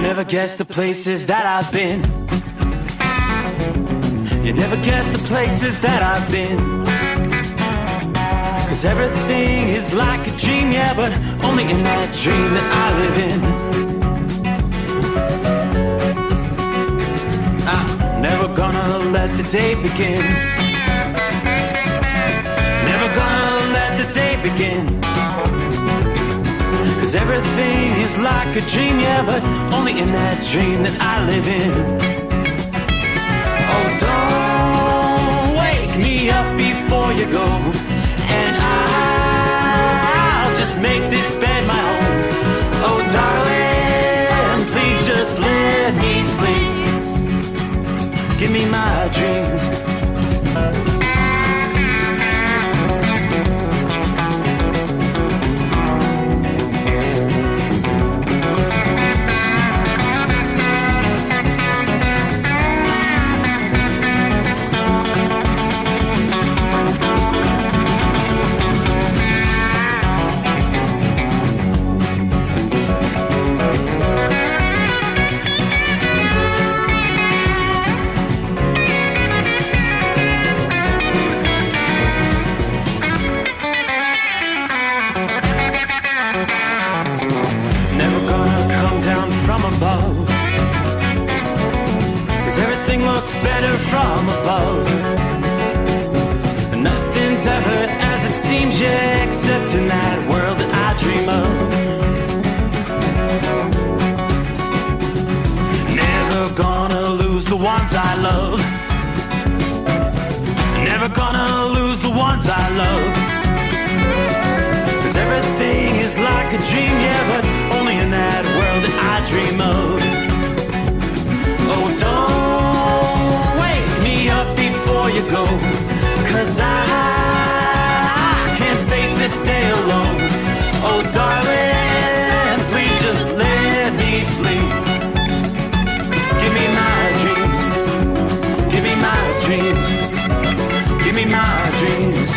never guess the places that I've been. You never guess the places that I've been. 'Cause everything is like a dream, yeah, but only in that dream that I live in. I'm never gonna let the day begin. Never gonna let the day begin. 'Cause everything is like a dream, yeah, but only in that dream that I live in. Oh, don't wake me up before you go, and I'll just make this bed my home. Oh, darling, please just let me sleep. Give me my dreams. Better from above. Nothing's ever as it seems, yeah, except in that world that I dream of. Never gonna lose the ones I love. Never gonna lose the ones I love. 'Cause everything is like a dream, yeah, but only in that world that I dream of. Oh, don't up before you go, 'cause I can't face this day alone. Oh, darling, please just let me sleep. Give me my dreams. Give me my dreams. Give me my dreams.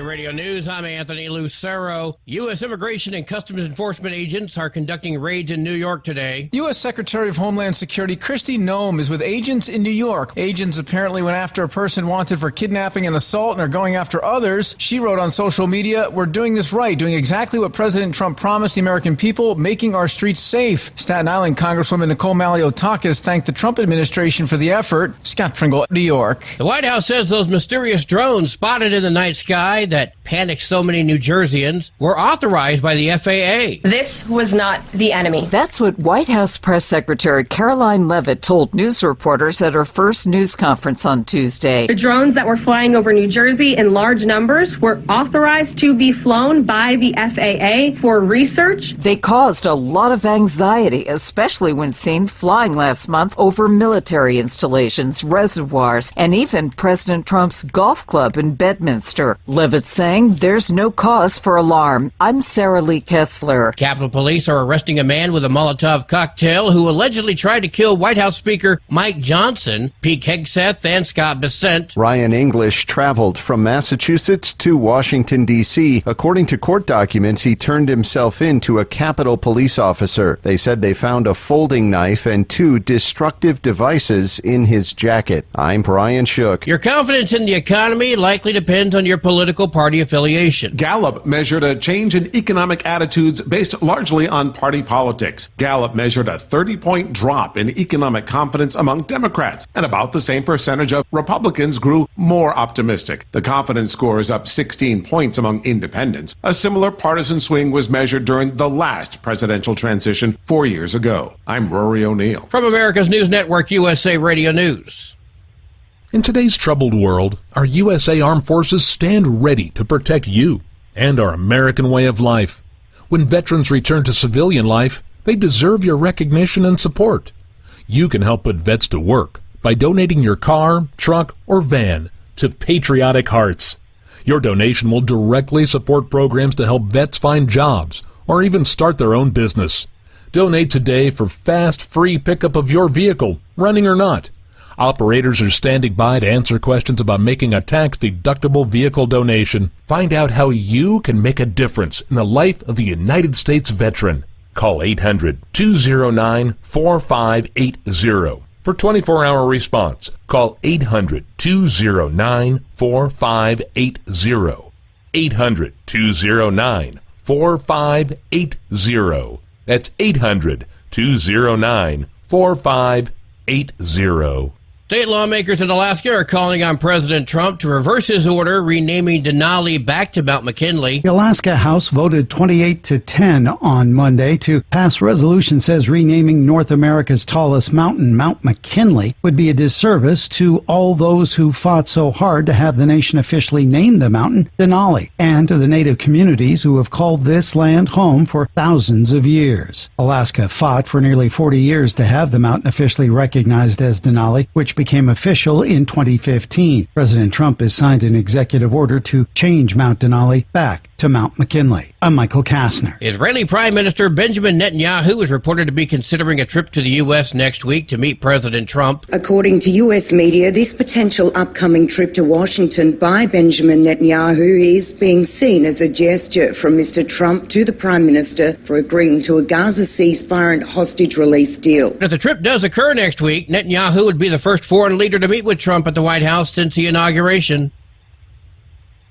Radio News, I'm Anthony Lucero. U.S. Immigration and Customs Enforcement agents are conducting raids in New York today. U.S. Secretary of Homeland Security Kristi Noem is with agents in New York. Agents apparently went after a person wanted for kidnapping and assault and are going after others. She wrote on social media, "We're doing this right, doing exactly what President Trump promised the American people, making our streets safe." Staten Island Congresswoman Nicole Maliotakis thanked the Trump administration for the effort. Scott Pringle, New York. The White House says those mysterious drones spotted in the night sky that panicked so many New Jerseyans were authorized by the FAA. This was not the enemy. That's what White House Press Secretary Caroline Leavitt told news reporters at her first news conference on Tuesday. The drones that were flying over New Jersey in large numbers were authorized to be flown by the FAA for research. They caused a lot of anxiety, especially when seen flying last month over military installations, reservoirs, and even President Trump's golf club in Bedminster. Leavitt saying there's no cause for alarm. I'm Sarah Lee Kessler. Capitol Police are arresting a man with a Molotov cocktail who allegedly tried to kill White House Speaker Mike Johnson, Pete Hegseth, and Scott Bessent. Ryan English traveled from Massachusetts to Washington, D.C. According to court documents, he turned himself in to a Capitol Police officer. They said they found a folding knife and 2 destructive devices in his jacket. I'm Brian Shook. Your confidence in the economy likely depends on your political party affiliation. Gallup measured a change in economic attitudes based largely on party politics. Gallup measured a 30-point drop in economic confidence among Democrats, and about the same percentage of Republicans grew more optimistic. The confidence score is up 16 points among independents. A similar partisan swing was measured during the last presidential transition 4 years ago. I'm Rory O'Neill. From America's News Network, USA Radio News. In today's troubled world, our USA Armed Forces stand ready to protect you and our American way of life. When veterans return to civilian life, they deserve your recognition and support. You can help put vets to work by donating your car, truck, or van to Patriotic Hearts. Your donation will directly support programs to help vets find jobs or even start their own business. Donate today for fast, free pickup of your vehicle, running or not. Operators are standing by to answer questions about making a tax-deductible vehicle donation. Find out how you can make a difference in the life of a United States veteran. Call 800-209-4580 for 24-hour response. Call 800-209-4580. 800-209-4580. That's 800-209-4580. State lawmakers in Alaska are calling on President Trump to reverse his order renaming Denali back to Mount McKinley. The Alaska House voted 28-10 on Monday to pass resolution says renaming North America's tallest mountain, Mount McKinley, would be a disservice to all those who fought so hard to have the nation officially name the mountain Denali, and to the native communities who have called this land home for thousands of years. Alaska fought for nearly 40 years to have the mountain officially recognized as Denali, which became official in 2015. President Trump has signed an executive order to change Mount Denali back to Mount McKinley. I'm Michael Kastner. Israeli Prime Minister Benjamin Netanyahu is reported to be considering a trip to the U.S. next week to meet President Trump. According to U.S. media, this potential upcoming trip to Washington by Benjamin Netanyahu is being seen as a gesture from Mr. Trump to the Prime Minister for agreeing to a Gaza ceasefire and hostage release deal. If the trip does occur next week, Netanyahu would be the first foreign leader to meet with Trump at the White House since the inauguration.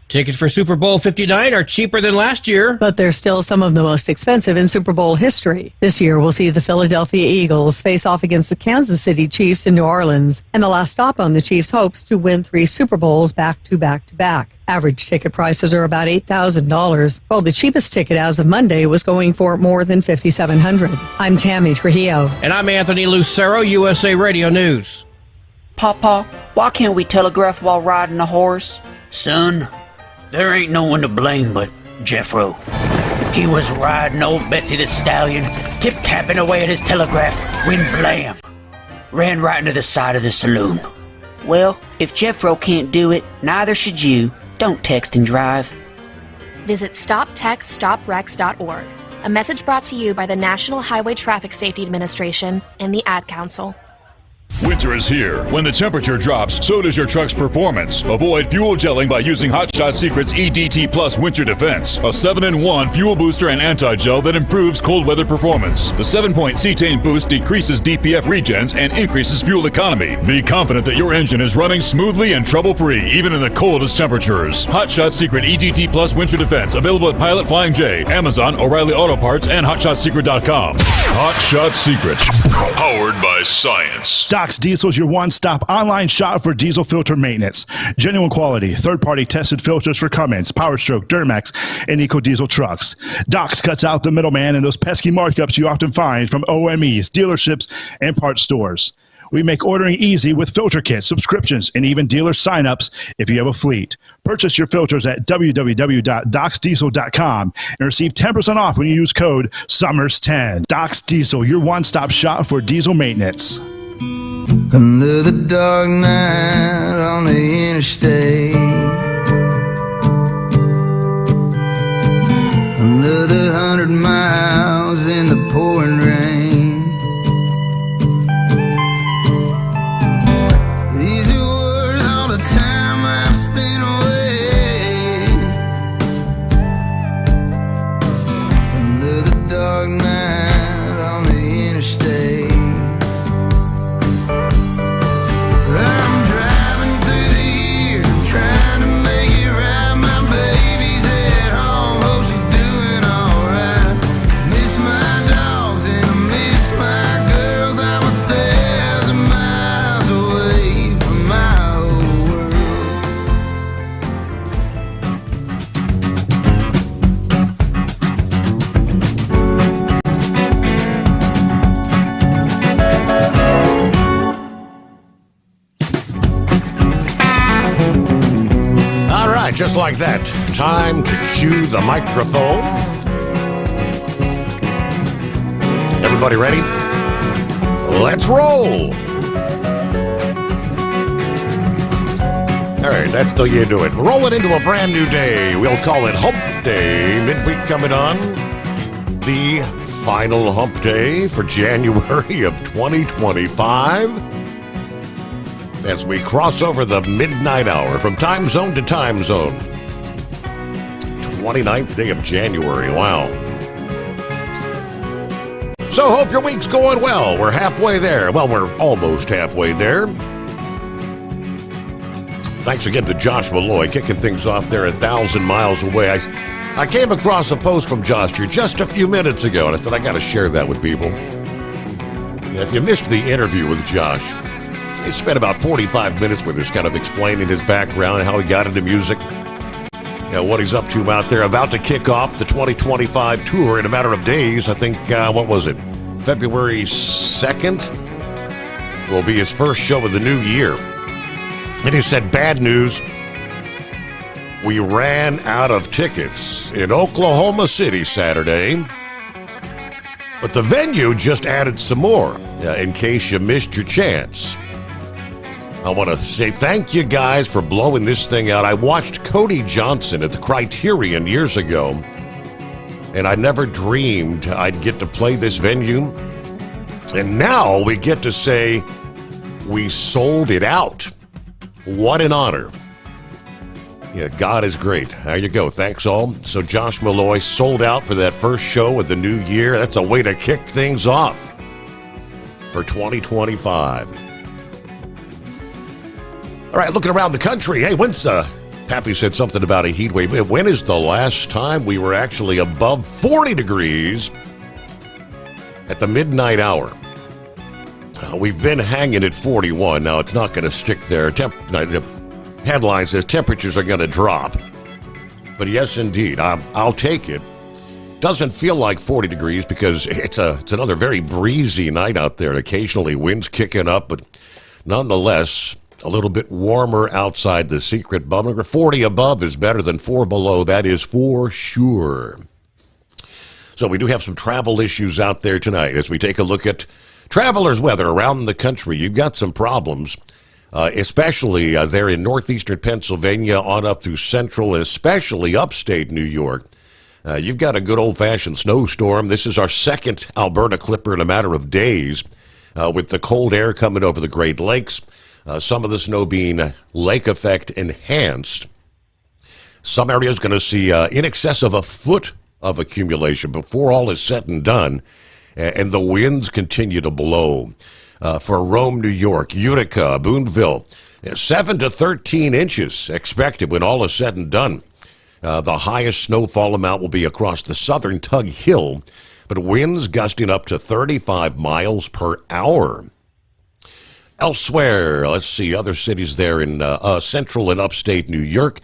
Tickets for Super Bowl 59 are cheaper than last year. But they're still some of the most expensive in Super Bowl history. This year, we'll see the Philadelphia Eagles face off against the Kansas City Chiefs in New Orleans, and the last stop on the Chiefs' hopes to win 3 Super Bowls back to back to back. Average ticket prices are about $8,000, while the cheapest ticket as of Monday was going for more than $5,700. I'm Tammy Trujillo. And I'm Anthony Lucero, USA Radio News. Papa, why can't we telegraph while riding a horse? Son, there ain't no one to blame but Jeffro. He was riding old Betsy the Stallion, tip-tapping away at his telegraph, when blam! Ran right into the side of the saloon. Well, if Jeffro can't do it, neither should you. Don't text and drive. Visit StopTextStopWrecks.org. A message brought to you by the National Highway Traffic Safety Administration and the Ad Council. Winter is here. When the temperature drops, so does your truck's performance. Avoid fuel gelling by using Hot Shot Secret's EDT Plus Winter Defense, a 7-in-1 fuel booster and anti-gel that improves cold weather performance. The 7-point cetane boost decreases DPF regens and increases fuel economy. Be confident that your engine is running smoothly and trouble-free, even in the coldest temperatures. Hot Shot Secret EDT Plus Winter Defense, available at Pilot Flying J, Amazon, O'Reilly Auto Parts, and HotShotSecret.com. Hot Shot Secret, powered by science. Doc's Diesel is your one-stop online shop for diesel filter maintenance. Genuine quality, third-party tested filters for Cummins, PowerStroke, Duramax, and EcoDiesel trucks. Doc's cuts out the middleman and those pesky markups you often find from OMEs, dealerships, and parts stores. We make ordering easy with filter kits, subscriptions, and even dealer sign-ups if you have a fleet. Purchase your filters at www.docsdiesel.com and receive 10% off when you use code SOMMERS10. Doc's Diesel, your one-stop shop for diesel maintenance. Another dark night on the interstate. Another 100 miles in the pouring rain. These are worth all the time I've spent away. Another dark night on the interstate. Trying to make it right, my baby's at home, hope she's doing alright. Miss my dogs and I miss my girls, I'm 1,000 miles away from my whole Just like that, time to cue the microphone. Everybody ready? Let's roll. All right, that's the way you do it. Roll it into a brand new day. We'll call it Hump Day. Midweek coming on. The final Hump Day for January of 2025. as we cross over the midnight hour from time zone to time zone. 29th day of January. Wow. So hope your week's going well. We're halfway there. Well, we're almost halfway there. Thanks again to Josh Malloy kicking things off there 1,000 miles away. I came across a post from Josh here just a few minutes ago, and I thought I got to share that with people. If you missed the interview with Josh, he spent about 45 minutes with us kind of explaining his background and how he got into music. What he's up to out there, about to kick off the 2025 tour in a matter of days. I think, what was it? February 2nd will be his first show of the new year. And he said, bad news, we ran out of tickets in Oklahoma City Saturday. But the venue just added some more, in case you missed your chance. I want to say thank you guys for blowing this thing out. I watched Cody Johnson at the Criterion years ago, and I never dreamed I'd get to play this venue. And now we get to say we sold it out. What an honor. Yeah, God is great. There you go. Thanks all. So Josh Malloy sold out for that first show of the new year. That's a way to kick things off for 2025. All right, looking around the country. Hey, when's Pappy said something about a heat wave. When is the last time we were actually above 40 degrees at the midnight hour? We've been hanging at 41. Now, it's not going to stick there. The headline says temperatures are going to drop. But yes, indeed, I'll take it. Doesn't feel like 40 degrees because it's another very breezy night out there. Occasionally winds kicking up, but nonetheless, a little bit warmer outside the secret bubble. 40 above is better than 4 below. That is for sure. So we do have some travel issues out there tonight as we take a look at travelers' weather around the country. You've got some problems, especially there in northeastern Pennsylvania on up through central and especially upstate New York. You've got a good old-fashioned snowstorm. This is our second Alberta Clipper in a matter of days with the cold air coming over the Great Lakes. Some of the snow being lake effect enhanced. Some areas going to see in excess of a foot of accumulation before all is said and done. And the winds continue to blow. For Rome, New York, Utica, Boonville, 7 to 13 inches expected when all is said and done. The highest snowfall amount will be across the southern Tug Hill, but winds gusting up to 35 miles per hour. Elsewhere, let's see, other cities there in central and upstate New York,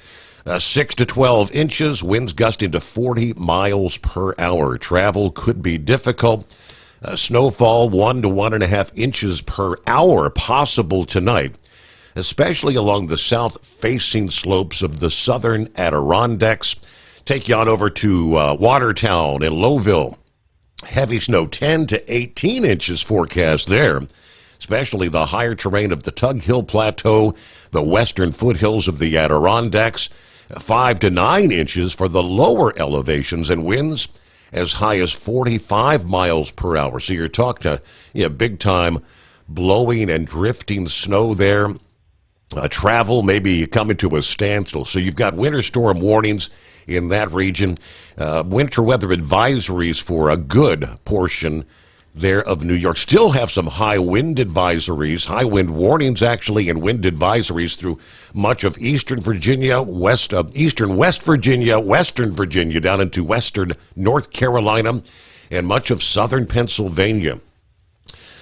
6 to 12 inches, winds gusting to 40 miles per hour. Travel could be difficult. Snowfall 1 to 1.5 inches per hour possible tonight, especially along the south-facing slopes of the southern Adirondacks. Take you on over to Watertown and Lowville. Heavy snow, 10 to 18 inches forecast there, especially the higher terrain of the Tug Hill Plateau, the western foothills of the Adirondacks, 5 to 9 inches for the lower elevations, and winds as high as 45 miles per hour. So you're talking big time blowing and drifting snow there. Travel may be coming to a standstill. So you've got winter storm warnings in that region. Winter weather advisories for a good portion there of New York. Still have some high wind advisories, high wind warnings actually, and wind advisories through much of eastern Virginia, eastern West Virginia, western Virginia, down into western North Carolina, and much of southern Pennsylvania.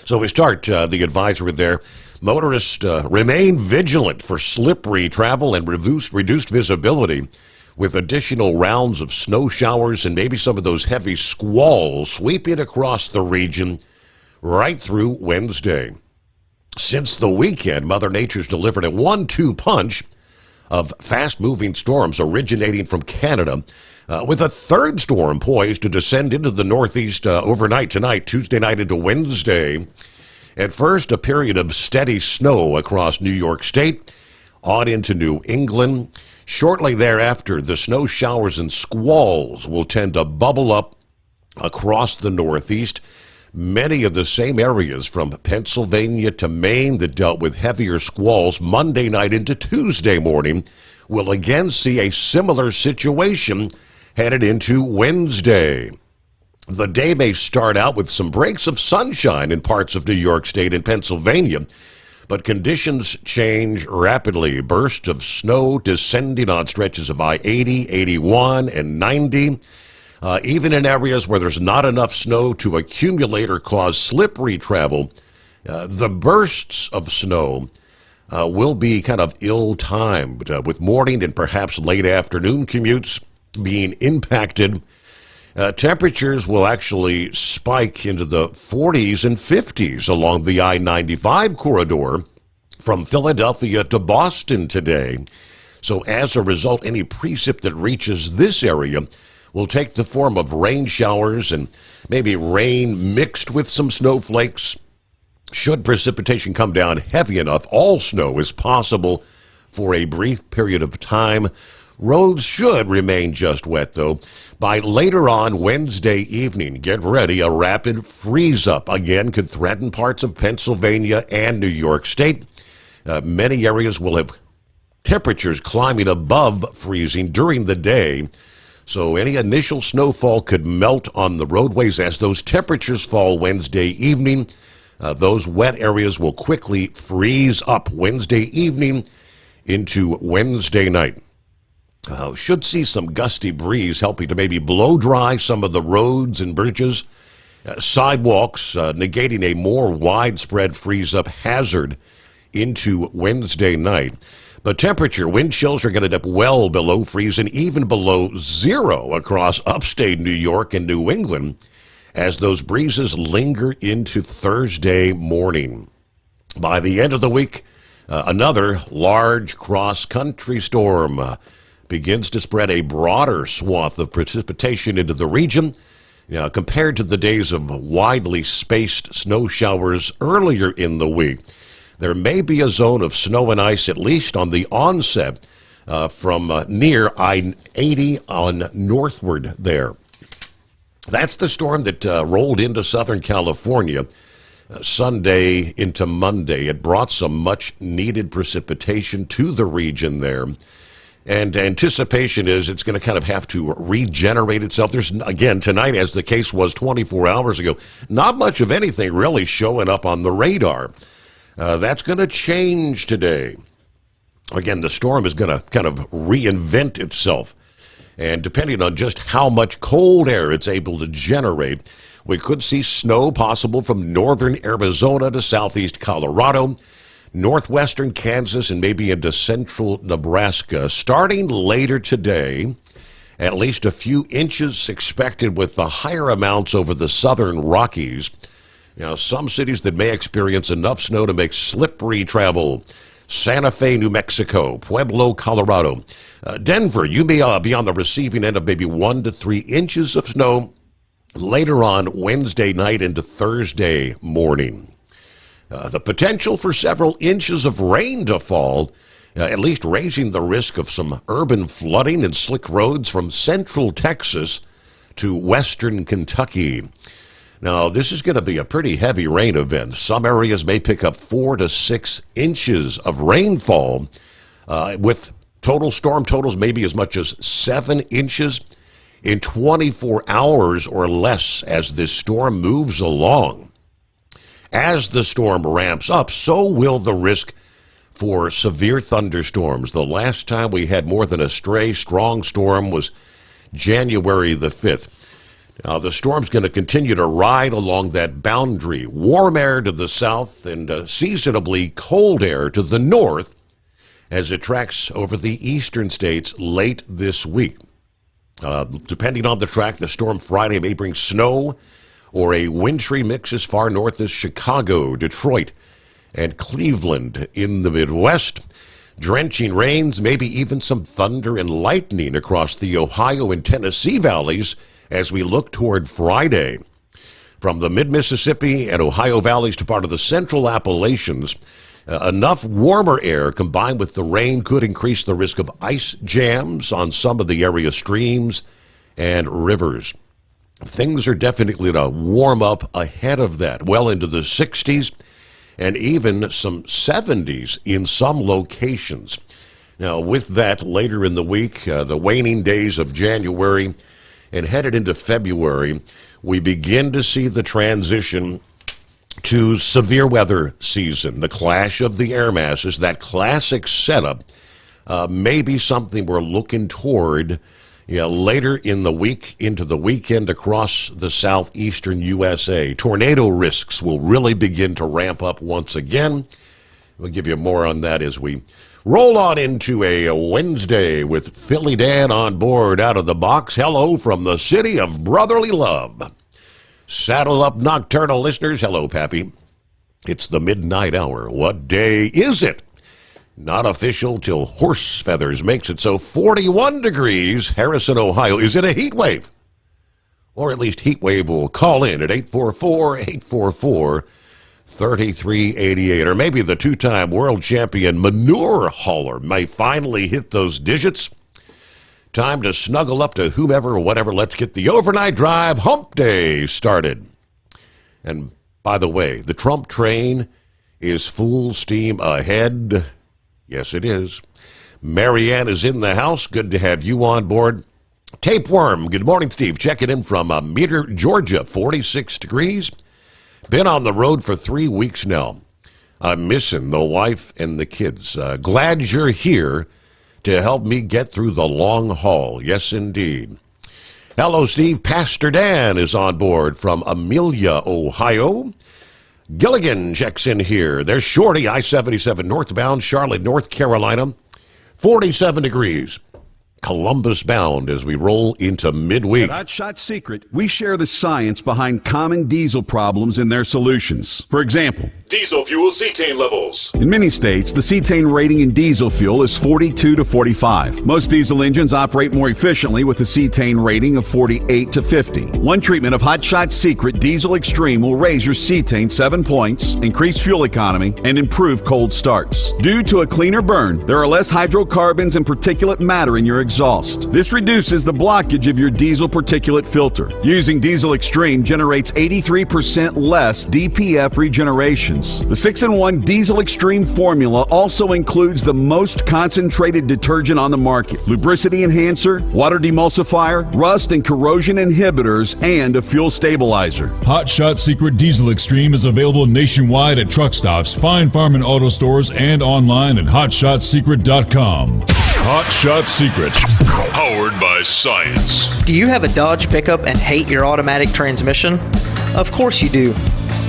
So we start the advisory there. Motorists remain vigilant for slippery travel and reduced visibility, with additional rounds of snow showers and maybe some of those heavy squalls sweeping across the region right through Wednesday. Since the weekend, Mother Nature's delivered a 1-2 punch of fast-moving storms originating from Canada, with a third storm poised to descend into the Northeast overnight tonight, Tuesday night into Wednesday. At first, a period of steady snow across New York State, on into New England. Shortly thereafter, the snow showers and squalls will tend to bubble up across the Northeast, Many of the same areas from Pennsylvania to Maine that dealt with heavier squalls Monday night into Tuesday morning will again see a similar situation headed into Wednesday. The day may start out with some breaks of sunshine in parts of New York State and Pennsylvania, but conditions change rapidly. Bursts of snow descending on stretches of I-80, 81, and 90. Even in areas where there's not enough snow to accumulate or cause slippery travel, the bursts of snow will be kind of ill-timed, with morning and perhaps late afternoon commutes being impacted. Temperatures will actually spike into the 40s and 50s along the I-95 corridor from Philadelphia to Boston today. So as a result, any precip that reaches this area will take the form of rain showers and maybe rain mixed with some snowflakes. Should precipitation come down heavy enough, all snow is possible for a brief period of time. Roads should remain just wet, though. By later on Wednesday evening, get ready. A rapid freeze-up again could threaten parts of Pennsylvania and New York State. Many areas will have temperatures climbing above freezing during the day. So any initial snowfall could melt on the roadways as those temperatures fall Wednesday evening. Those wet areas will quickly freeze up Wednesday evening into Wednesday night. Should see some gusty breeze helping to maybe blow dry some of the roads and bridges, sidewalks, negating a more widespread freeze-up hazard into Wednesday night. But temperature, wind chills are going to dip well below freezing, even below zero across upstate New York and New England as those breezes linger into Thursday morning. By the end of the week, another large cross-country storm begins to spread a broader swath of precipitation into the region. Compared to the days of widely spaced snow showers earlier in the week, there may be a zone of snow and ice, at least on the onset from near I-80 on northward there. That's the storm that rolled into Southern California Sunday into Monday. It brought some much-needed precipitation to the region there. And anticipation is it's going to kind of have to regenerate itself. There's, again, tonight, as the case was 24 hours ago, not much of anything really showing up on the radar. That's going to change today. Again, the storm is going to kind of reinvent itself. And depending on just how much cold air it's able to generate, we could see snow possible from northern Arizona to southeast Colorado, northwestern Kansas, and maybe into central Nebraska. Starting later today, at least a few inches expected with the higher amounts over the southern Rockies. Some cities that may experience enough snow to make slippery travel. Santa Fe, New Mexico, Pueblo, Colorado. Denver, you may be on the receiving end of maybe 1 to 3 inches of snow later on Wednesday night into Thursday morning. The potential for several inches of rain to fall, at least raising the risk of some urban flooding and slick roads from central Texas to western Kentucky. Now, this is going to be a pretty heavy rain event. Some areas may pick up 4 to 6 inches of rainfall, with total storm totals maybe as much as 7 inches in 24 hours or less as this storm moves along. As the storm ramps up, so will the risk for severe thunderstorms. The last time we had more than a stray strong storm was January the 5th. Now, the storm's going to continue to ride along that boundary. Warm air to the south and seasonably cold air to the north as it tracks over the eastern states late this week. Depending on the track, the storm Friday may bring snow or a wintry mix as far north as Chicago, Detroit, and Cleveland in the Midwest. Drenching rains, maybe even some thunder and lightning across the Ohio and Tennessee valleys as we look toward Friday. From the mid-Mississippi and Ohio valleys to part of the central Appalachians, enough warmer air combined with the rain could increase the risk of ice jams on some of the area streams and rivers. things are definitely going to warm up ahead of that, well into the 60s and even some 70s in some locations. Now, with that, later in the week, the waning days of January and headed into February, we begin to see the transition to severe weather season, the clash of the air masses. That classic setup may be something we're looking toward later in the week, into the weekend across the southeastern USA. Tornado risks will really begin to ramp up once again. We'll give you more on that as we roll on into a Wednesday with Philly Dan on board out of the box. Hello from the city of brotherly love. Saddle up, nocturnal listeners. Hello, Pappy. It's the midnight hour. What day is it? Not official till Horse Feathers makes it so. 41 degrees, Harrison, Ohio. Is it a heat wave? Or at least heat wave will call in at 844-844-3388. Or maybe the two-time world champion manure hauler may finally hit those digits. Time to snuggle up to whomever or whatever. Let's get the overnight drive hump day started. And by the way, the Trump train is full steam ahead. Yes, it is. Marianne is in the house. Good to have you on board. Tapeworm, good morning, Steve. Checking in from Meter, Georgia, 46 degrees. Been on the road for 3 weeks now. I'm missing the wife and the kids. Glad you're here to help me get through the long haul. Yes, indeed. Hello, Steve. Pastor Dan is on board from Amelia, Ohio. Gilligan checks in here. There's Shorty, I-77 northbound, Charlotte, North Carolina, 47 degrees. Columbus bound as we roll into midweek. At Hot Shot Secret, we share the science behind common diesel problems and their solutions. For example, Diesel fuel cetane levels. in many states, the cetane rating in diesel fuel is 42 to 45. Most diesel engines operate more efficiently with a cetane rating of 48 to 50. One treatment of Hot Shot Secret Diesel Extreme will raise your cetane 7 points, increase fuel economy, and improve cold starts. Due to a cleaner burn, there are less hydrocarbons and particulate matter in your exhaust. This reduces the blockage of your diesel particulate filter. Using Diesel Extreme generates 83% less DPF regenerations. The 6-in-1 Diesel Extreme formula also includes the most concentrated detergent on the market, lubricity enhancer, water demulsifier, rust and corrosion inhibitors, and a fuel stabilizer. Hot Shot Secret Diesel Extreme is available nationwide at truck stops, Fine Farm and auto stores, and online at hotshotsecret.com. Hot Shot Secret, powered by science. Do you have a Dodge pickup and hate your automatic transmission? Of course you do.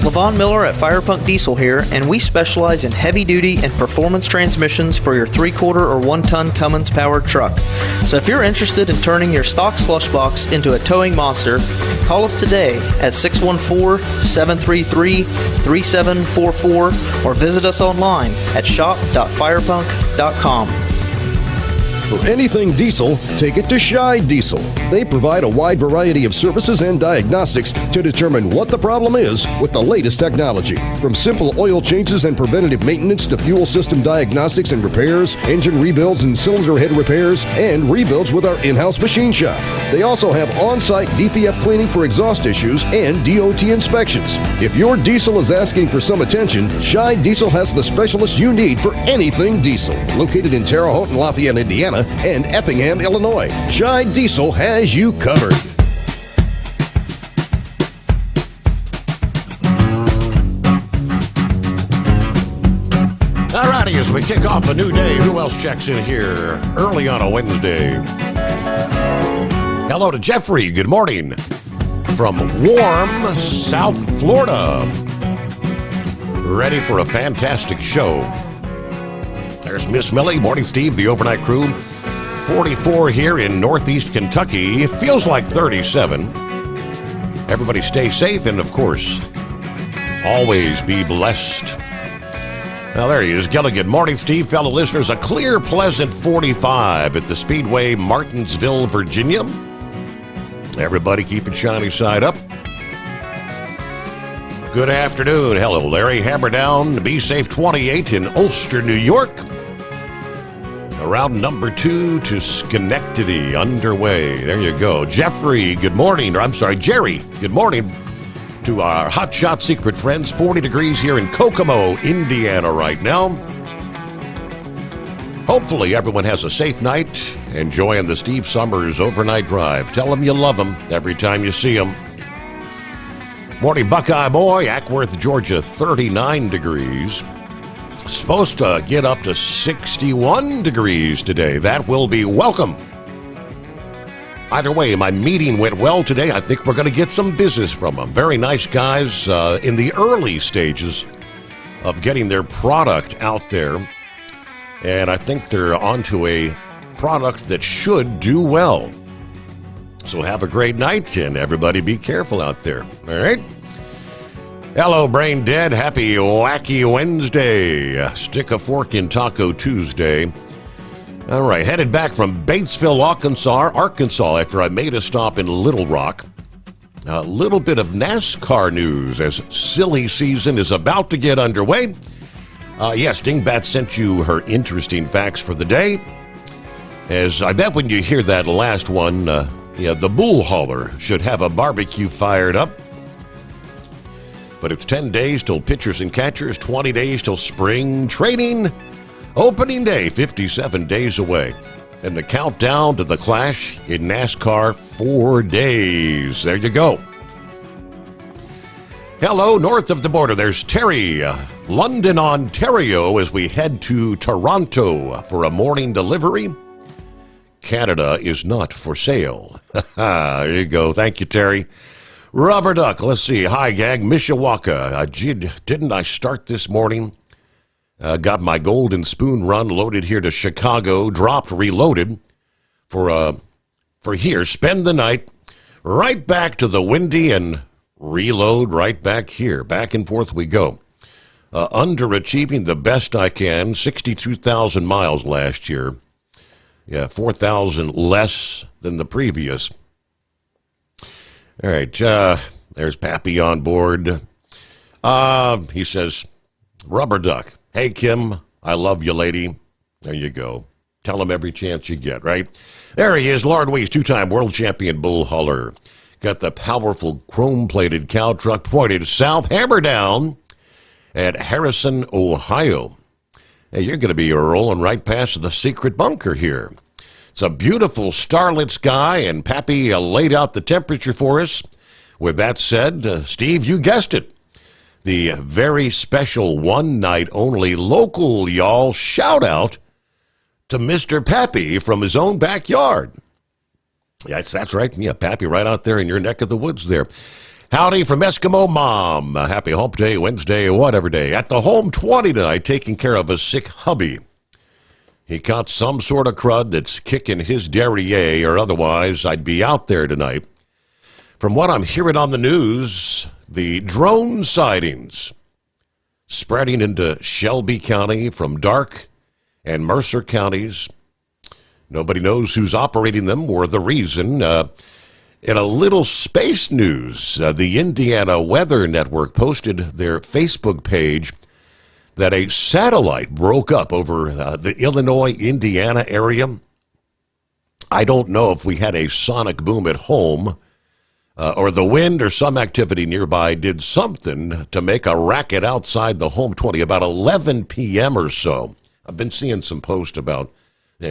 Levon Miller at Firepunk Diesel here, and we specialize in heavy-duty and performance transmissions for your 3/4 or 1-ton Cummins-powered truck. So if you're interested in turning your stock slush box into a towing monster, call us today at 614-733-3744 or visit us online at shop.firepunk.com. For anything diesel, take it to Shy Diesel. They provide a wide variety of services and diagnostics to determine what the problem is with the latest technology. From simple oil changes and preventative maintenance to fuel system diagnostics and repairs, engine rebuilds and cylinder head repairs, and rebuilds with our in-house machine shop. They also have on-site DPF cleaning for exhaust issues and DOT inspections. If your diesel is asking for some attention, Shy Diesel has the specialist you need for anything diesel. Located in Terre Haute and Lafayette, Indiana, and Effingham, Illinois. Shy Diesel has you covered. All righty, as we kick off a new day, who else checks in here early on a Wednesday? Hello to Jeffrey. Good morning from warm South Florida. Ready for a fantastic show. There's Miss Millie. Morning, Steve, the overnight crew. 44 here in Northeast Kentucky. It feels like 37. Everybody stay safe and, of course, always be blessed. Now, there he is. Gilligan. Morning, Steve. Fellow listeners, a clear, pleasant 45 at the Speedway, Martinsville, Virginia. Everybody keep it shiny side up. Good afternoon. Hello, Larry. Hammer down. Be Safe 28 in Ulster, New York. Round number 2 to Schenectady underway. There you go. Jeffrey, good morning. Or I'm sorry, Jerry, good morning to our Hot Shot Secret friends. 40 degrees here in Kokomo, Indiana right now. Hopefully everyone has a safe night, enjoying the Steve Sommers overnight drive. Tell them you love them every time you see them. Morning, Buckeye Boy, Ackworth, Georgia, 39 degrees. Supposed to get up to 61 degrees today. That will be welcome. Either way, my meeting went well today. I think we're going to get some business from them. Very nice guys in the early stages of getting their product out there. And I think they're onto a product that should do well. So have a great night, and everybody be careful out there. All right? Hello, Brain Dead. Happy Wacky Wednesday. Stick a fork in Taco Tuesday. All right, headed back from Batesville, Arkansas, after I made a stop in Little Rock. A little bit of NASCAR news as silly season is about to get underway. Yes, Dingbat sent you her interesting facts for the day. As I bet when you hear that last one, the bull hauler should have a barbecue fired up. But it's 10 days till pitchers and catchers, 20 days till spring training. Opening day, 57 days away. And the countdown to the clash in NASCAR, 4 days. There you go. Hello, north of the border, there's Terry. London, Ontario, as we head to Toronto for a morning delivery. Canada is not for sale. There you go. Thank you, Terry. Rubber Duck, let's see. Hi, gang. Mishawaka. Didn't I start this morning? Got my golden spoon run loaded here to Chicago. Dropped, reloaded for here. Spend the night. Right back to the windy and reload right back here. Back and forth we go. Underachieving the best I can. 62,000 miles last year. Yeah, 4,000 less than the previous. All right, there's Pappy on board. He says, Rubber Duck. Hey, Kim, I love you, lady. There you go. Tell him every chance you get, right? There he is, Lord Weiss, 2-time world champion bull hauler. Got the powerful chrome-plated cow truck pointed south, hammer down at Harrison, Ohio. Hey, you're going to be rolling right past the secret bunker here. It's a beautiful starlit sky, and Pappy laid out the temperature for us. With that said, Steve, you guessed it. The very special one-night-only local, y'all, shout-out to Mr. Pappy from his own backyard. Yes, that's right. Yeah, Pappy right out there in your neck of the woods there. Howdy from Eskimo Mom. Happy Hump Day, Wednesday, whatever day. At the home 20 tonight, taking care of a sick hubby. He caught some sort of crud that's kicking his derriere, or otherwise I'd be out there tonight. From what I'm hearing on the news, the drone sightings spreading into Shelby County from Darke and Mercer counties. Nobody knows who's operating them or the reason. In a little space news, the Indiana Weather Network posted their Facebook page that a satellite broke up over the Illinois-Indiana area. I don't know if we had a sonic boom at home or the wind or some activity nearby did something to make a racket outside the home 20 about 11 p.m. or so. I've been seeing some posts about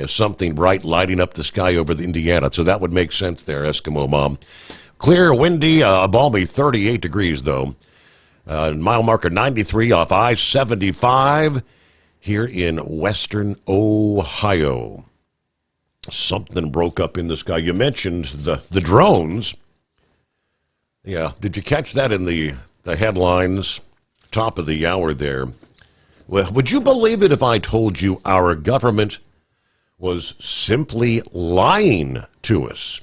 something bright lighting up the sky over the Indiana, so that would make sense there, Eskimo Mom. Clear, windy, a balmy 38 degrees, though. Mile marker 93 off I-75 here in western Ohio. Something broke up in the sky. You mentioned the drones. Yeah, did you catch that in the headlines? Top of the hour there. Well, would you believe it if I told you our government was simply lying to us?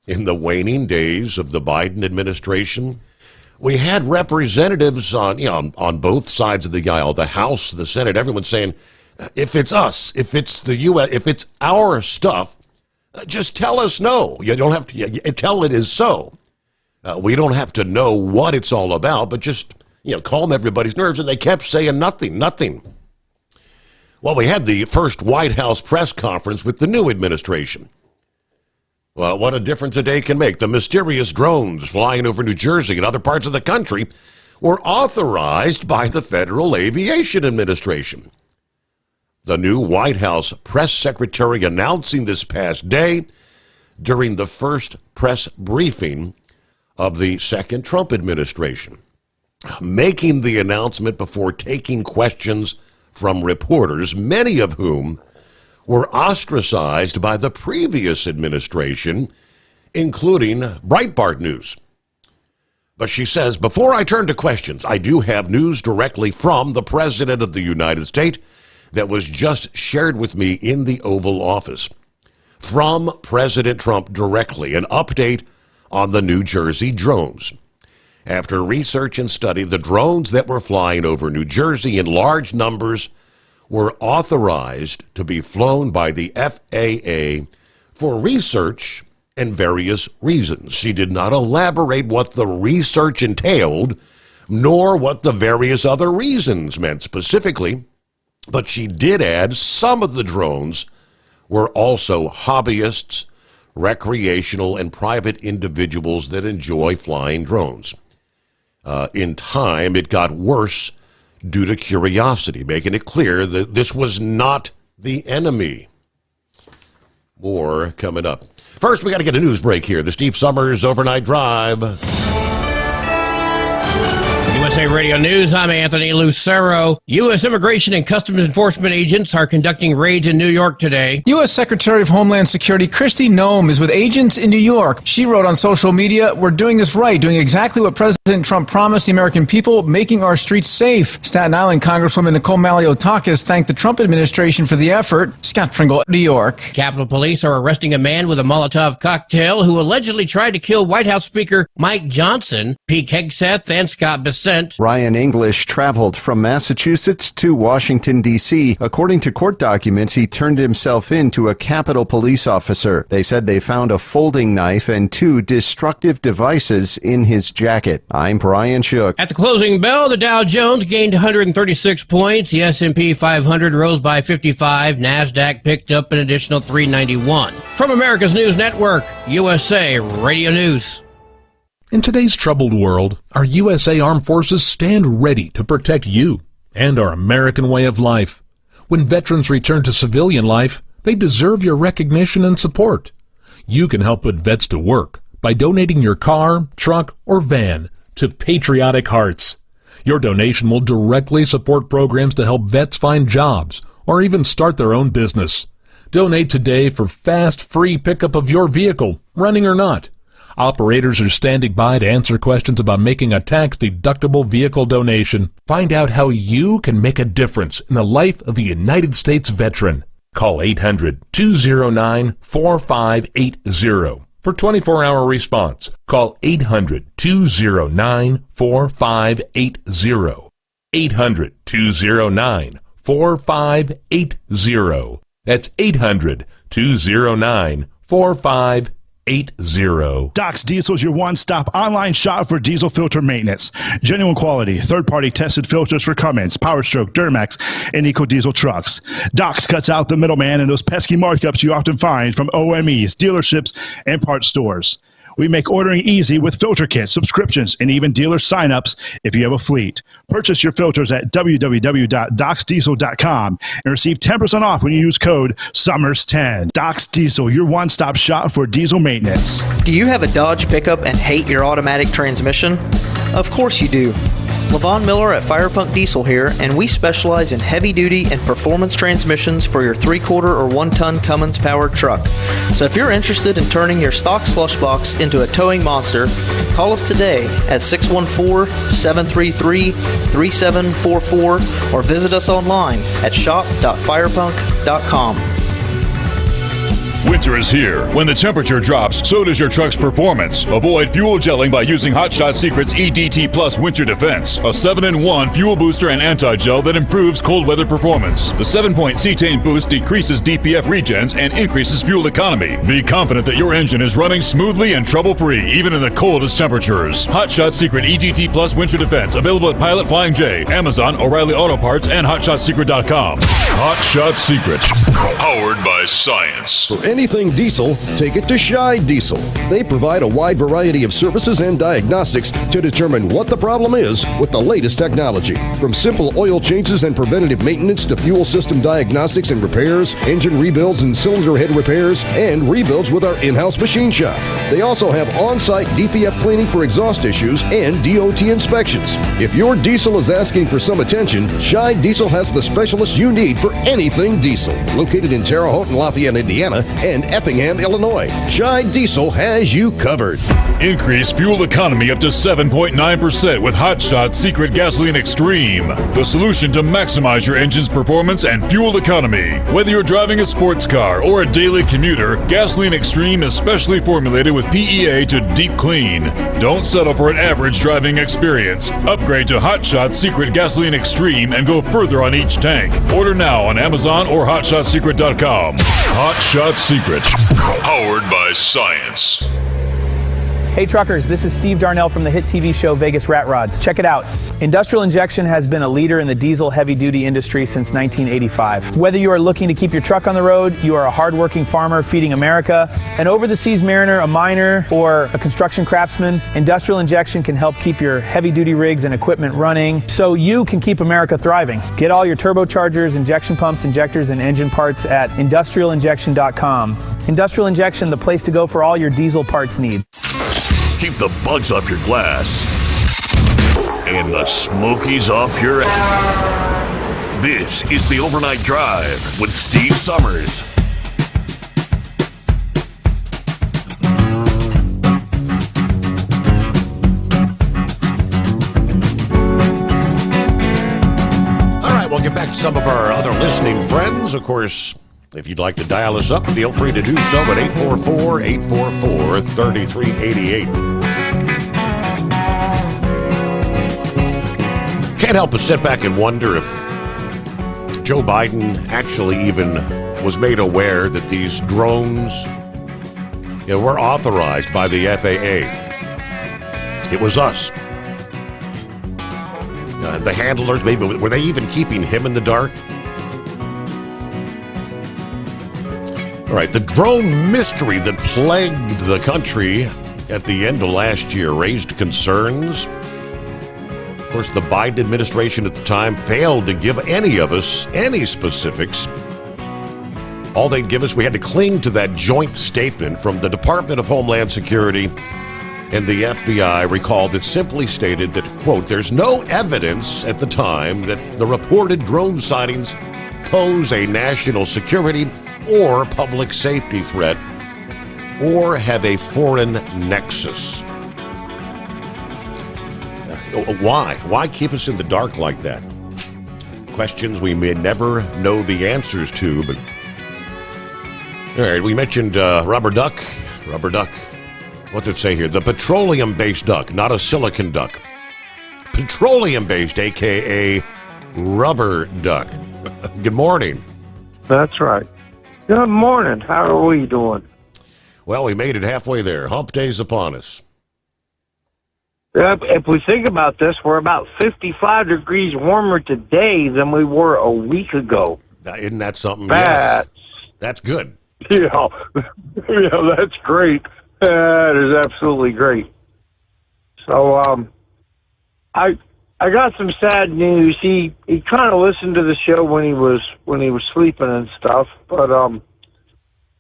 In the waning days of the Biden administration, we had representatives on both sides of the aisle, the House, the Senate, everyone saying, if it's us, if it's the U.S., if it's our stuff, just tell us no. You don't have to tell it is so. We don't have to know what it's all about, but just calm everybody's nerves. And they kept saying nothing. Well, we had the first White House press conference with the new administration. Well, what a difference a day can make. The mysterious drones flying over New Jersey and other parts of the country were authorized by the Federal Aviation Administration. The new White House press secretary announcing this past day during the first press briefing of the second Trump administration, making the announcement before taking questions from reporters, many of whom were ostracized by the previous administration, including Breitbart News. But she says, before I turn to questions, I do have news directly from the President of the United States that was just shared with me in the Oval Office. From President Trump directly, an update on the New Jersey drones. After research and study, the drones that were flying over New Jersey in large numbers were authorized to be flown by the FAA for research and various reasons. She did not elaborate what the research entailed, nor what the various other reasons meant specifically, but she did add some of the drones were also hobbyists, recreational, and private individuals that enjoy flying drones. In time, it got worse due to curiosity, making it clear that this was not the enemy. More coming up. First, we got to get a news break here. The Steve Sommers Overnight Drive. USA Radio News, I'm Anthony Lucero. U.S. Immigration and Customs Enforcement agents are conducting raids in New York today. U.S. Secretary of Homeland Security Kristi Noem is with agents in New York. She wrote on social media, "We're doing this right, doing exactly what President Trump promised the American people, making our streets safe." Staten Island Congresswoman Nicole Maliotakis thanked the Trump administration for the effort. Scott Pringle, New York. Capitol Police are arresting a man with a Molotov cocktail who allegedly tried to kill White House Speaker Mike Johnson, Pete Hegseth, and Scott Bessent. Ryan English traveled from Massachusetts to Washington, D.C. According to court documents, he turned himself in to a Capitol Police officer. They said they found a folding knife and 2 destructive devices in his jacket. I'm Brian Shook. At the closing bell, the Dow Jones gained 136 points. The S&P 500 rose by 55. NASDAQ picked up an additional 391. From America's News Network, USA Radio News. In today's troubled world, our USA Armed Forces stand ready to protect you and our American way of life. When veterans return to civilian life, they deserve your recognition and support. You can help put vets to work by donating your car, truck, or van to Patriotic Hearts. Your donation will directly support programs to help vets find jobs or even start their own business. Donate today for fast, free pickup of your vehicle, running or not. Operators are standing by to answer questions about making a tax-deductible vehicle donation. Find out how you can make a difference in the life of a United States veteran. Call 800-209-4580 for 24-hour response. Call 800-209-4580. 800-209-4580. That's 800-209-4580. Doc's Diesel is your one-stop online shop for diesel filter maintenance. Genuine quality, third-party tested filters for Cummins, Power Stroke, Duramax, and EcoDiesel trucks. Doc's cuts out the middleman and those pesky markups you often find from OMEs, dealerships, and parts stores. We make ordering easy with filter kits, subscriptions, and even dealer sign-ups if you have a fleet. Purchase your filters at www.docsdiesel.com and receive 10% off when you use code SOMMERS10. Doc's Diesel, your one-stop shop for diesel maintenance. Do you have a Dodge pickup and hate your automatic transmission? Of course you do. Levon Miller at Firepunk Diesel here, and we specialize in heavy-duty and performance transmissions for your 3-quarter or 1-ton Cummins-powered truck. So if you're interested in turning your stock slush box into a towing monster, call us today at 614-733-3744 or visit us online at shop.firepunk.com. Winter is here. When the temperature drops, so does your truck's performance. Avoid fuel gelling by using Hot Shot Secret's EDT Plus Winter Defense, a 7-in-1 fuel booster and anti-gel that improves cold weather performance. The 7-point cetane boost decreases DPF regens and increases fuel economy. Be confident that your engine is running smoothly and trouble-free, even in the coldest temperatures. Hot Shot Secret EDT Plus Winter Defense, available at Pilot Flying J, Amazon, O'Reilly Auto Parts, and HotShotSecret.com. Hot Shot Secret, powered by science. For anything diesel, take it to Shy Diesel. They provide a wide variety of services and diagnostics to determine what the problem is with the latest technology. From simple oil changes and preventative maintenance to fuel system diagnostics and repairs, engine rebuilds and cylinder head repairs, and rebuilds with our in-house machine shop. They also have on-site DPF cleaning for exhaust issues and DOT inspections. If your diesel is asking for some attention, Shy Diesel has the specialist you need for anything diesel. Located in Terre Haute and Lafayette, Indiana, and Effingham, Illinois, Shy Diesel has you covered. Increase fuel economy up to 7.9% with Hot Shot Secret Gasoline Extreme, the solution to maximize your engine's performance and fuel economy. Whether you're driving a sports car or a daily commuter, Gasoline Extreme is specially formulated with PEA to deep clean. Don't settle for an average driving experience. Upgrade to Hot Shot Secret Gasoline Extreme and go further on each tank. Order now on Amazon or HotShotSecret.com. Hot Shot Secret, powered by science. Hey truckers, this is Steve Darnell from the hit TV show Vegas Rat Rods. Check it out. Industrial Injection has been a leader in the diesel heavy-duty industry since 1985. Whether you are looking to keep your truck on the road, you are a hard-working farmer feeding America, an over-the-seas mariner, a miner, or a construction craftsman, Industrial Injection can help keep your heavy-duty rigs and equipment running so you can keep America thriving. Get all your turbochargers, injection pumps, injectors, and engine parts at industrialinjection.com. Industrial Injection, the place to go for all your diesel parts needs. Keep the bugs off your glass and the smokies off your ass. This is the Overnight Drive with Steve Sommers. All right, we'll get back to some of our other listening friends. Of course, if you'd like to dial us up, feel free to do so at 844-844-3388. Can't help but sit back and wonder if Joe Biden actually even was made aware that these drones were authorized by the FAA. It was us. The handlers, maybe, were they even keeping him in the dark? All right, the drone mystery that plagued the country at the end of last year raised concerns. Of course, the Biden administration at the time failed to give any of us any specifics. All they'd give us, we had to cling to that joint statement from the Department of Homeland Security and the FBI, recall, that simply stated that, quote, there's no evidence at the time that the reported drone sightings pose a national security or public safety threat, or have a foreign nexus. Why? Why keep us in the dark like that? Questions we may never know the answers to, but... All right, we mentioned rubber duck. Rubber duck. What's it say here? The petroleum-based duck, not a silicon duck. Petroleum-based, a.k.a. rubber duck. Good morning. That's right. Good morning. How are we doing? Well, we made it halfway there. Hump day's upon us. If we think about this, we're about 55 degrees warmer today than we were a week ago. Isn't that something? Yes. That's good. Yeah, that's great. That is absolutely great. So, I got some sad news. He kind of listened to the show when he was sleeping and stuff. But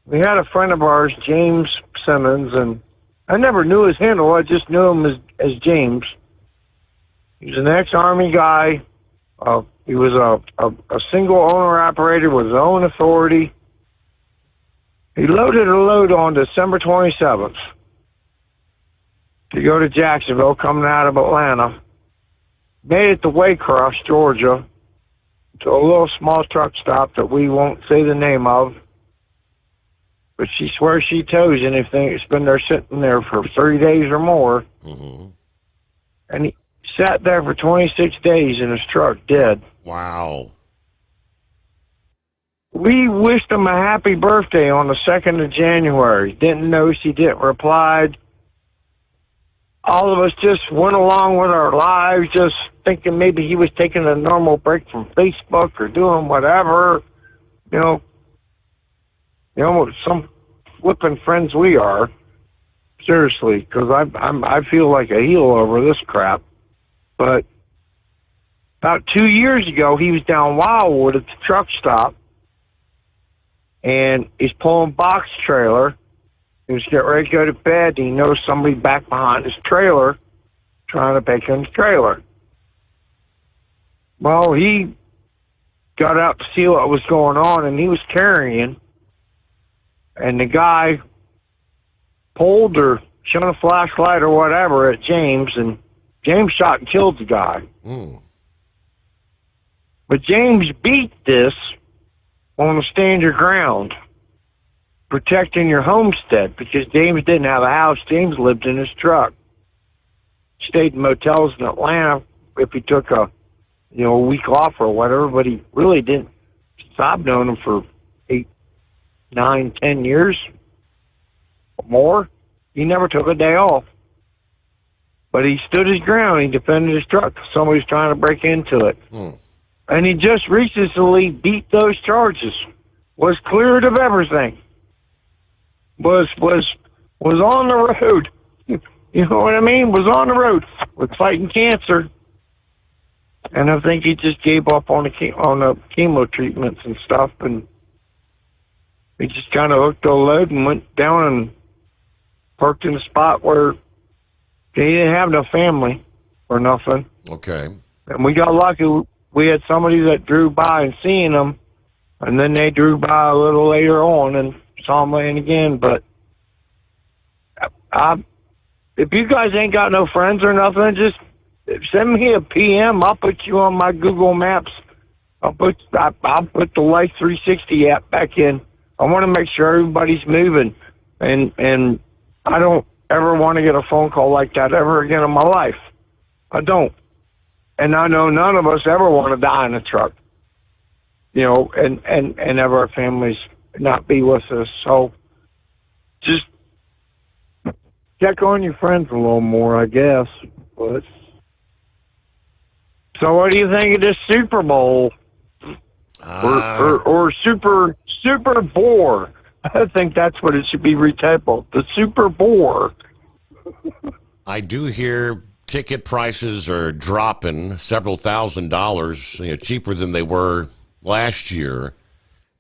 we had a friend of ours, James Simmons, and I never knew his handle. I just knew him as James. He's an ex-Army guy. He was a single owner operator with his own authority. He loaded a load on December 27th to go to Jacksonville, coming out of Atlanta. Made it to Waycross, Georgia, to a little small truck stop that we won't say the name of. but she swears she tows anything that's been there sitting there for 30 days or more. Mm-hmm. And he sat there for 26 days in his truck, dead. Wow. We wished him a happy birthday on the 2nd of January. Didn't notice he didn't reply. All of us just went along with our lives, just thinking maybe he was taking a normal break from Facebook or doing whatever. You know, some flipping friends we are. Seriously, because I feel like a heel over this crap. But about 2 years ago, he was down Wildwood at the truck stop, and he's pulling box trailer. He was getting ready to go to bed, and he noticed somebody back behind his trailer trying to break in the trailer. Well, he got out to see what was going on, and he was carrying, and the guy pulled or shone a flashlight or whatever at James, and James shot and killed the guy. Mm. But James beat this on the stand your ground, protecting your homestead, because James didn't have a house. James lived in his truck. Stayed in motels in Atlanta if he took a week off or whatever, but he really didn't. I've known him for 8, 9, 10 years or more. He never took a day off. But he stood his ground. He defended his truck. Somebody was trying to break into it. Mm. And he just recently beat those charges. Was cleared of everything. Was on the road. You know what I mean? Was on the road with fighting cancer. And I think he just gave up on the chemo treatments and stuff, and he just kind of hooked the load and went down and parked in a spot where he didn't have no family or nothing. Okay. And we got lucky. We had somebody that drew by and seen him, and then they drew by a little later on and saw him laying again. But if you guys ain't got no friends or nothing, just send me a PM. I'll put you on my Google Maps. I'll put the Life 360 app back in. I want to make sure everybody's moving, and I don't ever want to get a phone call like that ever again in my life. I don't. And I know none of us ever want to die in a truck, and have our families not be with us. So just check on your friends a little more, I guess. But so what do you think of this Super Bowl? Or Super Bowl? I think that's what it should be retitled. The Super Bowl. I do hear ticket prices are dropping several $1,000s, cheaper than they were last year.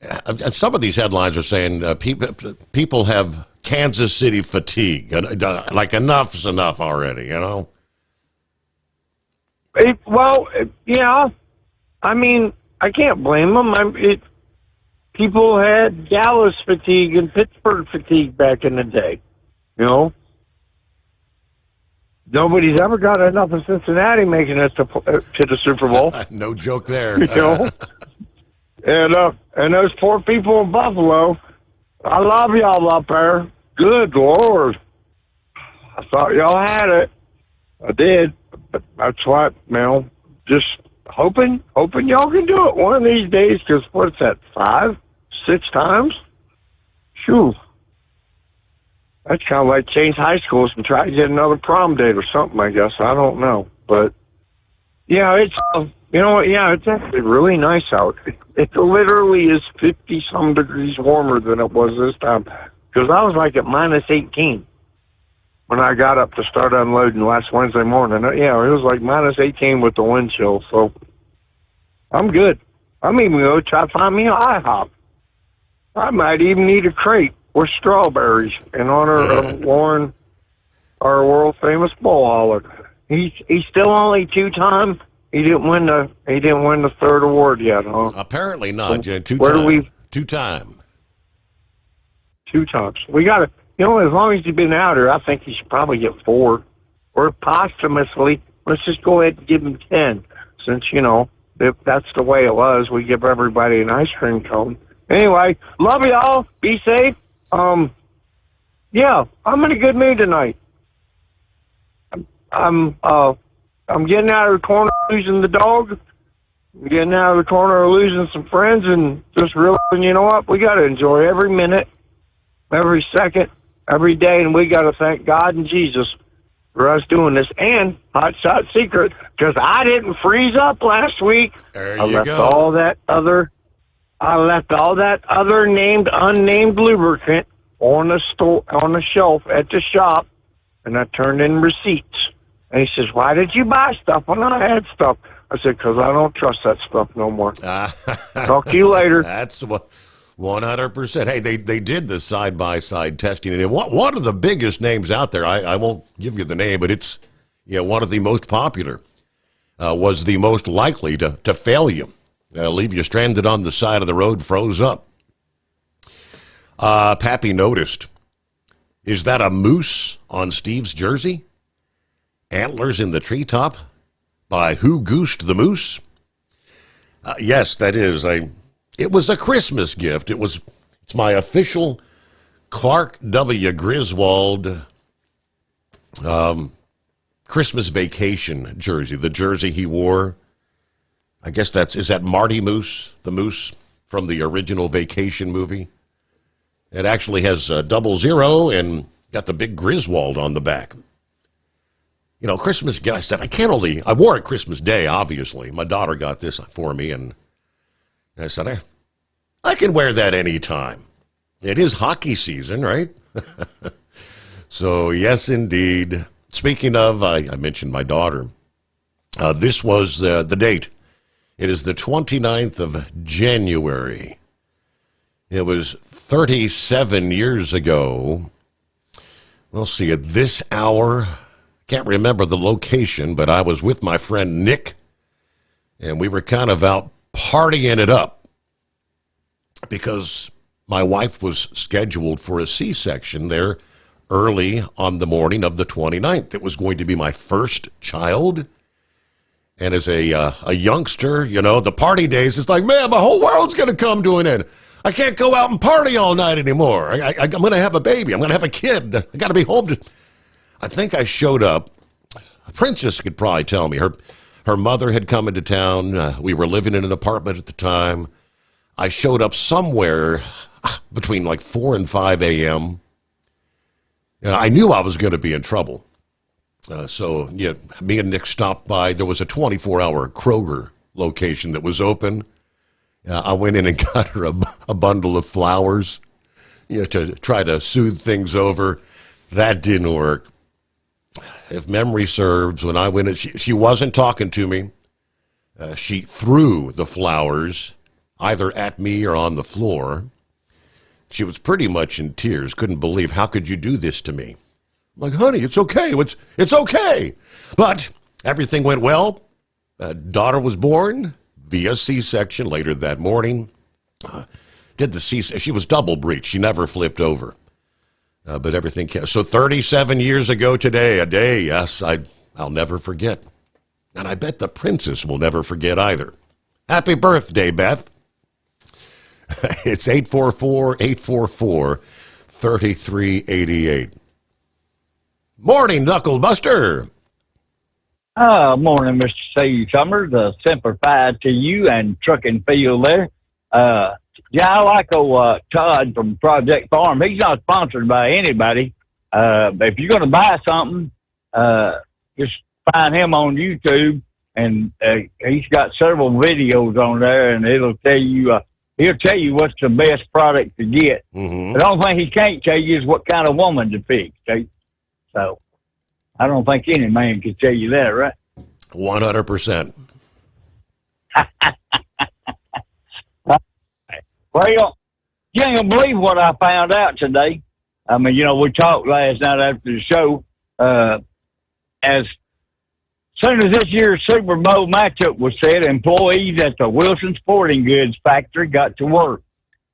And some of these headlines are saying people have Kansas City fatigue. Like enough's enough already, Yeah. I mean, I can't blame them. People had Dallas fatigue and Pittsburgh fatigue back in the day. Nobody's ever got enough of Cincinnati making it to the Super Bowl. No joke there. And those poor people in Buffalo, I love y'all up there. Good Lord. I thought y'all had it. I did. But that's why, just hoping y'all can do it one of these days, because what's that, 5, 6 times? Phew. That's kind of like change high schools and try to get another prom date or something, I guess. I don't know. But, yeah, it's, it's actually really nice out. It literally is 50-some degrees warmer than it was this time. Because I was like at minus 18 when I got up to start unloading last Wednesday morning. Yeah, it was like minus 18 with the wind chill. So I'm good. I'm even going to try to find me an IHOP. I might even need a crate with strawberries in honor of Lauren, our world-famous bull hauler. He's still only 2-time. He didn't win the third award yet, huh? Apparently not. So, Two-time. 2 times. We got to, as long as he's been out here, I think he should probably get 4. Or posthumously, let's just go ahead and give him 10. Since, if that's the way it was, we give everybody an ice cream cone. Anyway, love y'all. Be safe. Yeah, I'm in a good mood tonight. I'm getting out of the corner of losing the dog. I'm getting out of the corner of losing some friends, and just realizing, you know what? We got to enjoy every minute, every second, every day, and we got to thank God and Jesus for us doing this. And Hot Shot Secret, because I didn't freeze up last week. There I you left go. all that other named, unnamed lubricant on the shelf at the shop, and I turned in receipts. And he says, "Why did you buy stuff when I had stuff?" I said, "Because I don't trust that stuff no more." Talk to you later. That's 100%. Hey, they did the side-by-side testing, and one of the biggest names out there, I won't give you the name, but it's one of the most popular, was the most likely to fail you, leave you stranded on the side of the road, froze up. Pappy noticed, is that a moose on Steve's jersey? Antlers in the treetop by Who Goosed the Moose? Yes, that is. It was a Christmas gift. It's my official Clark W. Griswold Christmas vacation jersey. The jersey he wore. I guess is that Marty Moose, the moose from the original Vacation movie? It actually has 00 and got the big Griswold on the back. Christmas gift. I said, I wore it Christmas Day, obviously. My daughter got this for me, and I said, I can wear that anytime. It is hockey season, right? So, yes, indeed. Speaking of, I mentioned my daughter. This was the date. It is the 29th of January. It was 37 years ago. We'll see, at this hour, can't remember the location, but I was with my friend Nick, and we were kind of out partying it up because my wife was scheduled for a C-section there early on the morning of the 29th. It was going to be my first child. And as a youngster, the party days, it's like, man, my whole world's going to come to an end. I can't go out and party all night anymore. I'm going to have a baby. I'm going to have a kid. I got to be home. I think I showed up. Princess could probably tell me. Her mother had come into town. We were living in an apartment at the time. I showed up somewhere between like 4 and 5 a.m. I knew I was going to be in trouble. So me and Nick stopped by. There was a 24-hour Kroger location that was open. I went in and got her a bundle of flowers to try to soothe things over. That didn't work. If memory serves, when I went in, she wasn't talking to me. She threw the flowers either at me or on the floor. She was pretty much in tears, couldn't believe, how could you do this to me? I'm like, honey, it's okay. It's okay. But everything went well. Daughter was born via C-section later that morning. Did the C-section. She was double breech. She never flipped over. But everything came. So 37 years ago today, a day, yes, I'll never forget. And I bet the princess will never forget either. Happy birthday, Beth. It's 844-844-3388. Morning, Knuckle Buster. Morning, Mr. Steve Sommers. Semper Fi to you and Trucking Field there. Yeah, I like old Todd from Project Farm. He's not sponsored by anybody. If you're going to buy something, just find him on YouTube, and he's got several videos on there, and it'll tell you. He'll tell you what's the best product to get. Mm-hmm. The only thing he can't tell you is what kind of woman to pick. Okay? So I don't think any man can tell you that, right? 100%. Well, you ain't gonna believe what I found out today. I mean, we talked last night after the show. As soon as this year's Super Bowl matchup was set, employees at the Wilson Sporting Goods factory got to work.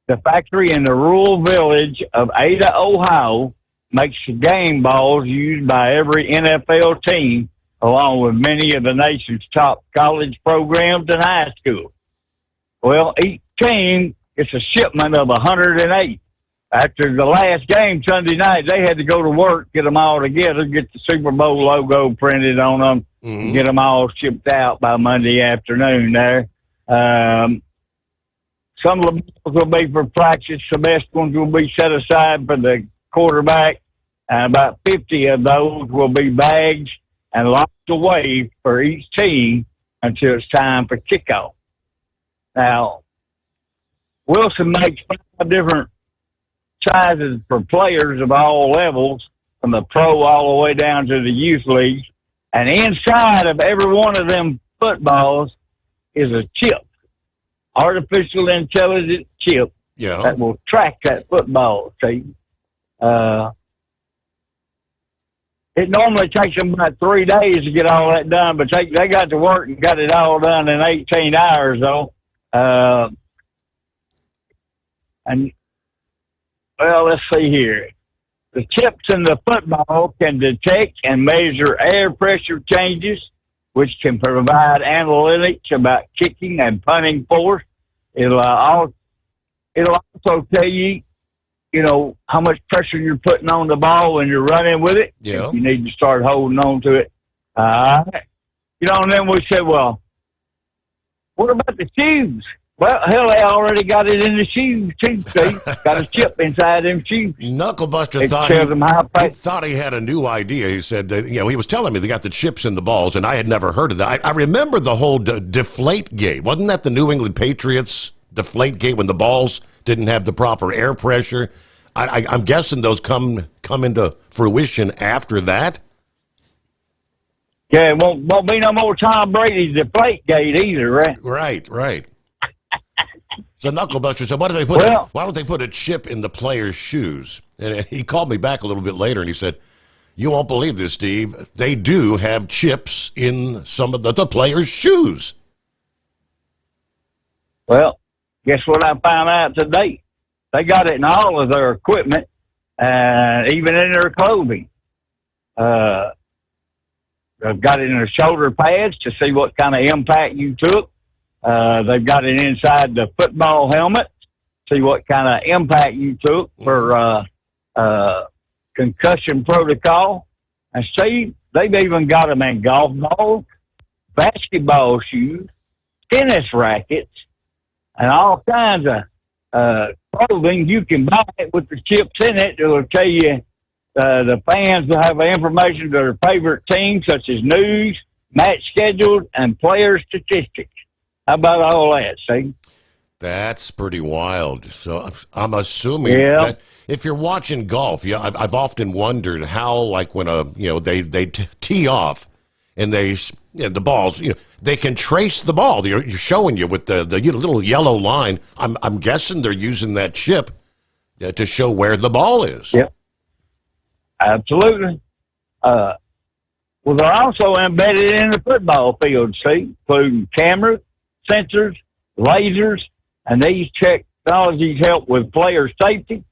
The factory in the rural village of Ada, Ohio, makes game balls used by every NFL team, along with many of the nation's top college programs and high schools. Well, each team gets a shipment of 108. after the last game Sunday night, they had to go to work, get them all together, get the Super Bowl logo printed on them, and get them all shipped out by Monday afternoon there. Some of the balls will be for practice. The best ones will be set aside for the quarterback. And about 50 of those will be bags and locked away for each team until it's time for kickoff. Now, Wilson makes 5 different sizes for players of all levels, from the pro all the way down to the youth leagues. And inside of every one of them footballs is a chip, artificial intelligence chip, that will track that football. See, it normally takes them about 3 days to get all that done, but they got to work and got it all done in 18 hours, though. And well, let's see here. The chips in the football can detect and measure air pressure changes, which can provide analytics about kicking and punting force. It'll also tell you, how much pressure you're putting on the ball when you're running with it. Yeah. If you need to start holding on to it. And then we said, well, what about the shoes? Well, hell, they already got it in the shoes, too, see? Got a chip inside them shoes. Knucklebuster thought he had a new idea. He said, he was telling me they got the chips in the balls, and I had never heard of that. I remember the whole deflate gate. Wasn't that the New England Patriots deflate gate when the balls didn't have the proper air pressure? I'm guessing those come into fruition after that. Yeah, it won't be no more Tom Brady's deflate gate either, right? Right. So Knucklebuster said, why don't they put a chip in the player's shoes? And he called me back a little bit later and he said, you won't believe this, Steve. They do have chips in some of the players' shoes. Well, guess what I found out today? They got it in all of their equipment, even in their clothing. They've got it in their shoulder pads to see what kind of impact you took. They've got it inside the football helmet, see what kind of impact you took for concussion protocol. And see, they've even got them in golf balls, basketball shoes, tennis rackets, and all kinds of clothing. You can buy it with the chips in it. It'll tell you the fans will have information to their favorite teams, such as news, match schedules, and player statistics. How about all that, see? That's pretty wild. So I'm assuming that if you're watching golf, I've often wondered how, like when they tee off and the balls, they can trace the ball. You're showing you with the little yellow line. I'm guessing they're using that chip to show where the ball is. Yep, absolutely. Well, they're also embedded in the football field, see, including cameras, sensors, lasers, and these technologies help with player safety,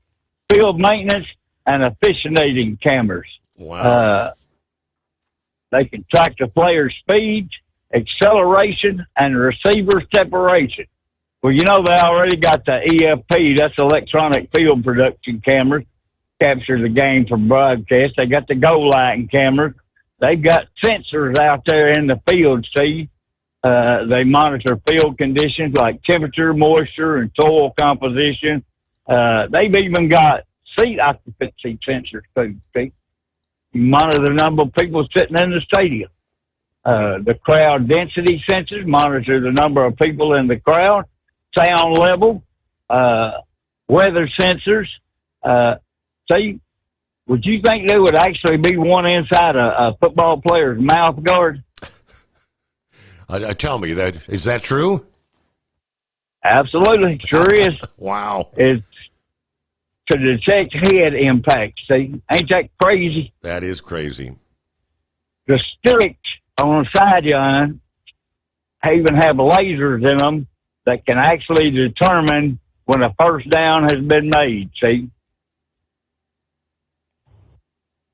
field maintenance, and officiating cameras. Wow. They can track the player's speed, acceleration, and receiver separation. Well, they already got the EFP, that's electronic field production cameras, capture the game for broadcast. They got the goal line cameras. They've got sensors out there in the field, see. They monitor field conditions like temperature, moisture, and soil composition. They've even got seat occupancy sensors, too, see. You monitor the number of people sitting in the stadium. The crowd density sensors monitor the number of people in the crowd, sound level, weather sensors. See, would you think there would actually be one inside a football player's mouth guard? Tell me, is that true? Absolutely, sure is. Wow. It's to detect head impact. See, ain't that crazy? That is crazy. The sticks on the sideline even have lasers in them that can actually determine when a first down has been made. See,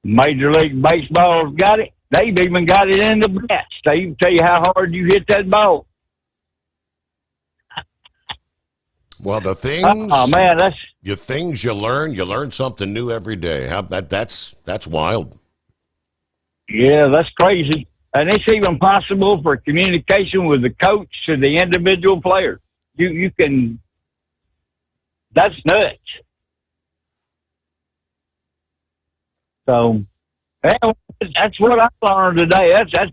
Major League Baseball's got it. They've even got it in the bats. They even tell you how hard you hit that ball. Well, the things. Oh man, things you learn something new every day. That's wild. Yeah, that's crazy. And it's even possible for communication with the coach to the individual player. You can, that's nuts. So, that's what I learned today. That's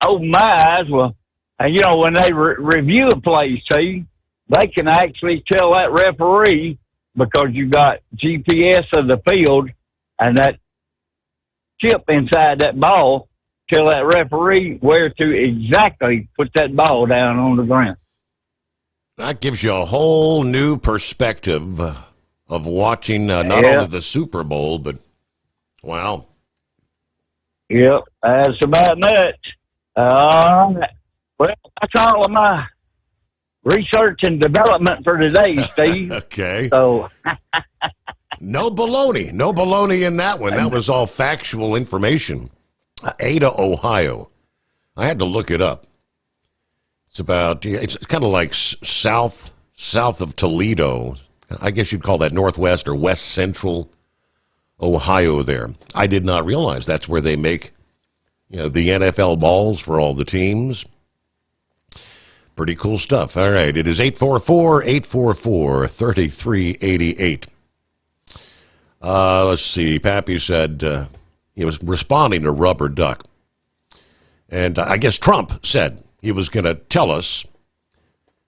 opened my eyes. Well, and you know, when they review a play, see, they can actually tell that referee, because you got GPS of the field and that chip inside that ball, tell that referee where to exactly put that ball down on the ground. That gives you a whole new perspective of watching not only the Super Bowl, but wow. Yep, that's about nuts. Well, that's all of my research and development for today, Steve. Okay. So no baloney in that one. That was all factual information. Ada, Ohio. I had to look it up. It's kind of like south of Toledo. I guess you'd call that northwest or west central Ohio there. I did not realize that's where they make, the NFL balls for all the teams. Pretty cool stuff. All right, it is 844-844-3388. Let's see. Pappy said he was responding to Rubber Duck. And I guess Trump said he was going to tell us,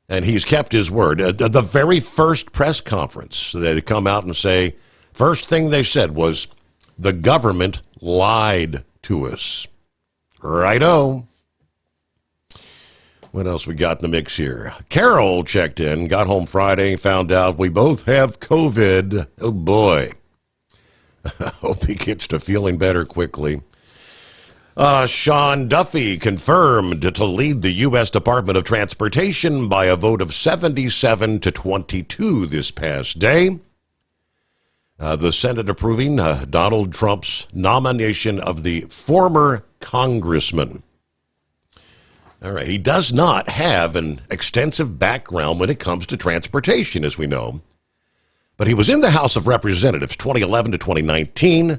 and he's kept his word. The very first press conference, they come out and say, first thing they said was, the government lied to us. Righto. What else we got in the mix here? Carol checked in, got home Friday, found out we both have COVID. Oh, boy. Hope he gets to feeling better quickly. Sean Duffy confirmed to lead the U.S. Department of Transportation by a vote of 77-22 this past day. The Senate approving Donald Trump's nomination of the former congressman. All right, he does not have an extensive background when it comes to transportation, as we know. But he was in the House of Representatives 2011 to 2019,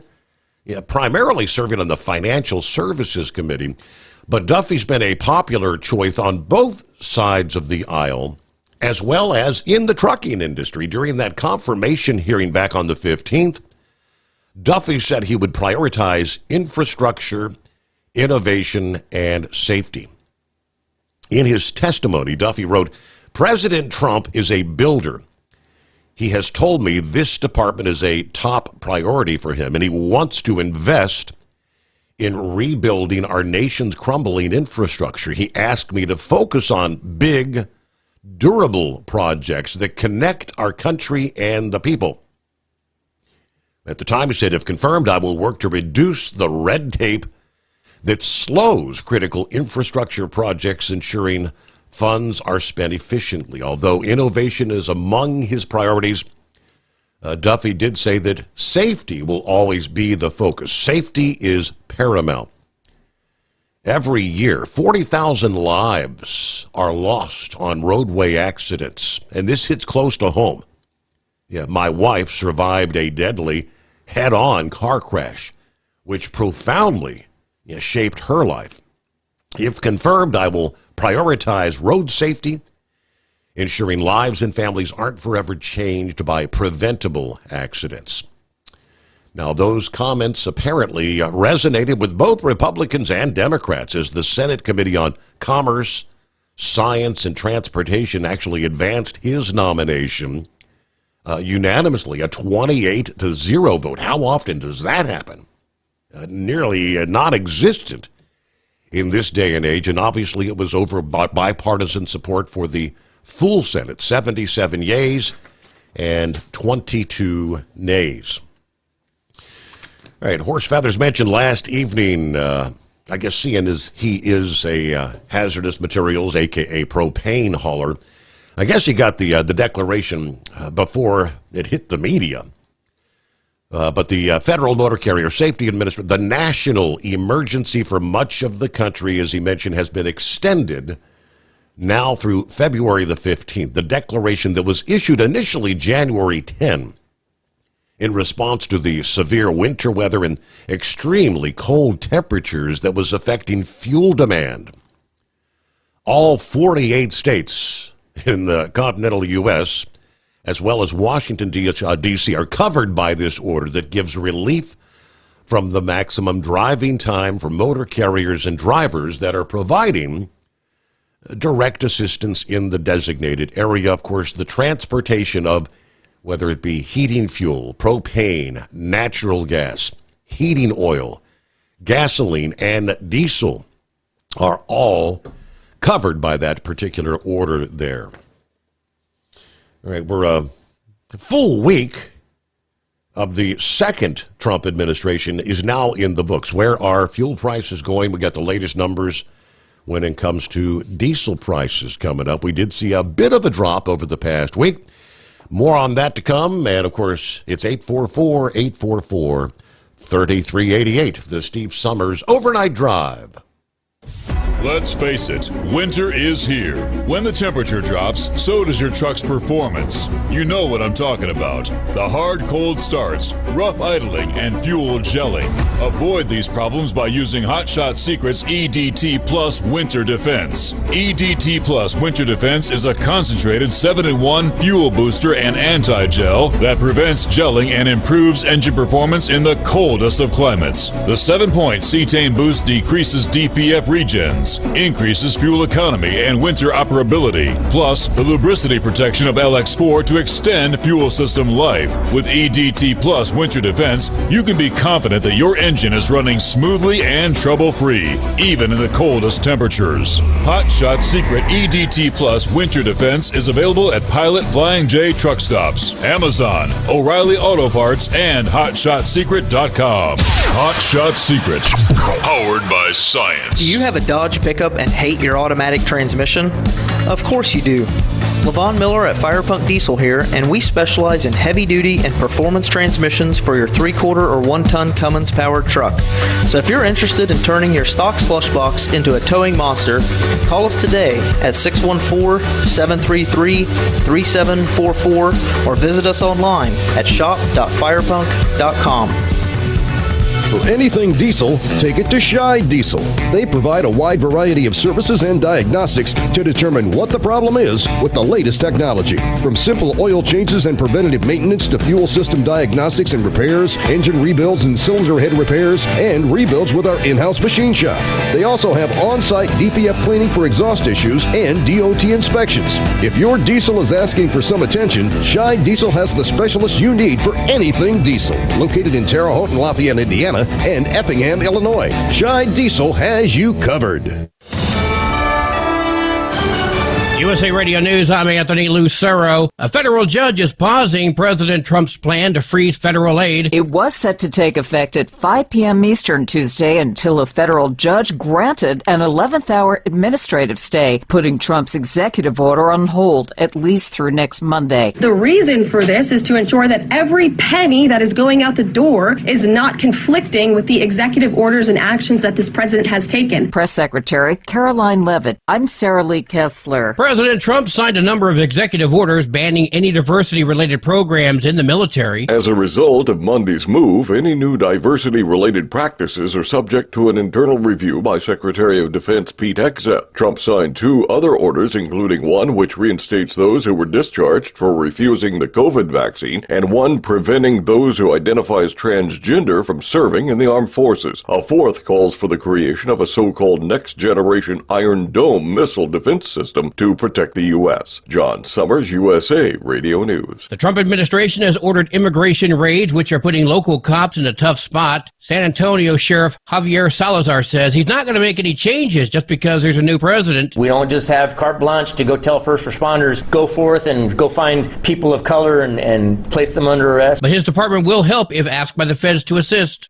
primarily serving on the Financial Services Committee. But Duffy's been a popular choice on both sides of the aisle, as well as in the trucking industry. During that confirmation hearing back on the 15th, Duffy said he would prioritize infrastructure, innovation, and safety. In his testimony, Duffy wrote, President Trump is a builder. He has told me this department is a top priority for him, and he wants to invest in rebuilding our nation's crumbling infrastructure. He asked me to focus on big, durable projects that connect our country and the people. At the time, he said, if confirmed, I will work to reduce the red tape that slows critical infrastructure projects, ensuring funds are spent efficiently. Although innovation is among his priorities, Duffy did say that safety will always be the focus. Safety is paramount. Every year, 40,000 lives are lost on roadway accidents, and this hits close to home. Yeah, my wife survived a deadly head-on car crash, which profoundly shaped her life. If confirmed, I will prioritize road safety, ensuring lives and families aren't forever changed by preventable accidents. Now, those comments apparently resonated with both Republicans and Democrats as the Senate Committee on Commerce, Science, and Transportation actually advanced his nomination unanimously, a 28-0 vote. How often does that happen? Nearly non-existent in this day and age, and obviously it was over bipartisan support for the full Senate, 77 yeas and 22 nays. All right, Horse Feathers mentioned last evening, I guess seeing as he is a hazardous materials, a.k.a. propane hauler, I guess he got the declaration before it hit the media. But the Federal Motor Carrier Safety Administration, the national emergency for much of the country, as he mentioned, has been extended now through February the 15th. The declaration that was issued initially January 10 in response to the severe winter weather and extremely cold temperatures that was affecting fuel demand. All 48 states in the continental U.S., as well as Washington, D.C., are covered by this order that gives relief from the maximum driving time for motor carriers and drivers that are providing direct assistance in the designated area. Of course, the transportation of whether it be heating fuel, propane, natural gas, heating oil, gasoline, and diesel are all covered by that particular order there. All right, we're a full week of the second Trump administration is now in the books. Where are fuel prices going? We got the latest numbers when it comes to diesel prices coming up. We did see a bit of a drop over the past week. More on that to come. And, of course, it's 844-844-3388, the Steve Sommers Overnight Drive. Let's face it, winter is here. When the temperature drops, so does your truck's performance. You know what I'm talking about. The hard, cold starts, rough idling, and fuel gelling. Avoid these problems by using Hot Shot Secret's EDT Plus Winter Defense. EDT Plus Winter Defense is a concentrated 7-in-1 fuel booster and anti-gel that prevents gelling and improves engine performance in the coldest of climates. The 7-point cetane boost decreases DPF regens, increases fuel economy and winter operability, plus the lubricity protection of LX4 to extend fuel system life. With EDT Plus Winter Defense, you can be confident that your engine is running smoothly and trouble-free, even in the coldest temperatures. Hot Shot Secret EDT Plus Winter Defense is available at Pilot Flying J truck stops, Amazon, O'Reilly Auto Parts, and HotShotSecret.com. Hot Shot Secret, powered by science. Do you have a Dodge pickup and hate your automatic transmission? Of course you do. Levon Miller at Firepunk Diesel here, and we specialize in heavy-duty and performance transmissions for your 3/4 or 1-ton Cummins-powered truck. So if you're interested in turning your stock slush box into a towing monster, call us today at 614-733-3744 or visit us online at shop.firepunk.com. For anything diesel, take it to Shy Diesel. They provide a wide variety of services and diagnostics to determine what the problem is with the latest technology. From simple oil changes and preventative maintenance to fuel system diagnostics and repairs, engine rebuilds and cylinder head repairs, and rebuilds with our in-house machine shop. They also have on-site DPF cleaning for exhaust issues and DOT inspections. If your diesel is asking for some attention, Shy Diesel has the specialist you need for anything diesel. Located in Terre Haute and Lafayette, Indiana, and Effingham, Illinois. Shy Diesel has you covered. USA Radio News, I'm Anthony Lucero. A federal judge is pausing President Trump's plan to freeze federal aid. It was set to take effect at 5 p.m. Eastern Tuesday until a federal judge granted an 11th-hour administrative stay, putting Trump's executive order on hold at least through next Monday. The reason for this is to ensure that every penny that is going out the door is not conflicting with the executive orders and actions that this president has taken. Press Secretary Caroline Leavitt. I'm Sarah Lee Kessler. President Trump signed a number of executive orders banning any diversity-related programs in the military. As a result of Monday's move, any new diversity-related practices are subject to an internal review by Secretary of Defense Pete Hegseth. Trump signed 2 other orders, including one which reinstates those who were discharged for refusing the COVID vaccine, and one preventing those who identify as transgender from serving in the armed forces. A 4th calls for the creation of a so-called next-generation Iron Dome missile defense system to protect the U.S. John Sommers, USA Radio News. The Trump administration has ordered immigration raids, which are putting local cops in a tough spot. San Antonio Sheriff Javier Salazar says he's not going to make any changes just because there's a new president. We don't just have carte blanche to go tell first responders, go forth and go find people of color and place them under arrest. But his department will help if asked by the feds to assist.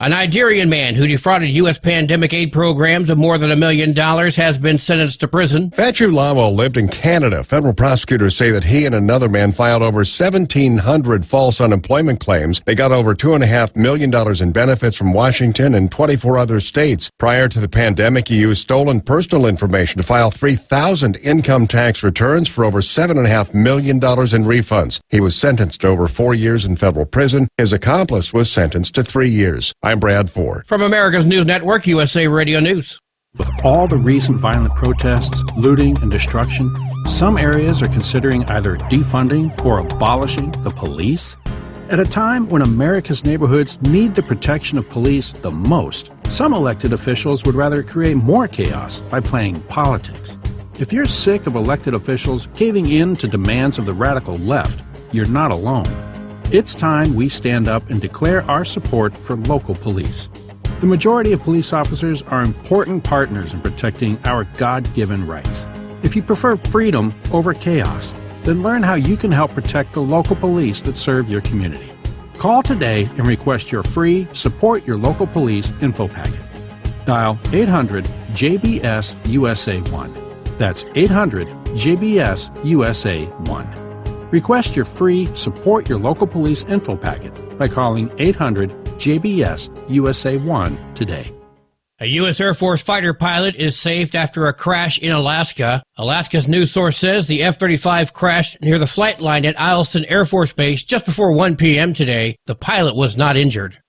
A Nigerian man who defrauded U.S. pandemic aid programs of more than $1 million has been sentenced to prison. Fatru Lawo lived in Canada. Federal prosecutors say that he and another man filed over 1,700 false unemployment claims. They got over $2.5 million in benefits from Washington and 24 other states. Prior to the pandemic, he used stolen personal information to file 3,000 income tax returns for over $7.5 million in refunds. He was sentenced to over 4 years in federal prison. His accomplice was sentenced to 3 years. I'm Brad Ford. From America's News Network, USA Radio News. With all the recent violent protests, looting, and destruction, some areas are considering either defunding or abolishing the police. At a time when America's neighborhoods need the protection of police the most, some elected officials would rather create more chaos by playing politics. If you're sick of elected officials caving in to demands of the radical left, you're not alone. It's time we stand up and declare our support for local police. The majority of police officers are important partners in protecting our God-given rights. If you prefer freedom over chaos, then learn how you can help protect the local police that serve your community. Call today and request your free Support Your Local Police info packet. Dial 800-JBS-USA1. That's 800-JBS-USA1. Request your free Support Your Local Police info packet by calling 800-JBS-USA1 today. A U.S. Air Force fighter pilot is saved after a crash in Alaska. Alaska's news source says the F-35 crashed near the flight line at Eielson Air Force Base just before 1 p.m. today. The pilot was not injured.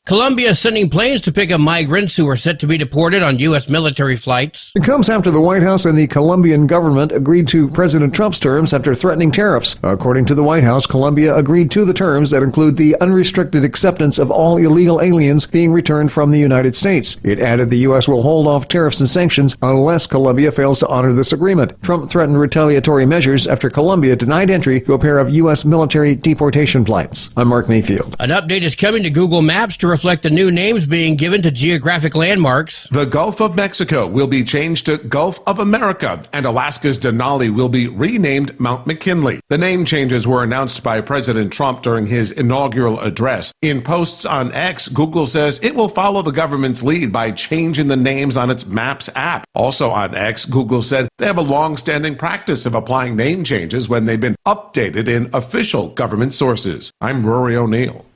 Colombia is sending planes to pick up migrants who are set to be deported on U.S. military flights. It comes after the White House and the Colombian government agreed to President Trump's terms after threatening tariffs. According to the White House, Colombia agreed to the terms that include the unrestricted acceptance of all illegal aliens being returned from the United States. It added the U.S. will hold off tariffs and sanctions unless Colombia fails to honor this agreement. Trump threatened retaliatory measures after Colombia denied entry to a pair of U.S. military deportation flights. I'm Mark Mayfield. An update is coming to Google Maps to reflect the new names being given to geographic landmarks. The Gulf of Mexico will be changed to Gulf of America, and Alaska's Denali will be renamed Mount McKinley. The name changes were announced by President Trump during his inaugural address. In posts on X, Google says it will follow the government's lead by changing the names on its Maps app. Also on X, Google said they have a long-standing practice of applying name changes when they've been updated in official government sources. I'm Rory O'Neill.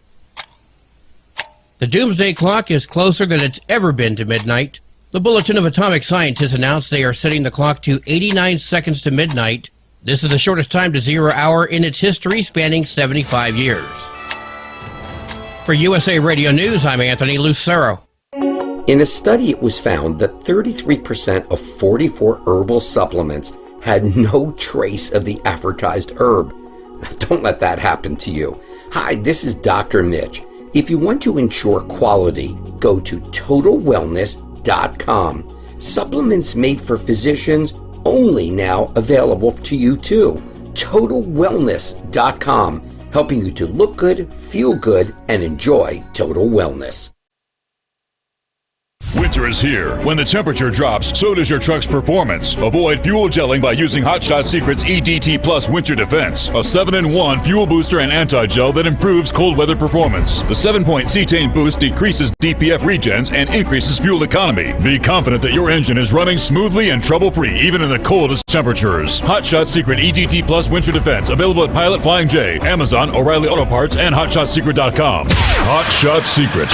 The doomsday clock is closer than it's ever been to midnight. The Bulletin of Atomic Scientists announced they are setting the clock to 89 seconds to midnight. This is the shortest time to 0 hour in its history, spanning 75 years. For USA Radio News, I'm Anthony Lucero. In a study, it was found that 33% of 44 herbal supplements had no trace of the advertised herb. Don't let that happen to you. Hi, this is Dr. Mitch. If you want to ensure quality, go to TotalWellness.com. Supplements made for physicians, only now available to you too. TotalWellness.com, helping you to look good, feel good, and enjoy total wellness. Winter is here. When the temperature drops, so does your truck's performance. Avoid fuel gelling by using Hot Shot Secret's EDT Plus Winter Defense, a 7-in-1 fuel booster and anti-gel that improves cold weather performance. The 7-point cetane boost decreases DPF regens and increases fuel economy. Be confident that your engine is running smoothly and trouble-free even in the coldest temperatures. Hot Shot Secret EDT Plus Winter Defense, available at Pilot Flying J, Amazon, O'Reilly Auto Parts, and HotShotSecret.com. Hot Shot Secret,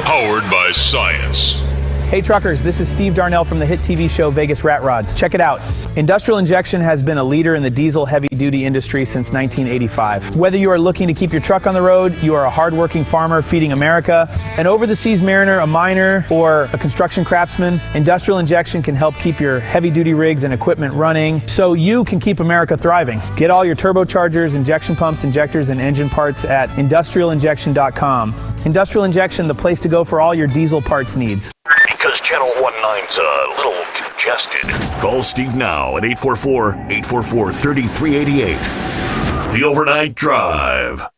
powered by science. Hey truckers, this is Steve Darnell from the hit TV show Vegas Rat Rods. Check it out. Industrial Injection has been a leader in the diesel heavy-duty industry since 1985. Whether you are looking to keep your truck on the road, you are a hard-working farmer feeding America, an over-the-seas mariner, a miner, or a construction craftsman, Industrial Injection can help keep your heavy-duty rigs and equipment running so you can keep America thriving. Get all your turbochargers, injection pumps, injectors, and engine parts at industrialinjection.com. Industrial Injection, the place to go for all your diesel parts needs. Because Channel 19's a little congested. Call Steve now at 844-844-3388. The Overnight Drive.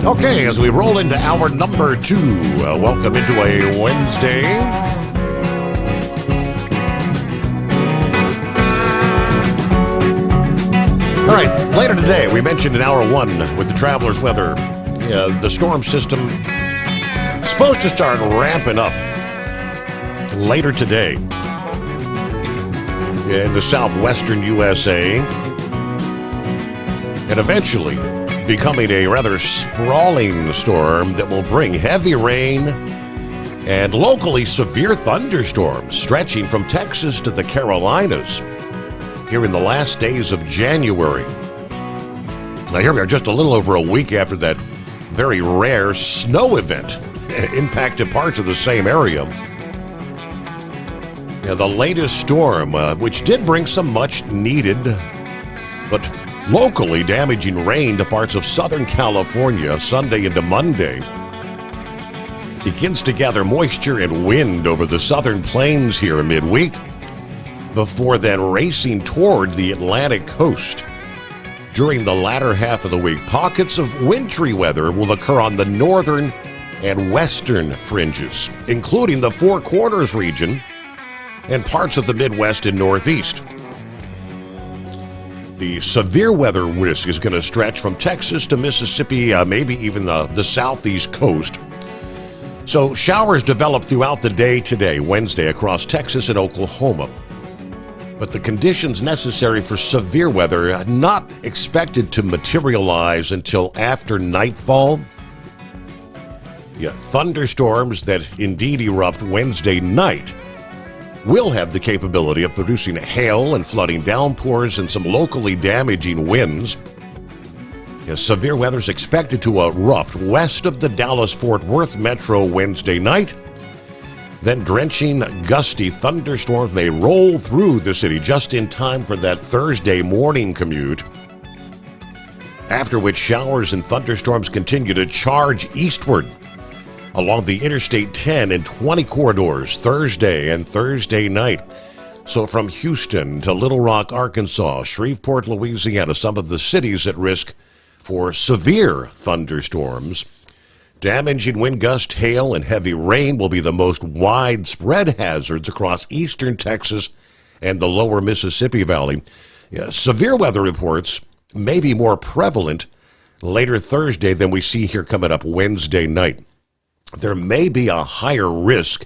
Okay, as we roll into hour number 2, welcome into a Wednesday. All right, later today, we mentioned in hour 1 with the traveler's weather, the storm system supposed to start ramping up later today in the southwestern USA and eventually becoming a rather sprawling storm that will bring heavy rain and locally severe thunderstorms stretching from Texas to the Carolinas here in the last days of January. Now here we are just a little over a week after that very rare snow event impacted parts of the same area. The latest storm, which did bring some much needed but locally damaging rain to parts of Southern California Sunday into Monday, begins to gather moisture and wind over the southern plains here midweek, before then racing toward the Atlantic coast. During the latter half of the week, pockets of wintry weather will occur on the northern and western fringes, including the Four Corners region and parts of the Midwest and Northeast. The severe weather risk is going to stretch from Texas to Mississippi, maybe even the southeast coast. So showers develop throughout the day today, Wednesday, across Texas and Oklahoma. But the conditions necessary for severe weather are not expected to materialize until after nightfall. Thunderstorms that indeed erupt Wednesday night will have the capability of producing hail and flooding downpours and some locally damaging winds. Severe weather is expected to erupt west of the Dallas-Fort Worth metro Wednesday night. Then drenching, gusty thunderstorms may roll through the city just in time for that Thursday morning commute, after which showers and thunderstorms continue to charge eastward along the Interstate 10 and 20 corridors Thursday and Thursday night. So from Houston to Little Rock, Arkansas, Shreveport, Louisiana, some of the cities at risk for severe thunderstorms. Damaging wind gust, hail, and heavy rain will be the most widespread hazards across eastern Texas and the lower Mississippi Valley. Severe weather reports may be more prevalent later Thursday than we see here coming up Wednesday night. There may be a higher risk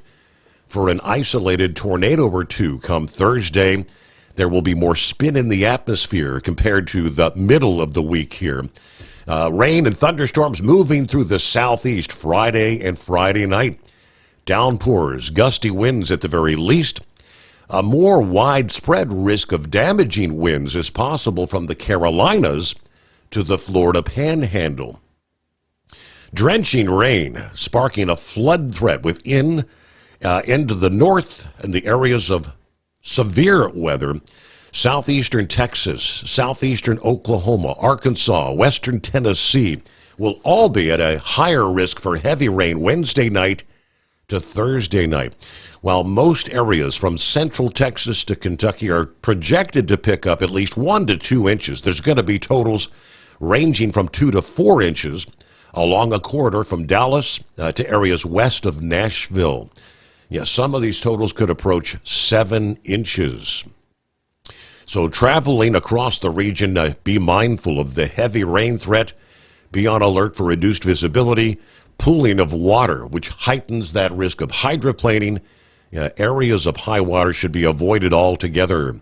for an isolated tornado or two come Thursday. There will be more spin in the atmosphere compared to the middle of the week here. Rain and thunderstorms moving through the southeast Friday and Friday night. Downpours, gusty winds at the very least. A more widespread risk of damaging winds is possible from the Carolinas to the Florida Panhandle. Drenching rain, sparking a flood threat within into the north and the areas of severe weather. Southeastern Texas, southeastern Oklahoma, Arkansas, western Tennessee will all be at a higher risk for heavy rain Wednesday night to Thursday night. While most areas from central Texas to Kentucky are projected to pick up at least 1 to 2 inches, there's going to be totals ranging from 2 to 4 inches along a corridor from Dallas to areas west of Nashville. Some of these totals could approach 7 inches. So traveling across the region, be mindful of the heavy rain threat. Be on alert for reduced visibility, pooling of water, which heightens that risk of hydroplaning. Areas of high water should be avoided altogether.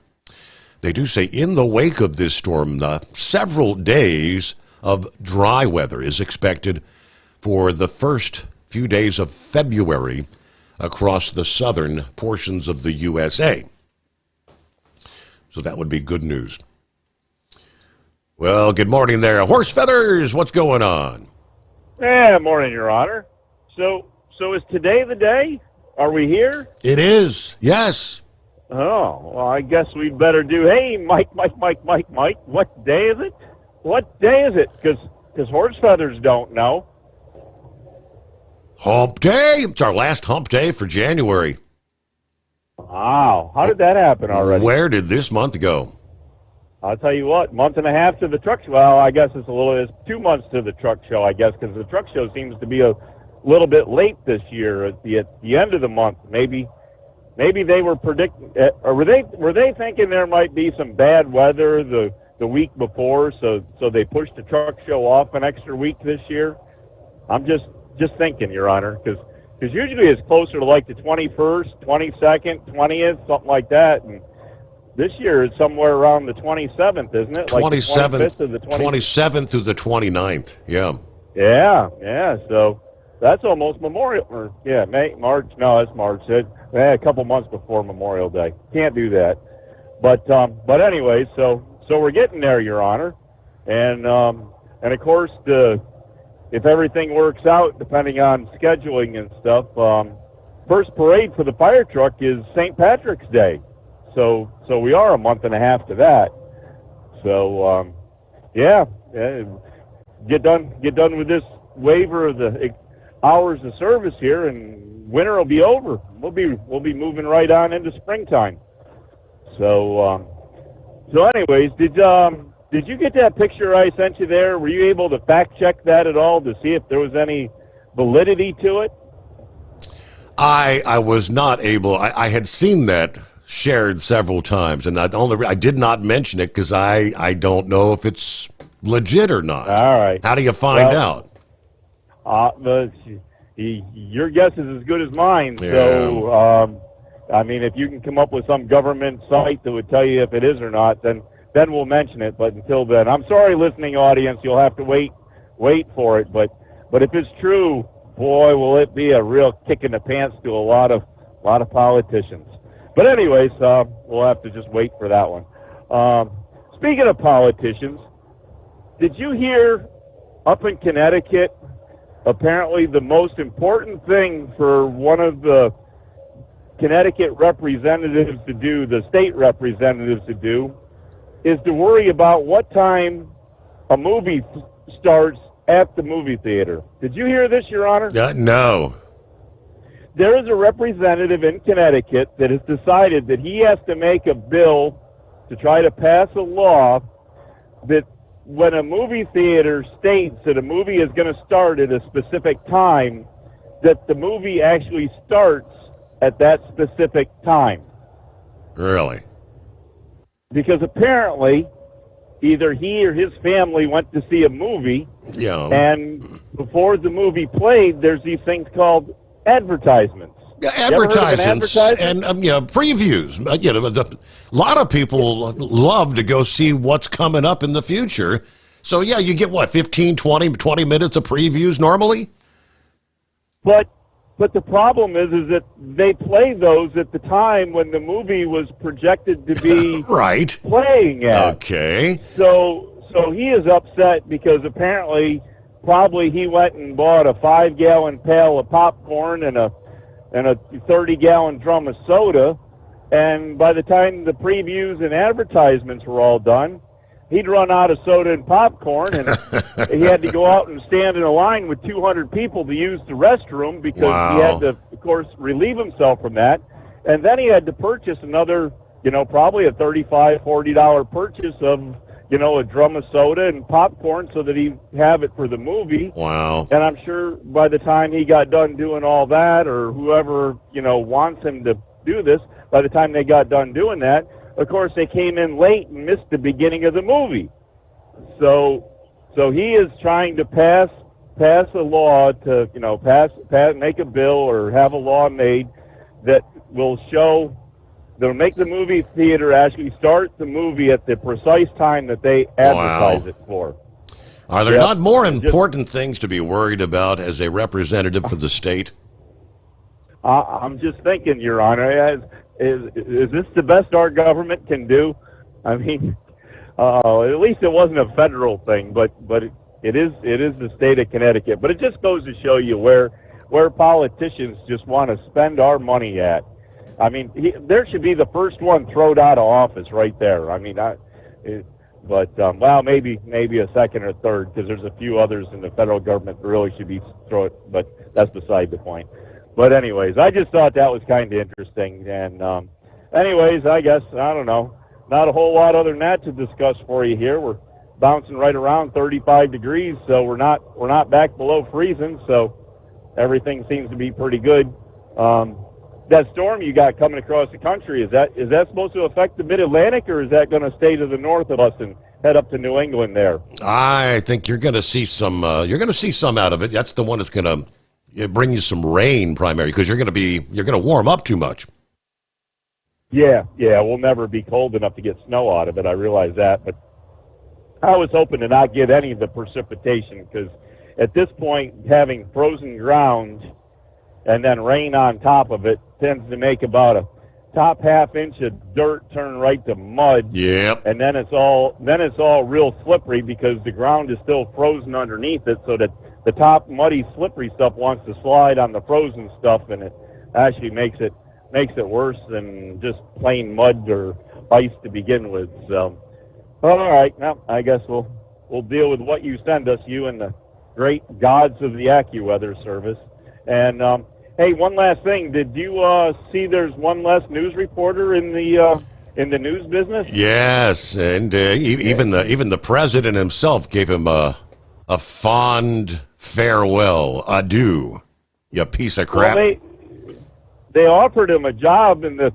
They do say in the wake of this storm, several days of dry weather is expected for the first few days of February across the southern portions of the USA. So that would be good news. Well, good morning there. Horse Feathers, what's going on? Morning, Your Honor. So is today the day? Are we here? It is, yes. Oh, well, I guess we'd better do, hey, Mike, what day is it? What day is it? Because Horse Feathers don't know. Hump Day. It's our last hump day for January. Wow. How did that happen already? Where did this month go? I'll tell you what, month and a half to the truck show. Well, I guess it's 2 months to the truck show, I guess, because the truck show seems to be a little bit late this year at the end of the month. Maybe they were predicting, or were they thinking there might be some bad weather the week before, so they pushed the truck show off an extra week this year? I'm just thinking, Your Honor, because usually it's closer to like the 21st, 22nd, 20th, something like that, and this year it's somewhere around the 27th, isn't it? Like 27th, the 27th through the 29th. Yeah. Yeah. So that's almost Memorial, or March. No, it's March. A couple months before Memorial Day. Can't do that. But anyway, so we're getting there, Your Honor, and of course if everything works out, depending on scheduling and stuff, first parade for the fire truck is St. Patrick's Day. So we are a month and a half to that. So get done with this waiver of the hours of service here, and winter will be over. We'll be moving right on into springtime. So anyways, did you get that picture I sent you there? Were you able to fact check that at all to see if there was any validity to it? I was not able. I had seen that shared several times, and I did not mention it because I don't know if it's legit or not. All right. How do you find out? Your guess is as good as mine. Yeah. So, I mean, if you can come up with some government site that would tell you if it is or not, then we'll mention it. But until then, I'm sorry, listening audience, you'll have to wait for it. But if it's true, boy, will it be a real kick in the pants to a lot of politicians. But anyways, we'll have to just wait for that one. Speaking of politicians, did you hear up in Connecticut, apparently the most important thing for one of the Connecticut representatives to do, the state representatives to do, is to worry about what time a movie starts at the movie theater. Did you hear this, Your Honor? No. There is a representative in Connecticut that has decided that he has to make a bill to try to pass a law that when a movie theater states that a movie is going to start at a specific time, that the movie actually starts at that specific time. Really? Because apparently, either he or his family went to see a movie, and before the movie played, there's these things called advertisements. Advertisements and previews. A lot of people love to go see what's coming up in the future. So, you get, 15, 20 minutes of previews normally? But the problem is that they play those at the time when the movie was projected to be right playing at. Okay. So he is upset because apparently probably he went and bought a 5-gallon pail of popcorn and a 30-gallon drum of soda, and by the time the previews and advertisements were all done, he'd run out of soda and popcorn, and he had to go out and stand in a line with 200 people to use the restroom because he had to, of course, relieve himself from that. And then he had to purchase another, probably a $35, $40 purchase of, a drum of soda and popcorn so that he'd have it for the movie. Wow. And I'm sure by the time he got done doing all that, or whoever, wants him to do this, by the time they got done doing that, of course, they came in late and missed the beginning of the movie. So he is trying to pass a law to, make a bill or have a law made that will show, that'll make the movie theater actually start the movie at the precise time that they advertise it for. Are there not more important things to be worried about as a representative for the state? I'm just thinking, Your Honor, is this the best our government can do? I mean, at least it wasn't a federal thing, but it is the state of Connecticut. But it just goes to show you where politicians just want to spend our money at. I mean, there should be the first one thrown out of office right there. I mean, maybe a second or third, because there's a few others in the federal government that really should be thrown, but that's beside the point. But anyways, I just thought that was kind of interesting. And anyways, I guess, I don't know. not a whole lot other than that to discuss for you here. We're bouncing right around 35 degrees, so we're not back below freezing, so everything seems to be pretty good. That storm you got coming across the country, is that supposed to affect the Mid-Atlantic, or is that going to stay to the north of us and head up to New England there? I think you're going to see some. You're going to see some out of it. That's the one that's going to bring you some rain, primarily, because you're going to warm up too much. Yeah, we'll never be cold enough to get snow out of it. I realize that, but I was hoping to not get any of the precipitation, because at this point, having frozen ground and then rain on top of it tends to make about a top half inch of dirt turn right to mud. Yep. And then it's all real slippery because the ground is still frozen underneath it, so that the top muddy slippery stuff wants to slide on the frozen stuff, and it actually makes it worse than just plain mud or ice to begin with. So, all right, now I guess we'll deal with what you send us, you and the great gods of the AccuWeather service. And hey, one last thing. Did you see there's one less news reporter in the news business? Yes, and even the president himself gave him a fond farewell, adieu, you piece of crap. Well, they offered him a job in the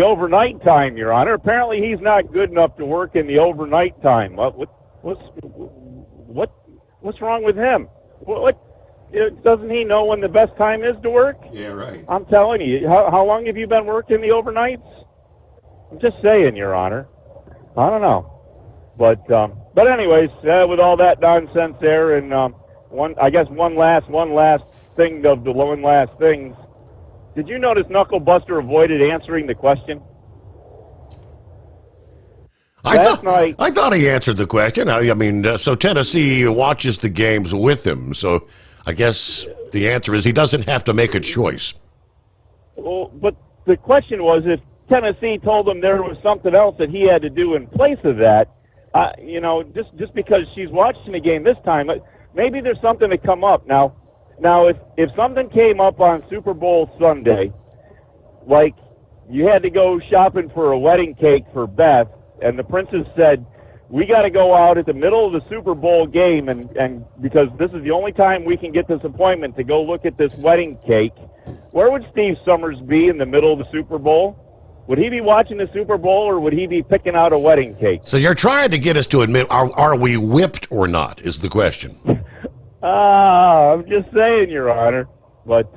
overnight time, Your Honor. Apparently, he's not good enough to work in the overnight time. What's wrong with him? Doesn't he know when the best time is to work? Yeah, right. I'm telling you. How long have you been working the overnights? I'm just saying, Your Honor. I don't know. But anyways, with all that nonsense there, and one last thing of the one last things. Did you notice Knucklebuster avoided answering the question? I thought he answered the question. I mean, so Tennessee watches the games with him, so I guess the answer is he doesn't have to make a choice. Well, but the question was, if Tennessee told him there was something else that he had to do in place of that, just because she's watching the game this time, maybe there's something to come up. Now, if something came up on Super Bowl Sunday, like you had to go shopping for a wedding cake for Beth, and the princess said, we got to go out at the middle of the Super Bowl game, and because this is the only time we can get this appointment to go look at this wedding cake, where would Steve Sommers be in the middle of the Super Bowl? Would he be watching the Super Bowl, or would he be picking out a wedding cake? So you're trying to get us to admit, are we whipped or not, is the question. I'm just saying, Your Honor. But,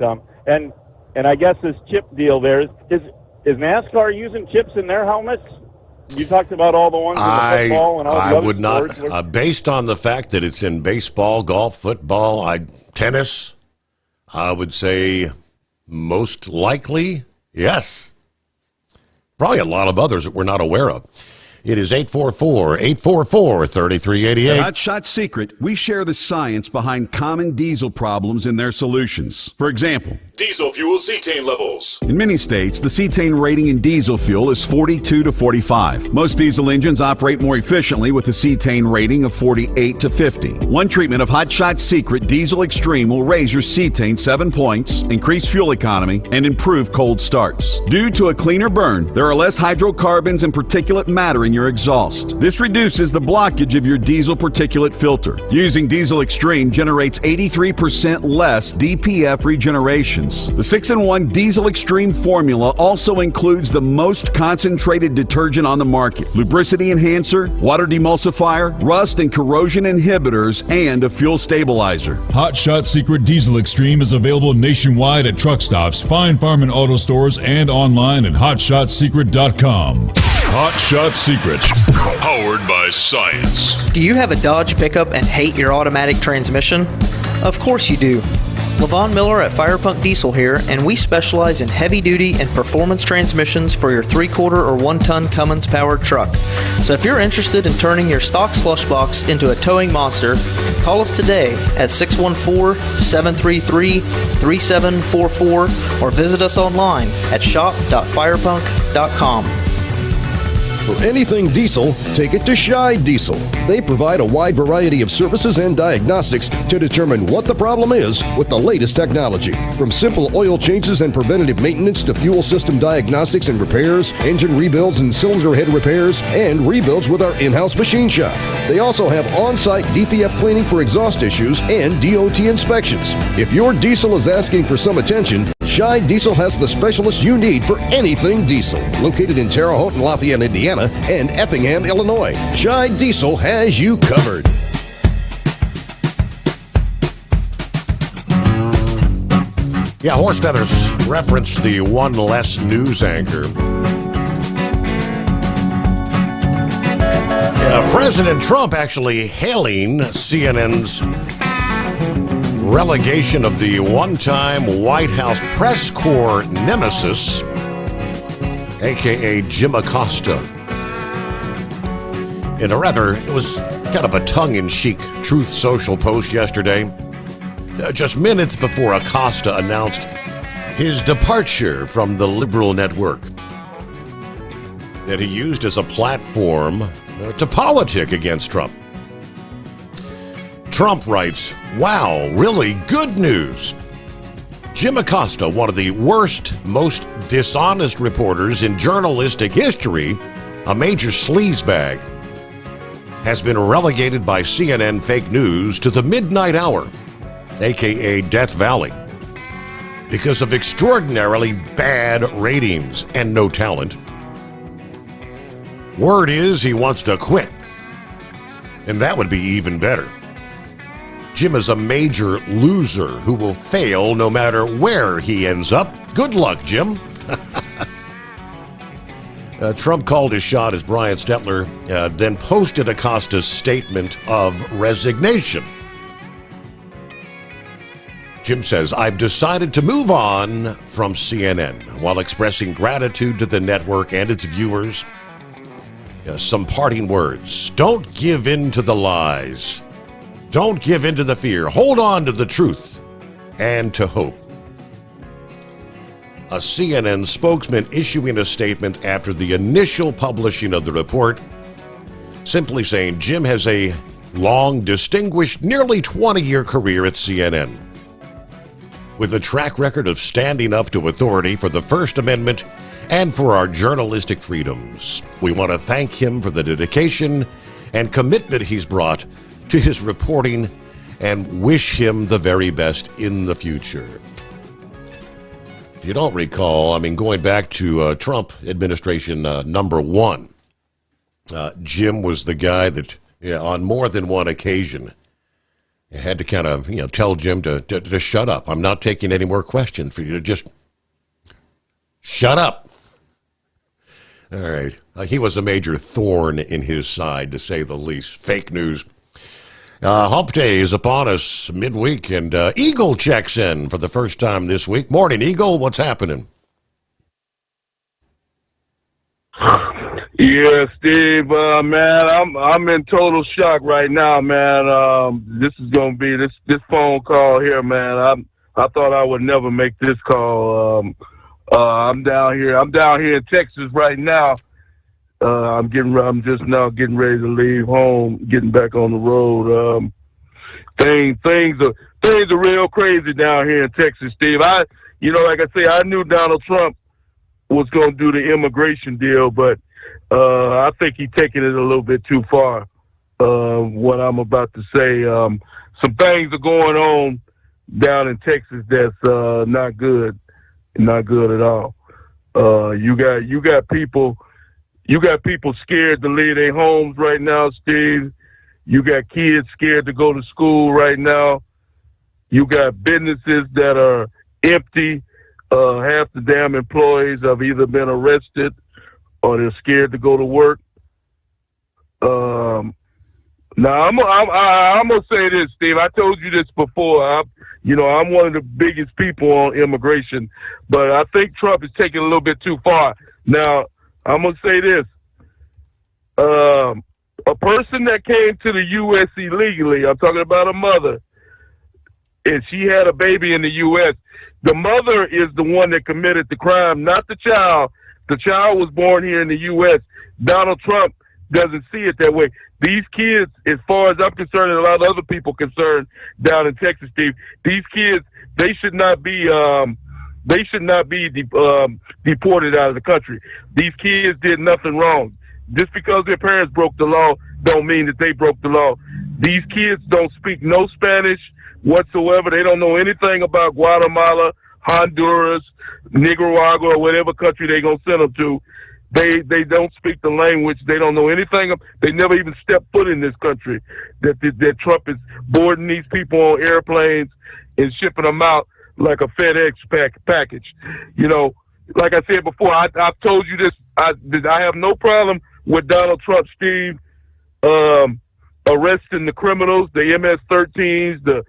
and I guess this chip deal there, is NASCAR using chips in their helmets? You talked about all the ones in the football and all the other would sports. Not, based on the fact that it's in baseball, golf, football, tennis, I would say most likely, yes. Probably a lot of others that we're not aware of. It is 844-3388. At Hot Shot Secret, we share the science behind common diesel problems and their solutions. For example, diesel fuel cetane levels. In many states, the cetane rating in diesel fuel is 42 to 45. Most diesel engines operate more efficiently with a cetane rating of 48 to 50. One treatment of Hot Shot Secret Diesel Extreme will raise your cetane 7 points, increase fuel economy, and improve cold starts. Due to a cleaner burn, there are less hydrocarbons and particulate matter in your exhaust. This reduces the blockage of your diesel particulate filter. Using Diesel Extreme generates 83% less DPF regenerations. The 6-in-1 Diesel Extreme formula also includes the most concentrated detergent on the market, lubricity enhancer, water demulsifier, rust and corrosion inhibitors, and a fuel stabilizer. Hot Shot Secret Diesel Extreme is available nationwide at truck stops, fine farm and auto stores, and online at hotshotsecret.com. Hot Shot Secret, powered by science. Do you have a Dodge pickup and hate your automatic transmission? Of course you do. Levon Miller at Firepunk Diesel here, and we specialize in heavy-duty and performance transmissions for your 3-quarter or 1-ton Cummins-powered truck. So if you're interested in turning your stock slush box into a towing monster, call us today at 614-733-3744 or visit us online at shop.firepunk.com. For anything diesel, take it to Scheid Diesel. They provide a wide variety of services and diagnostics to determine what the problem is with the latest technology. From simple oil changes and preventative maintenance to fuel system diagnostics and repairs, engine rebuilds and cylinder head repairs, and rebuilds with our in-house machine shop. They also have on-site DPF cleaning for exhaust issues and DOT inspections. If your diesel is asking for some attention, Scheid Diesel has the specialist you need for anything diesel. Located in Terre Haute and Lafayette, Indiana, and Effingham, Illinois, Scheid Diesel has you covered. Yeah, Horse Feathers referenced the one less news anchor. President Trump actually hailing CNN's relegation of the one-time White House press corps nemesis, a.k.a. Jim Acosta. In a it was kind of a tongue-in-cheek Truth Social post yesterday, just minutes before Acosta announced his departure from the liberal network that he used as a platform to politic against Trump. Trump writes, "Wow, really good news. Jim Acosta, one of the worst, most dishonest reporters in journalistic history, a major sleazebag, has been relegated by CNN fake news to the midnight hour, aka Death Valley, because of extraordinarily bad ratings and no talent. Word is he wants to quit, and that would be even better. Jim is a major loser who will fail no matter where he ends up. Good luck, Jim." Trump called his shot as Brian Stetler then posted Acosta's statement of resignation. Jim says, "I've decided to move on from CNN," while expressing gratitude to the network and its viewers. Some parting words. "Don't give in to the lies. Don't give in to the fear. Hold on to the truth and to hope." A CNN spokesman issuing a statement after the initial publishing of the report, simply saying Jim has a long, distinguished, nearly 20-year career at CNN, with a track record of standing up to authority for the First Amendment and for our journalistic freedoms. We want to thank him for the dedication and commitment he's brought to his reporting and wish him the very best in the future. If you don't recall, going back to Trump administration number one, Jim was the guy that on more than one occasion had to kind of tell Jim to shut up. "I'm not taking any more questions for you to just shut up." All right. He was a major thorn in his side, to say the least. Fake news. Hump Day is upon us midweek, and Eagle checks in for the first time this week. Morning, Eagle. What's happening? Yeah, Steve, man, I'm in total shock right now, man. This is gonna be this phone call here, man. I thought I would never make this call. I'm down here in Texas right now. I'm just now getting ready to leave home, getting back on the road. Things are real crazy down here in Texas, Steve. Like I say, I knew Donald Trump was going to do the immigration deal, but I think he's taking it a little bit too far. What I'm about to say, some things are going on down in Texas that's not good at all. You got people scared to leave their homes right now, Steve. You got kids scared to go to school right now. You got businesses that are empty. Half the damn employees have either been arrested or they're scared to go to work. Now I'm gonna say this, Steve. I told you this before. I'm one of the biggest people on immigration, but I think Trump is taking it a little bit too far. Now I'm gonna say this: a person that came to the U.S. illegally, I'm talking about a mother, and she had a baby in the U.S. The mother is the one that committed the crime, not the child. The child was born here in the U.S. Donald Trump doesn't see it that way. These kids, as far as I'm concerned, and a lot of other people concerned down in Texas, Steve, these kids, they should not be deported out of the country. These kids did nothing wrong. Just because their parents broke the law don't mean that they broke the law. These kids don't speak no Spanish whatsoever. They don't know anything about Guatemala, Honduras, Nicaragua, or whatever country they're going to send them to. They don't speak the language. They don't know anything. They never even stepped foot in this country. That Trump is boarding these people on airplanes and shipping them out like a FedEx package. You know, like I said before, I've told you this. I have no problem with Donald Trump, Steve, arresting the criminals, the MS-13s, the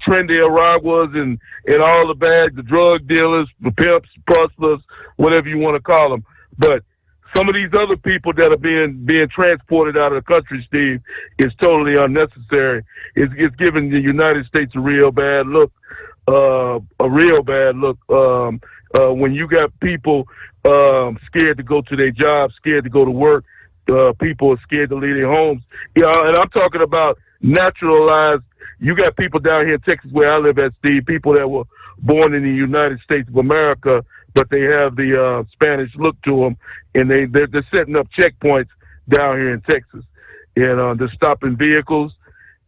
trendy Araguas, and all the drug dealers, the pimps, rustlers, whatever you want to call them. But some of these other people that are being transported out of the country, Steve, is totally unnecessary. It's giving the United States a real bad look. When you got people scared to go to their jobs, scared to go to work, people are scared to leave their homes. And I'm talking about naturalized. You got people down here in Texas where I live at, Steve, people that were born in the United States of America, but they have the Spanish look to them, and they're setting up checkpoints down here in Texas, and they're stopping vehicles,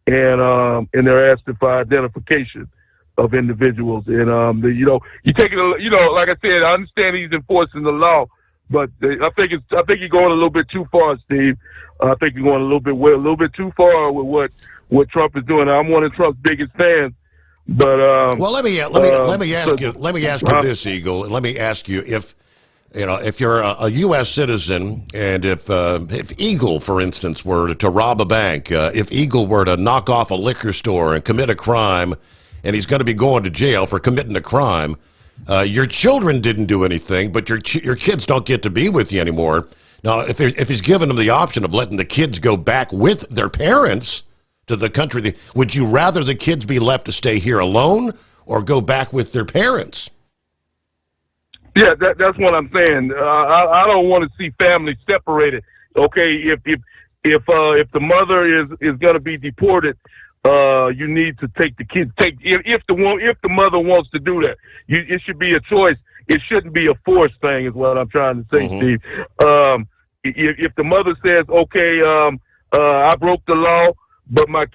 and they're asking for identification of individuals. And you take it, like I said, I understand he's enforcing the law, but I think you're going a little bit too far, Steve. I think you're going a little bit too far with what Trump is doing. I'm one of Trump's biggest fans. But well, let me ask you this, Eagle. Let me ask you if you're a U.S. citizen, and if Eagle, for instance, were to rob a bank, if Eagle were to knock off a liquor store and commit a crime, and he's going to be going to jail for committing a crime, your children didn't do anything, but your kids don't get to be with you anymore. Now, if he's given them the option of letting the kids go back with their parents to the country, would you rather the kids be left to stay here alone or go back with their parents? Yeah, that's what I'm saying. I don't want to see families separated. Okay, if the mother is going to be deported, you need to take the kids. If the mother wants to do that, it should be a choice. It shouldn't be a forced thing, is what I'm trying to say, Steve. If the mother says, okay, I broke the law, but I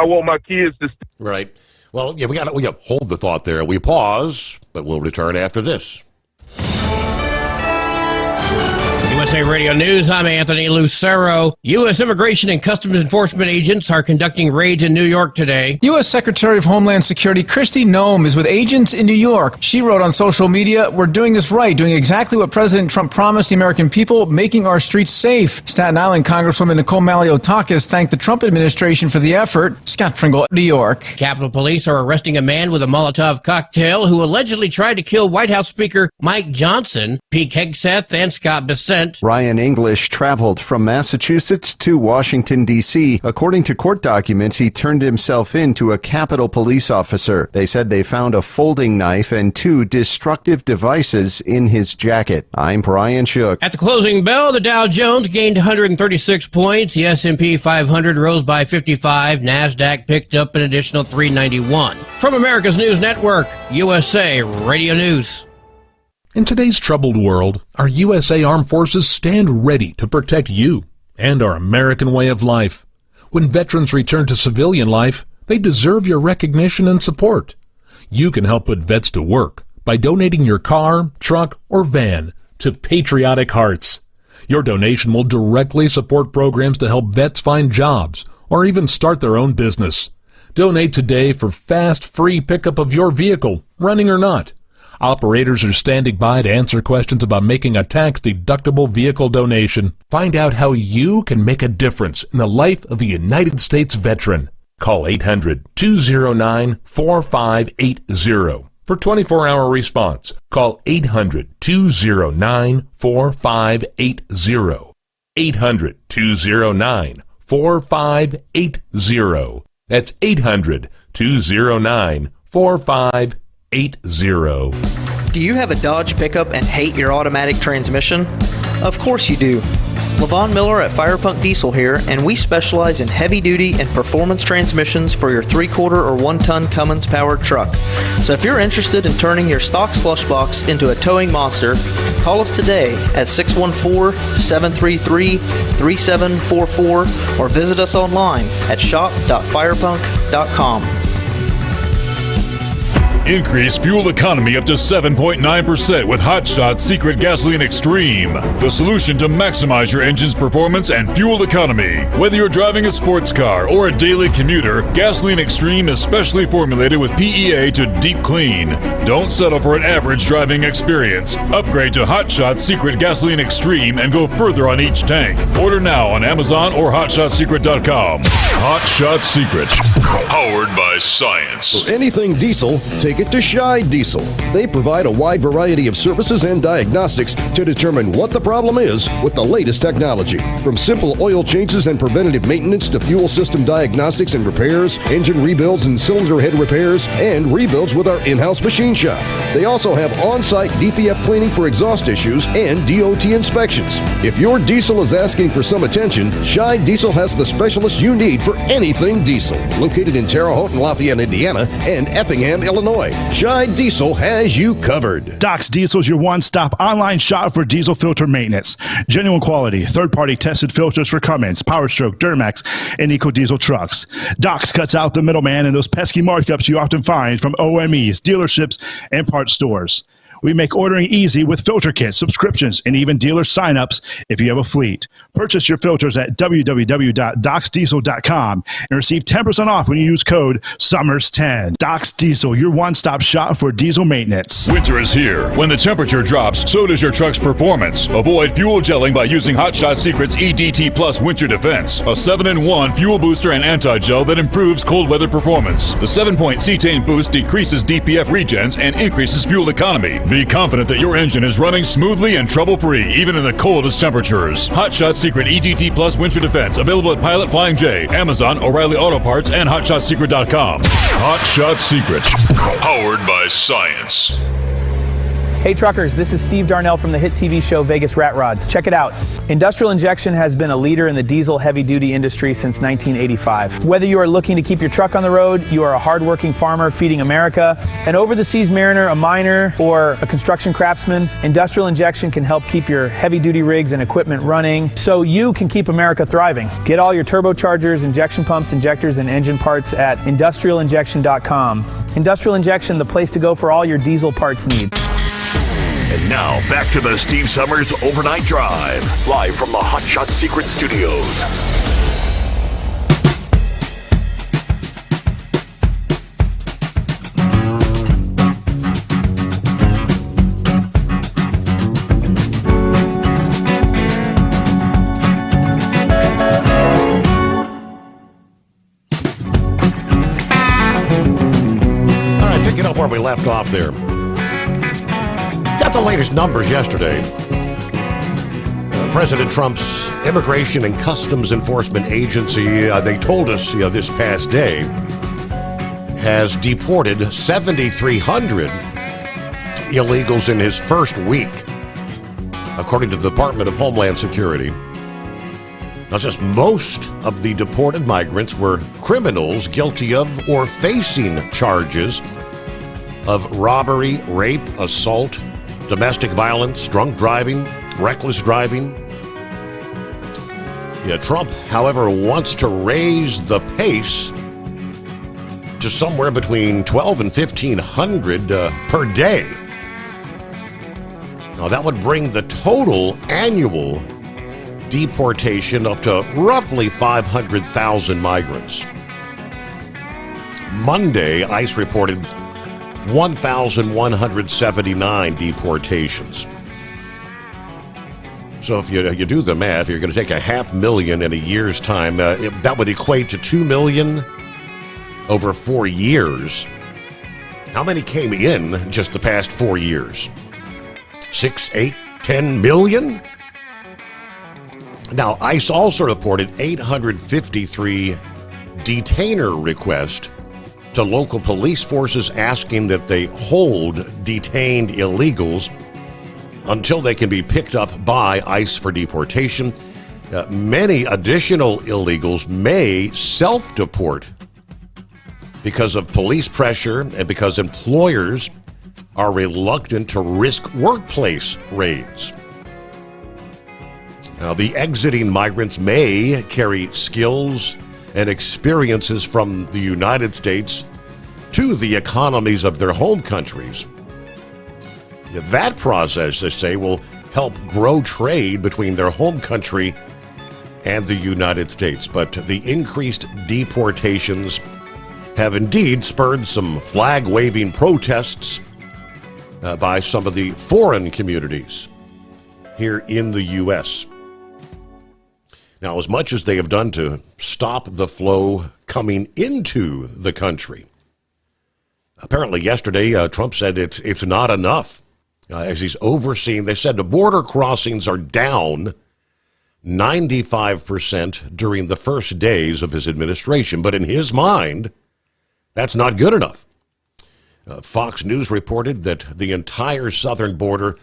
want my kids to stay. Right. Well, yeah, we got to hold the thought there. We pause, but we'll return after this. USA Radio News, I'm Anthony Lucero. U.S. Immigration and Customs Enforcement agents are conducting raids in New York today. U.S. Secretary of Homeland Security Kristi Noem is with agents in New York. She wrote on social media, "We're doing this right, doing exactly what President Trump promised the American people, making our streets safe." Staten Island Congresswoman Nicole Maliotakis thanked the Trump administration for the effort. Scott Pringle, New York. Capitol Police are arresting a man with a Molotov cocktail who allegedly tried to kill White House Speaker Mike Johnson. Pete Hegseth and Scott Bessent. Ryan English traveled from Massachusetts to Washington, D.C. According to court documents, he turned himself in to a Capitol Police officer. They said they found a folding knife and 2 destructive devices in his jacket. I'm Brian Shook. At the closing bell, the Dow Jones gained 136 points. The S&P 500 rose by 55. NASDAQ picked up an additional 391. From America's News Network, USA Radio News. In today's troubled world, our USA Armed Forces stand ready to protect you and our American way of life. When veterans return to civilian life, they deserve your recognition and support. You can help put vets to work by donating your car, truck, or van to Patriotic Hearts. Your donation will directly support programs to help vets find jobs or even start their own business. Donate today for fast, free pickup of your vehicle, running or not. Operators are standing by to answer questions about making a tax-deductible vehicle donation. Find out how you can make a difference in the life of a United States veteran. Call 800-209-4580 for 24-hour response. Call 800-209-4580. 800-209-4580. That's 800-209-4580. Do you have a Dodge pickup and hate your automatic transmission? Of course you do. Levon Miller at Firepunk Diesel here, and we specialize in heavy-duty and performance transmissions for your 3/4 or 1-ton Cummins powered truck. So if you're interested in turning your stock slush box into a towing monster, call us today at 614-733-3744 or visit us online at shop.firepunk.com. Increase fuel economy up to 7.9% with Hot Shot's Secret Gasoline Extreme, the solution to maximize your engine's performance and fuel economy. Whether you're driving a sports car or a daily commuter, Gasoline Extreme is specially formulated with PEA to deep clean. Don't settle for an average driving experience. Upgrade to Hot Shot's Secret Gasoline Extreme and go further on each tank. Order now on Amazon or HotShotSecret.com. Hot Shot Secret, powered by science. For anything diesel, take it to Shy Diesel. They provide a wide variety of services and diagnostics to determine what the problem is with the latest technology. From simple oil changes and preventative maintenance to fuel system diagnostics and repairs, engine rebuilds and cylinder head repairs, and rebuilds with our in-house machine shop. They also have on-site DPF cleaning for exhaust issues and DOT inspections. If your diesel is asking for some attention, Shy Diesel has the specialist you need for anything diesel. Located in Terre Haute and Lafayette, Indiana, and Effingham, Illinois, Shy Diesel has you covered. Doc's Diesel is your one-stop online shop for diesel filter maintenance. Genuine quality, third-party tested filters for Cummins, PowerStroke, Duramax, and EcoDiesel trucks. Doc's cuts out the middleman and those pesky markups you often find from OMEs, dealerships, and parts stores. We make ordering easy with filter kits, subscriptions, and even dealer sign-ups if you have a fleet. Purchase your filters at www.docsdiesel.com and receive 10% off when you use code SOMMERS10. Doc's Diesel, your one-stop shop for diesel maintenance. Winter is here. When the temperature drops, so does your truck's performance. Avoid fuel gelling by using Hot Shot Secret's EDT Plus Winter Defense, a 7-in-1 fuel booster and anti-gel that improves cold weather performance. The 7-point cetane boost decreases DPF regens and increases fuel economy. Be confident that your engine is running smoothly and trouble-free, even in the coldest temperatures. Hot Shot Secret EDT Plus Winter Defense, available at Pilot Flying J, Amazon, O'Reilly Auto Parts, and HotShotSecret.com. Hot Shot Secret, powered by science. Hey truckers, this is Steve Darnell from the hit TV show Vegas Rat Rods. Check it out. Industrial Injection has been a leader in the diesel heavy-duty industry since 1985. Whether you are looking to keep your truck on the road, you are a hard-working farmer feeding America, an over-the-seas mariner, a miner, or a construction craftsman, Industrial Injection can help keep your heavy-duty rigs and equipment running so you can keep America thriving. Get all your turbochargers, injection pumps, injectors, and engine parts at industrialinjection.com. Industrial Injection, the place to go for all your diesel parts needs. And now, back to the Steve Sommers Overnight Drive, live from the Hot Shot Secret Studios. All right, picking up where we left off there. Got the latest numbers yesterday. President Trump's Immigration and Customs Enforcement Agency, they told us this past day, has deported 7,300 illegals in his first week, according to the Department of Homeland Security. Now, just most of the deported migrants were criminals guilty of or facing charges of robbery, rape, assault, domestic violence, drunk driving, reckless driving. Trump, however, wants to raise the pace to somewhere between 12 and 1,500 per day. Now, that would bring the total annual deportation up to roughly 500,000 migrants. Monday, ICE reported 1,179 deportations. So if you do the math, you're going to take 500,000 in a year's time. That would equate to 2 million over 4 years. How many came in just the past 4 years? 6, 8, 10 million? Now, ICE also reported 853 detainer requests to local police forces asking that they hold detained illegals until they can be picked up by ICE for deportation. Many additional illegals may self-deport because of police pressure and because employers are reluctant to risk workplace raids. Now, the exiting migrants may carry skills and experiences from the United States to the economies of their home countries. That process, they say, will help grow trade between their home country and the United States. But the increased deportations have indeed spurred some flag-waving protests by some of the foreign communities here in the U.S. Now, as much as they have done to stop the flow coming into the country, apparently yesterday Trump said it's not enough. As he's overseeing, they said the border crossings are down 95% during the first days of his administration. But in his mind, that's not good enough. Fox News reported that the entire southern border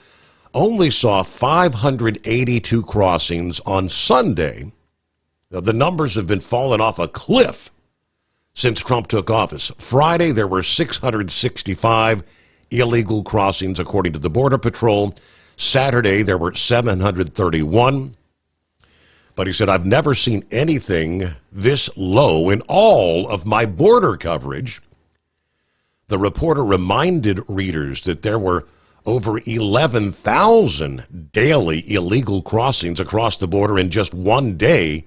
only saw 582 crossings on Sunday. The numbers have been falling off a cliff since Trump took office. Friday, there were 665 illegal crossings, according to the Border Patrol. Saturday, there were 731. But he said, I've never seen anything this low in all of my border coverage. The reporter reminded readers that there were over 11,000 daily illegal crossings across the border in just one day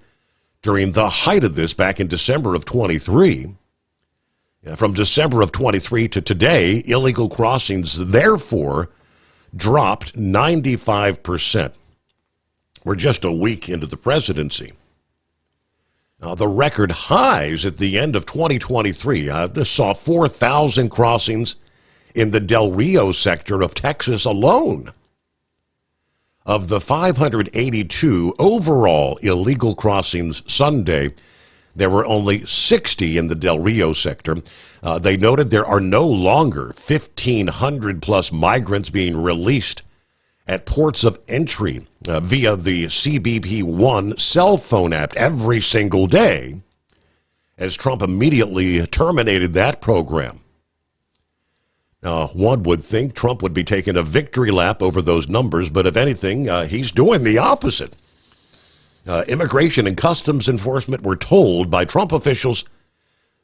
during the height of this back in December of 23. From December of 23 to today, illegal crossings, therefore, dropped 95%. We're just a week into the presidency. Now, the record highs at the end of 2023, this saw 4,000 crossings in the Del Rio sector of Texas alone. Of the 582 overall illegal crossings Sunday, there were only 60 in the Del Rio sector. They noted there are no longer 1,500 plus migrants being released at ports of entry via the CBP One cell phone app every single day, as Trump immediately terminated that program. Now, one would think Trump would be taking a victory lap over those numbers, but if anything, he's doing the opposite. Immigration and Customs Enforcement were told by Trump officials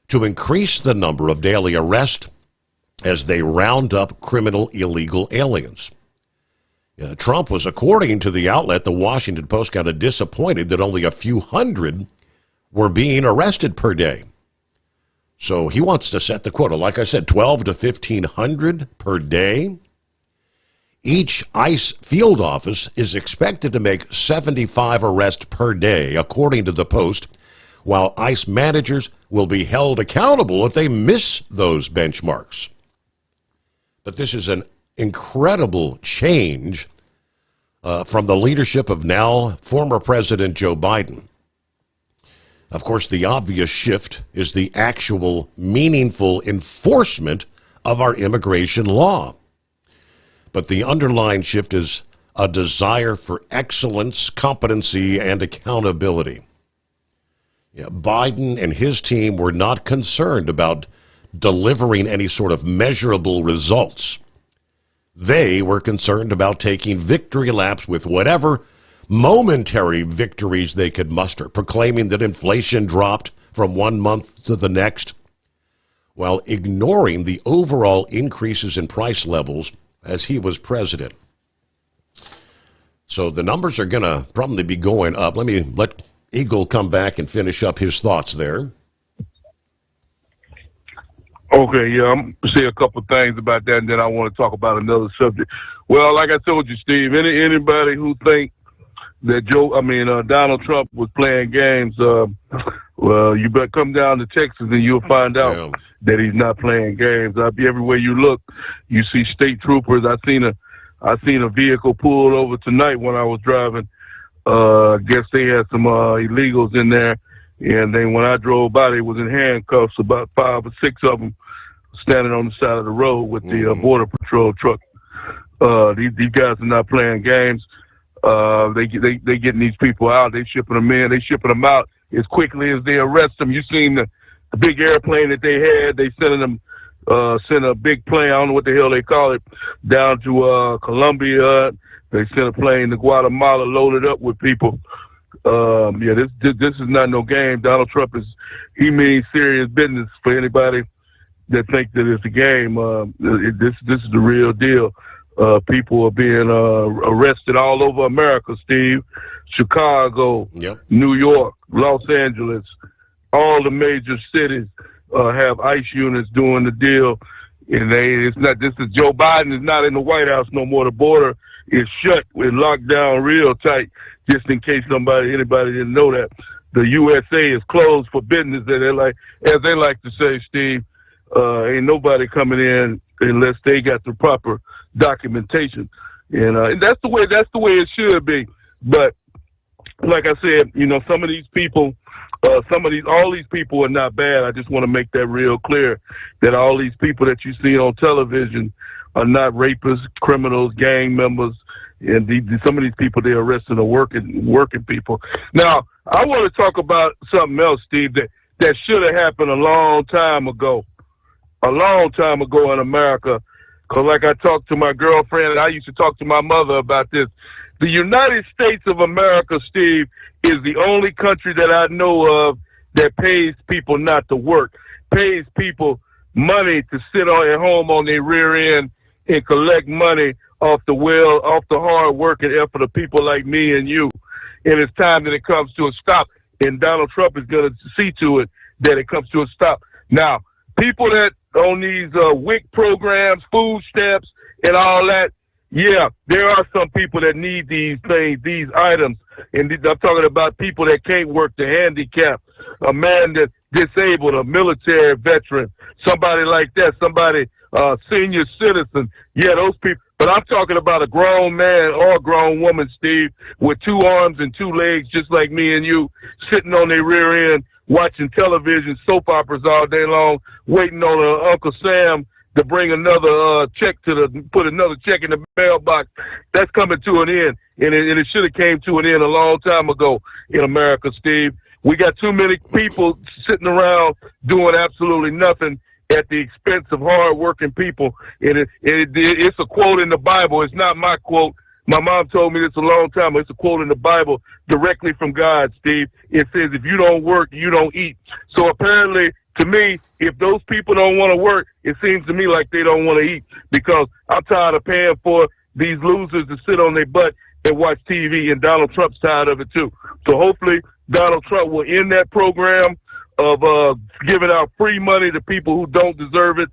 to increase the number of daily arrests as they round up criminal illegal aliens. Trump was, according to the outlet, the Washington Post, kind of disappointed that only a few hundred were being arrested per day. So he wants to set the quota, like I said, 12 to 1,500 per day. Each ICE field office is expected to make 75 arrests per day, according to the Post, while ICE managers will be held accountable if they miss those benchmarks. But this is an incredible change from the leadership of now former President Joe Biden. Of course, the obvious shift is the actual meaningful enforcement of our immigration law. But the underlying shift is a desire for excellence, competency, and accountability. Biden and his team were not concerned about delivering any sort of measurable results. They were concerned about taking victory laps with whatever momentary victories they could muster, proclaiming that inflation dropped from one month to the next, while ignoring the overall increases in price levels as he was president. So the numbers are going to probably be going up. Let Eagle come back and finish up his thoughts there. Okay, yeah, I'm going to say a couple things about that, and then I want to talk about another subject. Well, like I told you, Steve, anybody who think that Donald Trump was playing games, well, you better come down to Texas and you'll find out that he's not playing games. Everywhere you look, you see state troopers. I seen a vehicle pulled over tonight when I was driving. I guess they had some illegals in there. And then when I drove by, they was in handcuffs, about 5 or 6 of them standing on the side of the road with the Border Patrol truck. These guys are not playing games. They getting these people out. They shipping them in. They shipping them out as quickly as they arrest them. You seen the big airplane that they had. They sent a big plane. I don't know what the hell they call it, down to Colombia. They sent a plane to Guatemala loaded up with people. This is not no game. Donald Trump he means serious business for anybody that think that it's a game. This is the real deal. People are being arrested all over America, Steve. Chicago, New York, Los Angeles, all the major cities have ICE units doing the deal. And Joe Biden is not in the White House no more. The border is shut. We're locked down real tight, just in case anybody didn't know that. The USA is closed for business. As they like to say, Steve, ain't nobody coming in unless they got the proper documentation. And that's the way it should be. But like I said, some of these people, all these people are not bad. I just want to make that real clear, that all these people that you see on television are not rapists, criminals, gang members, and some of these people they're arresting are working people. Now, I want to talk about something else, Steve, that should have happened a long time ago in America. Because like I talked to my girlfriend, and I used to talk to my mother about this. The United States of America, Steve, is the only country that I know of that pays people not to work, pays people money to sit at home on their rear end and collect money off the hard work and effort of people like me and you. And it's time that it comes to a stop. And Donald Trump is going to see to it that it comes to a stop. Now, people that on these WIC programs, food stamps, and all that, yeah, there are some people that need these things, these items. And I'm talking about people that can't work, the handicapped, a man that's disabled, a military veteran, somebody like that, somebody, senior citizen. Yeah, those people. But I'm talking about a grown man or a grown woman, Steve, with 2 arms and 2 legs, just like me and you, sitting on their rear end, watching television, soap operas all day long, waiting on Uncle Sam to bring another put another check in the mailbox. That's coming to an end, and it should have came to an end a long time ago in America, Steve. We got too many people sitting around doing absolutely nothing at the expense of hard-working people. And it's a quote in the Bible. It's not my quote. My mom told me this a long time ago. It's a quote in the Bible directly from God, Steve. It says, if you don't work, you don't eat. So apparently, to me, if those people don't want to work, it seems to me like they don't want to eat, because I'm tired of paying for these losers to sit on their butt and watch TV, and Donald Trump's tired of it too. So hopefully Donald Trump will end that program of giving out free money to people who don't deserve it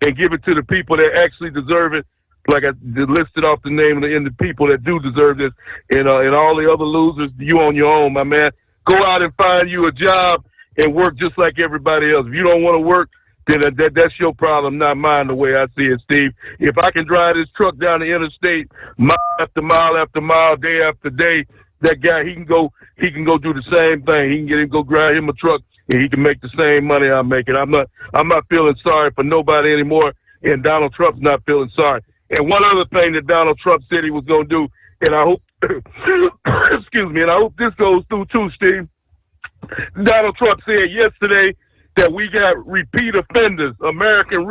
and give it to the people that actually deserve it. Like I listed off the name of the people that do deserve this, and all the other losers, you on your own, my man. Go out and find you a job and work just like everybody else. If you don't want to work, then that's your problem, not mine, the way I see it, Steve. If I can drive this truck down the interstate mile after mile after mile, day after day, that guy, he can go do the same thing. He can go grab him a truck and he can make the same money I'm making. I'm not feeling sorry for nobody anymore, and Donald Trump's not feeling sorry. And one other thing that Donald Trump said he was going to do, and I hope, excuse me, and I hope this goes through too, Steve. Donald Trump said yesterday that we got repeat offenders, American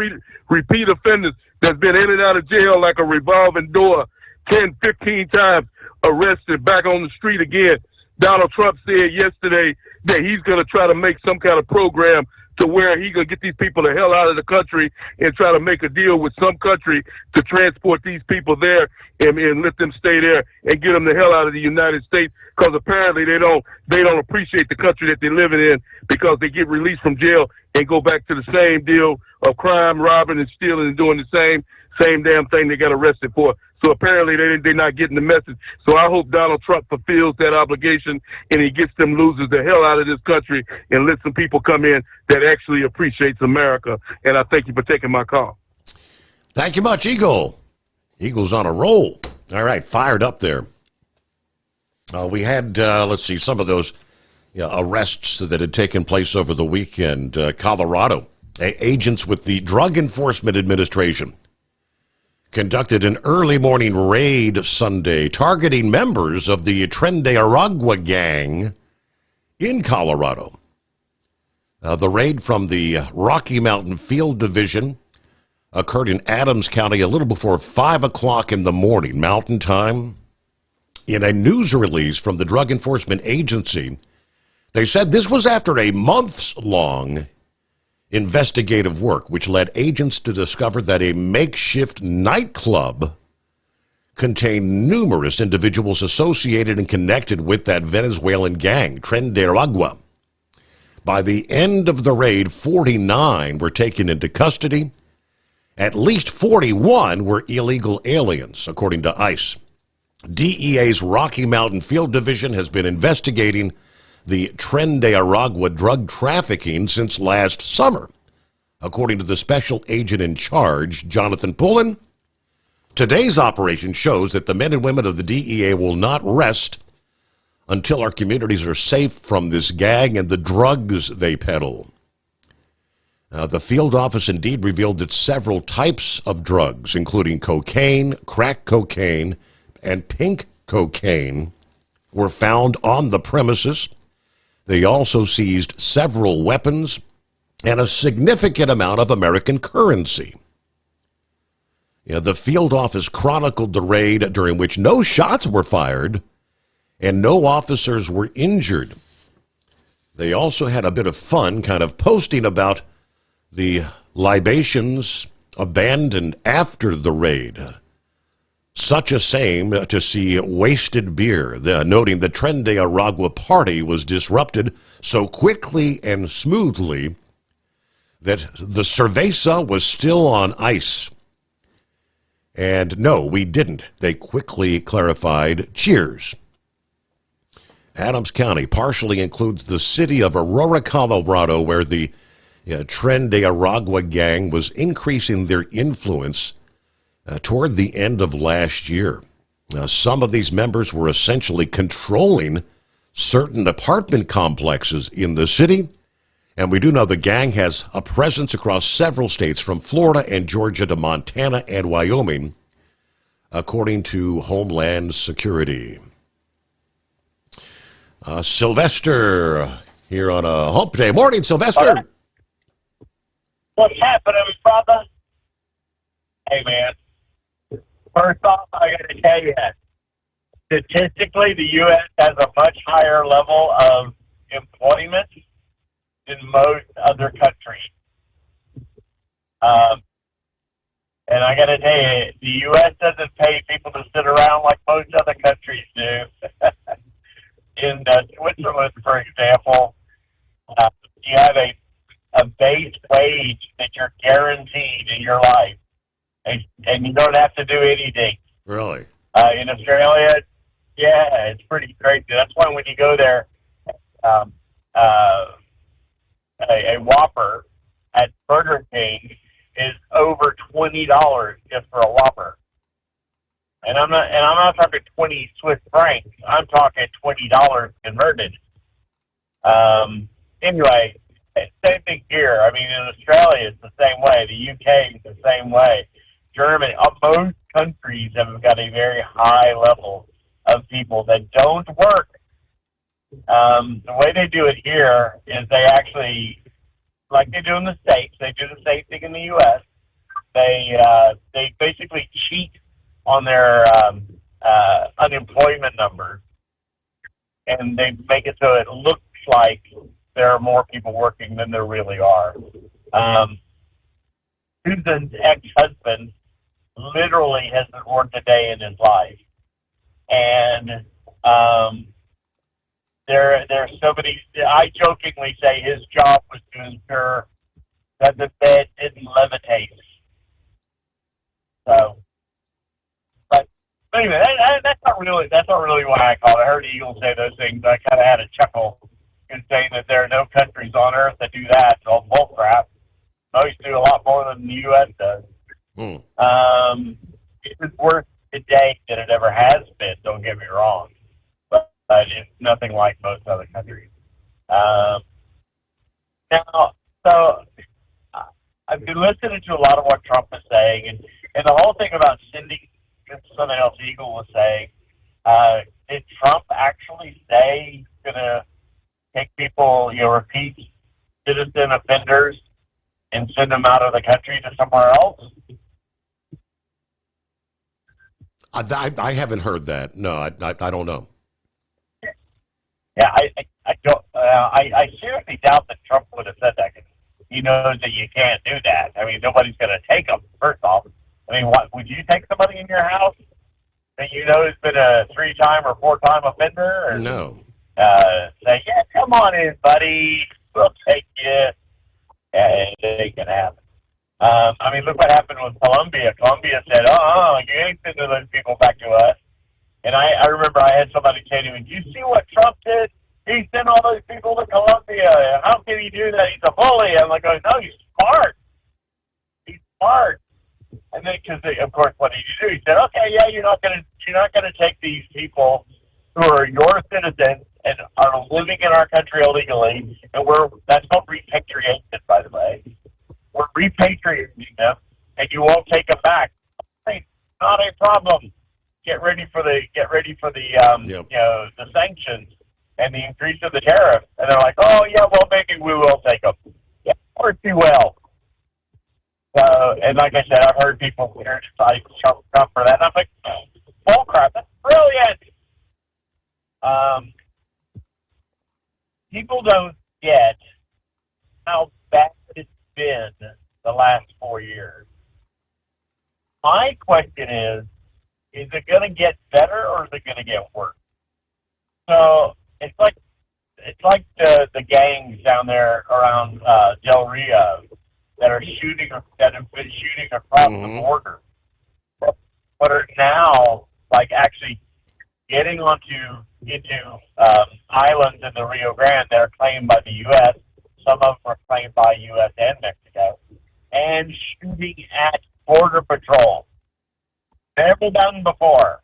repeat offenders that's been in and out of jail like a revolving door, 10, 15 times, arrested, back on the street again. Donald Trump said yesterday that he's going to try to make some kind of program to where he's going to get these people the hell out of the country and try to make a deal with some country to transport these people there and let them stay there and get them the hell out of the United States, because apparently they don't appreciate the country that they're living in, because they get released from jail and go back to the same deal of crime, robbing, and stealing, and doing the same damn thing they got arrested for. So apparently they're not getting the message. So I hope Donald Trump fulfills that obligation and he gets them losers the hell out of this country and let some people come in that actually appreciates America. And I thank you for taking my call. Thank you much, Eagle. Eagle's on a roll. All right, fired up there. We had, let's see, some of those arrests that had taken place over the weekend. Colorado, agents with the Drug Enforcement Administration conducted an early morning raid Sunday targeting members of the Tren de Aragua gang in Colorado. The raid from the Rocky Mountain Field Division occurred in Adams County a little before 5 o'clock in the morning, Mountain Time. In a news release from the Drug Enforcement Agency, they said this was after a months-long investigative work, which led agents to discover that a makeshift nightclub contained numerous individuals associated and connected with that Venezuelan gang, Tren de Aragua. By the end of the raid, 49 were taken into custody. At least 41 were illegal aliens, according to ICE. DEA's Rocky Mountain Field Division has been investigating the Tren de Aragua drug trafficking since last summer, according to the special agent in charge, Jonathan Pullen. Today's operation shows that the men and women of the DEA will not rest until our communities are safe from this gang and the drugs they peddle. The field office indeed revealed that several types of drugs, including cocaine, crack cocaine, and pink cocaine, were found on the premises. They also seized several weapons and a significant amount of American currency. The field office chronicled the raid, during which no shots were fired and no officers were injured. They also had a bit of fun kind of posting about the libations abandoned after the raid. Such a shame to see wasted beer, noting the Tren de Aragua party was disrupted so quickly and smoothly that the cerveza was still on ice. And no, we didn't. They quickly clarified. Cheers. Adams County partially includes the city of Aurora, Colorado, where the Tren de Aragua gang was increasing their influence toward the end of last year. Some of these members were essentially controlling certain apartment complexes in the city, and we do know the gang has a presence across several states from Florida and Georgia to Montana and Wyoming, according to Homeland Security. Sylvester here on a hump day. Morning, Sylvester. What's happening, brother? Hey, man. First off, I got to tell you, statistically, the U.S. has a much higher level of employment than most other countries. And I got to tell you, the U.S. doesn't pay people to sit around like most other countries do. In Switzerland, for example, you have a base wage that you're guaranteed in your life, and you don't have to do anything. Really? In Australia, yeah, it's pretty crazy. That's why when you go there, a Whopper at Burger King is over $20 just for a Whopper. And I'm not talking 20 Swiss francs. I'm talking $20 converted. Anyway, same thing here. I mean, in Australia, it's the same way. The UK is the same way. Germany, most countries have got a very high level of people that don't work. The way they do it here is they actually, like they do in the States, they do the same thing in the U.S. They basically cheat on their unemployment numbers, and they make it so it looks like there are more people working than there really are. Susan's ex-husband literally hasn't worked a day in his life, and there's so many. I jokingly say his job was to ensure that the bed didn't levitate. So. Anyway, that's not really why I called it. I heard Eagle say those things. I kind of had a chuckle in saying that there are no countries on earth that do that. It's all bull crap. Most do a lot more than the U.S. does. It's worse today than it ever has been. Don't get me wrong, but it's nothing like most other countries. Now, so I've been listening to a lot of what Trump is saying, and And the whole thing about sending, something else Eagle was saying, did Trump actually say he's going to take people, repeat citizen offenders and send them out of the country to somewhere else? I haven't heard that. No, I don't know. Yeah, I don't. I seriously doubt that Trump would have said that. 'Cause he knows that you can't do that. I mean, nobody's going to take them. First off, I mean, what would you take somebody in your house that you know has been a 3-time or 4-time offender? Or, no. Say, yeah, come on in, buddy. We'll take you. Yeah, it ain't gonna happen. I mean, look what happened with Colombia. Colombia said, you ain't sending those people back to us. And I remember I had somebody say to me, do you see what Trump did? He sent all those people to Colombia. How can he do that? He's a bully. I'm like, no, he's smart. He's smart. And then, of course, what did he do? He said, okay, yeah, you're not gonna take these people who are your citizens and are living in our country illegally, and that's called repatriation, by the way. We're repatriating them, and you won't take them back. Hey, not a problem. Get ready for the the sanctions and the increase of the tariff. And they're like, oh yeah, well maybe we will take them. Yeah, of course you will. And like I said, I've heard people criticize Trump for that, and I'm like, bull crap, that's brilliant. People don't get how bad it's been the last 4 years. My question is it going to get better or is it going to get worse? So it's like the gangs down there around Del Rio that have been shooting across the border, but are now like actually getting into islands in the Rio Grande that are claimed by the U.S. Some of them are claimed by U.S. and Mexico, and shooting at Border Patrol. Never done before.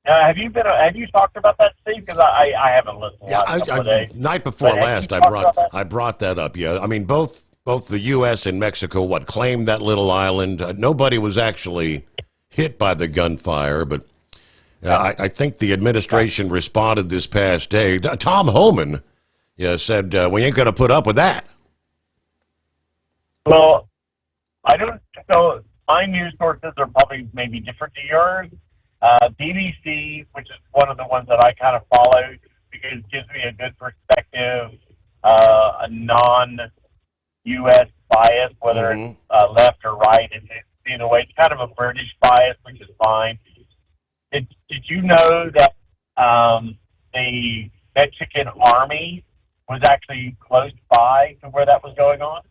Have you talked about that, Steve? Because I haven't listened. Night before last, I brought that up. Yeah, I mean both the U.S. and Mexico claimed that little island. Nobody was actually hit by the gunfire, but I think the administration responded this past day. Tom Homan said we ain't going to put up with that. Well, I don't. So my news sources are probably maybe different to yours. BBC, which is one of the ones that I kind of follow because it gives me a good perspective, a non-U.S. bias, whether it's left or right. In a way, it's kind of a British bias, which is fine. Did you know that the Mexican army was actually close by to where that was going on?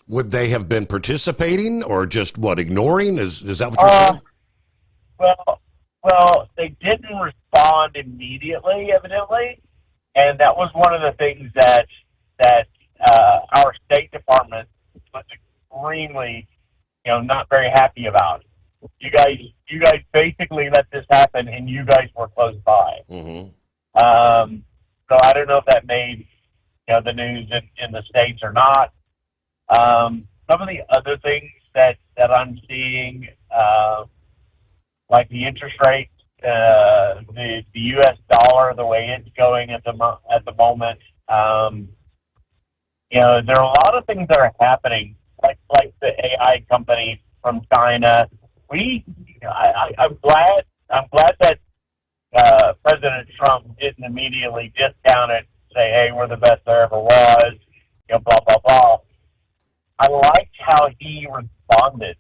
Would they have been participating or just ignoring? Is that what you're saying? Well, they didn't respond immediately, evidently, and that was one of the things that our State Department was extremely, not very happy about. You guys basically let this happen, and you guys were close by. Mm-hmm. So I don't know if that made the news in the States or not. Some of the other things that I'm seeing, like the interest rate, the U.S. dollar, the way it's going at the moment. There are a lot of things that are happening, like the AI company from China. I'm glad that President Trump didn't immediately discount it, say, "Hey, we're the best there ever was," blah blah blah. I liked how he responded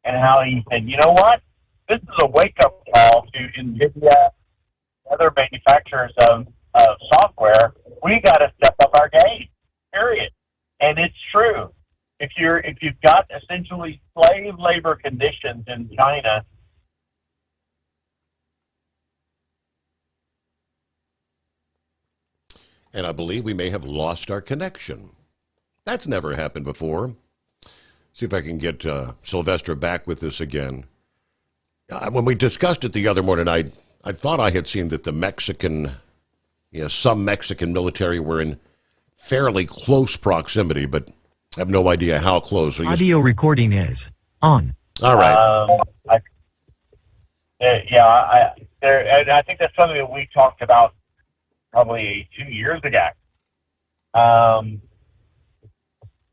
and how he said, "You know what? This is a wake-up call to NVIDIA, other manufacturers of software. We got to step up our game. Period." And it's true. If you've got essentially slave labor conditions in China, and I believe we may have lost our connection. That's never happened before. See if I can get Sylvester back with us again. When we discussed it the other morning, I thought I had seen that the Mexican, some Mexican military were in fairly close proximity, but I have no idea how close. Audio recording is on. All right. And I think that's something that we talked about probably 2 years ago. Some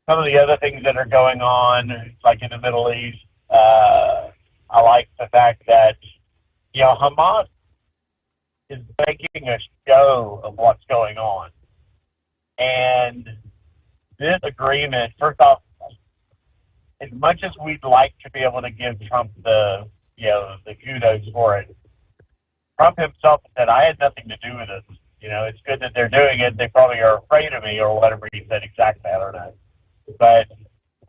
of the other things that are going on, like in the Middle East, I like the fact that, Hamas is making a show of what's going on. And this agreement, first off, as much as we'd like to be able to give Trump the kudos for it, Trump himself said, I had nothing to do with this. It's good that they're doing it. They probably are afraid of me or whatever he said exactly. I don't know. But,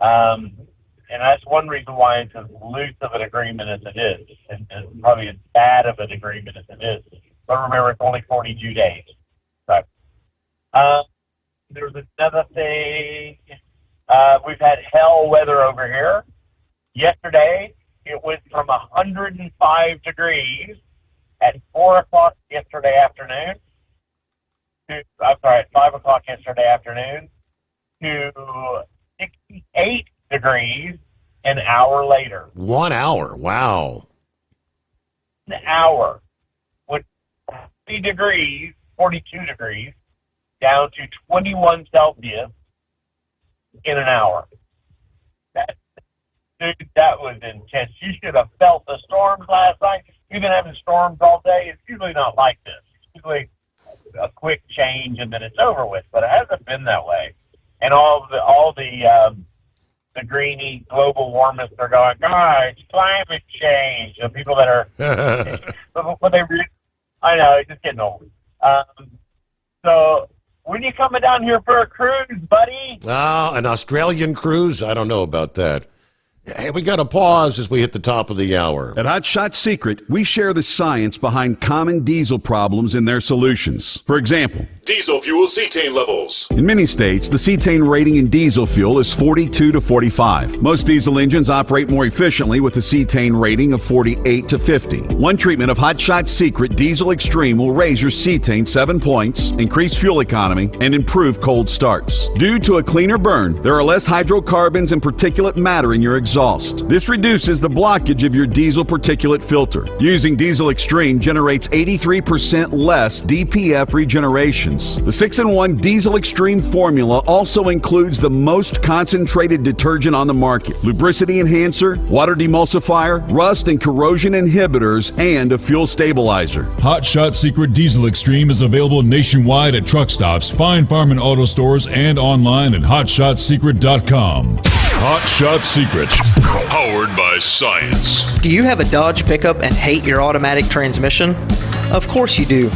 and that's one reason why it's as loose of an agreement as it is, and probably as bad of an agreement as it is. But remember, it's only 42 days. So, there's another thing. We've had hell weather over here. Yesterday, it went from 105 degrees at 4 o'clock yesterday afternoon at 5 o'clock yesterday afternoon to 68 degrees an hour later. 1 hour. Wow. An hour. With 42 degrees, down to 21 Celsius in an hour. That was intense. You should have felt the storms last night. We've been having storms all day. It's usually not like this. It's usually a quick change and then it's over with, but it hasn't been that way. And all the greeny global warmists are going, it's climate change. The people that are, I know, it's just getting old. So when you coming down here for a cruise, buddy? An Australian cruise? I don't know about that. Hey, we got to pause as we hit the top of the hour. At Hot Shot Secret, we share the science behind common diesel problems and their solutions. For example, diesel fuel cetane levels. in many states, the cetane rating in diesel fuel is 42 to 45. Most diesel engines operate more efficiently with a cetane rating of 48 to 50. One treatment of Hot Shot Secret Diesel Extreme will raise your cetane 7 points, increase fuel economy, and improve cold starts. Due to a cleaner burn, there are less hydrocarbons and particulate matter in your exhaust. This reduces the blockage of your diesel particulate filter. Using Diesel Extreme generates 83% less DPF regenerations. The 6-in-1 Diesel Extreme formula also includes the most concentrated detergent on the market, lubricity enhancer, water demulsifier, rust and corrosion inhibitors, and a fuel stabilizer. Hot Shot Secret Diesel Extreme is available nationwide at truck stops, fine farm and auto stores, and online at hotshotsecret.com. Hot Shot Secret, powered by science. Do you have a Dodge pickup and hate your automatic transmission? Of course you do.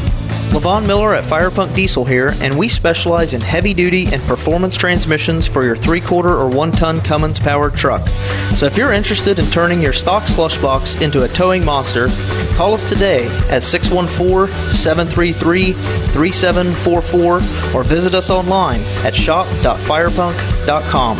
Levon Miller at Firepunk Diesel here, and we specialize in heavy-duty and performance transmissions for your 3/4 or 1-ton Cummins-powered truck. So if you're interested in turning your stock slush box into a towing monster, call us today at 614-733-3744 or visit us online at shop.firepunk.com.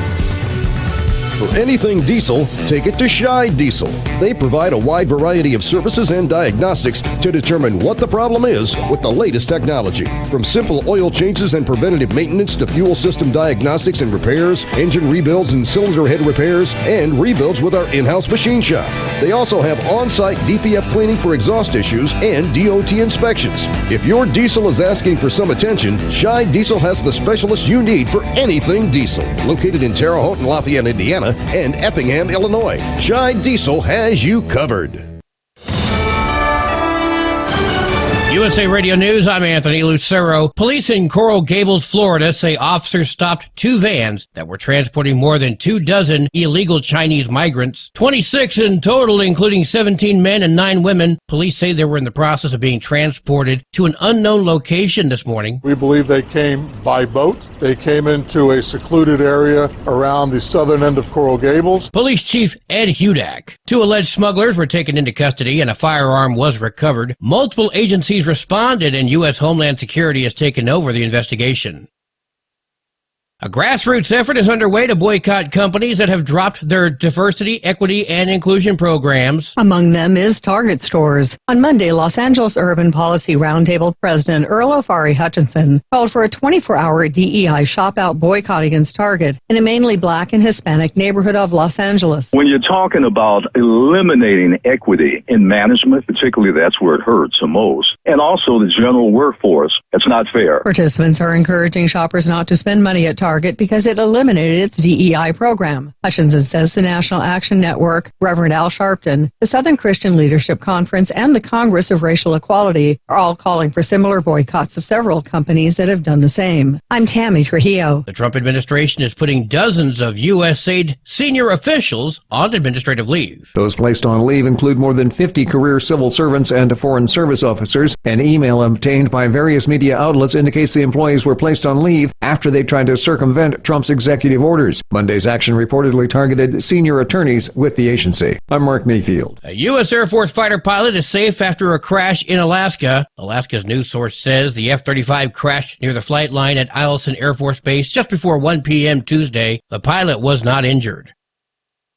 For anything diesel, take it to Shy Diesel. They provide a wide variety of services and diagnostics to determine what the problem is with the latest technology. From simple oil changes and preventative maintenance to fuel system diagnostics and repairs, engine rebuilds and cylinder head repairs, and rebuilds with our in-house machine shop. They also have on-site DPF cleaning for exhaust issues and DOT inspections. If your diesel is asking for some attention, Shy Diesel has the specialist you need for anything diesel. Located in Terre Haute and Lafayette, Indiana, and Effingham, Illinois. Shy Diesel has you covered. USA Radio News, I'm Anthony Lucero. Police in Coral Gables, Florida say officers stopped 2 vans that were transporting more than 24 illegal Chinese migrants. 26 in total, including 17 men and 9 women. Police say they were in the process of being transported to an unknown location this morning. We believe they came by boat. They came into a secluded area around the southern end of Coral Gables. Police Chief Ed Hudak. 2 alleged smugglers were taken into custody and a firearm was recovered. Multiple agencies responded and U.S. Homeland Security has taken over the investigation. A grassroots effort is underway to boycott companies that have dropped their diversity, equity, and inclusion programs. Among them is Target stores. On Monday, Los Angeles Urban Policy Roundtable President Earl Ofari Hutchinson called for a 24-hour DEI shop-out boycott against Target in a mainly black and Hispanic neighborhood of Los Angeles. When you're talking about eliminating equity in management, particularly that's where it hurts the most, and also the general workforce, it's not fair. Participants are encouraging shoppers not to spend money at Target because it eliminated its DEI program. Hutchinson says the National Action Network, Reverend Al Sharpton, the Southern Christian Leadership Conference, and the Congress of Racial Equality are all calling for similar boycotts of several companies that have done the same. I'm Tammy Trujillo. The Trump administration is putting dozens of USAID senior officials on administrative leave. Those placed on leave include more than 50 career civil servants and foreign service officers. An email obtained by various media outlets indicates the employees were placed on leave after they tried to circumvent Trump's executive orders. Monday's action reportedly targeted senior attorneys with the agency. I'm Mark Mayfield. A U.S. Air Force fighter pilot is safe after a crash in Alaska. Alaska's news source says the F-35 crashed near the flight line at Eielson Air Force Base just before 1 p.m. Tuesday. The pilot was not injured.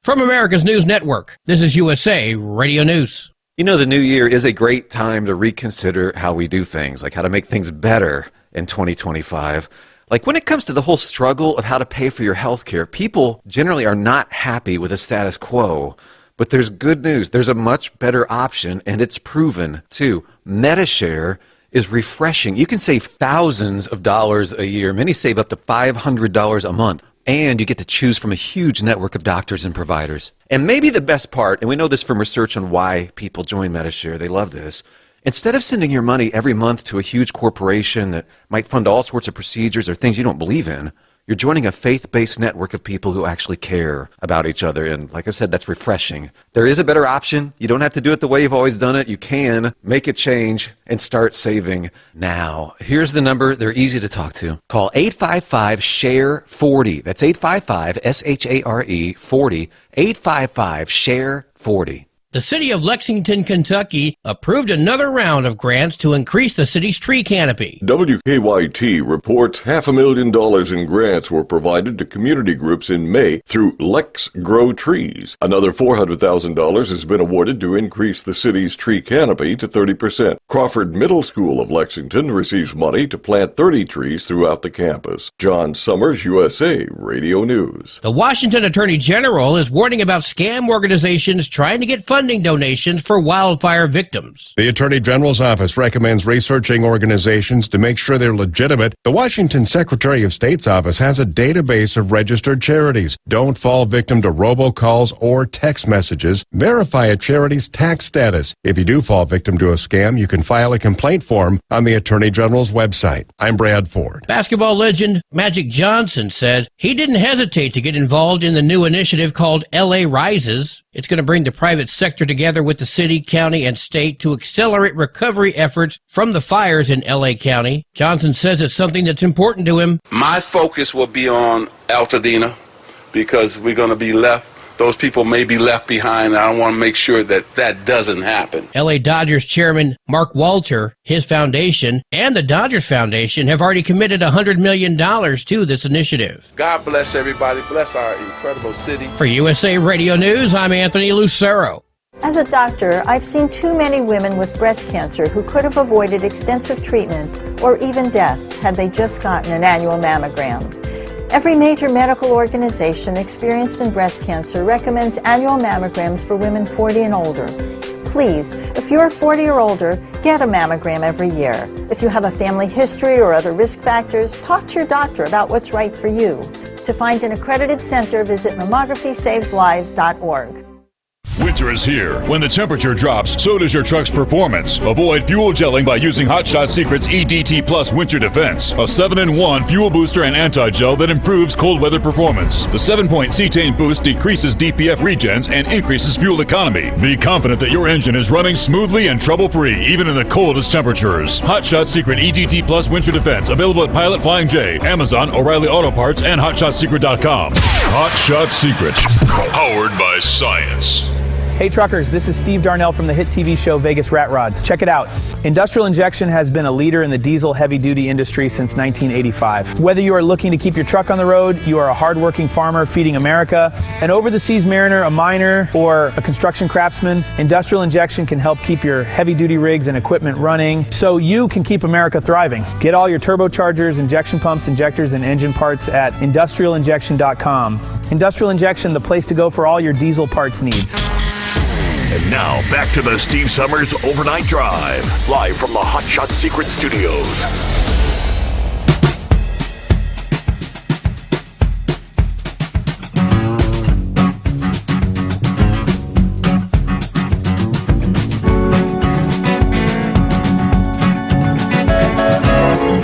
From America's News Network, this is USA Radio News. You know, the new year is a great time to reconsider how we do things, like how to make things better in 2025. Like when it comes to the whole struggle of how to pay for your health care, people generally are not happy with the status quo. But there's good news. There's a much better option, and it's proven, too. MediShare is refreshing. You can save thousands of dollars a year. Many save up to $500 a month. And you get to choose from a huge network of doctors and providers. And maybe the best part, and we know this from research on why people join MediShare, they love this. Instead of sending your money every month to a huge corporation that might fund all sorts of procedures or things you don't believe in, you're joining a faith-based network of people who actually care about each other. And like I said, that's refreshing. There is a better option. You don't have to do it the way you've always done it. You can make a change and start saving now. Here's the number. They're easy to talk to. Call 855-SHARE-40. That's 855-SHARE 40. 855-SHARE-40. The city of Lexington, Kentucky approved another round of grants to increase the city's tree canopy. WKYT reports $500,000 in grants were provided to community groups in May through Lex Grow Trees. Another $400,000 has been awarded to increase the city's tree canopy to 30%. Crawford Middle School of Lexington receives money to plant 30 trees throughout the campus. John Sommers, USA Radio News. The Washington Attorney General is warning about scam organizations trying to get funding donations for wildfire victims. The Attorney General's office recommends researching organizations to make sure they're legitimate. The Washington Secretary of State's office has a database of registered charities. Don't fall victim to robocalls or text messages. Verify a charity's tax status. If you do fall victim to a scam, you can file a complaint form on the Attorney General's website. I'm Brad Ford. Basketball legend Magic Johnson said he didn't hesitate to get involved in the new initiative called LA Rises. It's going to bring the private sector together with the city, county, and state to accelerate recovery efforts from the fires in LA County. Johnson says it's something that's important to him. My focus will be on Altadena because we're going to be left. Those people may be left behind, and I want to make sure that that doesn't happen. LA Dodgers chairman Mark Walter, his foundation, and the Dodgers Foundation have already committed $100 million to this initiative. God bless everybody. Bless our incredible city. For USA Radio News, I'm Anthony Lucero. As a doctor, I've seen too many women with breast cancer who could have avoided extensive treatment or even death had they just gotten an annual mammogram. Every major medical organization experienced in breast cancer recommends annual mammograms for women 40 and older. Please, if you're 40 or older, get a mammogram every year. If you have a family history or other risk factors, talk to your doctor about what's right for you. To find an accredited center, visit mammography-saves-lives.org. Winter is here. When the temperature drops, so does your truck's performance. Avoid fuel gelling by using Hot Shot Secret's EDT Plus Winter Defense, a 7-in-1 fuel booster and anti-gel that improves cold weather performance. The 7-point cetane boost decreases DPF regens and increases fuel economy. Be confident that your engine is running smoothly and trouble-free, even in the coldest temperatures. Hot Shot Secret EDT Plus Winter Defense, available at Pilot Flying J, Amazon, O'Reilly Auto Parts, and HotShotSecret.com. Hot Shot Secret, powered by science. Hey truckers, this is Steve Darnell from the hit TV show Vegas Rat Rods. Check it out. Industrial Injection has been a leader in the diesel heavy-duty industry since 1985. Whether you are looking to keep your truck on the road, you are a hard-working farmer feeding America, an over-the-seas mariner, a miner, or a construction craftsman, Industrial Injection can help keep your heavy-duty rigs and equipment running so you can keep America thriving. Get all your turbochargers, injection pumps, injectors, and engine parts at industrialinjection.com. Industrial Injection, the place to go for all your diesel parts needs. And now, back to the Steve Sommers Overnight Drive, live from the Hot Shot Secret Studios.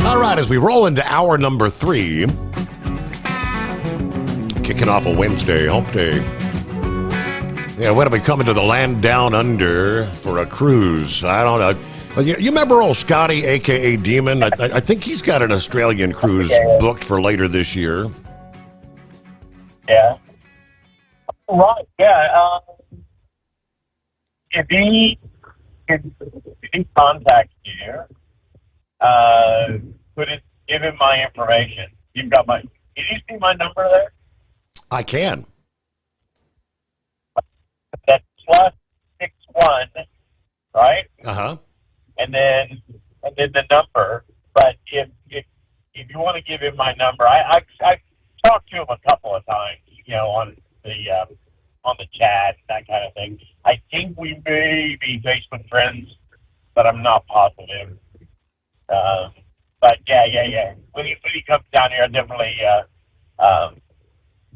All right, as we roll into hour number 3, kicking off a Wednesday, hump day. Yeah, when are we coming to the land down under for a cruise? I don't know. You remember old Scotty, a.k.a. Demon? I think he's got an Australian cruise booked for later this year. Yeah. Right, yeah. If he contacts you, give him my information. You've got my... Can you see my number there? I can. That's +61, right? Uh-huh. And then the number. But if you want to give him my number, I talked to him a couple of times, on the chat, that kind of thing. I think we may be Facebook friends, but I'm not positive. But yeah. When he comes down here, I definitely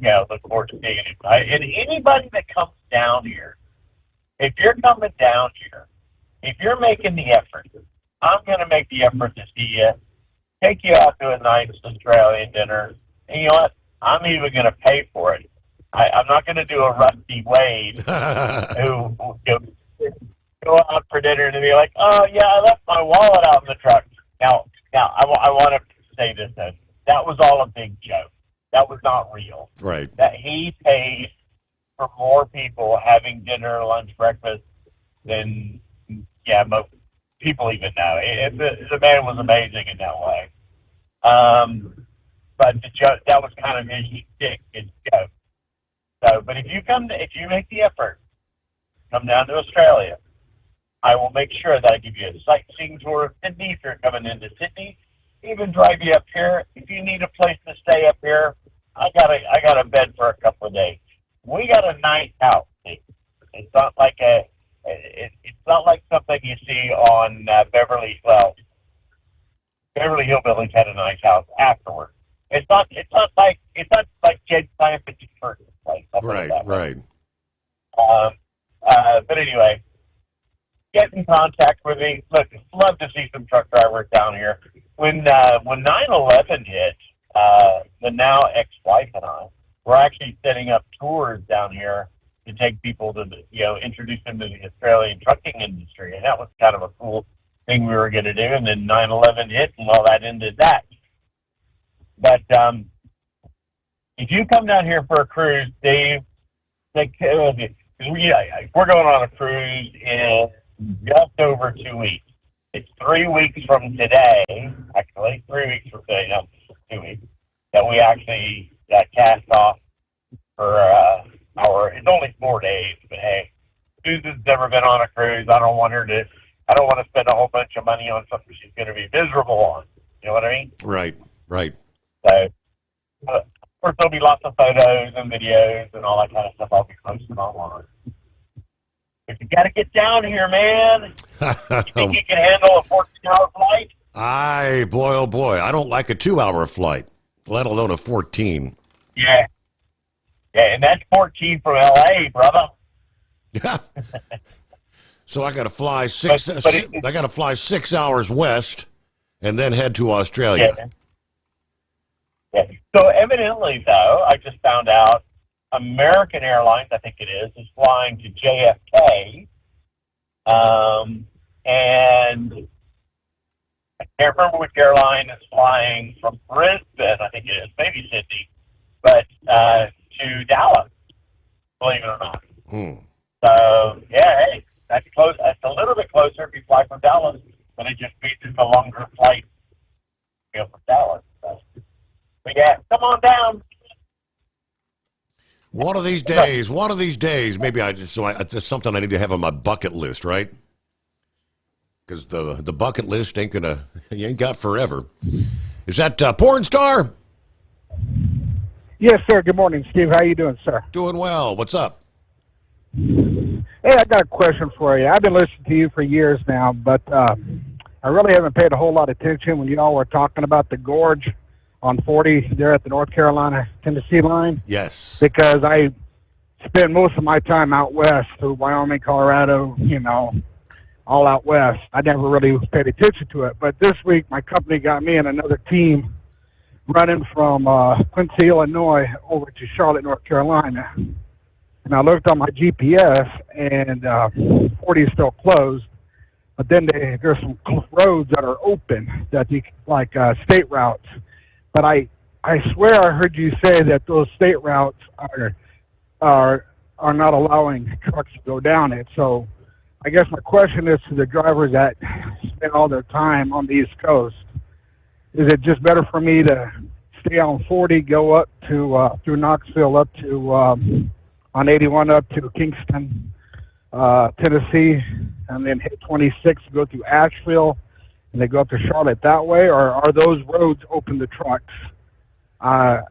look forward to seeing him. And anybody that comes down here, if you're coming down here, if you're making the effort, I'm going to make the effort to see you, take you out to a nice Australian dinner. And you know what? I'm even going to pay for it. I'm not going to do a Rusty Wade who go out for dinner and be like, oh, yeah, I left my wallet out in the truck. Now I want to say this, though. That was all a big joke. That was not real. Right. That he paid for more people having dinner, lunch, breakfast than, most people even know. The man was amazing in that way. But the joke, that was kind of his shtick, his joke. So, but if you make the effort, come down to Australia, I will make sure that I give you a sightseeing tour of Sydney if you're coming into Sydney. Even drive you up here. If you need a place to stay up here, I got a bed for a couple of days. We got a nice house. It's not like it's not like something you see on Beverly Hillbillies had a nice house afterwards. It's not like Jed Clampetty's first place. Right. But anyway, get in contact with me. Look, love to see some truck drivers down here. When 9/11 hit, the now ex-wife and I were actually setting up tours down here to take people to introduce them to the Australian trucking industry, and that was kind of a cool thing we were going to do. And then 9/11 hit, and that ended that. But if you come down here for a cruise, Dave, we're going on a cruise in just over 2 weeks. It's 3 weeks from today, actually, 3 weeks from today, no, 2 weeks, that we actually cast off for it's only 4 days, but hey, Susan's never been on a cruise. I don't want to spend a whole bunch of money on something she's going to be miserable on. You know what I mean? Right. So, of course, there'll be lots of photos and videos and all that kind of stuff I'll be posting online. But you got to get down here, man. You think you can handle a 14-hour flight? Boy, oh boy, I don't like a 2-hour flight, let alone a 14. Yeah, and that's 14 from L.A., brother. So I got to fly I got to fly 6 hours west and then head to Australia. Yeah. So evidently, though, I just found out American Airlines, I think it is flying to JFK, and I can't remember which airline is flying from Brisbane, I think it is, maybe Sydney, but to Dallas, believe it or not. So fly from Dallas, but it just means it's a longer flight, from Dallas. So, but yeah, come on down. One of these days, maybe it's something I need to have on my bucket list, right? Because the bucket list you ain't got forever. Is that Porn Star? Yes, sir. Good morning, Steve. How you doing, sir? Doing well. What's up? Hey, I got a question for you. I've been listening to you for years now, but I really haven't paid a whole lot of attention when you all were talking about the gorge on 40 there at the North Carolina-Tennessee line. Yes. Because I spend most of my time out west through Wyoming, Colorado, all out west. I never really paid attention to it. But this week, my company got me and another team running from Quincy, Illinois, over to Charlotte, North Carolina. And I looked on my GPS, and 40 is still closed. But then there's some roads that are open, that you like state routes. But I swear I heard you say that those state routes are not allowing trucks to go down it. So I guess my question is to the drivers that spend all their time on the East Coast: is it just better for me to stay on 40, go up to through Knoxville up to on 81 up to Kingston, Tennessee, and then hit 26 to go through Asheville, and they go up to Charlotte that way? Or are those roads open to trucks? That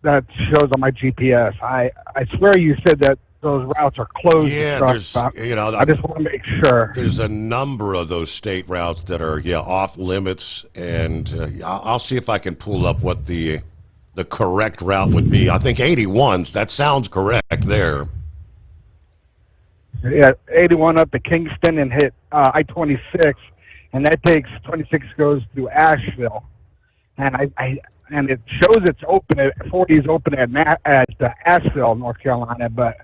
shows on my GPS. I swear you said that those routes are closed. Yeah, to trucks. I just want to make sure. There's a number of those state routes that are off limits, and I'll see if I can pull up what the correct route would be. I think 81. That sounds correct there. Yeah, 81 up to Kingston and hit I-26, and that takes 26 goes through Asheville, and and it shows it's open at 40 is open at Asheville, North Carolina, but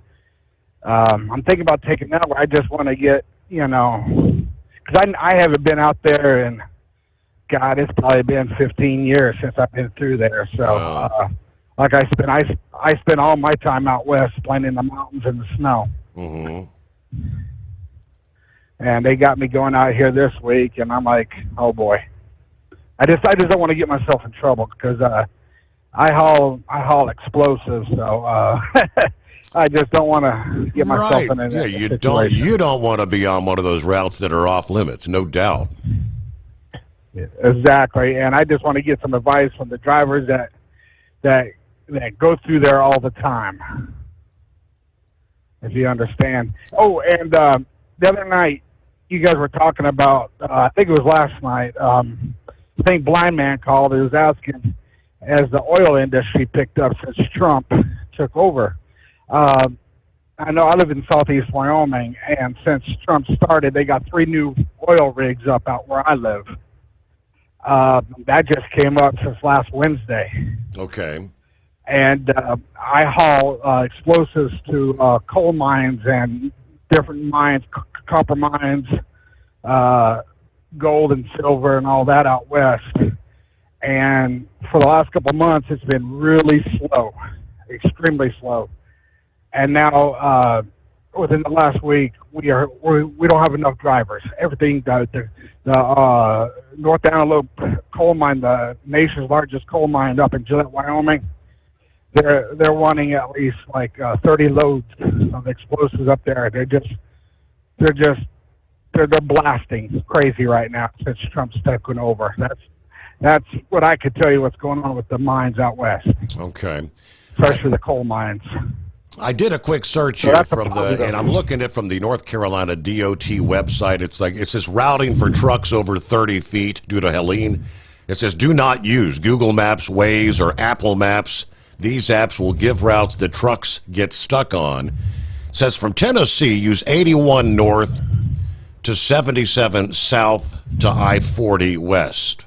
I'm thinking about taking that where I just want to get because I haven't been out there, and God, it's probably been 15 years since I've been through there. So like I spend all my time out west playing in the mountains in the snow. Mm-hmm. And they got me going out here this week, and I'm like, oh boy, I just don't want to get myself in trouble because I haul explosives, so I just don't want to get myself in a situation. You don't want to be on one of those routes that are off limits, no doubt. Yeah, exactly, and I just want to get some advice from the drivers that go through there all the time, if you understand. Oh, and the other night, you guys were talking about, I think it was last night, I think Blind Man called. He was asking, as the oil industry picked up since Trump took over. I know I live in southeast Wyoming, and since Trump started, they got 3 new oil rigs up out where I live. That just came up since last Wednesday. Okay. And I haul explosives to coal mines and different mines, copper mines, gold and silver and all that out west. And for the last couple of months, it's been really slow, extremely slow. And now, within the last week, we don't have enough drivers. Everything, the North Antelope coal mine, the nation's largest coal mine up in Gillette, Wyoming, they're wanting at least like 30 loads of explosives up there. They're blasting crazy right now since Trump's taken over. That's what I could tell you what's going on with the mines out west. Okay. Especially the coal mines. I did a quick search here and I'm looking at it from the North Carolina DOT website. It says routing for trucks over 30 feet due to Helene. It says do not use Google Maps, Waze, or Apple Maps. These apps will give routes that trucks get stuck on. It says from Tennessee, use 81 north to 77 south to I-40 west.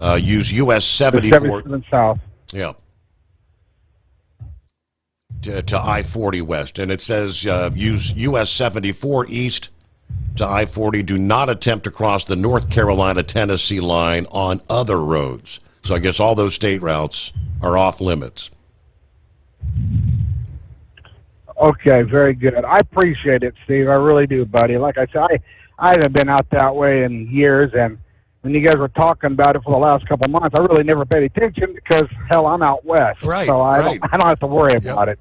Use US 74 77 south. Yeah. To I-40 west. And it says use US 74 east to I-40. Do not attempt to cross the North Carolina-Tennessee line on other roads. So I guess all those state routes are off limits. Okay, very good. I appreciate it, Steve. I really do, buddy. Like I said, I haven't been out that way in years, and when you guys were talking about it for the last couple of months, I really never paid attention because, hell, I'm out west. Right, so I don't have to worry about it.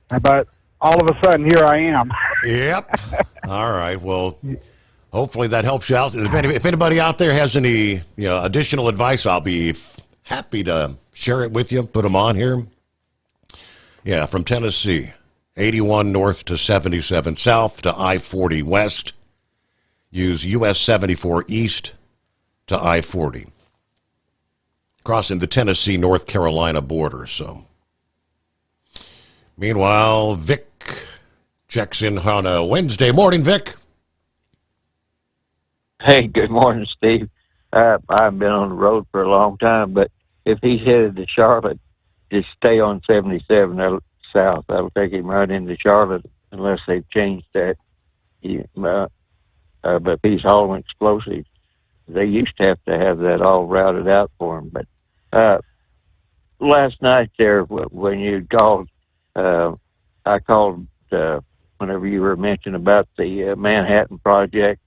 But all of a sudden, here I am. Yep. All right. Well, hopefully that helps you out. If anybody out there has any additional advice, I'll be happy to share it with you. Put them on here. Yeah, from Tennessee, 81 north to 77 south to I-40 west. Use US 74 east to I-40. Crossing the Tennessee-North Carolina border. So, meanwhile, Vic checks in on a Wednesday morning. Vic. Hey, good morning, Steve. I've been on the road for a long time, but if he's headed to Charlotte, just stay on 77 south. That'll take him right into Charlotte unless they've changed that. But if he's hauling explosives, they used to have that all routed out for him. But last night there, when you called, I called whenever you were mentioning about the Manhattan Project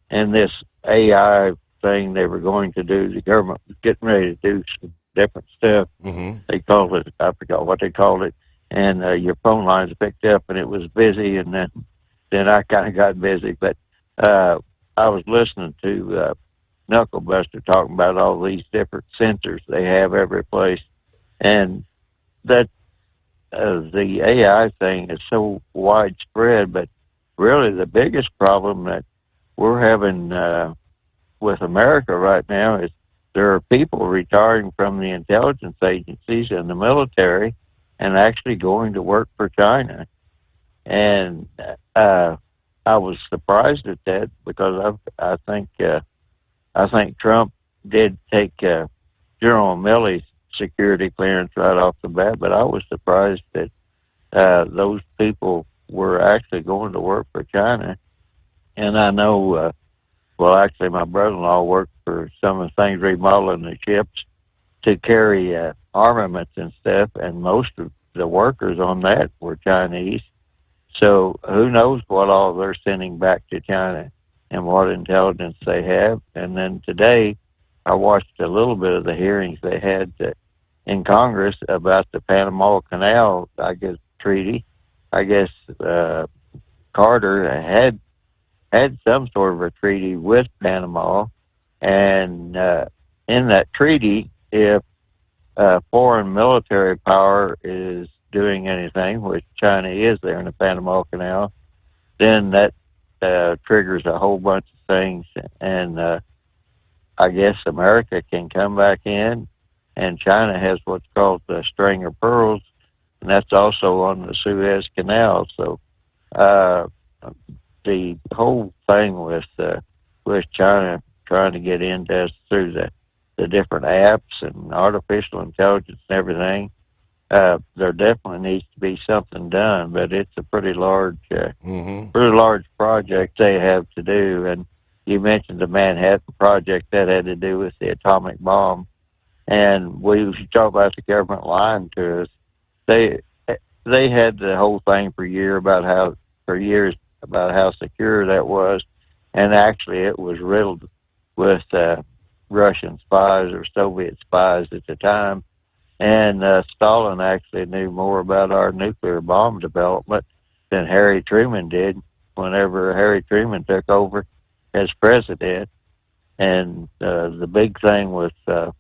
and this AI thing they were going to do. The government was getting ready to do some different stuff. Mm-hmm. They called it, I forgot what they called it, and your phone lines picked up and it was busy, and then I kind of got busy. But I was listening to Knucklebuster talking about all these different sensors they have every place, and that the AI thing is so widespread. But really the biggest problem that we're having with America right now is there are people retiring from the intelligence agencies and the military and actually going to work for China. And I was surprised at that because I think Trump did take General Milley's security clearance right off the bat, but I was surprised that those people were actually going to work for China. And I know, well, actually, my brother-in-law worked for some of the things remodeling the ships to carry armaments and stuff, and most of the workers on that were Chinese. So who knows what all they're sending back to China and what intelligence they have. And then today, I watched a little bit of the hearings they had in Congress about the Panama Canal, I guess, treaty. I guess Carter had some sort of a treaty with Panama, and in that treaty, if foreign military power is doing anything, which China is there in the Panama Canal, then that triggers a whole bunch of things, and I guess America can come back in, and China has what's called the string of pearls, and that's also on the Suez Canal. So the whole thing with China trying to get into us through the different apps and artificial intelligence and everything, there definitely needs to be something done, but it's a pretty large project they have to do. And you mentioned the Manhattan Project that had to do with the atomic bomb, and we talk about the government lying to us. They had the whole thing for years about how secure that was, and actually it was riddled with Russian spies or Soviet spies at the time. And Stalin actually knew more about our nuclear bomb development than Harry Truman did whenever Harry Truman took over as president. And the big thing with the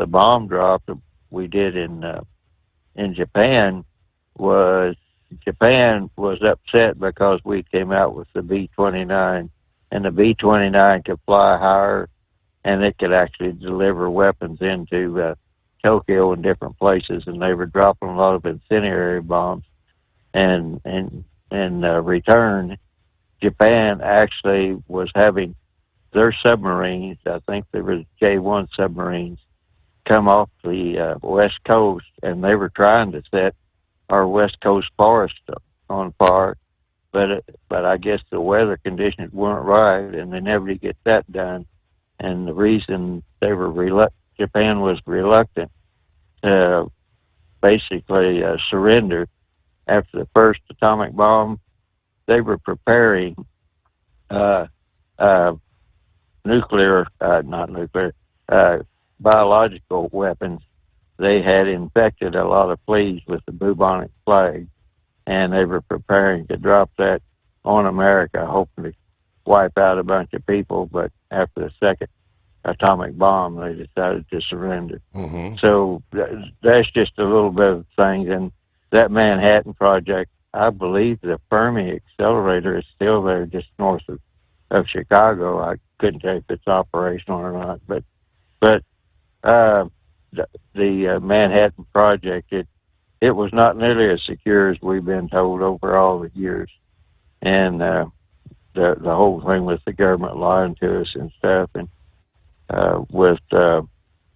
bomb drop that we did in Japan was upset because we came out with the B-29, and the B-29 could fly higher, and it could actually deliver weapons into Tokyo and different places, and they were dropping a lot of incendiary bombs. And in return, Japan actually was having their submarines, I think there was J-1 submarines, come off the West Coast, and they were trying to set our West Coast forest on fire, but I guess the weather conditions weren't right, and they never did get that done. And the reason they were Japan was reluctant to basically surrender after the first atomic bomb, they were preparing biological weapons. They had infected a lot of fleas with the bubonic plague, and they were preparing to drop that on America, hoping to wipe out a bunch of people. But after the second atomic bomb, they decided to surrender. So that's just a little bit of things. And that Manhattan Project, I believe the Fermi Accelerator is still there just north of Chicago. I couldn't tell if it's operational or not, but the Manhattan Project, it was not nearly as secure as we've been told over all the years. And the whole thing with the government lying to us and stuff, and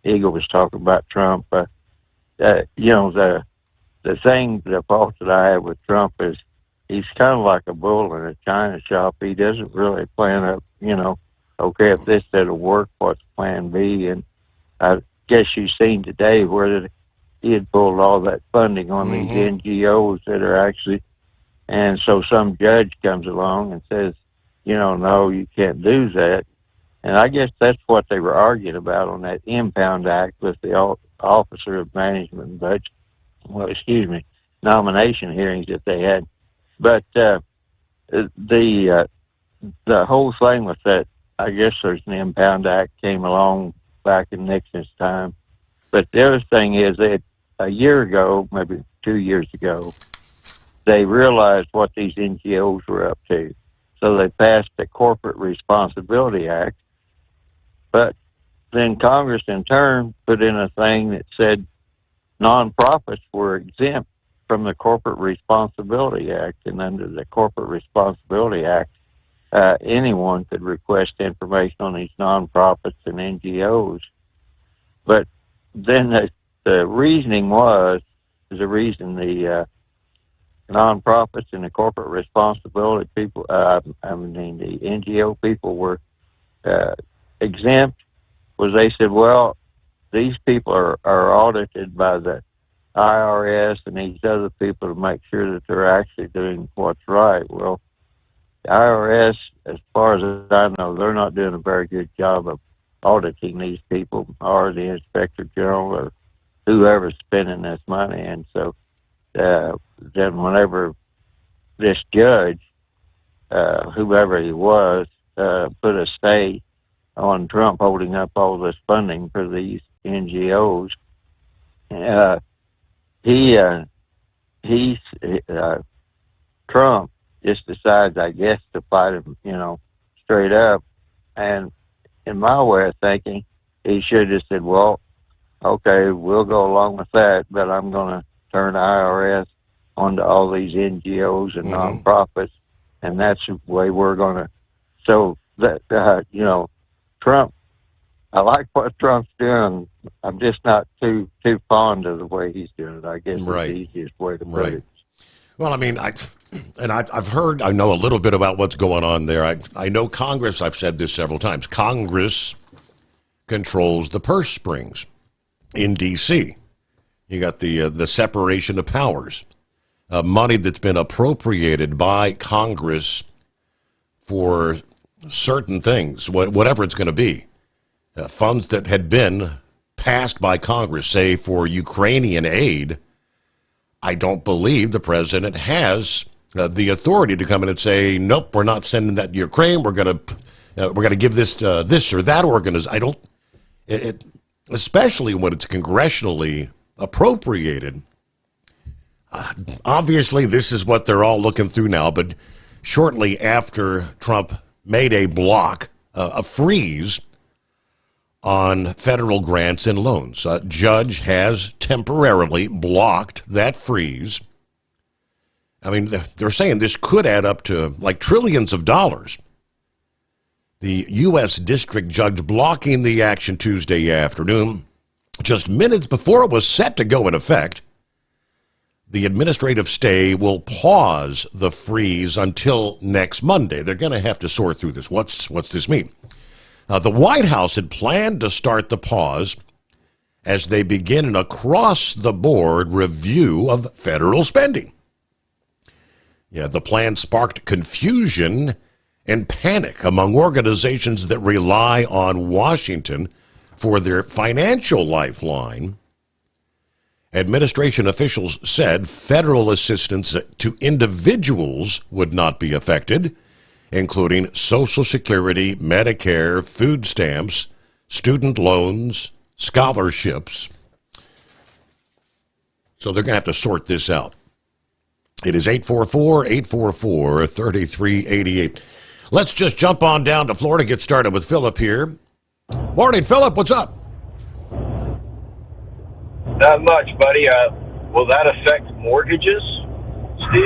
Eagle was talking about Trump. The fault that I have with Trump is he's kind of like a bull in a china shop. He doesn't really plan up, okay, if this doesn't work, what's plan B? And I guess you've seen today where he had pulled all that funding on these NGOs that are actually, and so some judge comes along and says, no, you can't do that. And I guess that's what they were arguing about on that Impound Act with the Officer of Management and Budget, nomination hearings that they had. But the whole thing with that, I guess there's an Impound Act came along back in Nixon's time. But the other thing is that a year ago, maybe 2 years ago, they realized what these NGOs were up to. So they passed the Corporate Responsibility Act. But then Congress in turn put in a thing that said nonprofits were exempt from the Corporate Responsibility Act. And under the Corporate Responsibility Act, anyone could request information on these nonprofits and NGOs. But then the reasoning was the reason the nonprofits and the corporate responsibility people, the NGO people were exempt was they said, well, these people are audited by the IRS and these other people to make sure that they're actually doing what's right. Well, the IRS, as far as I know, they're not doing a very good job of auditing these people or the Inspector General or whoever's spending this money. And so then whenever this judge, whoever he was, put a stay on Trump holding up all this funding for these NGOs, Trump just decides, I guess, to fight him, straight up. And in my way of thinking, he should have said, well, okay, we'll go along with that, but I'm going to turn the IRS onto all these NGOs and nonprofits, and that's the way we're going to. So that Trump, I like what Trump's doing. I'm just not too fond of the way he's doing it. I guess it's the easiest way to put it. Well, I mean, I've heard, I know a little bit about what's going on there. I know Congress, I've said this several times, Congress controls the purse strings in D.C. You got the separation of powers, money that's been appropriated by Congress for certain things, whatever it's going to be. Funds that had been passed by Congress, say for Ukrainian aid, I don't believe the president has the authority to come in and say, nope, we're not sending that to Ukraine. We're going to give this to this or that organization. Especially when it's congressionally appropriated. Obviously, this is what they're all looking through now. But shortly after Trump made a block, a freeze on federal grants and loans, a judge has temporarily blocked that freeze. I mean, they're saying this could add up to like trillions of dollars. The U.S. District Judge blocking the action Tuesday afternoon, just minutes before it was set to go in effect. The administrative stay will pause the freeze until next Monday. They're going to have to sort through this. What's this mean? The White House had planned to start the pause as they begin an across-the-board review of federal spending. Yeah, the plan sparked confusion and panic among organizations that rely on Washington for their financial lifeline. Administration officials said federal assistance to individuals would not be affected, including Social Security, Medicare, food stamps, student loans, scholarships. So they're going to have to sort this out. It is 844-844-3388. Let's just jump on down to Florida, get started with Philip here. Morning, Philip. What's up? Not much, buddy. Will that affect mortgages, Steve?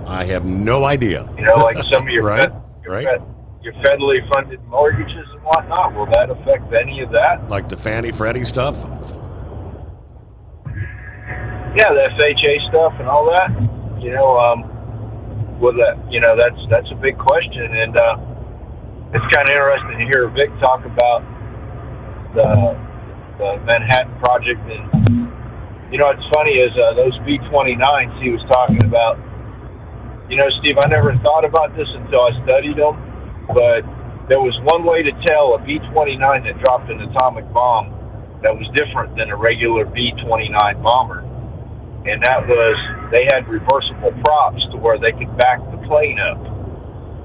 I have no idea. You know, like some of your, your federally funded mortgages and whatnot. Will that affect any of that? Like the Fannie Freddie stuff? Yeah, the FHA stuff and all that. You know, will that? You know, that's a big question, and it's kind of interesting to hear Vic talk about the Manhattan Project. And you know, what's funny is those B-29s he was talking about. You know, Steve, I never thought about this until I studied them, but there was one way to tell a B-29 that dropped an atomic bomb that was different than a regular B-29 bomber. And that was, they had reversible props to where they could back the plane up.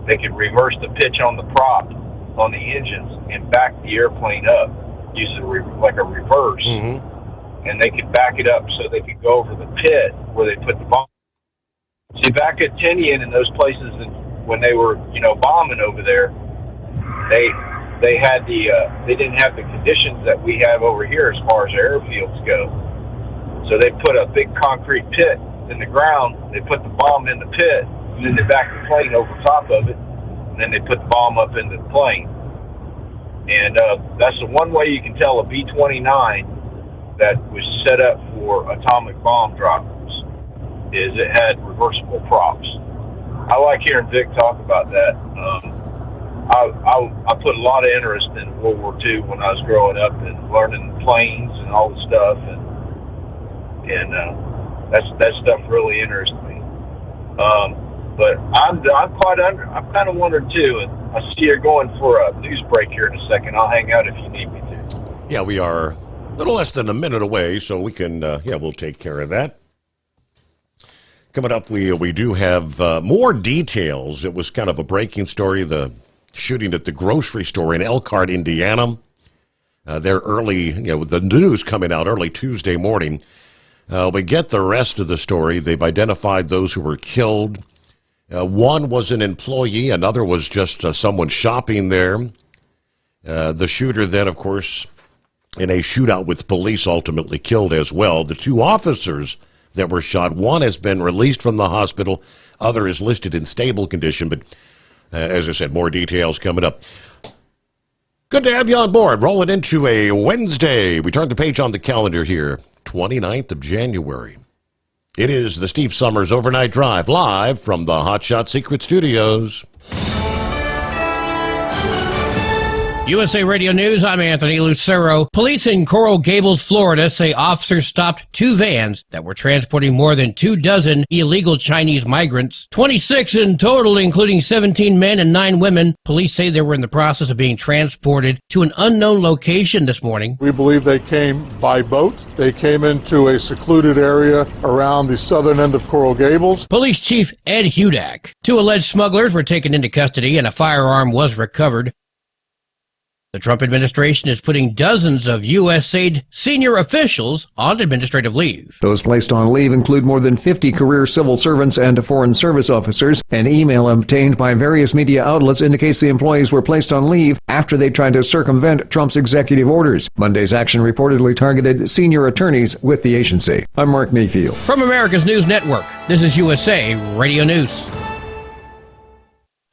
They could reverse the pitch on the prop on the engines and back the airplane up, using like a reverse. Mm-hmm. And they could back it up so they could go over the pit where they put the bomb. See, back at Tinian and those places, when they were, you know, bombing over there, they had they didn't have the conditions that we have over here as far as airfields go. So they put a big concrete pit in the ground, they put the bomb in the pit, and then they backed the plane over top of it, and then they put the bomb up into the plane. And that's the one way you can tell a B-29 that was set up for atomic bomb droppers, is it had reversible props. I like hearing Vic talk about that. I put a lot of interest in World War II when I was growing up and learning planes and all the stuff, and that stuff really interests me. But I'm kind of wondering too, and I see you're going for a news break here in a second. I'll hang out if you need me to. Yeah, we are a little less than a minute away, so we can, we'll take care of that. Coming up, we do have more details. It was kind of a breaking story, the shooting at the grocery store in Elkhart, Indiana. They're early, the news coming out early Tuesday morning. We get the rest of the story. They've identified those who were killed. One was an employee. Another was just someone shopping there. The shooter then, of course, in a shootout with police, ultimately killed as well. The two officers that were shot, one has been released from the hospital. Other is listed in stable condition. But as I said, more details coming up. Good to have you on board. Rolling into a Wednesday. We turn the page on the calendar here. 29th of January. It is the Steve Sommers Overnight Drive, live from the Hot Shot Secret Studios. USA Radio News, I'm Anthony Lucero. Police in Coral Gables, Florida say officers stopped two vans that were transporting more than 24 illegal Chinese migrants. 26 in total, including 17 men and 9 women. Police say they were in the process of being transported to an unknown location this morning. We believe they came by boat. They came into a secluded area around the southern end of Coral Gables. Police Chief Ed Hudak. 2 alleged smugglers were taken into custody and a firearm was recovered. The Trump administration is putting dozens of USAID senior officials on administrative leave. Those placed on leave include more than 50 career civil servants and foreign service officers. An email obtained by various media outlets indicates the employees were placed on leave after they tried to circumvent Trump's executive orders. Monday's action reportedly targeted senior attorneys with the agency. I'm Mark Mayfield. From America's News Network, this is USA Radio News.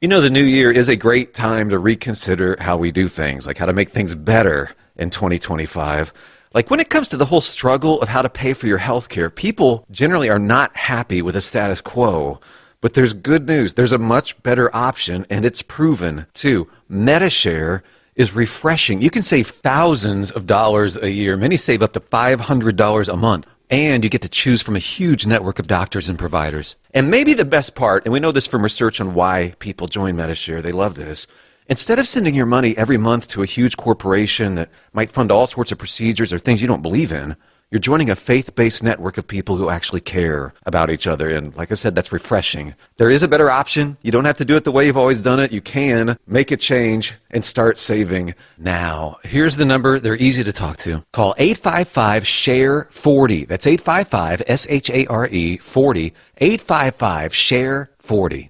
You know, the new year is a great time to reconsider how we do things, like how to make things better in 2025. Like when it comes to the whole struggle of how to pay for your health care, people generally are not happy with the status quo. But there's good news. There's a much better option, and it's proven, too. MediShare is refreshing. You can save thousands of dollars a year. Many save up to $500 a month. And you get to choose from a huge network of doctors and providers. And maybe the best part, and we know this from research on why people join Medishare, they love this. Instead of sending your money every month to a huge corporation that might fund all sorts of procedures or things you don't believe in, you're joining a faith-based network of people who actually care about each other. And like I said, that's refreshing. There is a better option. You don't have to do it the way you've always done it. You can make a change and start saving now. Here's the number. They're easy to talk to. Call 855-SHARE-40. That's 855-SHARE 40. 855-SHARE-40.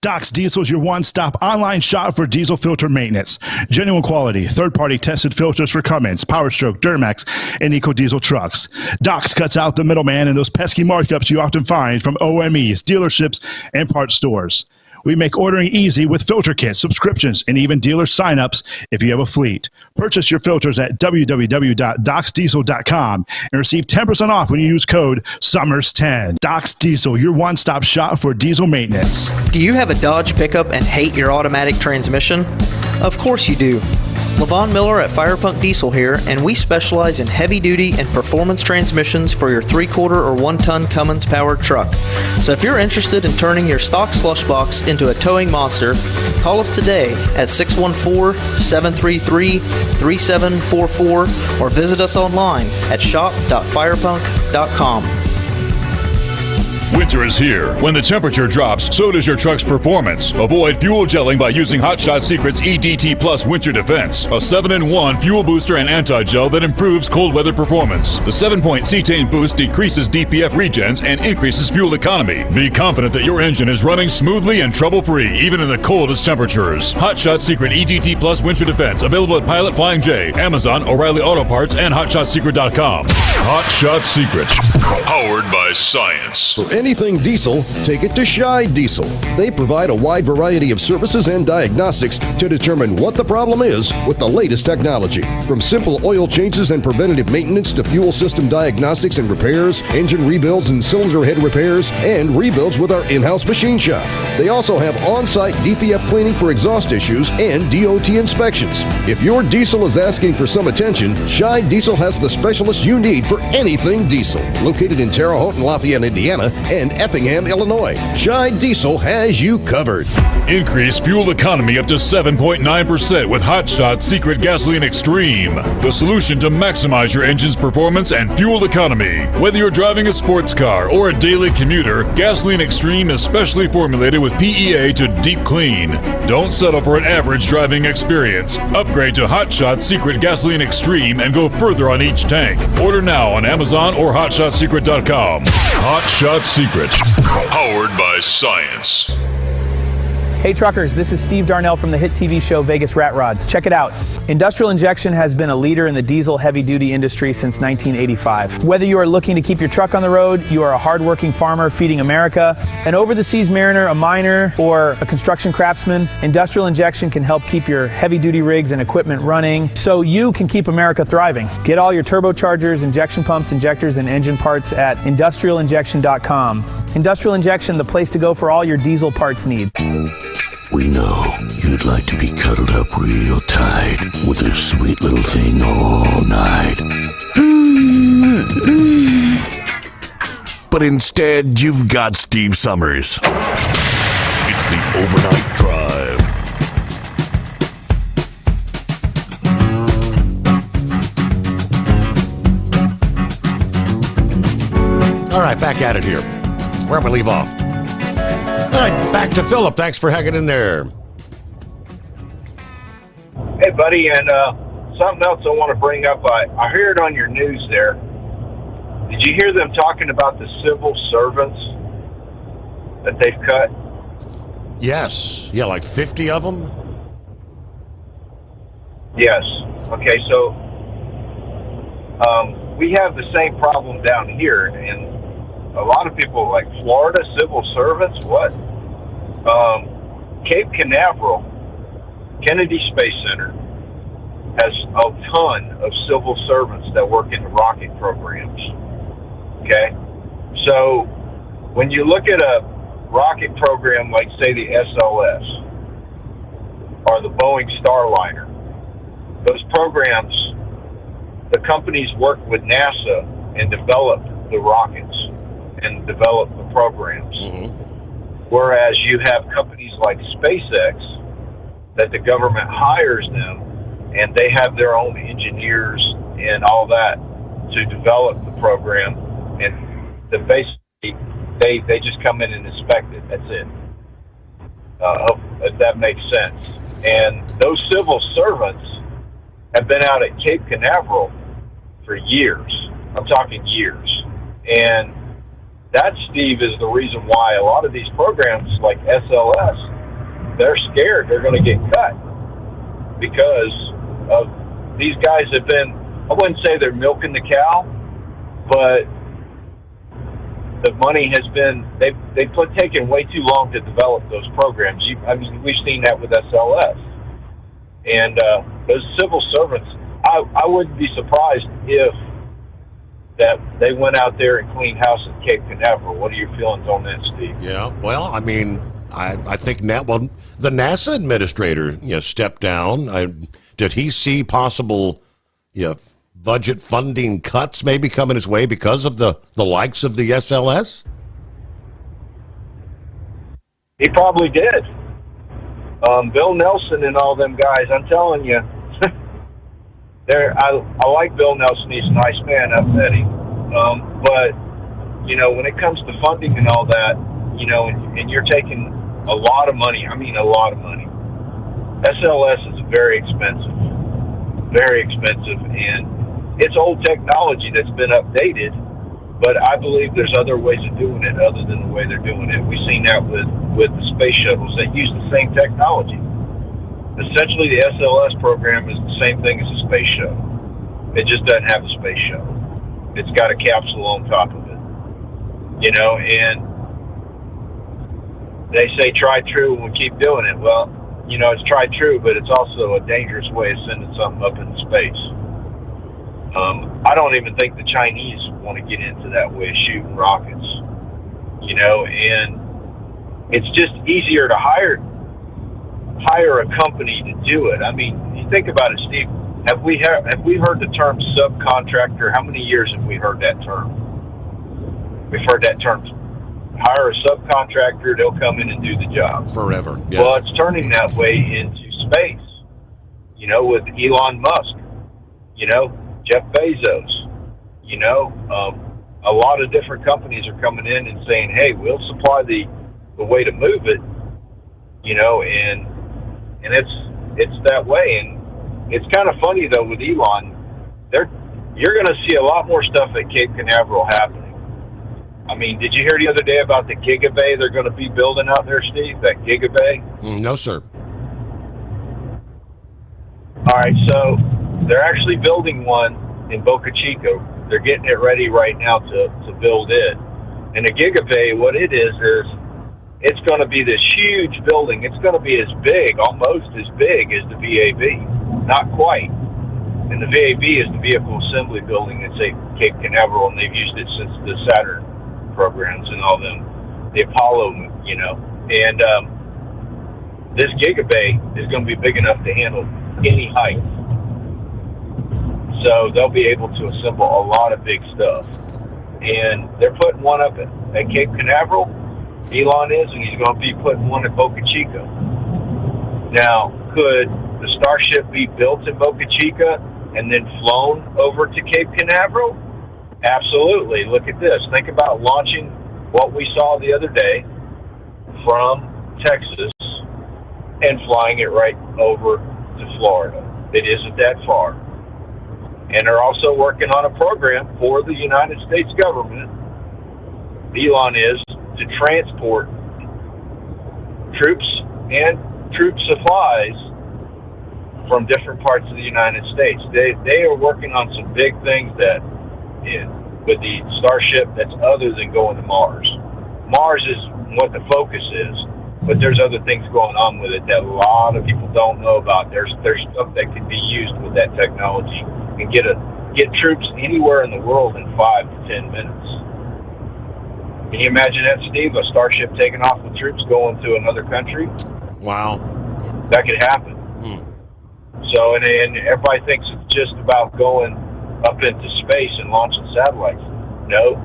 Doc's Diesel is your one-stop online shop for diesel filter maintenance. Genuine quality, third-party tested filters for Cummins, PowerStroke, Duramax, and EcoDiesel trucks. Doc's cuts out the middleman and those pesky markups you often find from OMEs, dealerships, and parts stores. We make ordering easy with filter kits, subscriptions, and even dealer sign-ups if you have a fleet. Purchase your filters at www.docsdiesel.com and receive 10% off when you use code SOMMERS10. Doc's Diesel, your one-stop shop for diesel maintenance. Do you have a Dodge pickup and hate your automatic transmission? Of course you do. Levon Miller at Firepunk Diesel here, and we specialize in heavy-duty and performance transmissions for your 3-quarter or 1-ton Cummins powered truck. So if you're interested in turning your stock slush box into a towing monster, call us today at 614-733-3744 or visit us online at shop.firepunk.com. Winter is here. When the temperature drops, so does your truck's performance. Avoid fuel gelling by using Hot Shot Secret's EDT Plus Winter Defense, a 7-in-1 fuel booster and anti-gel that improves cold weather performance. The 7-point cetane boost decreases DPF regens and increases fuel economy. Be confident that your engine is running smoothly and trouble-free, even in the coldest temperatures. Hot Shot Secret EDT Plus Winter Defense, available at Pilot Flying J, Amazon, O'Reilly Auto Parts, and HotShotSecret.com. Hot Shot Secret, powered by science. For anything diesel, take it to Shy Diesel. They provide a wide variety of services and diagnostics to determine what the problem is with the latest technology. From simple oil changes and preventative maintenance to fuel system diagnostics and repairs, engine rebuilds and cylinder head repairs, and rebuilds with our in-house machine shop. They also have on-site DPF cleaning for exhaust issues and DOT inspections. If your diesel is asking for some attention, Shy Diesel has the specialist you need for anything diesel. Located in Terre Haute and Lafayette, Indiana, and Effingham, Illinois, Shy Diesel has you covered. Increase fuel economy up to 7.9% with Hot Shot Secret Gasoline Extreme, the solution to maximize your engine's performance and fuel economy. Whether you're driving a sports car or a daily commuter, Gasoline Extreme is specially formulated with PEA to deep clean. Don't settle for an average driving experience. Upgrade to Hot Shot Secret Gasoline Extreme and go further on each tank. Order now on Amazon or HotShotSecret.com. Hot Shot Secret, powered by science. Hey truckers, this is Steve Darnell from the hit TV show Vegas Rat Rods. Check it out. Industrial Injection has been a leader in the diesel heavy-duty industry since 1985. Whether you are looking to keep your truck on the road, you are a hard-working farmer feeding America, an over-the-seas mariner, a miner, or a construction craftsman, Industrial Injection can help keep your heavy-duty rigs and equipment running so you can keep America thriving. Get all your turbochargers, injection pumps, injectors, and engine parts at industrialinjection.com. Industrial Injection, the place to go for all your diesel parts needs. We know you'd like to be cuddled up real tight with a sweet little thing all night. But instead, you've got Steve Sommers. It's the Overnight Drive. All right, back at it here. Where we leave off. All right, back to Philip. Thanks for hanging in there. Hey, buddy, and something else I want to bring up. I heard on your news there. Did you hear them talking about the civil servants that they've cut? Yes. Yeah, like 50 of them? Yes. Okay, so we have the same problem down here, and a lot of people like Florida civil servants. What? Cape Canaveral, Kennedy Space Center has a ton of civil servants that work in the rocket programs. Okay, so when you look at a rocket program like, say, the SLS or the Boeing Starliner, those programs, the companies work with NASA and develop the rockets and develop the programs. Whereas you have companies like SpaceX that the government hires them, and they have their own engineers and all that to develop the program, and basically they just come in and inspect it. That's it. If that makes sense. And those civil servants have been out at Cape Canaveral for years. I'm talking years. And that, Steve, is the reason why a lot of these programs like SLS, they're scared they're going to get cut because of these guys have been, I wouldn't say they're milking the cow, but the money has been, they've taken way too long to develop those programs. I mean, we've seen that with SLS. And those civil servants, I wouldn't be surprised if that they went out there and cleaned house at Cape Canaveral. What are your feelings on that, Steve? Yeah, well, I mean, I think the NASA administrator, stepped down. Did he see possible, budget funding cuts maybe coming his way because of the likes of the SLS? He probably did. Bill Nelson and all them guys, I'm telling you, I like Bill Nelson. He's a nice man. I've met him. But, when it comes to funding and all that, and you're taking a lot of money, I mean a lot of money. SLS is very expensive, and it's old technology that's been updated, but I believe there's other ways of doing it other than the way they're doing it. We've seen that with the space shuttles that use the same technology. Essentially, the SLS program is the same thing as a space shuttle. It just doesn't have a space shuttle. It's got a capsule on top of it. And they say try true and we keep doing it. Well, it's try true, but it's also a dangerous way of sending something up into space. I don't even think the Chinese want to get into that way of shooting rockets, and it's just easier to hire a company to do it. I mean, you think about it, Steve, have we heard the term subcontractor? How many years have we heard that term? We've heard that term. Hire a subcontractor, they'll come in and do the job. Forever. Yes. Well, it's turning that way into space, with Elon Musk, Jeff Bezos, a lot of different companies are coming in and saying, hey, we'll supply the way to move it, and it's that way. And it's kind of funny, though, with Elon, you're going to see a lot more stuff at Cape Canaveral happening. I mean, did you hear the other day about the Gigabay they're going to be building out there, Steve, that Gigabay? No, sir. All right, so they're actually building one in Boca Chica. They're getting it ready right now to build it. And a Gigabay, what it is it's going to be this huge building. It's going to be as big, almost as big as the VAB. Not quite. And the VAB is the Vehicle Assembly Building at Cape Canaveral, and they've used it since the Saturn programs and all them, the Apollo, And this Gigabay is going to be big enough to handle any height. So they'll be able to assemble a lot of big stuff. And they're putting one up at Cape Canaveral, Elon is, and he's going to be putting one at Boca Chica. Now, could the Starship be built in Boca Chica and then flown over to Cape Canaveral? Absolutely. Look at this. Think about launching what we saw the other day from Texas and flying it right over to Florida. It isn't that far. And they're also working on a program for the United States government, Elon is, to transport troops and troop supplies from different parts of the United States. They are working on some big things with the Starship that's other than going to Mars. Mars is what the focus is, but there's other things going on with it that a lot of people don't know about. There's stuff that could be used with that technology and get troops anywhere in the world in 5 to 10 minutes. Can you imagine that, Steve? A Starship taking off with troops going to another country? Wow. That could happen. So, and everybody thinks it's just about going up into space and launching satellites. No,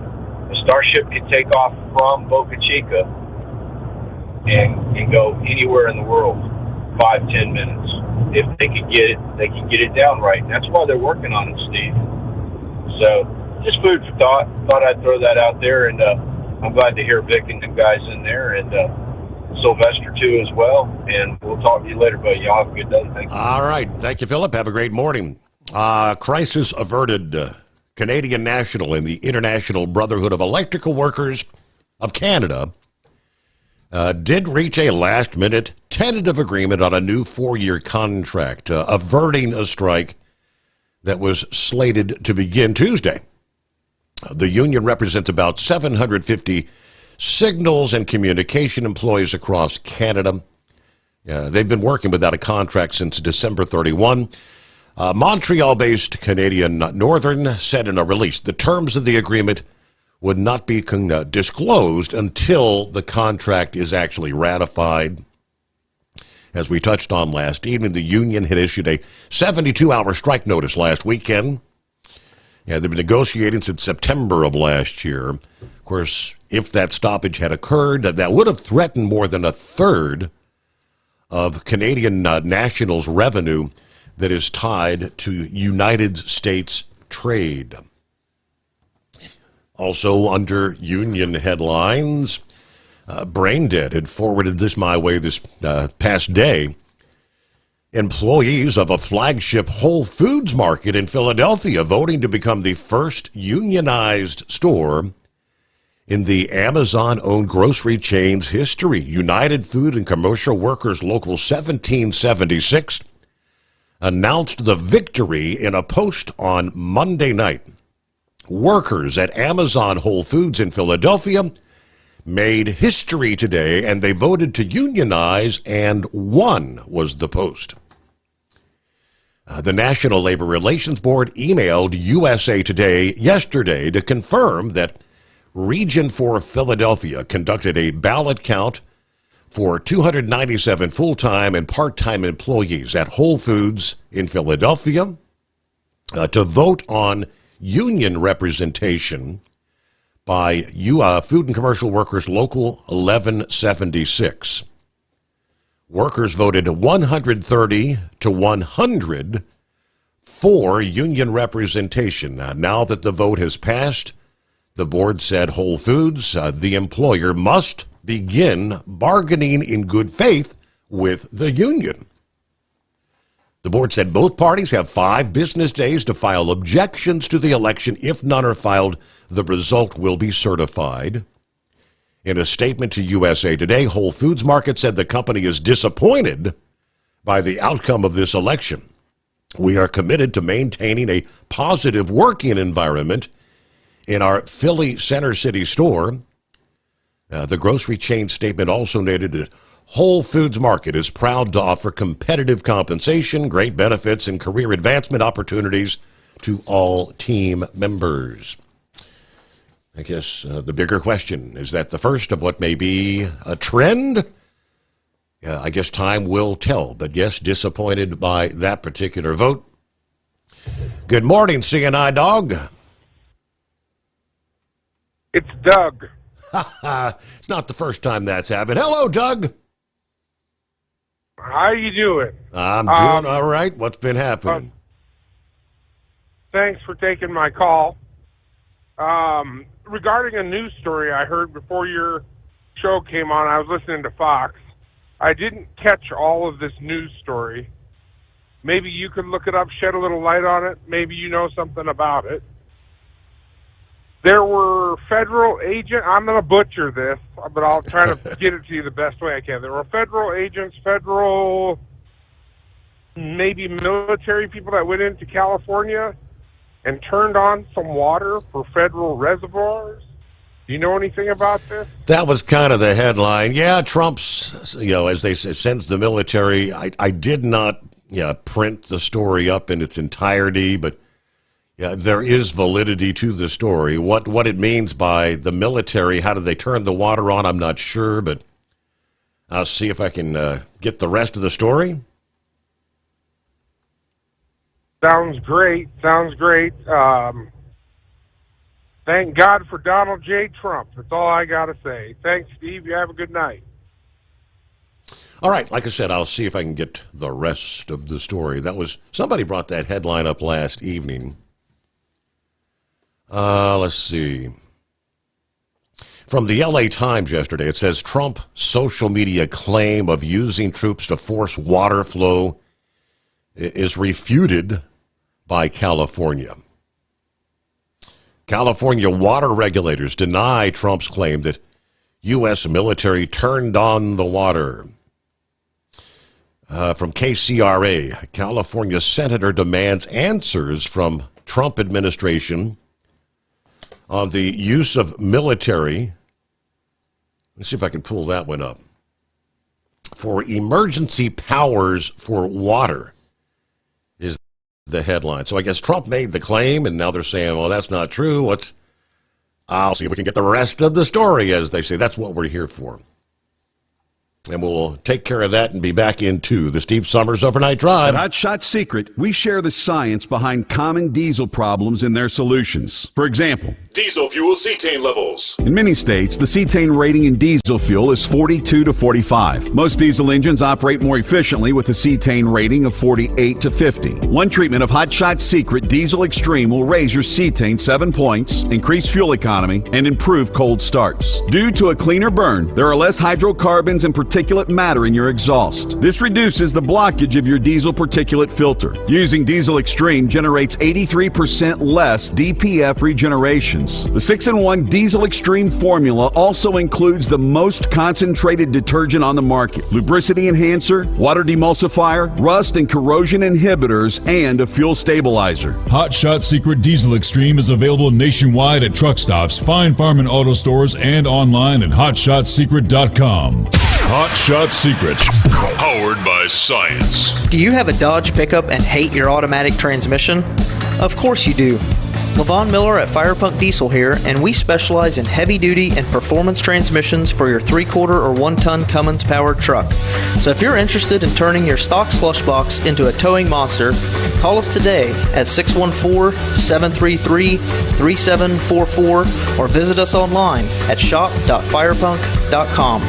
a Starship could take off from Boca Chica and go anywhere in the world, 5-10 minutes. If they could get it down right. And that's why they're working on it, Steve. So just food for thought. Thought I'd throw that out there, and I'm glad to hear Vic and the guys in there, and Sylvester too as well. And we'll talk to you later, buddy. Y'all have a good day. Thank you. All right. Thank you, Philip. Have a great morning. Crisis averted. Canadian National and the International Brotherhood of Electrical Workers of Canada did reach a last-minute tentative agreement on a new 4-year contract, averting a strike that was slated to begin Tuesday. The union represents about 750 signals and communication employees across Canada. They've been working without a contract since December 31. Montreal-based Canadian Northern said in a release the terms of the agreement would not be disclosed until the contract is actually ratified. As we touched on last evening, the union had issued a 72-hour strike notice last weekend. They've been negotiating since September of last year. Of course, if that stoppage had occurred, that would have threatened more than a third of Canadian National's revenue that is tied to United States trade. Also under union headlines, Braindead had forwarded this my way this past day. Employees of a flagship Whole Foods market in Philadelphia voting to become the first unionized store in the Amazon-owned grocery chain's history. United Food and Commercial Workers Local 1776 announced the victory in a post on Monday night. Workers at Amazon Whole Foods in Philadelphia made history today, and they voted to unionize, and won, was the post. The National Labor Relations Board emailed USA Today yesterday to confirm that Region 4 Philadelphia conducted a ballot count for 297 full-time and part-time employees at Whole Foods in Philadelphia to vote on union representation by Food and Commercial Workers Local 1176. Workers voted 130 to 100 for union representation. Now that the vote has passed, the board said Whole Foods, the employer, must begin bargaining in good faith with the union. The board said both parties have 5 business days to file objections to the election. If none are filed, the result will be certified. In a statement to USA Today, Whole Foods Market said the company is disappointed by the outcome of this election. We are committed to maintaining a positive working environment in our Philly Center City store. The grocery chain statement also noted that Whole Foods Market is proud to offer competitive compensation, great benefits, and career advancement opportunities to all team members. I guess the bigger question, is that the first of what may be a trend? I guess time will tell, but yes, disappointed by that particular vote. Good morning, CNI Dog. It's Doug. It's not the first time that's happened. Hello, Doug. How you doing? I'm doing all right. What's been happening? Thanks for taking my call. Regarding a news story I heard before your show came on, I was listening to Fox. I didn't catch all of this news story. Maybe you could look it up, shed a little light on it. Maybe you know something about it. There were federal agents, I'm going to butcher this, but I'll try to get it to you the best way I can. There were federal agents, maybe military people that went into California and turned on some water for federal reservoirs. Do you know anything about this? That was kind of the headline. Yeah, Trump's, as they say, sends the military. I did not print the story up in its entirety, but yeah, there is validity to the story. What it means by the military, how do they turn the water on, I'm not sure, but I'll see if I can get the rest of the story. Sounds great. Thank God for Donald J. Trump. That's all I got to say. Thanks, Steve. You have a good night. All right, like I said, I'll see if I can get the rest of the story. Somebody brought that headline up last evening. Let's see. From the LA Times yesterday, it says Trump social media claim of using troops to force water flow is refuted by California. California water regulators deny Trump's claim that U.S. military turned on the water. From KCRA, California senator demands answers from Trump administration on the use of military. Let's see if I can pull that one up. For emergency powers for water is the headline. So I guess Trump made the claim, and now they're saying, well, that's not true. I'll see if we can get the rest of the story, as they say. That's what we're here for. And we'll take care of that and be back into the Steve Sommers Overnight Drive. At Hot Shot Secret, we share the science behind common diesel problems and their solutions. For example, Diesel fuel cetane levels. in many states, the cetane rating in diesel fuel is 42 to 45. Most diesel engines operate more efficiently with a cetane rating of 48 to 50. One treatment of Hot Shot Secret Diesel Extreme will raise your cetane 7 points, increase fuel economy, and improve cold starts. Due to a cleaner burn, there are less hydrocarbons and particulate matter in your exhaust. This reduces the blockage of your diesel particulate filter. Using Diesel Extreme generates 83% less DPF regenerations. The 6-in-1 Diesel Extreme formula also includes the most concentrated detergent on the market, lubricity enhancer, water demulsifier, rust and corrosion inhibitors, and a fuel stabilizer. Hot Shot Secret Diesel Extreme is available nationwide at truck stops, fine farm and auto stores, and online at hotshotsecret.com. Hot Shot Secret, powered by science. Do you have a Dodge pickup and hate your automatic transmission? Of course you do. Levon Miller at Firepunk Diesel here, and we specialize in heavy-duty and performance transmissions for your 3-quarter or 1-ton Cummins-powered truck. So if you're interested in turning your stock slush box into a towing monster, call us today at 614-733-3744 or visit us online at shop.firepunk.com.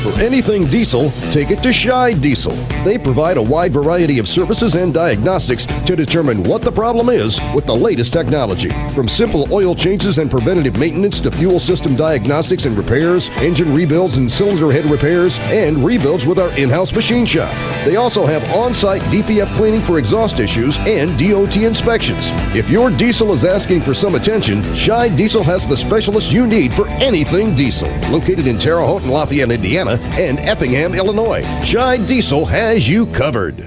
For anything diesel, take it to Shy Diesel. They provide a wide variety of services and diagnostics to determine what the problem is with the latest technology. From simple oil changes and preventative maintenance to fuel system diagnostics and repairs, engine rebuilds and cylinder head repairs, and rebuilds with our in-house machine shop. They also have on-site DPF cleaning for exhaust issues and DOT inspections. If your diesel is asking for some attention, Shy Diesel has the specialist you need for anything diesel. Located in Terre Haute and Lafayette, Indiana, and Effingham, Illinois, Shy Diesel has you covered.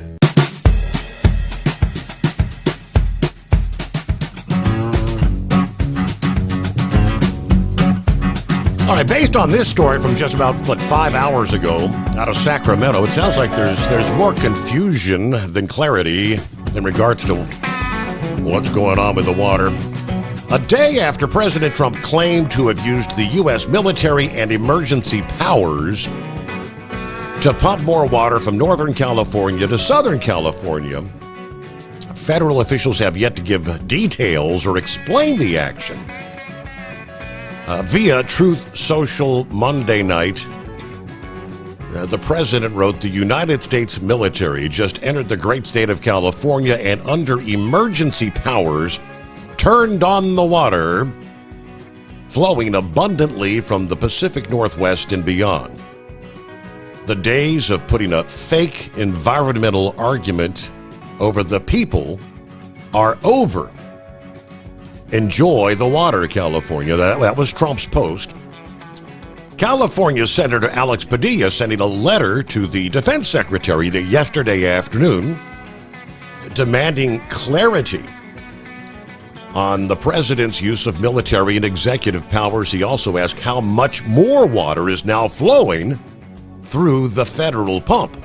All right, based on this story from just about, 5 hours ago out of Sacramento, it sounds like there's more confusion than clarity in regards to what's going on with the water. A day after President Trump claimed to have used the U.S. military and emergency powers to pump more water from Northern California to Southern California, federal officials have yet to give details or explain the action. Via Truth Social Monday night, the president wrote, the United States military just entered the great state of California and under emergency powers turned on the water flowing abundantly from the Pacific Northwest and beyond. The days of putting a fake environmental argument over the people are over. Enjoy the water, California. That was Trump's post. California Senator Alex Padilla sending a letter to the Defense Secretary yesterday afternoon demanding clarity on the president's use of military and executive powers. He also asked how much more water is now flowing through the federal pump.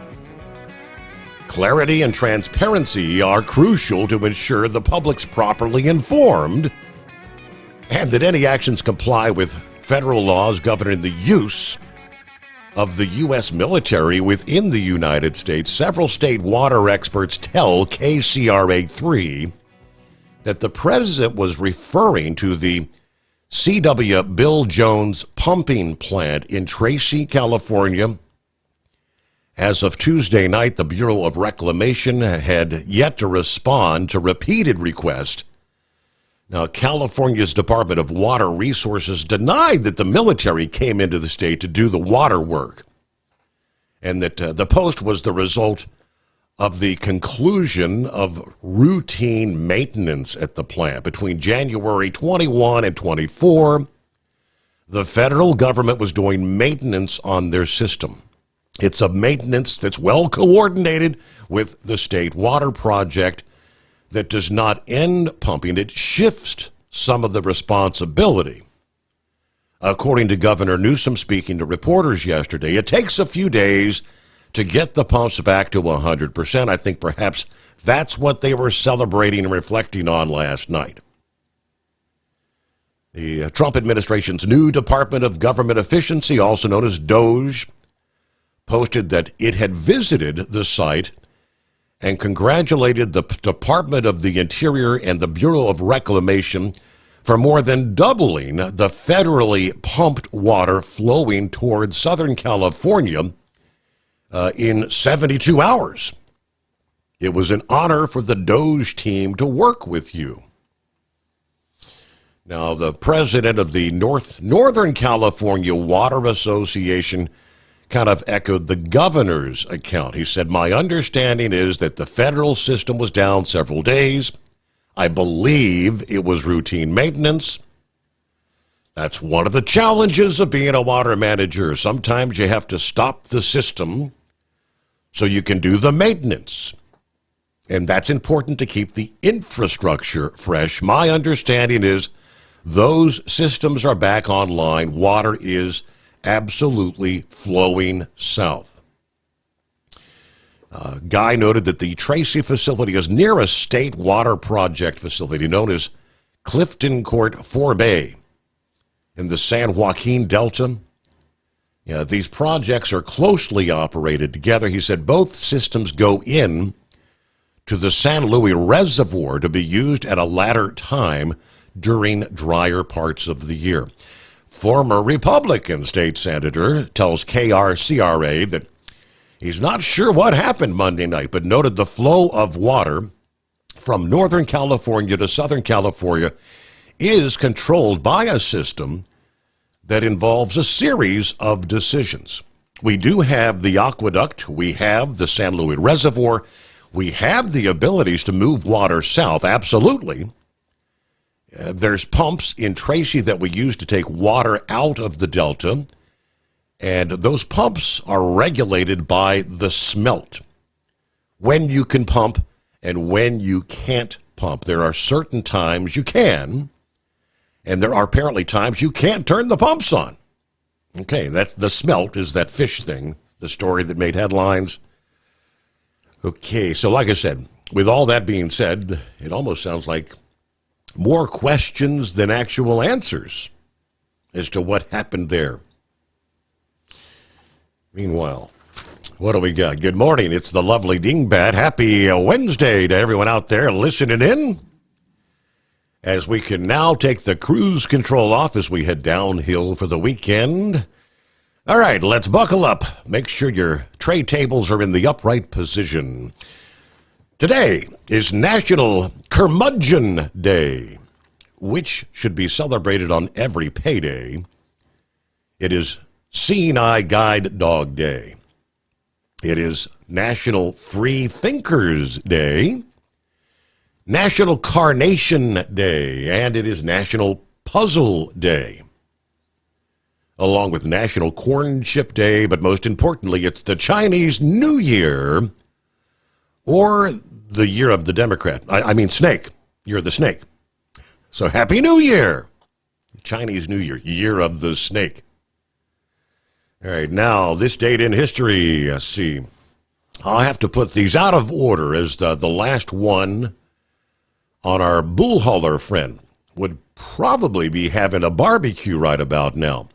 Clarity and transparency are crucial to ensure the public's properly informed and that any actions comply with federal laws governing the use of the U.S. military within the United States. Several state water experts tell KCRA 3 that the president was referring to the C.W. Bill Jones pumping plant in Tracy, California. As of Tuesday night, the Bureau of Reclamation had yet to respond to repeated requests. Now, California's Department of Water Resources denied that the military came into the state to do the water work, and that the post was the result of the conclusion of routine maintenance at the plant. Between January 21 and 24, the federal government was doing maintenance on their system. It's a maintenance that's well coordinated with the state water project that does not end pumping. It shifts some of the responsibility. According to Governor Newsom speaking to reporters yesterday, it takes a few days to get the pumps back to 100%. I think perhaps that's what they were celebrating and reflecting on last night. The Trump administration's new Department of Government Efficiency, also known as DOGE, posted that it had visited the site and congratulated the Department of the Interior and the Bureau of Reclamation for more than doubling the federally pumped water flowing towards Southern California in 72 hours. It was an honor for the DOGE team to work with you. Now, the president of the Northern California Water Association kind of echoed the governor's account. He said, "My understanding is that the federal system was down several days. I believe it was routine maintenance. That's one of the challenges of being a water manager. Sometimes you have to stop the system so you can do the maintenance. And that's important to keep the infrastructure fresh. My understanding is those systems are back online. Water is absolutely flowing south." Guy noted that the Tracy facility is near a state water project facility known as Clifton Court 4Bay in the San Joaquin Delta. These projects are closely operated together. He said both systems go in to the San Luis Reservoir to be used at a latter time during drier parts of the year. Former Republican state senator tells KRCRA that he's not sure what happened Monday night, but noted the flow of water from Northern California to Southern California is controlled by a system that involves a series of decisions. We do have the aqueduct, we have the San Luis Reservoir, we have the abilities to move water south, absolutely. There's pumps in Tracy that we use to take water out of the delta, and those pumps are regulated by the smelt. When you can pump and when you can't pump. There are certain times you can, and there are apparently times you can't turn the pumps on. Okay, that's the smelt is that fish thing, the story that made headlines. Okay, so like I said, with all that being said, it almost sounds like more questions than actual answers as to what happened there. Meanwhile, what do we got? Good morning. It's the lovely Dingbat. Happy Wednesday to everyone out there listening in, as we can now take the cruise control off as we head downhill for the weekend. All right, let's buckle up. Make sure your tray tables are in the upright position. Today is National Curmudgeon Day, which should be celebrated on every payday. It is Seeing Eye Guide Dog Day. It is National Free Thinkers Day, National Carnation Day, and it is National Puzzle Day, along with National Corn Chip Day, but most importantly, it's the Chinese New Year, or the year of the Democrat. I mean snake. You're the snake. So Happy New Year. Chinese New Year, year of the snake. All right, now this date in history. Let's see. I'll have to put these out of order, as the last one on our bull hauler friend would probably be having a barbecue right about now.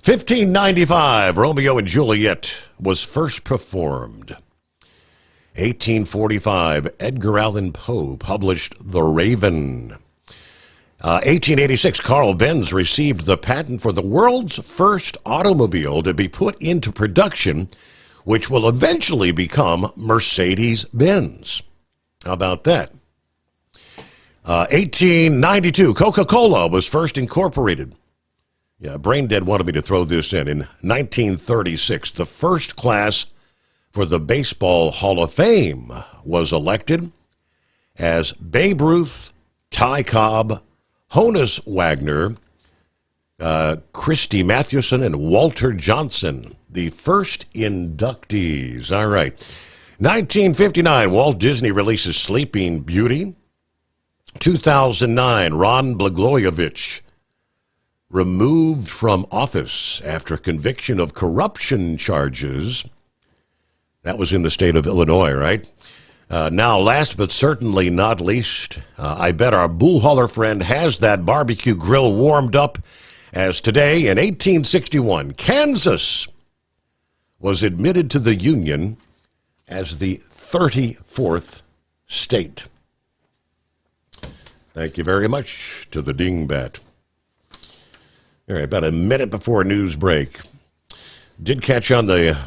1595, Romeo and Juliet was first performed. 1845, Edgar Allan Poe published The Raven. 1886, Carl Benz received the patent for the world's first automobile to be put into production, which will eventually become Mercedes-Benz. How about that? 1892, Coca-Cola was first incorporated. Yeah, Braindead wanted me to throw this in. In 1936, the first class for the Baseball Hall of Fame was elected as Babe Ruth, Ty Cobb, Honus Wagner, Christy Mathewson, and Walter Johnson, the first inductees. All right. 1959, Walt Disney releases Sleeping Beauty. 2009, Ron Blagojevich removed from office after conviction of corruption charges. That was in the state of Illinois, right? Now, last but certainly not least, I bet our bull hauler friend has that barbecue grill warmed up, as today in 1861, Kansas was admitted to the Union as the 34th state. Thank you very much to the dingbat. All right, about a minute before news break. Did catch on the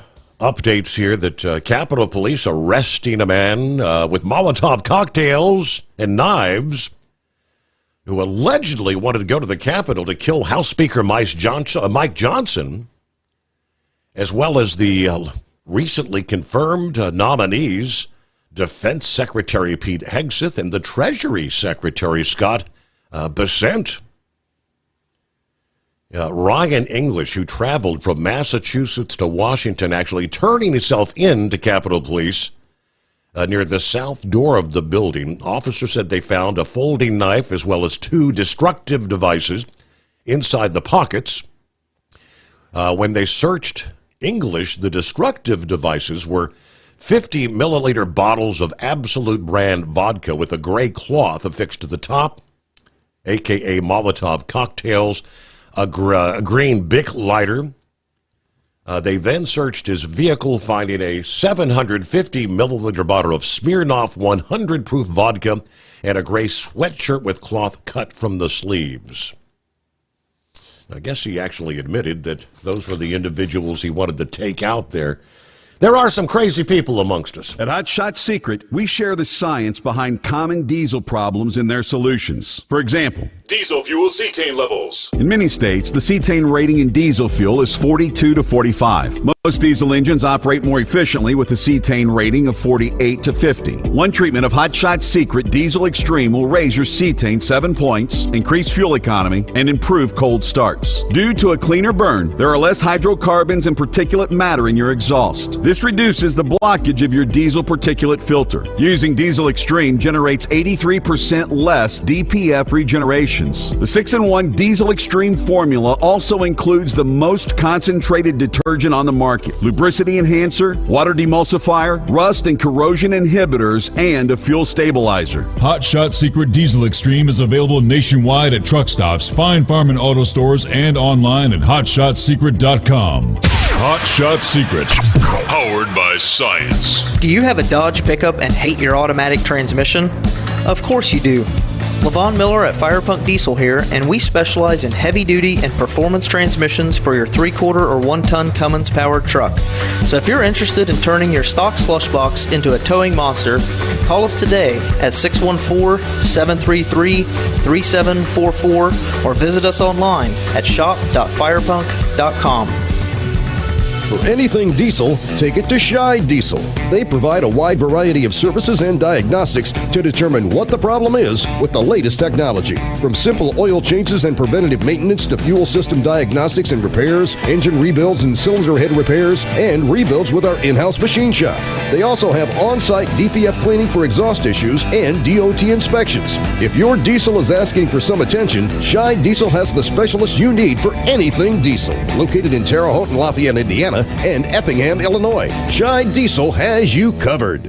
updates here that Capitol Police arresting a man with Molotov cocktails and knives who allegedly wanted to go to the Capitol to kill House Speaker Mike Johnson, as well as the recently confirmed nominees, Defense Secretary Pete Hegseth and the Treasury Secretary Scott Bessent. Ryan English, who traveled from Massachusetts to Washington, actually turning himself in to Capitol Police near the south door of the building. Officers said they found a folding knife as well as 2 destructive devices inside the pockets. When they searched English, the destructive devices were 50 milliliter bottles of Absolute brand vodka with a gray cloth affixed to the top, a.k.a. Molotov cocktails, a green Bic lighter. They then searched his vehicle, finding a 750 milliliter bottle of Smirnoff 100 proof vodka and a gray sweatshirt with cloth cut from the sleeves. I guess he actually admitted that those were the individuals he wanted to take out there. There are some crazy people amongst us. At Hot Shot Secret, we share the science behind common diesel problems and their solutions. For example, diesel fuel cetane levels. In many states, the cetane rating in diesel fuel is 42 to 45. Most diesel engines operate more efficiently with a cetane rating of 48 to 50. One treatment of Hot Shot Secret Diesel Extreme will raise your cetane 7 points, increase fuel economy, and improve cold starts. Due to a cleaner burn, there are less hydrocarbons and particulate matter in your exhaust. This reduces the blockage of your diesel particulate filter. Using Diesel Extreme generates 83% less DPF regenerations. The 6-in-1 Diesel Extreme formula also includes the most concentrated detergent on the market, lubricity enhancer, water demulsifier, rust and corrosion inhibitors, and a fuel stabilizer. Hot Shot Secret Diesel Extreme is available nationwide at truck stops, fine farm and auto stores, and online at hotshotsecret.com. Hot Shot Secret, powered by science. Do you have a Dodge pickup and hate your automatic transmission? Of course you do. Levon Miller at Firepunk Diesel here, and we specialize in heavy-duty and performance transmissions for your 3-quarter or 1-ton Cummins-powered truck. So if you're interested in turning your stock slush box into a towing monster, call us today at 614-733-3744 or visit us online at shop.firepunk.com. For anything diesel, take it to Scheid Diesel. They provide a wide variety of services and diagnostics to determine what the problem is with the latest technology. From simple oil changes and preventative maintenance to fuel system diagnostics and repairs, engine rebuilds and cylinder head repairs, and rebuilds with our in-house machine shop. They also have on-site DPF cleaning for exhaust issues and DOT inspections. If your diesel is asking for some attention, Scheid Diesel has the specialist you need for anything diesel. Located in Terre Haute and Lafayette, Indiana, and Effingham, Illinois, Scheid Diesel has you covered.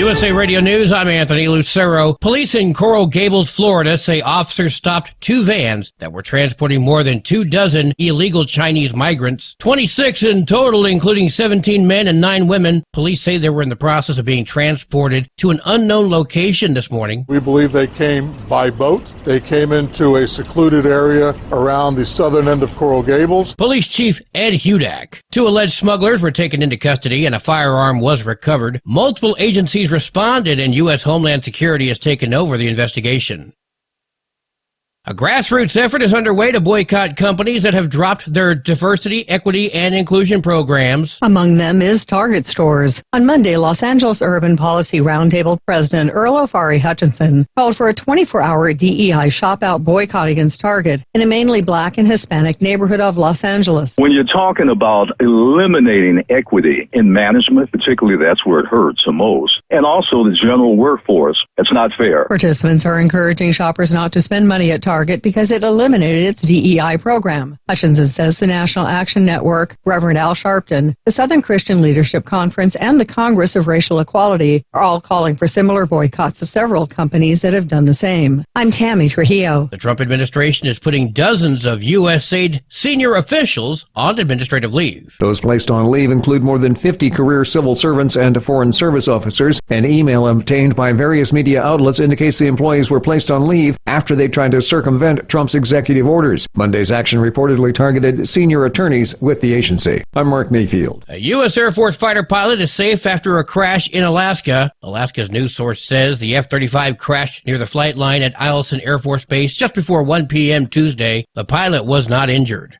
USA Radio News, I'm Anthony Lucero. Police in Coral Gables, Florida say officers stopped 2 vans that were transporting more than 24 illegal Chinese migrants. 26 in total, including 17 men and 9 women. Police say they were in the process of being transported to an unknown location this morning. We believe they came by boat. They came into a secluded area around the southern end of Coral Gables. Police Chief Ed Hudak. 2 alleged smugglers were taken into custody and a firearm was recovered. Multiple agencies responded and U.S. Homeland Security has taken over the investigation. A grassroots effort is underway to boycott companies that have dropped their diversity, equity, and inclusion programs. Among them is Target stores. On Monday, Los Angeles Urban Policy Roundtable President Earl Ofari Hutchinson called for a 24-hour DEI shop-out boycott against Target in a mainly black and Hispanic neighborhood of Los Angeles. When you're talking about eliminating equity in management, particularly that's where it hurts the most, and also the general workforce, it's not fair. Participants are encouraging shoppers not to spend money at Target because it eliminated its DEI program. Hutchinson says the National Action Network, Reverend Al Sharpton, the Southern Christian Leadership Conference, and the Congress of Racial Equality are all calling for similar boycotts of several companies that have done the same. I'm Tammy Trujillo. The Trump administration is putting dozens of USAID senior officials on administrative leave. Those placed on leave include more than 50 career civil servants and foreign service officers. An email obtained by various media outlets indicates the employees were placed on leave after they tried to circumvent Trump's executive orders. Monday's action reportedly targeted senior attorneys with the agency. I'm Mark Mayfield. A U.S. Air Force fighter pilot is safe after a crash in Alaska. Alaska's news source says the F-35 crashed near the flight line at Eielson Air Force Base just before 1 p.m. Tuesday. The pilot was not injured.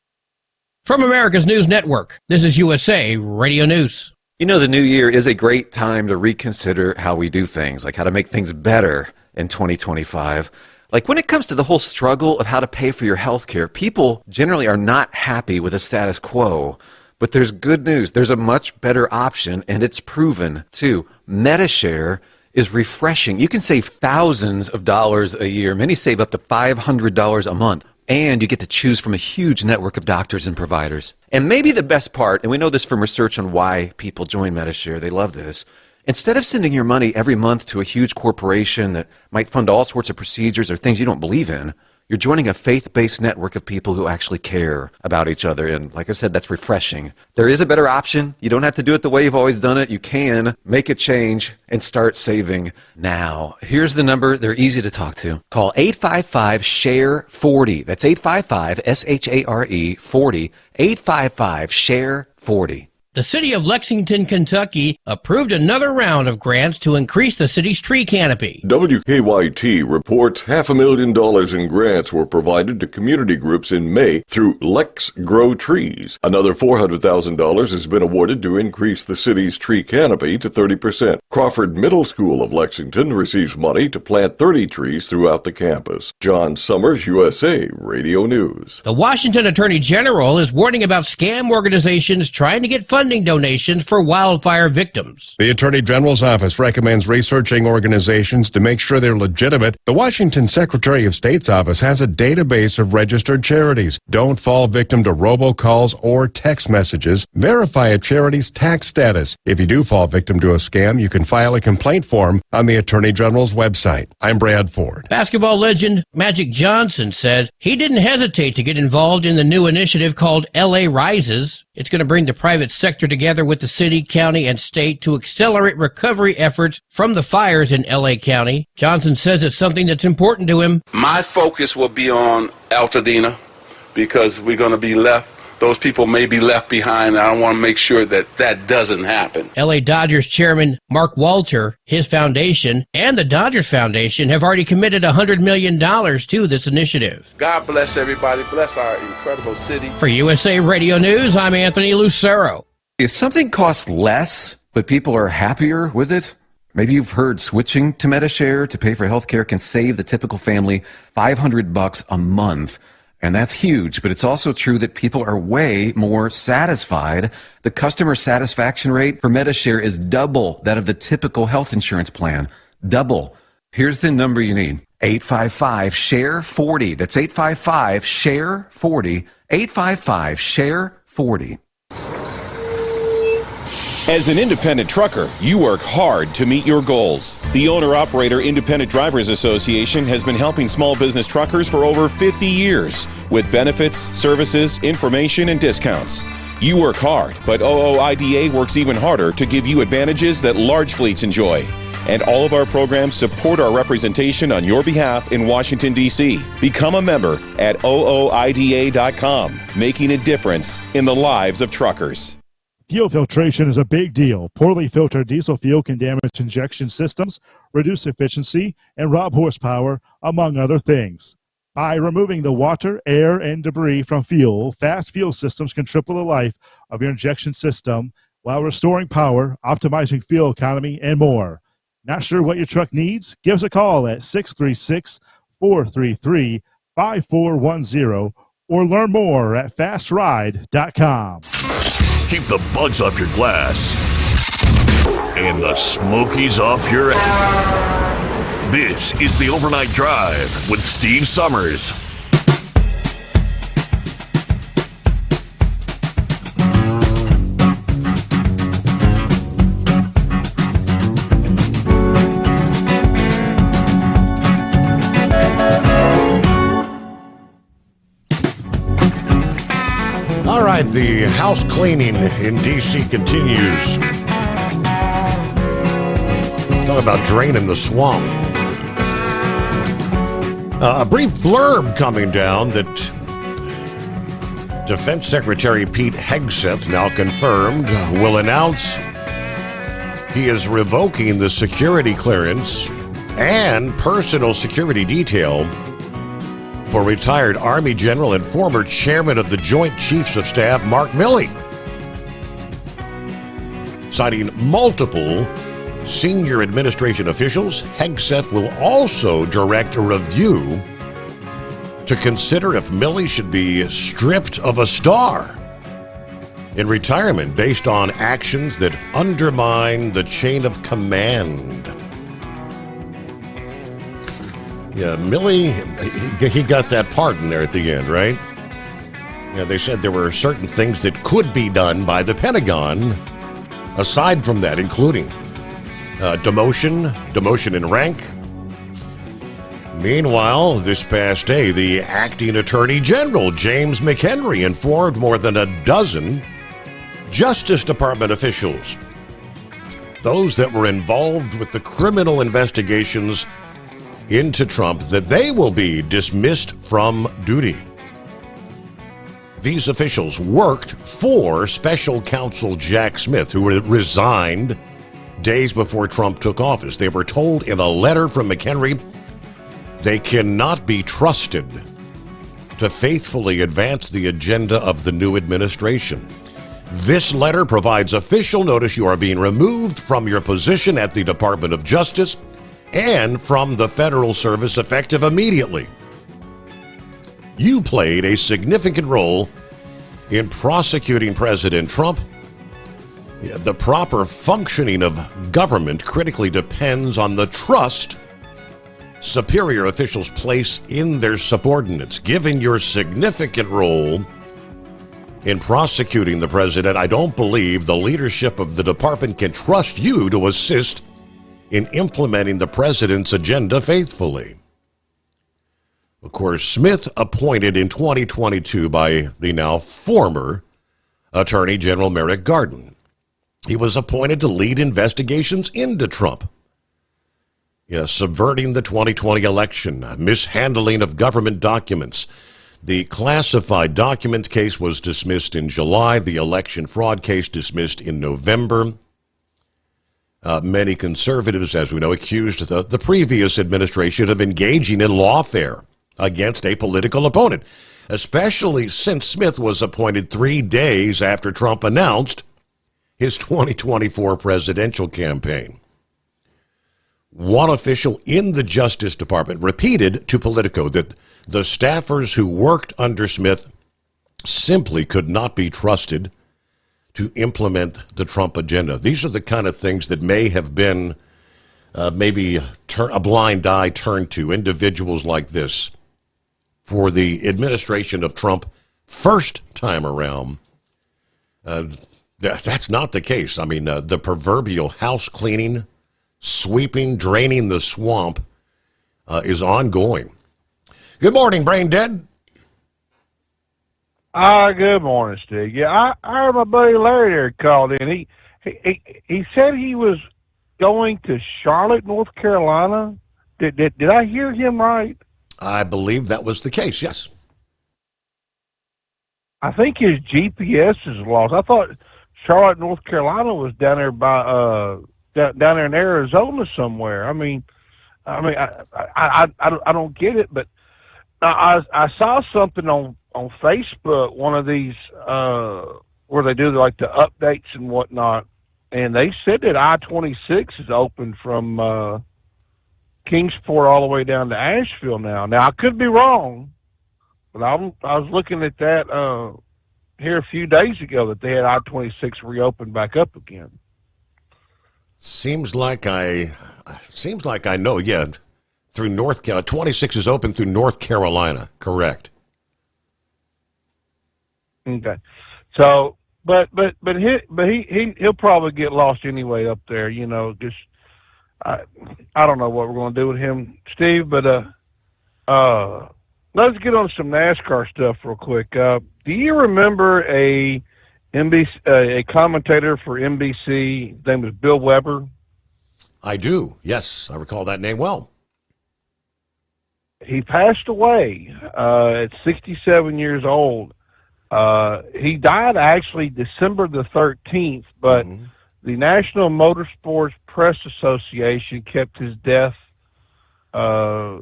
From America's News Network, this is USA Radio News. You know, the new year is a great time to reconsider how we do things, like how to make things better in 2025. Like when it comes to the whole struggle of how to pay for your health care, people generally are not happy with the status quo. But there's good news. There's a much better option, and it's proven, too. Medi-Share is refreshing. You can save thousands of dollars a year. Many save up to $500 a month. And you get to choose from a huge network of doctors and providers. And maybe the best part, and we know this from research on why people join Medi-Share, they love this. Instead of sending your money every month to a huge corporation that might fund all sorts of procedures or things you don't believe in, you're joining a faith-based network of people who actually care about each other. And like I said, that's refreshing. There is a better option. You don't have to do it the way you've always done it. You can make a change and start saving now. Here's the number. They're easy to talk to. Call 855-SHARE-40. That's 855-SHARE 40. 855-SHARE-40. The city of Lexington, Kentucky approved another round of grants to increase the city's tree canopy. WKYT reports $500,000 in grants were provided to community groups in May through Lex Grow Trees. Another $400,000 has been awarded to increase the city's tree canopy to 30%. Crawford Middle School of Lexington receives money to plant 30 trees throughout the campus. John Sommers, USA Radio News. The Washington Attorney General is warning about scam organizations trying to get funding donations for wildfire victims. The Attorney General's office recommends researching organizations to make sure they're legitimate. The Washington Secretary of State's office has a database of registered charities. Don't fall victim to robocalls or text messages. Verify a charity's tax status. If you do fall victim to a scam, you can file a complaint form on the Attorney General's website. I'm Brad Ford. Basketball legend Magic Johnson said he didn't hesitate to get involved in the new initiative called LA Rises. It's going to bring the private sector together with the city, county, and state to accelerate recovery efforts from the fires in LA County. Johnson says it's something that's important to him. My focus will be on Altadena because we're going to be left. Those people may be left behind, and I want to make sure that that doesn't happen. LA Dodgers chairman Mark Walter, his foundation, and the Dodgers Foundation have already committed $100 million to this initiative. God bless everybody. Bless our incredible city. For USA Radio News, I'm Anthony Lucero. If something costs less, but people are happier with it, maybe you've heard switching to Medi-Share to pay for healthcare can save the typical family $500 a month. And that's huge, but it's also true that people are way more satisfied. The customer satisfaction rate for Medi-Share is double that of the typical health insurance plan. Double. Here's the number you need. 855-SHARE-40. That's 855-SHARE-40. 855-SHARE-40. As an independent trucker, you work hard to meet your goals. The Owner-Operator Independent Drivers Association has been helping small business truckers for over 50 years with benefits, services, information, and discounts. You work hard, but OOIDA works even harder to give you advantages that large fleets enjoy. And all of our programs support our representation on your behalf in Washington, D.C. Become a member at OOIDA.com, making a difference in the lives of truckers. Fuel filtration is a big deal. Poorly filtered diesel fuel can damage injection systems, reduce efficiency, and rob horsepower, among other things. By removing the water, air, and debris from fuel, fast fuel systems can triple the life of your injection system while restoring power, optimizing fuel economy, and more. Not sure what your truck needs? Give us a call at 636-433-5410 or learn more at fastride.com. Keep the bugs off your glass and the smokies off your ass. This is the Overnight Drive with Steve Sommers. All right, the house cleaning in D.C. continues. Talk about draining the swamp. A brief blurb coming down that Defense Secretary Pete Hegseth, now confirmed, will announce he is revoking the security clearance and personal security detail for retired Army General and former chairman of the Joint Chiefs of Staff, Mark Milley. Citing multiple senior administration officials, Hegseth will also direct a review to consider if Milley should be stripped of a star in retirement based on actions that undermine the chain of command. Yeah, Milley, he got that pardon there at the end, right? Yeah, they said there were certain things that could be done by the Pentagon aside from that, including demotion in rank. Meanwhile, this past day, the acting Attorney General, James McHenry, informed more than a dozen Justice Department officials, those that were involved with the criminal investigations into Trump, that they will be dismissed from duty. These officials worked for Special Counsel Jack Smith, who resigned days before Trump took office. They were told in a letter from McHenry they cannot be trusted to faithfully advance the agenda of the new administration. This letter provides official notice you are being removed from your position at the Department of Justice and from the federal service effective immediately. You played a significant role in prosecuting President Trump. The proper functioning of government critically depends on the trust superior officials place in their subordinates. Given your significant role in prosecuting the president, I don't believe the leadership of the department can trust you to assist in implementing the president's agenda faithfully. Of course, Smith, appointed in 2022 by the now former Attorney General Merrick Garland. He was appointed to lead investigations into Trump. Subverting the 2020 election, mishandling of government documents. The classified documents case was dismissed in July. The election fraud case dismissed in November. Many conservatives, as we know, accused the previous administration of engaging in lawfare against a political opponent, especially since Smith was appointed 3 days after Trump announced his 2024 presidential campaign. One official in the Justice Department repeated to Politico that the staffers who worked under Smith simply could not be trusted to implement the Trump agenda. These are the kind of things that may have been maybe a blind eye turned to individuals like this for the administration of Trump first time around. That's not the case. I mean, the proverbial house cleaning, sweeping, draining the swamp is ongoing. Good morning, Brain Dead. Good morning, Steve. Yeah, I heard my buddy Larry there called in. He said he was going to Charlotte, North Carolina. Did I hear him right? I believe that was the case, yes. I think his GPS is lost. I thought Charlotte, North Carolina was down there by down there in Arizona somewhere. I mean, I don't get it, but I saw something on Facebook, one of these where they do like the updates and whatnot, and they said that I-26 is open from Kingsport all the way down to Asheville now. Now I could be wrong, but I was looking at that here a few days ago that they had I-26 reopened back up again. Seems like I know. Yeah, through 26 is open through North Carolina. Correct. Okay, so but he'll probably get lost anyway up there. You know, just I don't know what we're going to do with him, Steve. But let's get on some NASCAR stuff real quick. Do you remember a commentator for NBC? His name was Bill Weber. I do. Yes, I recall that name well. He passed away at 67 years old. He died actually December the 13th, but the National Motorsports Press Association kept his death a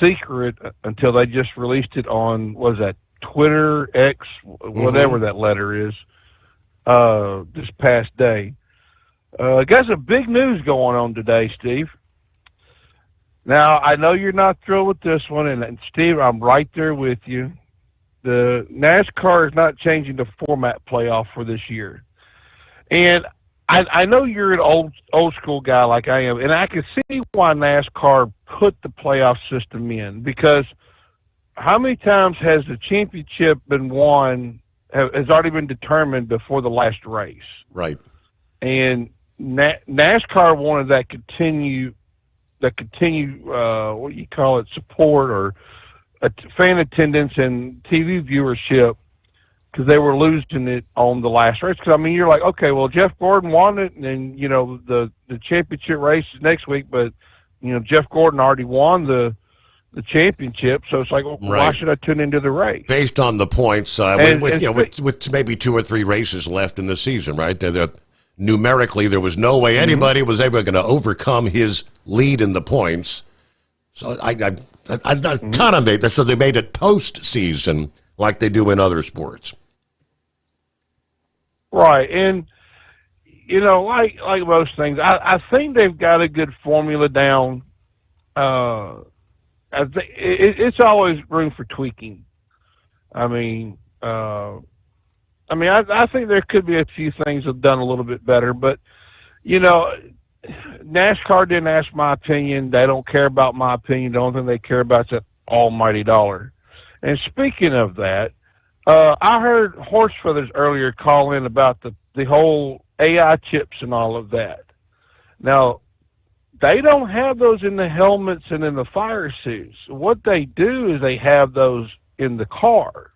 secret until they just released it on, what is that, Twitter, X, whatever that letter is, this past day. Got some big news going on today, Steve. Now, I know you're not thrilled with this one, and Steve, I'm right there with you. The NASCAR is not changing the format playoff for this year. And I know you're an old school guy like I am, and I can see why NASCAR put the playoff system in, because how many times has the championship been won, has already been determined before the last race? Right. And NASCAR wanted that continue what do you call it, support or fan attendance and TV viewership, because they were losing it on the last race. Because I mean, you're like, okay, well, Jeff Gordon won it, and then you know the championship race is next week, but you know Jeff Gordon already won the championship, so it's like, well, why should I tune into the race? Based on the points, with maybe 2 or 3 races left in the season, right? Numerically, there was no way anybody was ever going to overcome his lead in the points. So I kind of made that, so they made it postseason like they do in other sports. Right, and you know, like most things, I think they've got a good formula down. I think it's always room for tweaking. I think there could be a few things that have done a little bit better, but you know, NASCAR didn't ask my opinion. They don't care about my opinion. The only thing they care about is that almighty dollar. And speaking of that, I heard Horse Feathers earlier call in about the whole AI chips and all of that. Now, they don't have those in the helmets and in the fire suits. What they do is they have those in the car.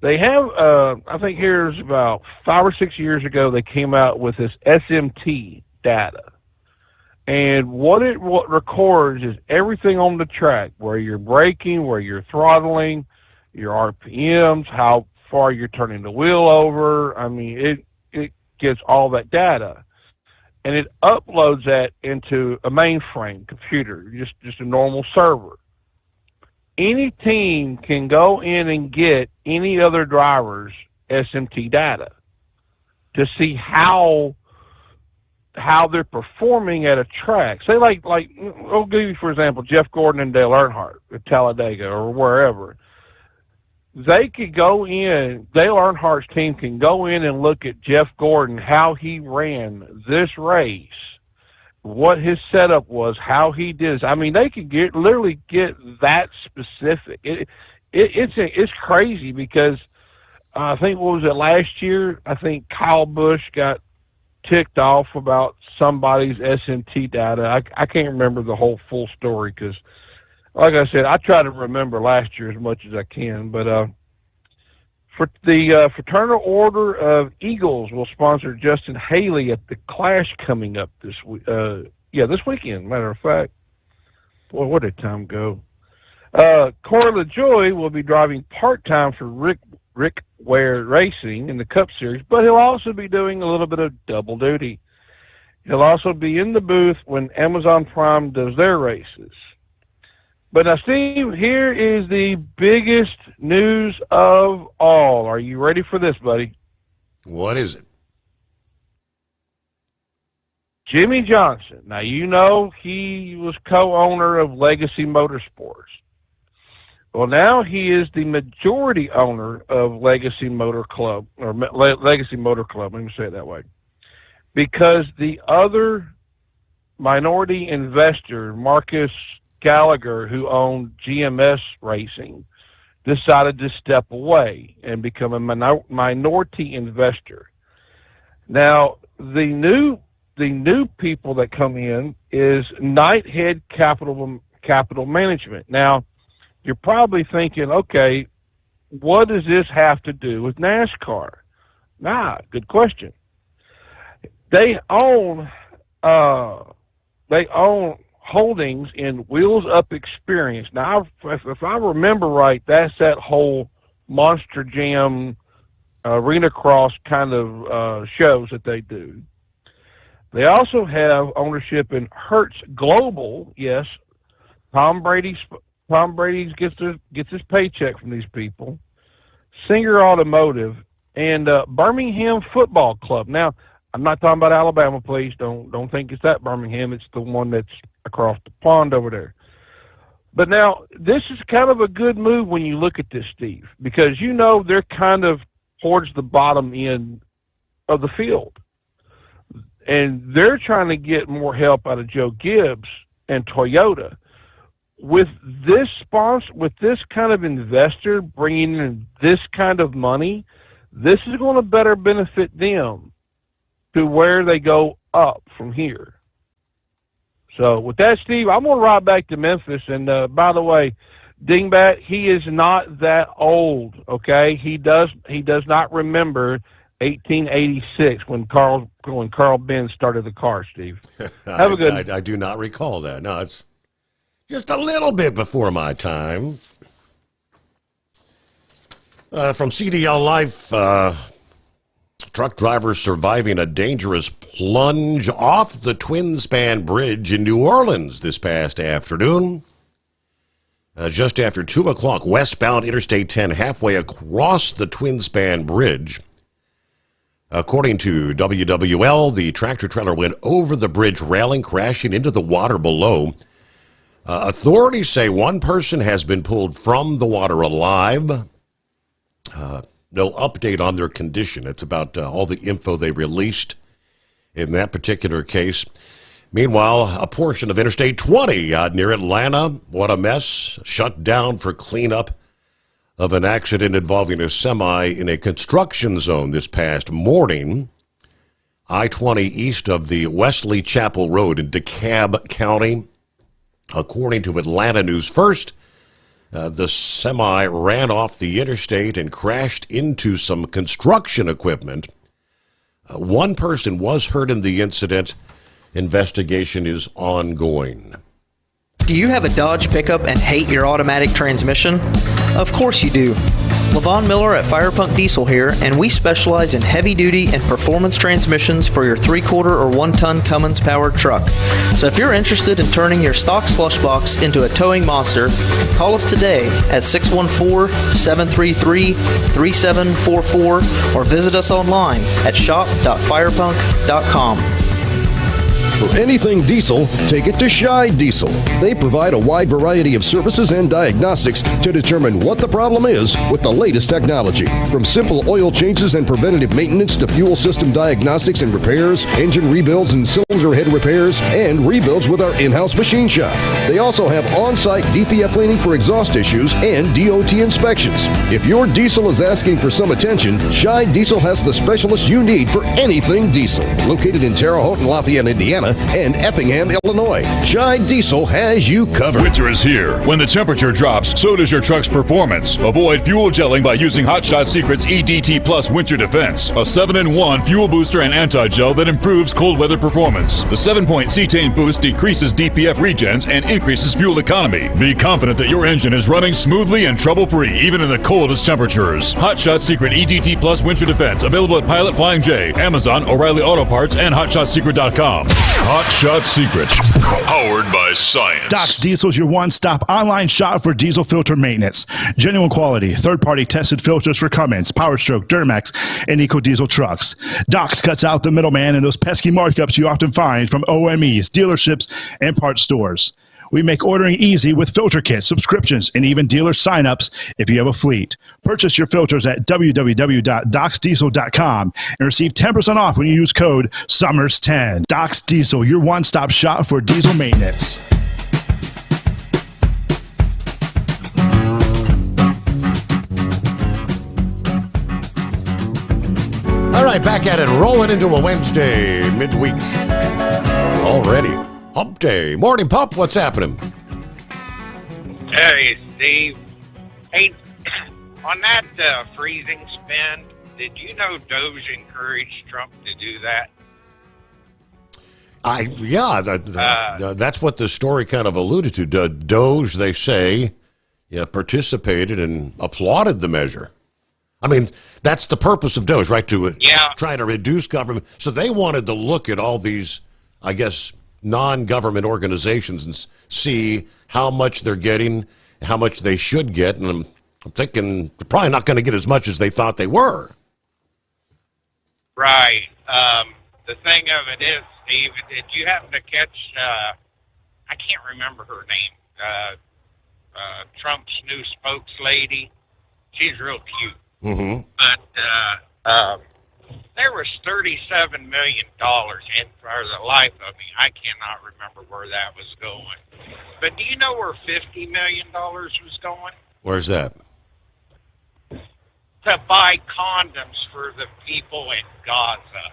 They have, I think here's about 5 or 6 years ago, they came out with this SMT data. And what it records is everything on the track, where you're braking, where you're throttling, your RPMs, how far you're turning the wheel over. I mean, it gets all that data. And it uploads that into a mainframe computer, just a normal server. Any team can go in and get any other driver's SMT data to see how they're performing at a track. Say like I'll give you, for example, Jeff Gordon and Dale Earnhardt at Talladega or wherever. They could go in, Dale Earnhardt's team can go in and look at Jeff Gordon, how he ran this race, what his setup was, how he did. I mean, they could literally get that specific. It's crazy because I think, what was it, last year? I think Kyle Busch got ticked off about somebody's SMT data. I can't remember the whole full story because, like I said, I try to remember last year as much as I can. But for the Fraternal Order of Eagles will sponsor Justin Haley at the Clash coming up this week. This weekend, matter of fact. Boy, where did time go? Corey LaJoy will be driving part-time for Rick Ware Racing in the Cup Series, but he'll also be doing a little bit of double duty. He'll also be in the booth when Amazon Prime does their races. But now, Steve, here is the biggest news of all. Are you ready for this, buddy? What is it? Jimmy Johnson. Now, you know he was co-owner of Legacy Motorsports. Well, now he is the majority owner of Legacy Motor Club, or Legacy Motor Club, let me say it that way. Because the other minority investor, Marcus Gallagher, who owned GMS Racing, decided to step away and become a minority investor. Now, the new people that come in is Knighthead Capital Management. Now, you're probably thinking, okay, what does this have to do with NASCAR? Good question. They own holdings in Wheels Up Experience. Now, if I remember right, that's that whole Monster Jam Arena Cross kind of shows that they do. They also have ownership in Hertz Global. Yes, Tom Brady gets his paycheck from these people. Singer Automotive and Birmingham Football Club. Now, I'm not talking about Alabama, please. Don't think it's that Birmingham. It's the one that's across the pond over there. But now, this is kind of a good move when you look at this, Steve, because you know they're kind of towards the bottom end of the field. And they're trying to get more help out of Joe Gibbs and Toyota. With this sponsor, with this kind of investor bringing in this kind of money, this is going to better benefit them to where they go up from here. So with that, Steve, I'm going to ride back to Memphis. And by the way, Dingbat, he is not that old. Okay, he does not remember 1886 when Carl Benz started the car. Steve, have a good. I do not recall that. No, it's just a little bit before my time. From CDL Life, truck drivers surviving a dangerous plunge off the Twin Span Bridge in New Orleans this past afternoon. Just after 2 o'clock, westbound Interstate 10, halfway across the Twin Span Bridge. According to WWL, the tractor-trailer went over the bridge railing, crashing into the water below. Authorities say one person has been pulled from the water alive. No update on their condition. It's about all the info they released in that particular case. Meanwhile, a portion of Interstate 20 near Atlanta, what a mess, shut down for cleanup of an accident involving a semi in a construction zone this past morning. I-20 east of the Wesley Chapel Road in DeKalb County. According to Atlanta News First, the semi ran off the interstate and crashed into some construction equipment. One person was hurt in the incident. Investigation is ongoing. Do you have a Dodge pickup and hate your automatic transmission? Of course you do. Levon Miller at Fire Punk Diesel here, and we specialize in heavy-duty and performance transmissions for your 3-quarter or 1-ton Cummins powered truck. So if you're interested in turning your stock slush box into a towing monster, call us today at 614-733-3744 or visit us online at shop.firepunk.com. For anything diesel, take it to Shy Diesel. They provide a wide variety of services and diagnostics to determine what the problem is with the latest technology. From simple oil changes and preventative maintenance to fuel system diagnostics and repairs, engine rebuilds and cylinder head repairs, and rebuilds with our in-house machine shop. They also have on-site DPF cleaning for exhaust issues and DOT inspections. If your diesel is asking for some attention, Shy Diesel has the specialist you need for anything diesel. Located in Terre Haute and Lafayette, Indiana, and Effingham, Illinois, Shy Diesel has you covered. Winter is here. When the temperature drops, so does your truck's performance. Avoid fuel gelling by using Hot Shot Secret's EDT Plus Winter Defense, a 7-in-1 fuel booster and anti-gel that improves cold weather performance. The 7-point cetane boost decreases DPF regens and increases fuel economy. Be confident that your engine is running smoothly and trouble-free, even in the coldest temperatures. Hot Shot Secret EDT Plus Winter Defense, available at Pilot Flying J, Amazon, O'Reilly Auto Parts, and HotShotSecret.com. Hot Shot Secret, powered by science. Doc's Diesel is your one-stop online shop for diesel filter maintenance. Genuine quality, third-party tested filters for Cummins, Power Stroke, Duramax, and EcoDiesel trucks. Doc's cuts out the middleman and those pesky markups you often find from OMEs, dealerships, and parts stores. We make ordering easy with filter kits, subscriptions, and even dealer sign-ups if you have a fleet. Purchase your filters at www.docsdiesel.com and receive 10% off when you use code SOMMERS10. Doc's Diesel, your one-stop shop for diesel maintenance. All right, back at it, rolling into a Wednesday midweek already. Hump Day. Morning, Pup. What's happening? Hey, Steve. Hey, on that freezing spend, did you know Doge encouraged Trump to do that? That's what the story kind of alluded to. Doge, they say, participated and applauded the measure. I mean, that's the purpose of Doge, right? To try to reduce government. So they wanted to look at all these, I guess, non-government organizations and see how much they're getting, how much they should get, and I'm thinking they're probably not going to get as much as they thought they were. Right. The thing of it is, Steve, did you happen to catch, I can't remember her name, Trump's new spokeslady? She's real cute. Mm-hmm. But there was $37 million in, for the life of me, I cannot remember where that was going. But do you know where $50 million was going? Where's that? To buy condoms for the people in Gaza.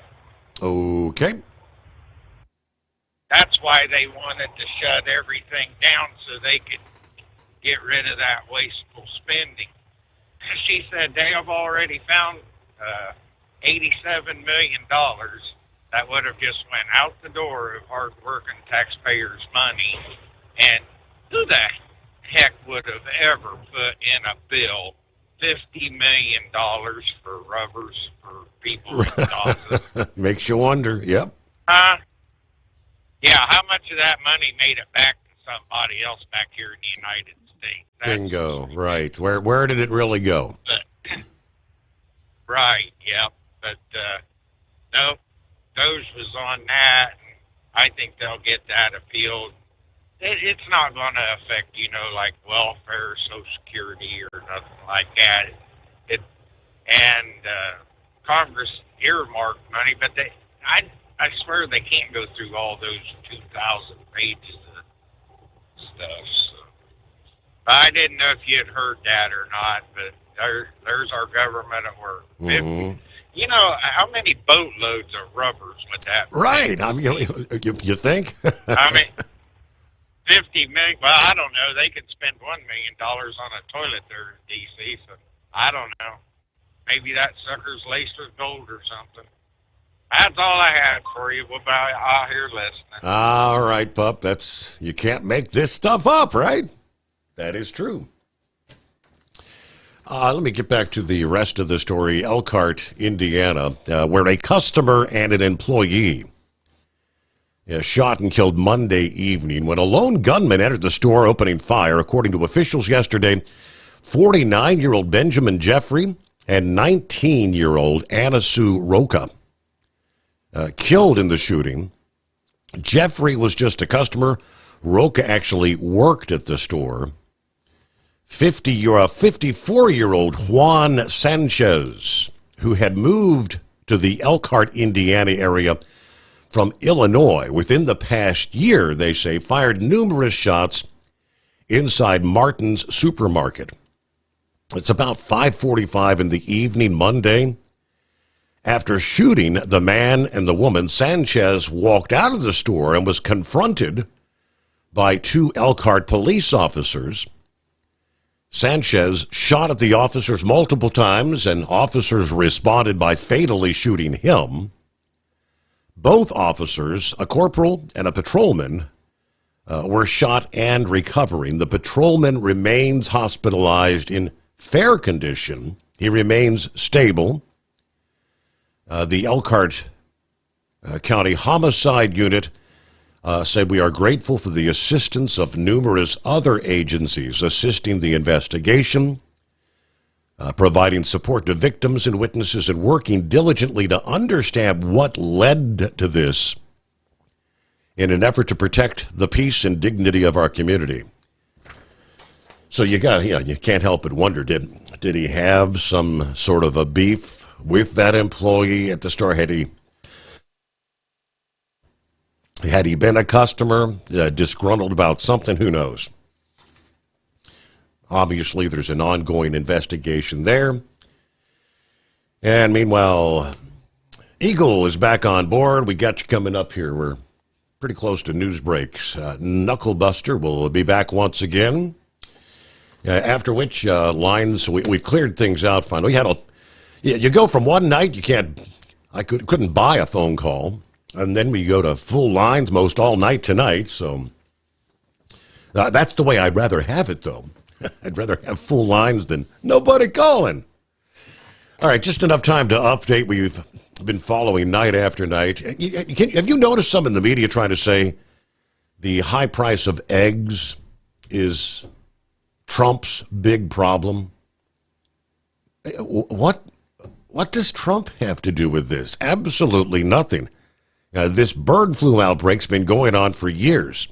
Okay. That's why they wanted to shut everything down so they could get rid of that wasteful spending. She said they have already found $87 million that would have just went out the door of hard-working taxpayers' money. And who the heck would have ever put in a bill $50 million for rubbers for people in Gaza? Makes you wonder, yep. Yeah, how much of that money made it back to somebody else back here in the United States? Bingo, right. Where did it really go? Right, yeah. But, no, Doge was on that, and I think they'll get that appealed. It's not going to affect, like welfare, Social Security, or nothing like that. Congress earmarked money, but I swear they can't go through all those 2,000 pages of stuff. So. But I didn't know if you had heard that or not, but there's our government at work. Mm-hmm. You know, how many boatloads of rubbers would that be? Right. I mean, you think? I mean, 50 million. Well, I don't know. They could spend $1 million on a toilet there in D.C., so I don't know. Maybe that sucker's laced with gold or something. That's all I had for you. We'll be out here listening. All right, pup. You can't make this stuff up, right? That is true. Let me get back to the rest of the story. Elkhart, Indiana, where a customer and an employee shot and killed Monday evening when a lone gunman entered the store opening fire. According to officials yesterday, 49-year-old Benjamin Jeffrey and 19-year-old Anna Sue Roca killed in the shooting. Jeffrey was just a customer. Roca actually worked at the store. 54-year-old Juan Sanchez, who had moved to the Elkhart, Indiana area from Illinois within the past year, they say, fired numerous shots inside Martin's supermarket. It's about 5:45 in the evening Monday. After shooting the man and the woman, Sanchez walked out of the store and was confronted by two Elkhart police officers. Sanchez shot at the officers multiple times, and officers responded by fatally shooting him. Both officers, a corporal and a patrolman, were shot and recovering. The patrolman remains hospitalized in fair condition. He remains stable. The Elkhart County Homicide Unit said, "We are grateful for the assistance of numerous other agencies assisting the investigation, providing support to victims and witnesses, and working diligently to understand what led to this in an effort to protect the peace and dignity of our community." So you can't help but wonder, did he have some sort of a beef with that employee at the store? Had he been a customer, disgruntled about something? Who knows? Obviously, there's an ongoing investigation there. And meanwhile, Eagle is back on board. We got you coming up here. We're pretty close to news breaks. Knucklebuster will be back once again. After which lines, we've cleared things out finally. You go from one night, I couldn't buy a phone call. And then we go to full lines most all night tonight. So that's the way I'd rather have it, though. I'd rather have full lines than nobody calling. All right, just enough time to update. We've been following night after night. Have you noticed some in the media trying to say the high price of eggs is Trump's big problem? What does Trump have to do with this? Absolutely nothing. This bird flu outbreak's been going on for years.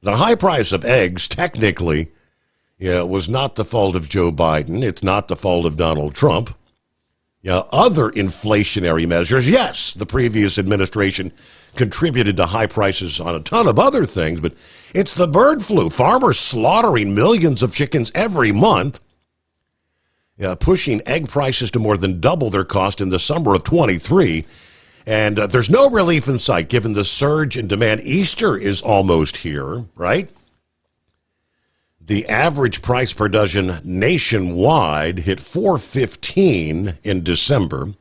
The high price of eggs, technically, was not the fault of Joe Biden. It's not the fault of Donald Trump. Other inflationary measures, yes, the previous administration contributed to high prices on a ton of other things, but it's the bird flu. Farmers slaughtering millions of chickens every month, pushing egg prices to more than double their cost in the summer of 23. And there's no relief in sight given the surge in demand. Easter is almost here, right? The average price per dozen nationwide hit $4.15 in December.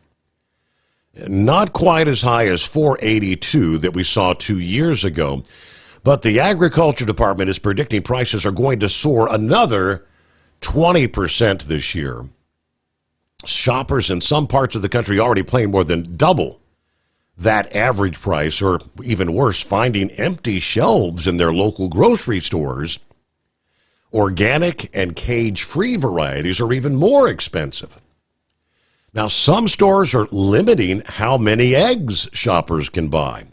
Not quite as high as $4.82 that we saw 2 years ago. But the Agriculture Department is predicting prices are going to soar another 20% this year. Shoppers in some parts of the country already paying more than double that average price, or even worse, finding empty shelves in their local grocery stores. Organic and cage-free varieties are even more expensive. Now, some stores are limiting how many eggs shoppers can buy.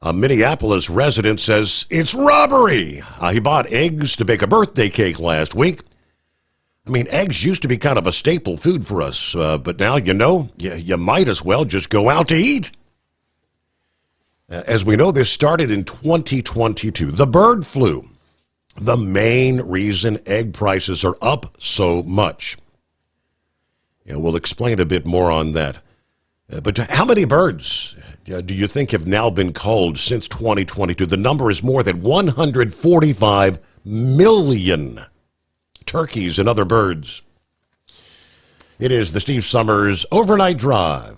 A Minneapolis resident says it's robbery. He bought eggs to bake a birthday cake last week. I mean, eggs used to be kind of a staple food for us, but now, you might as well just go out to eat. As we know, this started in 2022. The bird flu, the main reason egg prices are up so much. We'll explain a bit more on that. But how many birds do you think have now been culled since 2022? The number is more than 145 million. Turkeys and other birds. It is the Steve Sommers Overnight Drive.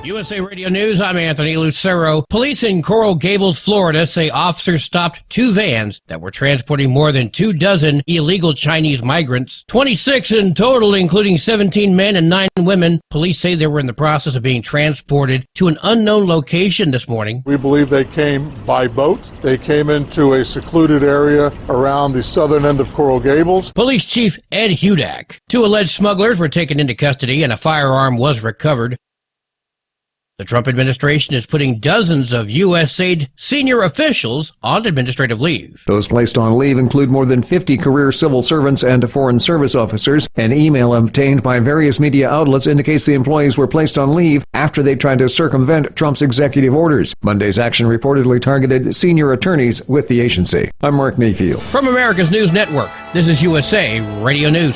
USA Radio News, I'm Anthony Lucero. Police in Coral Gables, Florida say officers stopped 2 vans that were transporting more than 24 illegal Chinese migrants. 26 in total, including 17 men and 9 women. Police say they were in the process of being transported to an unknown location this morning. We believe they came by boat. They came into a secluded area around the southern end of Coral Gables. Police Chief Ed Hudak. 2 alleged smugglers were taken into custody and a firearm was recovered. The Trump administration is putting dozens of USAID senior officials on administrative leave. Those placed on leave include more than 50 career civil servants and foreign service officers. An email obtained by various media outlets indicates the employees were placed on leave after they tried to circumvent Trump's executive orders. Monday's action reportedly targeted senior attorneys with the agency. I'm Mark Mayfield. From America's News Network, this is USA Radio News.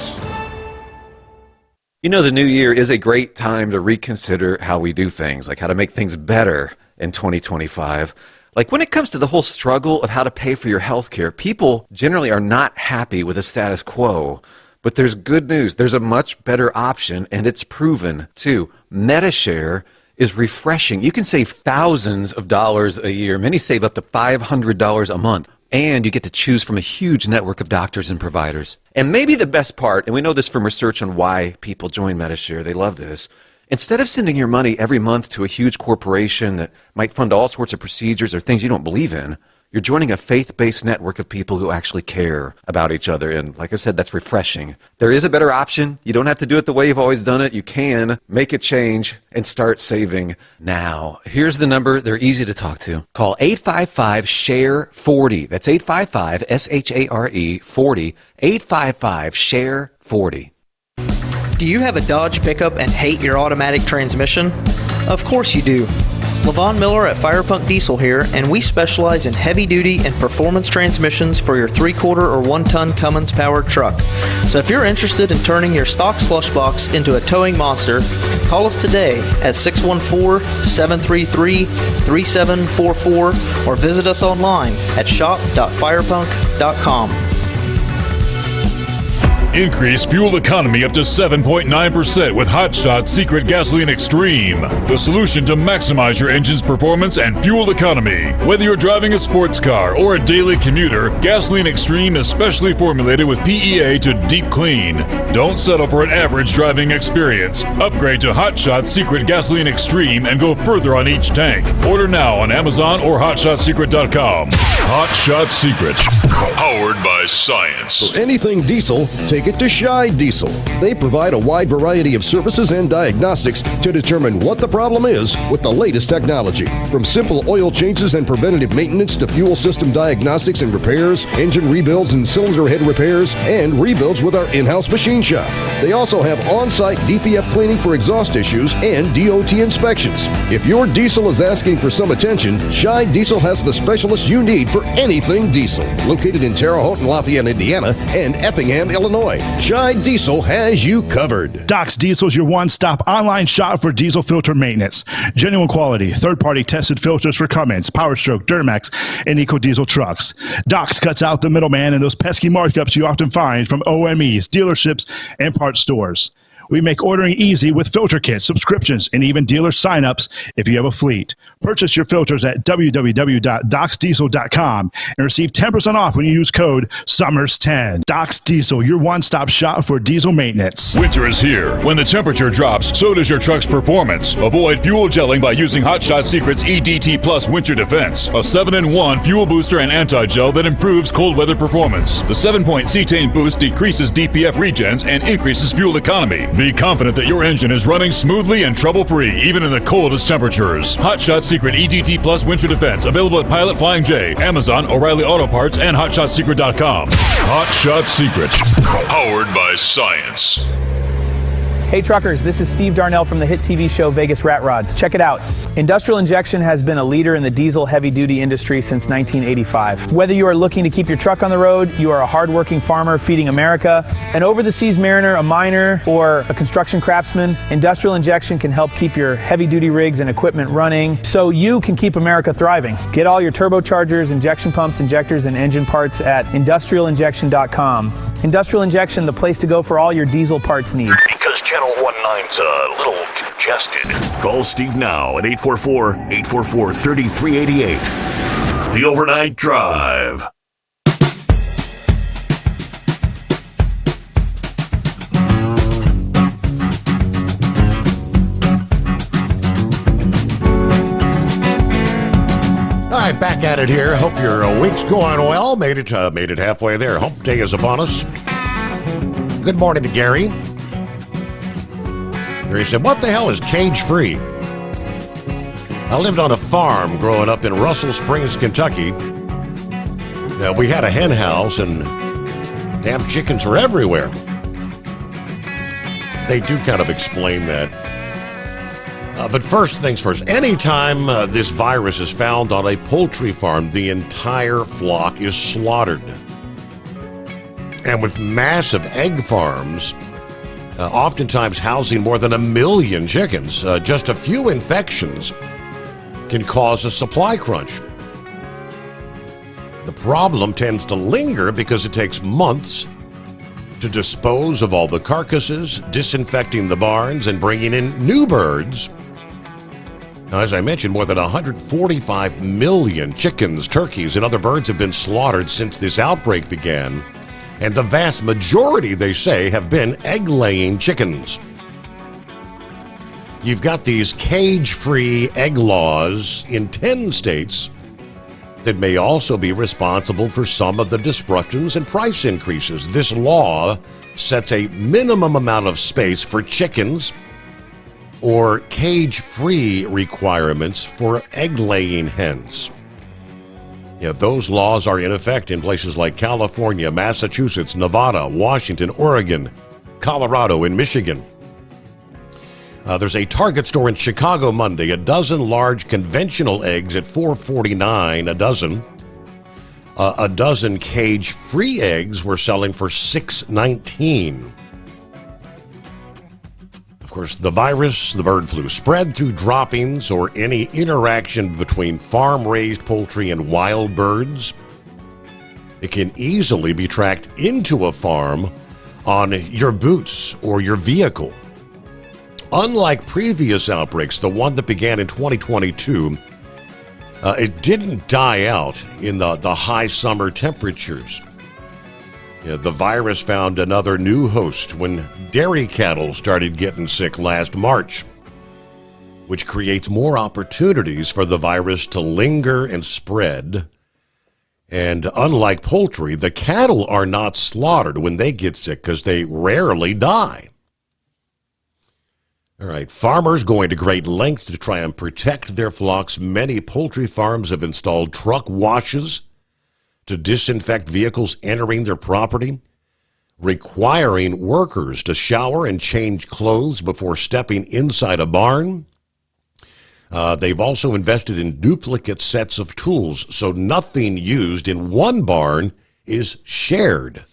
You know, the new year is a great time to reconsider how we do things, like how to make things better in 2025. Like when it comes to the whole struggle of how to pay for your health care, people generally are not happy with the status quo. But there's good news. There's a much better option, and it's proven, too. MediShare is refreshing. You can save thousands of dollars a year. Many save up to $500 a month. And you get to choose from a huge network of doctors and providers. And maybe the best part, and we know this from research on why people join MediShare, they love this. Instead of sending your money every month to a huge corporation that might fund all sorts of procedures or things you don't believe in, you're joining a faith-based network of people who actually care about each other. And like I said, that's refreshing. There is a better option. You don't have to do it the way you've always done it. You can make a change and start saving now. Here's the number. They're easy to talk to. Call 855-SHARE-40. That's 855-SHARE-40. 855-SHARE-40. Do you have a Dodge pickup and hate your automatic transmission? Of course you do. Levon Miller at Firepunk Diesel here, and we specialize in heavy-duty and performance transmissions for your 3-quarter or 1-ton Cummins-powered truck. So if you're interested in turning your stock slush box into a towing monster, call us today at 614-733-3744 or visit us online at shop.firepunk.com. Increase fuel economy up to 7.9% with Hot Shot Secret Gasoline Extreme. The solution to maximize your engine's performance and fuel economy. Whether you're driving a sports car or a daily commuter, Gasoline Extreme is specially formulated with PEA to deep clean. Don't settle for an average driving experience. Upgrade to Hot Shot Secret Gasoline Extreme and go further on each tank. Order now on Amazon or HotShotSecret.com. Hot Shot Secret. Powered by science. For anything diesel, take it to Shy Diesel. They provide a wide variety of services and diagnostics to determine what the problem is with the latest technology. From simple oil changes and preventative maintenance to fuel system diagnostics and repairs, engine rebuilds and cylinder head repairs, and rebuilds with our in-house machine shop. They also have on-site DPF cleaning for exhaust issues and DOT inspections. If your diesel is asking for some attention, Shy Diesel has the specialist you need for anything diesel. Located in Terre Haute and Lafayette, Indiana, and Effingham, Illinois. Shy Diesel has you covered. Doc's Diesel is your one-stop online shop for diesel filter maintenance. Genuine quality, third-party tested filters for Cummins, PowerStroke, Duramax, and EcoDiesel trucks. Doc's cuts out the middleman and those pesky markups you often find from OMEs, dealerships, and parts stores. We make ordering easy with filter kits, subscriptions, and even dealer sign-ups if you have a fleet. Purchase your filters at www.docsdiesel.com and receive 10% off when you use code SOMMERS10. Doc's Diesel, your one-stop shop for diesel maintenance. Winter is here. When the temperature drops, so does your truck's performance. Avoid fuel gelling by using Hot Shot Secret's EDT Plus Winter Defense, a 7-in-1 fuel booster and anti-gel that improves cold weather performance. The 7-point cetane boost decreases DPF regens and increases fuel economy. Be confident that your engine is running smoothly and trouble-free, even in the coldest temperatures. Hot Shot Secret EDT Plus Winter Defense, available at Pilot Flying J, Amazon, O'Reilly Auto Parts, and HotShotSecret.com. Hot Shot Secret, powered by science. Hey truckers, this is Steve Darnell from the hit TV show Vegas Rat Rods. Check it out. Industrial Injection has been a leader in the diesel heavy-duty industry since 1985. Whether you are looking to keep your truck on the road, you are a hard-working farmer feeding America, an over-the-seas mariner, a miner, or a construction craftsman, Industrial Injection can help keep your heavy-duty rigs and equipment running so you can keep America thriving. Get all your turbochargers, injection pumps, injectors, and engine parts at industrialinjection.com. Industrial Injection, the place to go for all your diesel parts needs. Because Channel 19's a little congested. Call Steve now at 844-844-3388. The Overnight Drive. All right, back at it here. Hope your week's going well. Made it halfway there. Hump Day is upon us. Good morning to Gary. Gary said, "What the hell is cage-free?" I lived on a farm growing up in Russell Springs, Kentucky. We had a hen house, and damn chickens were everywhere. They do kind of explain that. But first things first, anytime this virus is found on a poultry farm, the entire flock is slaughtered. And with massive egg farms, oftentimes housing more than 1 million chickens, just a few infections can cause a supply crunch. The problem tends to linger because it takes months to dispose of all the carcasses, disinfecting the barns, and bringing in new birds. Now, as I mentioned, more than 145 million chickens, turkeys, and other birds have been slaughtered since this outbreak began, and the vast majority, they say, have been egg-laying chickens. You've got these cage-free egg laws in 10 states that may also be responsible for some of the disruptions and price increases. This law sets a minimum amount of space for chickens or cage-free requirements for egg-laying hens. Those laws are in effect in places like California, Massachusetts, Nevada, Washington, Oregon, Colorado, and Michigan. There's a Target store in Chicago Monday, a dozen large conventional eggs at $4.49 a dozen. A dozen cage-free eggs were selling for $6.19. Of course, the virus, the bird flu, spread through droppings or any interaction between farm-raised poultry and wild birds. It can easily be tracked into a farm on your boots or your vehicle. Unlike previous outbreaks, the one that began in 2022, it didn't die out in the high summer temperatures. The virus found another new host when dairy cattle started getting sick last March, which creates more opportunities for the virus to linger and spread. And unlike poultry, the cattle are not slaughtered when they get sick because they rarely die. All right, farmers going to great lengths to try and protect their flocks. Many poultry farms have installed truck washes to disinfect vehicles entering their property, requiring workers to shower and change clothes before stepping inside a barn. They've also invested in duplicate sets of tools, so nothing used in one barn is shared.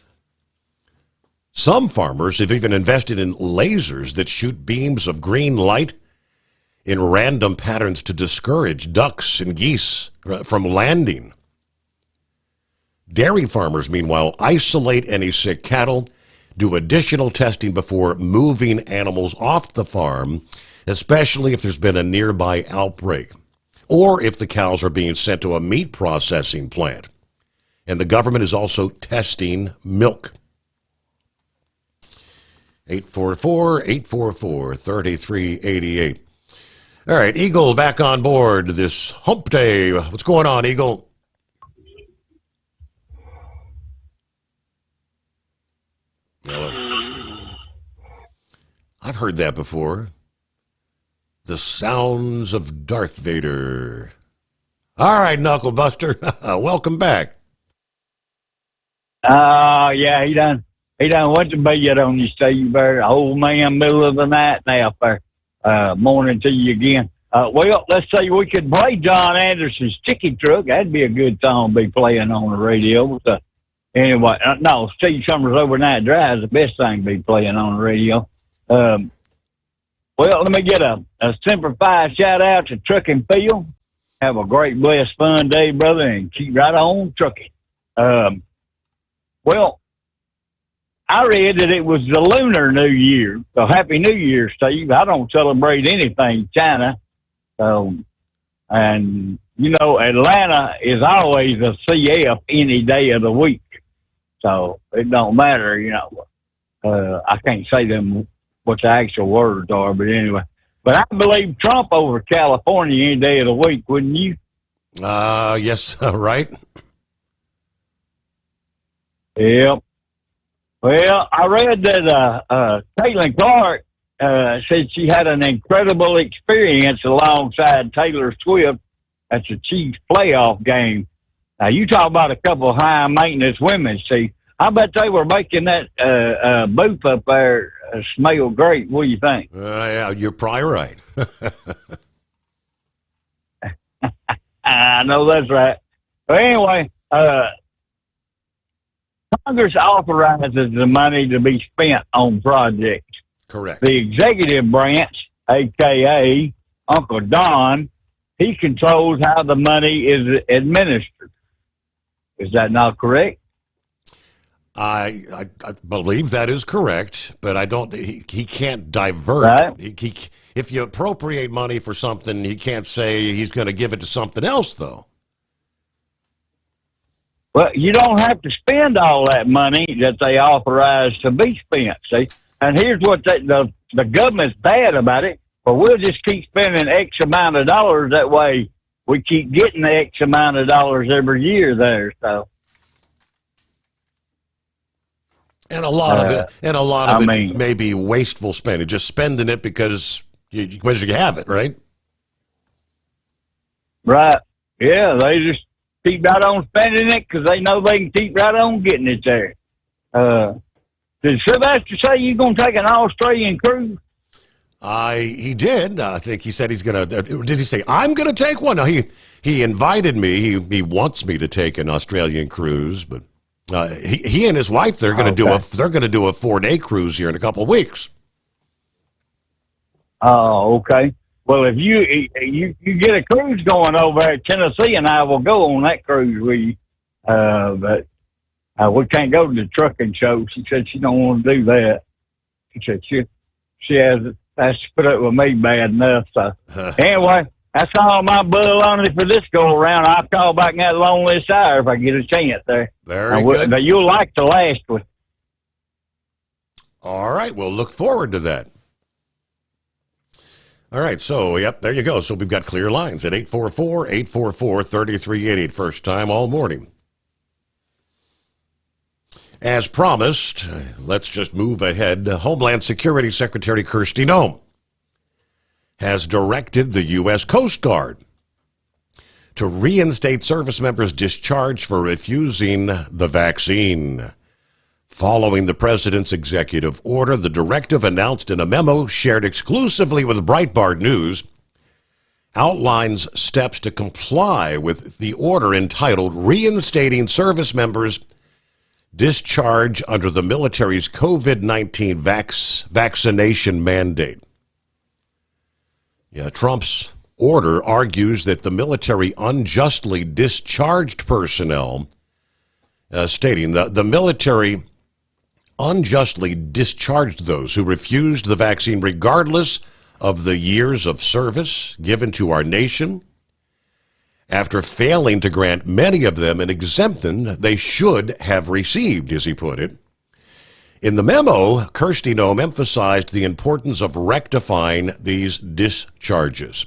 Some farmers have even invested in lasers that shoot beams of green light in random patterns to discourage ducks and geese from landing. Dairy farmers, meanwhile, isolate any sick cattle, do additional testing before moving animals off the farm, especially if there's been a nearby outbreak, or if the cows are being sent to a meat processing plant. And the government is also testing milk. 844-844-3388. All right, Eagle back on board this hump day. What's going on, Eagle? I've heard that before. The sounds of Darth Vader. All right, Knucklebuster, welcome back. Yeah, he done went to bed on you, Steve there. Old man, middle of the night now, there. Morning to you again. Well, let's say we could play John Anderson's Chicken Truck. That'd be a good song to be playing on the radio. So, anyway, no, Steve Sommers Overnight Drive is the best thing to be playing on the radio. Well, let me get a Semper Fi shout out to Truck and Field. Have a great, blessed, fun day, brother, and keep right on trucking. Well, I read that it was the Lunar New Year. So Happy New Year, Steve. I don't celebrate anything China. And, you know, Atlanta is always a CF any day of the week. So it don't matter, you know. I can't say them what the actual words are, but anyway. But I believe Trump over California any day of the week, wouldn't you? Yes, right. Yep. Well, I read that Caitlin Clark said she had an incredible experience alongside Taylor Swift at the Chiefs playoff game. Now, you talk about a couple of high-maintenance women, see. I bet they were making that booth up there smell great. What do you think? Yeah, you're probably right. I know that's right. But anyway, Congress authorizes the money to be spent on projects. Correct. The executive branch, a.k.a. Uncle Don, he controls how the money is administered. Is that not correct? I believe that is correct, but I don't. He can't divert. Right. If you appropriate money for something, he can't say he's going to give it to something else, though. Well, you don't have to spend all that money that they authorize to be spent. See, and here's what the government's bad about it. But we'll just keep spending X amount of dollars. That way, we keep getting the X amount of dollars every year there. So. And a lot of it may be wasteful spending, just spending it because you have it, right? Right. Yeah, they just keep right on spending it because they know they can keep right on getting it there. Did Sylvester say you're going to take an Australian cruise? He did. I think he said he's going to. Did he say I'm going to take one? No, he invited me. He wants me to take an Australian cruise, but. He and his wife they're going to do a 4-day cruise here in a couple of weeks. Oh, okay. Well, if you get a cruise going over at Tennessee, and I will go on that cruise with you. But we can't go to the trucking show. She said she don't want to do that. She said she has to put up with me bad enough. So anyway. That's all my baloney for this go around. I'll call back in that loneliest hour if I get a chance there. Very good. Now, you'll like the last one. All right, we'll look forward to that. All right, so, yep, there you go. So we've got clear lines at 844-844-3388. First time all morning. As promised, let's just move ahead. Homeland Security Secretary Kristi Noem has directed the U.S. Coast Guard to reinstate service members discharged for refusing the vaccine. Following the president's executive order, the directive, announced in a memo shared exclusively with Breitbart News, outlines steps to comply with the order entitled Reinstating Service Members Discharged Under the Military's COVID-19 Vaccination Mandate. Yeah, Trump's order argues that the military unjustly discharged personnel, stating that the military unjustly discharged those who refused the vaccine regardless of the years of service given to our nation, after failing to grant many of them an exemption they should have received, as he put it. In the memo, Kristi Noem emphasized the importance of rectifying these discharges.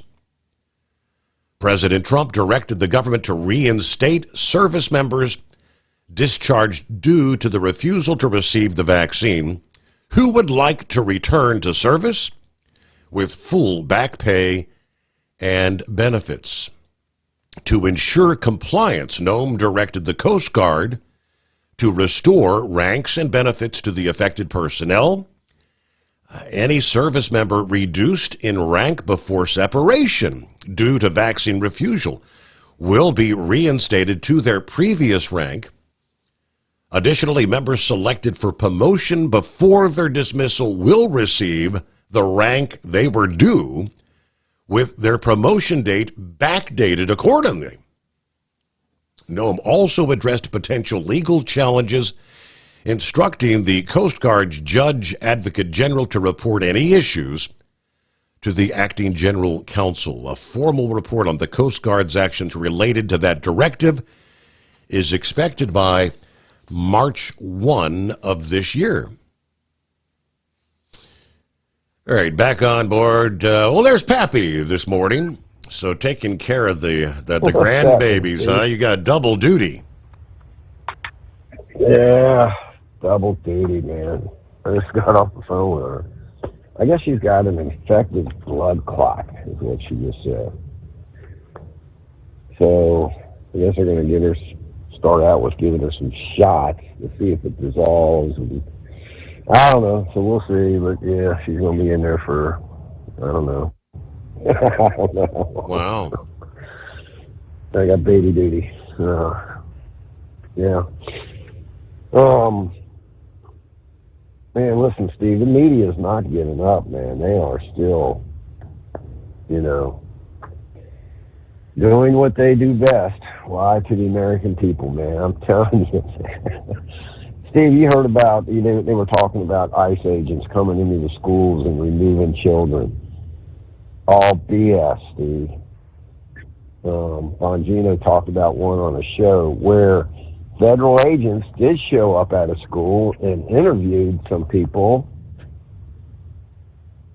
President Trump directed the government to reinstate service members discharged due to the refusal to receive the vaccine who would like to return to service with full back pay and benefits. To ensure compliance, Noem directed the Coast Guard to restore ranks and benefits to the affected personnel. Any service member reduced in rank before separation due to vaccine refusal will be reinstated to their previous rank. Additionally, members selected for promotion before their dismissal will receive the rank they were due, with their promotion date backdated accordingly. Noem also addressed potential legal challenges, instructing the Coast Guard's Judge Advocate General to report any issues to the Acting General Counsel. A formal report on the Coast Guard's actions related to that directive is expected by March 1 of this year. All right, back on board. Well, there's Pappy this morning. So taking care of the grandbabies, huh? You got double duty. Yeah, double duty, man. I just got off the phone with her. I guess she's got an infected blood clot, is what she just said. So I guess they're going to start out with giving her some shots to see if it dissolves. And I don't know, so we'll see. But yeah, she's going to be in there for, I don't know. I don't know. Wow. I got baby duty. Yeah. Man, listen, Steve, the media is not giving up, man. They are still, doing what they do best. Lie to the American people, man. I'm telling you. Steve, you heard about, they were talking about ICE agents coming into the schools and removing children. All BS, Steve. Bongino talked about one on a show where federal agents did show up at a school and interviewed some people.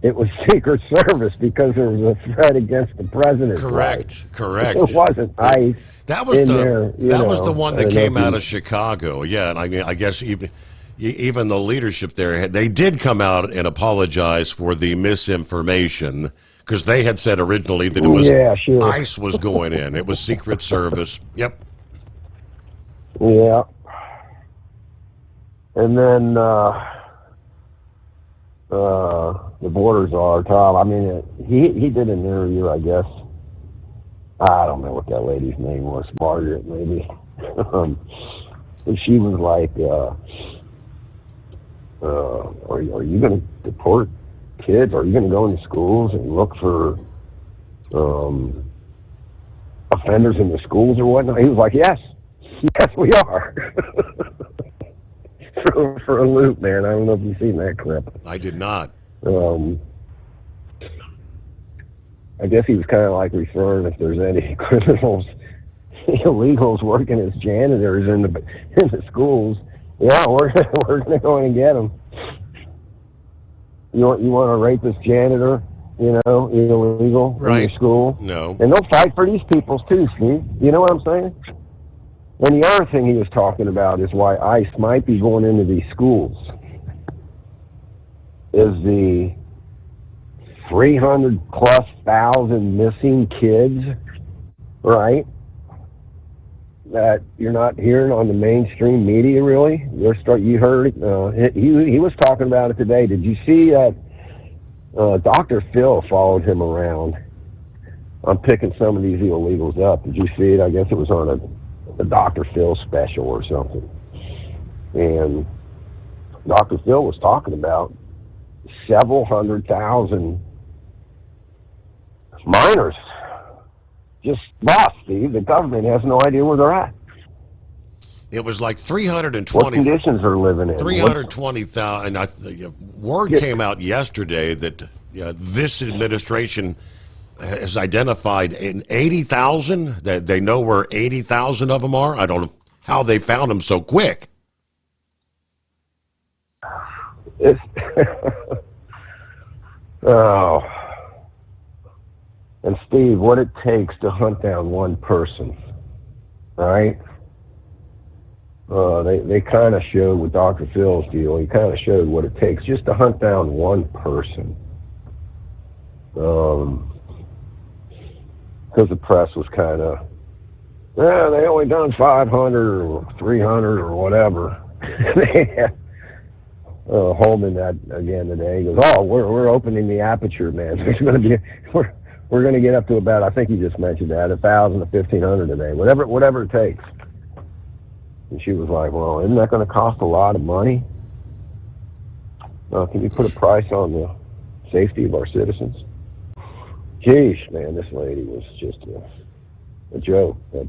It was Secret Service because there was a threat against the president. Correct. It wasn't ICE. That was was the one that came out of of Chicago. Yeah, and I guess even the leadership there, they did come out and apologize for the misinformation, because they had said originally that it was ICE was going in. It was Secret Service. Yep. Yeah. And then the border czar, Tom, I mean, he did an interview, I guess. I don't know what that lady's name was, Margaret, maybe. And she was like, are you going to deport kids? Are you going to go into schools and look for offenders in the schools or whatnot? He was like, yes, we are. for a loop, man. I don't know if you've seen that clip. I did not. I guess he was kind of like referring if there's any criminals, illegals working as janitors in the schools. Yeah, we're gonna go in and get them. You want to rape this janitor, illegal in your school? No. And they'll fight for these people too, Steve. You know what I'm saying? And the other thing he was talking about is why ICE might be going into these schools is the 300,000+ missing kids, right? That you're not hearing on the mainstream media, really. You heard he was talking about it today. Did you see that Dr. Phil followed him around? I'm picking some of these illegals up. Did you see it? I guess it was on a Dr. Phil special or something. And Dr. Phil was talking about several 100,000 minors just lost, Steve. The government has no idea where they're at. It was like 320. What conditions they're living in? 320,000. Word came out yesterday that this administration has identified in 80,000. That they know where 80,000 of them are. I don't know how they found them so quick. It's oh. And Steve, what it takes to hunt down one person, right? They kind of showed with Dr. Phil's deal. He kind of showed what it takes just to hunt down one person. Because the press was kind of, they only done 500 or 300 or whatever. They had Holman that again today. He goes, we're opening the aperture, man. There's going to be we're going to get up to about, I think you just mentioned that, 1,000 to 1,500 today, whatever it takes. And she was like, well, isn't that going to cost a lot of money? Can you put a price on the safety of our citizens? Geesh, man, this lady was just a joke. But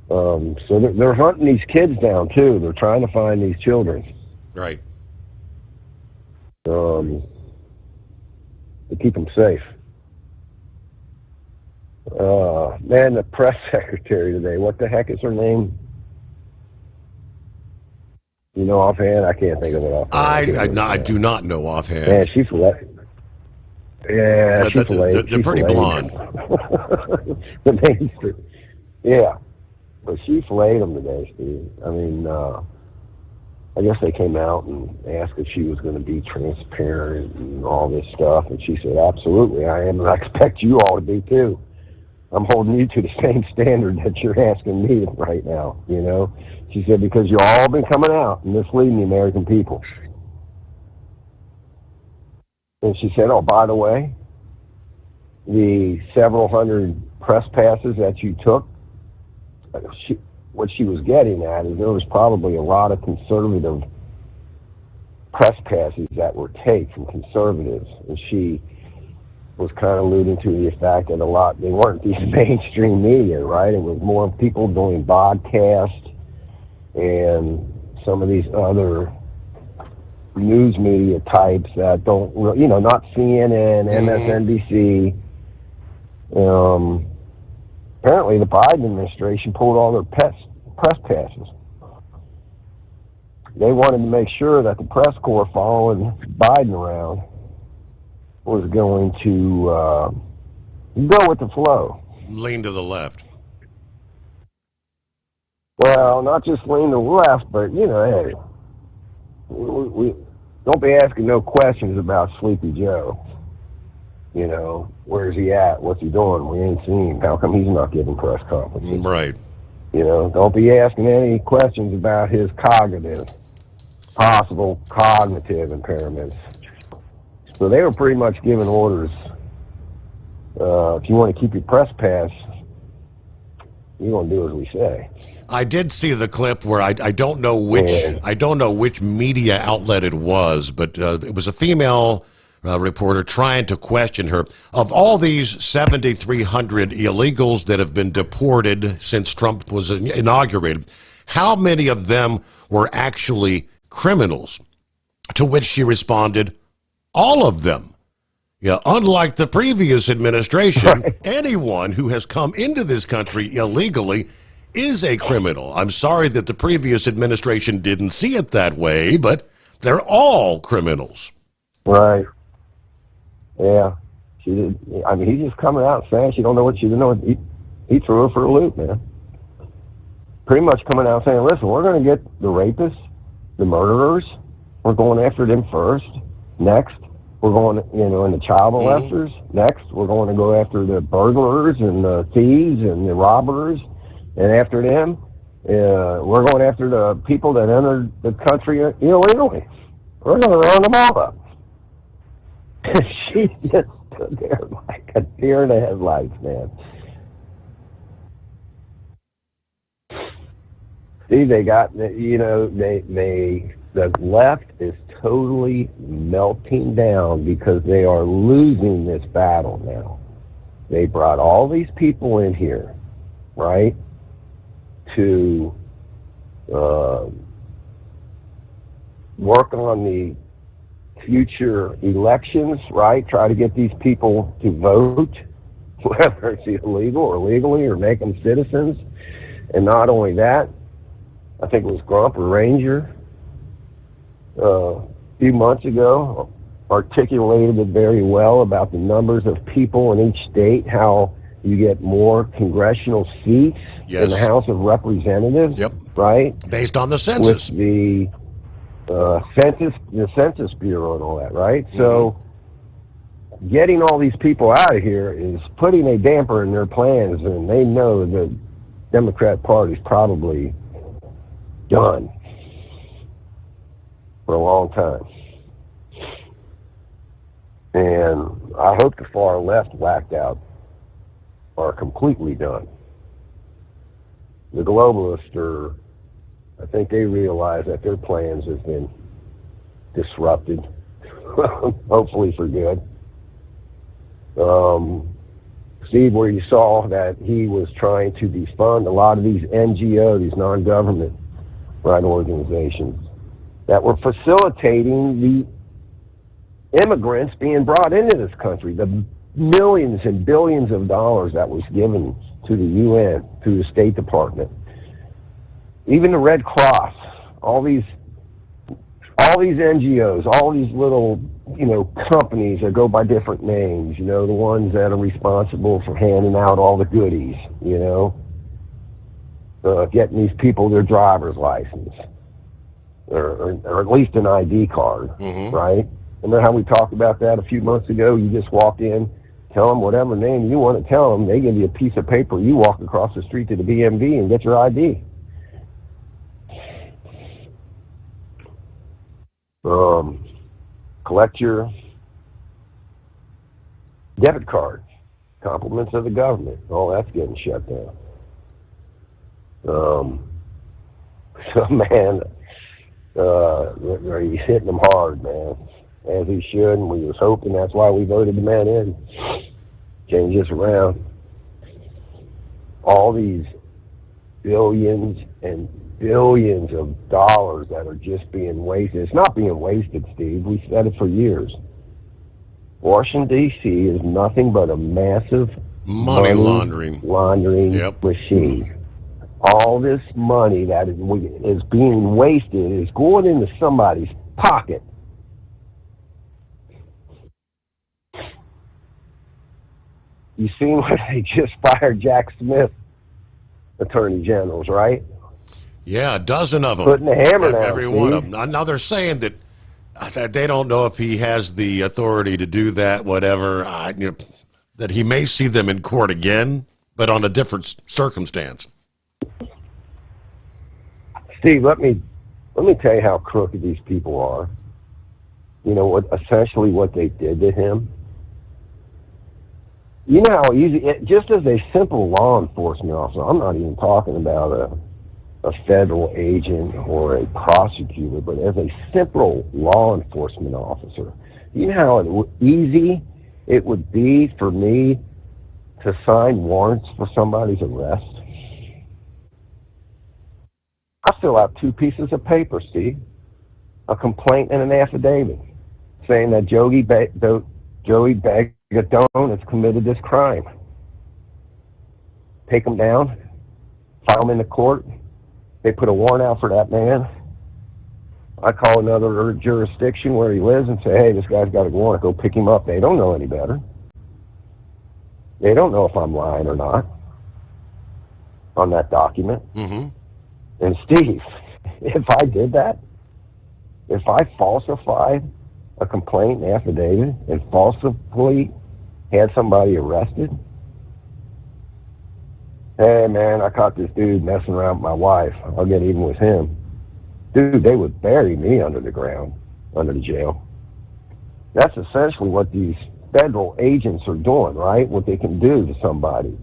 so they're hunting these kids down, too. They're trying to find these children. Right. To keep them safe. Man, the press secretary today, what the heck is her name? You know offhand? I can't think of it offhand. I do not know offhand. Man, she's late. Yeah, she's late. They're pretty blonde. The Main Street. Yeah. But she flayed them today, Steve. I mean, I guess they came out and asked if she was going to be transparent and all this stuff, and she said, absolutely, I am, and I expect you all to be too. I'm holding you to the same standard that you're asking me right now, you know? She said, because you all been coming out and misleading the American people. And she said, oh, by the way, the several hundred press passes that you took, what she was getting at is there was probably a lot of conservative press passes that were taken from conservatives. And she was kind of alluding to the fact that they weren't these mainstream media, right? It was more people doing podcasts and some of these other news media types that don't, not CNN, MSNBC. Apparently the Biden administration pulled all their press passes. They wanted to make sure that the press corps following Biden around was going to go with the flow. Lean to the left. Well, not just lean to the left, but, hey, we don't be asking no questions about Sleepy Joe. Where's he at? What's he doing? We ain't seen him. How come he's not giving press conferences? Right. Don't be asking any questions about his possible cognitive impairments. So they were pretty much giving orders. If you want to keep your press pass, you're going to do as we say. I did see the clip where I don't know which media outlet it was, but it was a female reporter trying to question her. Of all these 7,300 illegals that have been deported since Trump was inaugurated, how many of them were actually criminals? To which she responded, all of them. Yeah, unlike the previous administration, anyone who has come into this country illegally is a criminal. I'm sorry that the previous administration didn't see it that way, but they're all criminals. Right. Yeah. She did. I mean, he's just coming out saying she don't know what she didn't know. He threw her for a loop, man. Pretty much coming out saying, listen, we're going to get the rapists, the murderers. We're going after them first. Next, we're going, and the child molesters. Next, we're going to go after the burglars and the thieves and the robbers. And after them, we're going after the people that entered the country illegally. We're going to round them all up. She just stood there like a deer in the headlights, man. See, they got, the left is totally melting down because they are losing this battle now. They brought all these people in here, right, to work on the future elections, right? Try to get these people to vote, whether it's illegal or legally, or make them citizens. And not only that, I think it was Grump or Ranger a few months ago articulated it very well about the numbers of people in each state, how you get more congressional seats in the House of Representatives, right? Based on the census. With the Census Bureau and all that, right? Mm-hmm. So getting all these people out of here is putting a damper in their plans, and they know the Democrat Party's probably done for a long time. And I hope the far left whacked out are completely done. The globalists I think they realize that their plans have been disrupted, hopefully for good. Steve, where you saw that he was trying to defund a lot of these NGO, these non-government organizations that were facilitating the immigrants being brought into this country, the millions and billions of dollars that was given to the UN, to the State Department, even the Red Cross, all these NGOs, all these little, companies that go by different names, the ones that are responsible for handing out all the goodies, getting these people their driver's license. or at least an ID card, right? Remember how we talked about that a few months ago? You just walk in, tell them whatever name you want to tell them. They give you a piece of paper. You walk across the street to the BMV and get your ID. Collect your debit card. Compliments of the government. All that's getting shut down. So, man, he's hitting them hard, man, as he should, and we was hoping that's why we voted the man in. Change this around. All these billions and billions of dollars that are just being wasted. It's not being wasted, Steve. We said it for years. Washington, D.C. is nothing but a massive money laundering machine. All this money that is being wasted is going into somebody's pocket. You seen when they just fired Jack Smith, attorney generals, right? Yeah, a dozen of them. Putting the hammer down, every one of them. Now they're saying that they don't know if he has the authority to do that, whatever. That he may see them in court again, but on a different circumstance. Steve, let me tell you how crooked these people are. You know essentially what they did to him. You know how easy, just as a simple law enforcement officer, I'm not even talking about a federal agent or a prosecutor, but as a simple law enforcement officer, you know how easy it would be for me to sign warrants for somebody's arrest? I fill out 2 pieces of paper, Steve, a complaint and an affidavit saying that Joey Bagatone has committed this crime. Take him down, file him into court. They put a warrant out for that man. I call another jurisdiction where he lives and say, hey, this guy's got a warrant. Go pick him up. They don't know any better. They don't know if I'm lying or not on that document. And Steve, if I did that, if I falsified a complaint and affidavit and falsely had somebody arrested, hey man, I caught this dude messing around with my wife, I'll get even with him. Dude, they would bury me under the ground, under the jail. That's essentially what these federal agents are doing, right? What they can do to somebody.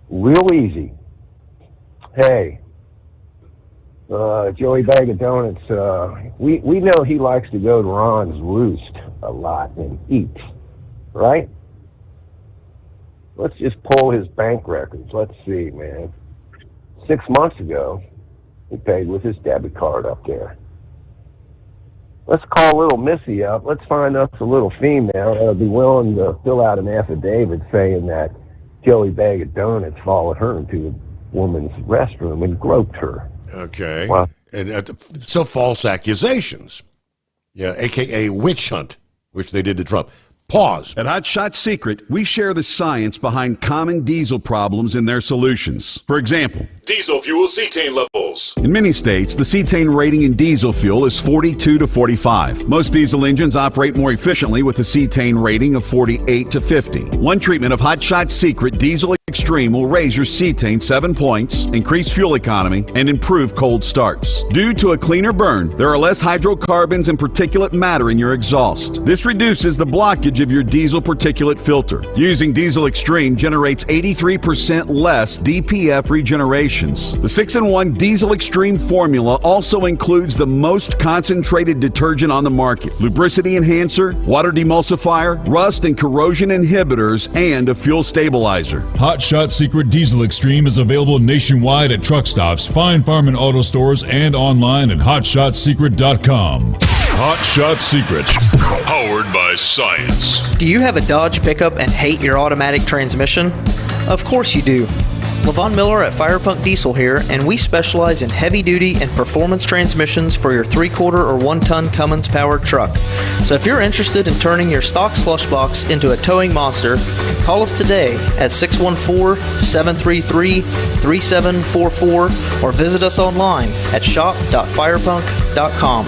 Real easy. Hey, Joey Bag of Donuts, we know he likes to go to Ron's Roost a lot and eat, right? Let's just pull his bank records. Let's see, man. 6 months ago, he paid with his debit card up there. Let's call little Missy up. Let's find us a little female that'll be willing to fill out an affidavit saying that Joey Bag of Donuts followed her into a woman's restroom and groped her. Okay. Wow. And so false accusations. Yeah, a.k.a. witch hunt, which they did to Trump. Pause. At Hot Shot Secret, we share the science behind common diesel problems and their solutions. For example, Diesel fuel cetane levels. in many states, the cetane rating in diesel fuel is 42 to 45. Most diesel engines operate more efficiently with a cetane rating of 48 to 50. One treatment of Hot Shot Secret Diesel Extreme will raise your cetane 7 points, increase fuel economy, and improve cold starts. Due to a cleaner burn, there are less hydrocarbons and particulate matter in your exhaust. This reduces the blockage of your diesel particulate filter. Using Diesel Extreme generates 83% less DPF regenerations. The 6-in-1 Diesel Extreme formula also includes the most concentrated detergent on the market, lubricity enhancer, water demulsifier, rust and corrosion inhibitors, and a fuel stabilizer. Hot Shot Secret Diesel Extreme is available nationwide at truck stops, fine farm and auto stores, and online at hotshotsecret.com. Hot Shot Secret, powered by science. Do you have a Dodge pickup and hate your automatic transmission? Of course you do. Levon Miller at Fire Punk Diesel here, and we specialize in heavy-duty and performance transmissions for your 3/4 or 1-ton Cummins-powered truck. So if you're interested in turning your stock slush box into a towing monster, call us today at 614-733-3744 or visit us online at shop.firepunk.com.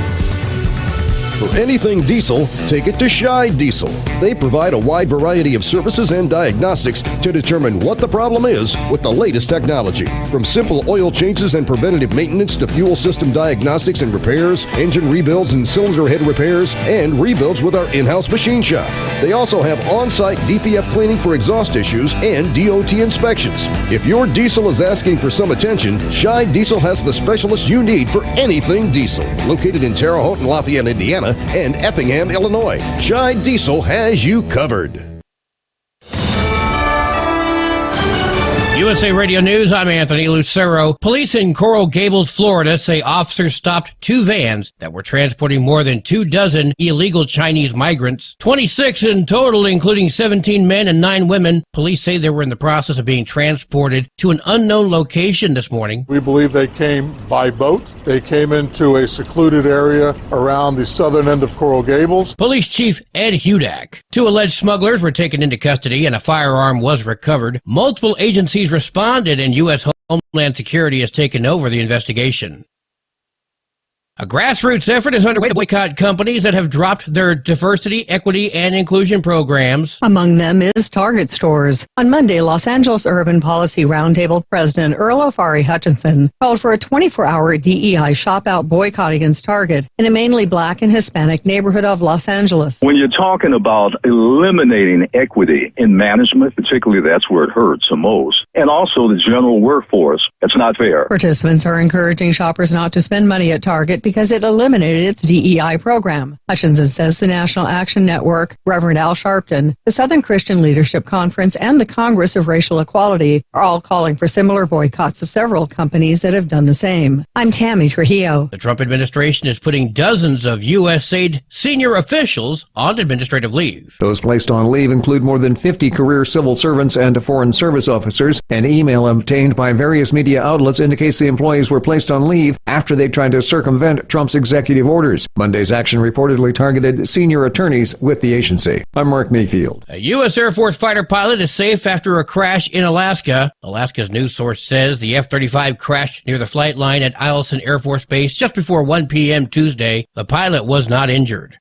For anything diesel, take it to Shy Diesel. They provide a wide variety of services and diagnostics to determine what the problem is with the latest technology. From simple oil changes and preventative maintenance to fuel system diagnostics and repairs, engine rebuilds and cylinder head repairs, and rebuilds with our in-house machine shop. They also have on-site DPF cleaning for exhaust issues and DOT inspections. If your diesel is asking for some attention, Shy Diesel has the specialist you need for anything diesel. Located in Terre Haute and Lafayette, Indiana, and Effingham, Illinois. Shy Diesel has you covered. USA Radio News, I'm Anthony Lucero. Police in Coral Gables, Florida say officers stopped 2 vans that were transporting more than 24 illegal Chinese migrants. 26 in total, including 17 men and 9 women. Police say they were in the process of being transported to an unknown location this morning. We believe they came by boat. They came into a secluded area around the southern end of Coral Gables. Police Chief Ed Hudak. 2 alleged smugglers were taken into custody and a firearm was recovered. Multiple agencies responded and U.S. Homeland Security has taken over the investigation. A grassroots effort is underway to boycott companies that have dropped their diversity, equity, and inclusion programs. Among them is Target stores. On Monday, Los Angeles Urban Policy Roundtable President Earl Ofari Hutchinson called for a 24-hour DEI shop-out boycott against Target in a mainly black and Hispanic neighborhood of Los Angeles. When you're talking about eliminating equity in management, particularly that's where it hurts the most, and also the general workforce, it's not fair. Participants are encouraging shoppers not to spend money at Target because it eliminated its DEI program. Hutchinson says the National Action Network, Reverend Al Sharpton, the Southern Christian Leadership Conference, and the Congress of Racial Equality are all calling for similar boycotts of several companies that have done the same. I'm Tammy Trujillo. The Trump administration is putting dozens of USAID senior officials on administrative leave. Those placed on leave include more than 50 career civil servants and foreign service officers. An email obtained by various media outlets indicates the employees were placed on leave after they tried to circumvent Trump's executive orders. Monday's action reportedly targeted senior attorneys with the agency. I'm Mark Mayfield. A U.S. Air Force fighter pilot is safe after a crash in Alaska. Alaska's news source says the F-35 crashed near the flight line at Eielson Air Force Base just before 1 p.m. Tuesday. The pilot was not injured.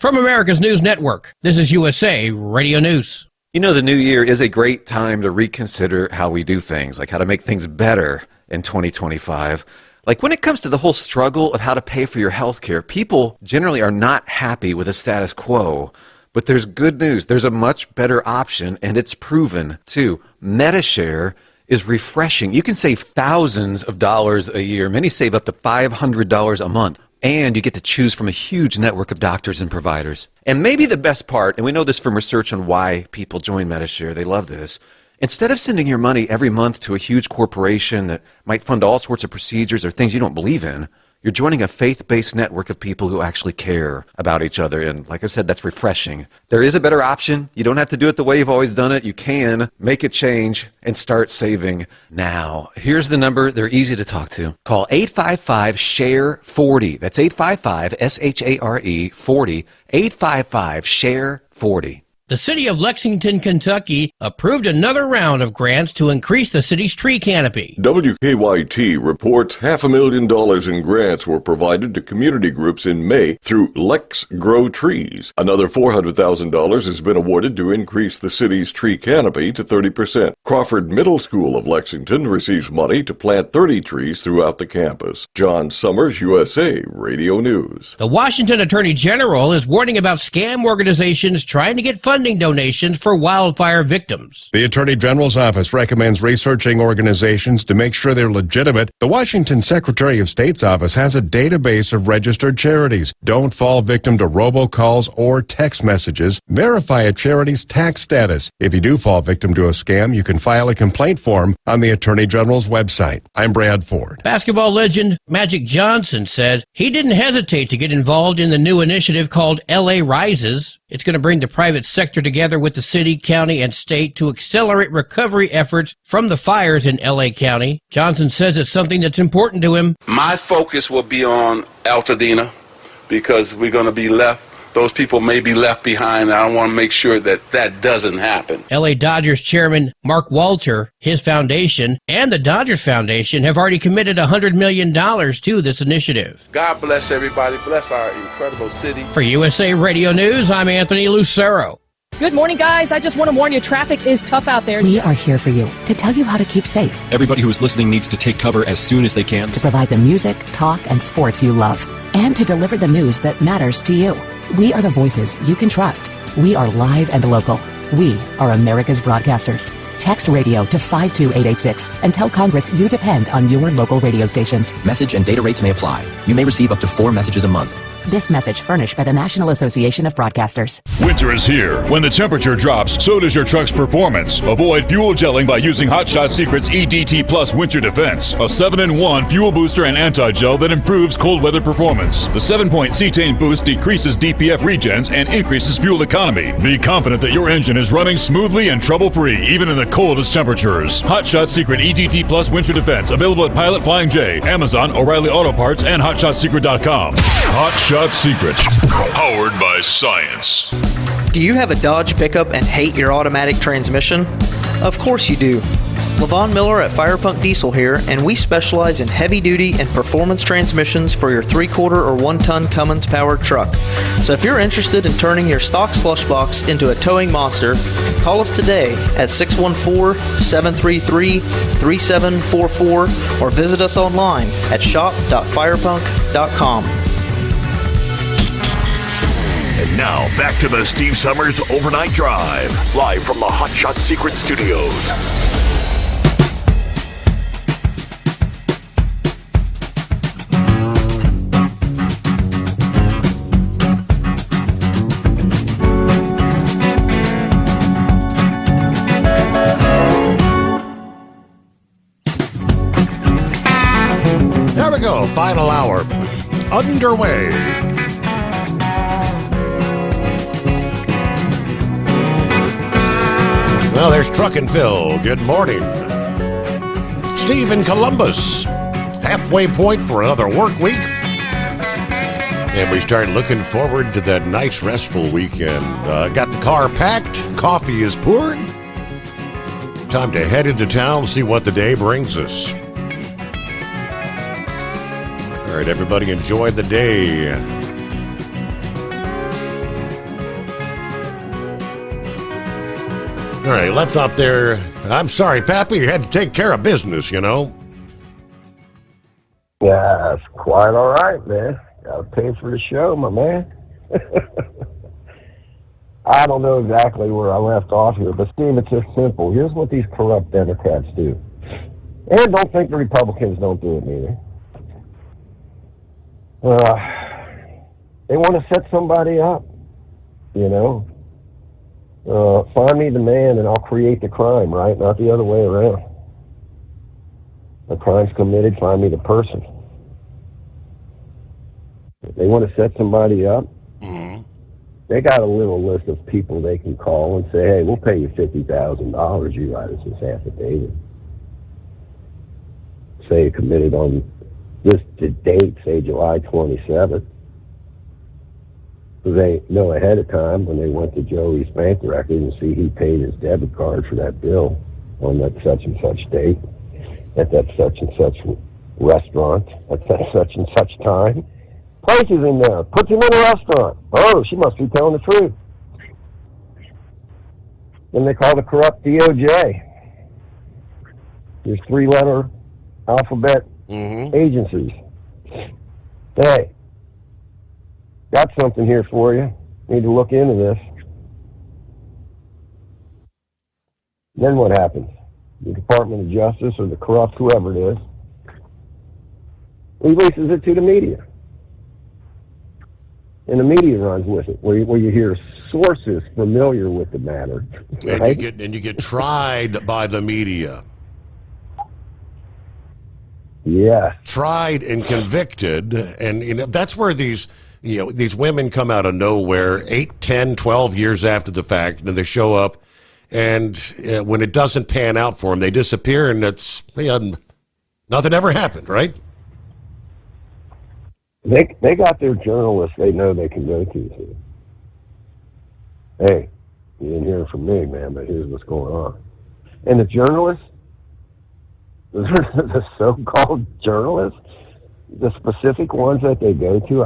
From America's News Network, this is USA Radio News. You know, the new year is a great time to reconsider how we do things, like how to make things better in 2025. Like when it comes to the whole struggle of how to pay for your health care, people generally are not happy with the status quo. But there's good news. There's a much better option, and it's proven, too. MediShare is refreshing. You can save thousands of dollars a year. Many save up to $500 a month. And you get to choose from a huge network of doctors and providers. And maybe the best part, and we know this from research on why people join MediShare, they love this. Instead of sending your money every month to a huge corporation that might fund all sorts of procedures or things you don't believe in, you're joining a faith-based network of people who actually care about each other. And like I said, that's refreshing. There is a better option. You don't have to do it the way you've always done it. You can make a change and start saving now. Here's the number. They're easy to talk to. Call 855-SHARE-40. That's 855-SHARE 40. 855-SHARE-40. The city of Lexington, Kentucky approved another round of grants to increase the city's tree canopy. WKYT reports $500,000 in grants were provided to community groups in May through Let's Grow Trees. Another $400,000 has been awarded to increase the city's tree canopy to 30%. Crawford Middle School of Lexington receives money to plant 30 trees throughout the campus. John Sommers, USA Radio News. The Washington Attorney General is warning about scam organizations trying to get funding donations for wildfire victims. The Attorney General's office recommends researching organizations to make sure they're legitimate. The Washington Secretary of State's office has a database of registered charities. Don't fall victim to robocalls or text messages. Verify a charity's tax status. If you do fall victim to a scam, you can file a complaint form on the Attorney General's website. I'm Brad Ford. Basketball legend Magic Johnson said he didn't hesitate to get involved in the new initiative called LA Rises. It's going to bring the private sector together with the city, county, and state to accelerate recovery efforts from the fires in L.A. County. Johnson says it's something that's important to him. My focus will be on Altadena because we're going to be left. Those people may be left behind. I want to make sure that that doesn't happen. L.A. Dodgers chairman Mark Walter, his foundation, and the Dodgers Foundation have already committed $100 million to this initiative. God bless everybody. Bless our incredible city. For USA Radio News, I'm Anthony Lucero. Good morning, guys. I just want to warn you, traffic is tough out there. We are here for you to tell you how to keep safe. Everybody who is listening needs to take cover as soon as they can. To provide the music, talk, and sports you love. And to deliver the news that matters to you. We are the voices you can trust. We are live and local. We are America's broadcasters. Text radio to 52886 and tell Congress you depend on your local radio stations. Message and data rates may apply. You may receive up to 4 messages a month. This message furnished by the National Association of Broadcasters. Winter is here. When the temperature drops, so does your truck's performance. Avoid fuel gelling by using Hot Shot Secret's EDT Plus Winter Defense, a 7-in-1 fuel booster and anti-gel that improves cold weather performance. The 7-point cetane boost decreases DPF regens and increases fuel economy. Be confident that your engine is running smoothly and trouble-free, even in the coldest temperatures. Hot Shot Secret EDT Plus Winter Defense, available at Pilot Flying J, Amazon, O'Reilly Auto Parts, and HotShotSecret.com. Hot Shot Secret, powered by science. Do you have a Dodge pickup and hate your automatic transmission? Of course you do. Levon Miller at Firepunk Diesel here, and we specialize in heavy-duty and performance transmissions for your 3-quarter or 1-ton Cummins-powered truck. So if you're interested in turning your stock slush box into a towing monster, call us today at 614-733-3744 or visit us online at shop.firepunk.com. And now, back to the Steve Sommers Overnight Drive, live from the Hot Shot Secret Studios. There we go, final hour underway. Well, there's Truck and Phil. Good morning. Steve in Columbus. Halfway point for another work week. And we start looking forward to that nice, restful weekend. Got the car packed. Coffee is poured. Time to head into town, see what the day brings us. All right, everybody, enjoy the day. All right, left off there. I'm sorry, Pappy, you had to take care of business, you know. Yeah, it's quite all right, man. Got to pay for the show, my man. I don't know exactly where I left off here, but Steve, it's just simple. Here's what these corrupt Democrats do. And don't think the Republicans don't do it either. They want to set somebody up, you know. Find me the man and I'll create the crime, right? Not the other way around. The crime's committed, find me the person. If they want to set somebody up, they got a little list of people they can call and say, hey, we'll pay you $50,000. You write us this affidavit. Say committed on this date, say July 27th. So they know ahead of time when they went to Joey's bank record and see he paid his debit card for that bill on that such and such date, at that such and such restaurant, at that such and such time. Places in there, puts him in a restaurant. Oh, she must be telling the truth. Then they call the corrupt DOJ. There's 3-letter alphabet agencies. Hey, got something here for you. Need to look into this. Then what happens? The Department of Justice or the corrupt whoever it is releases it to the media. And the media runs with it, where you hear sources familiar with the matter. Right? And you get tried by the media. Yeah. Tried and convicted, and you know that's where these these women come out of nowhere 8, 10, 12 years after the fact, and they show up, and when it doesn't pan out for them, they disappear, and it's nothing ever happened, right? They got their journalists they know they can go to. Hey, you didn't hear it from me, man, but here's what's going on. And the journalists, the so-called journalists, the specific ones that they go to,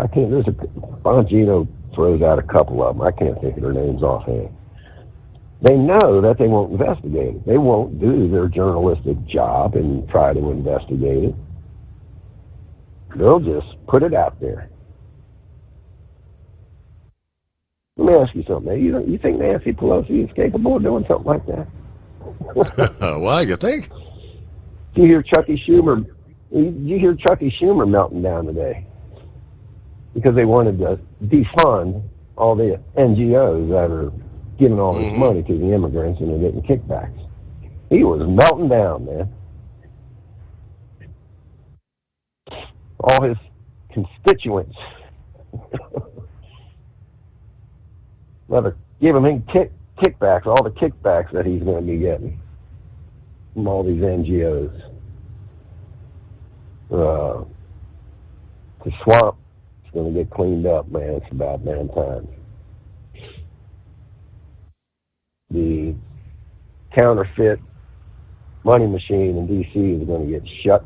Bongino throws out a couple of them. I can't think of their names offhand. They know that they won't investigate it. They won't do their journalistic job and try to investigate it. They'll just put it out there. Let me ask you something, man. You think Nancy Pelosi is capable of doing something like that? Why, you think? Did you hear Chucky Schumer melting down today? Because they wanted to defund all the NGOs that are giving all this money to the immigrants and they're getting kickbacks. He was melting down, man. All his constituents. Rather give him kickbacks, all the kickbacks that he's going to be getting from all these NGOs. The swamp is going to get cleaned up, man. It's about damn time. The counterfeit money machine in D.C. is going to get shut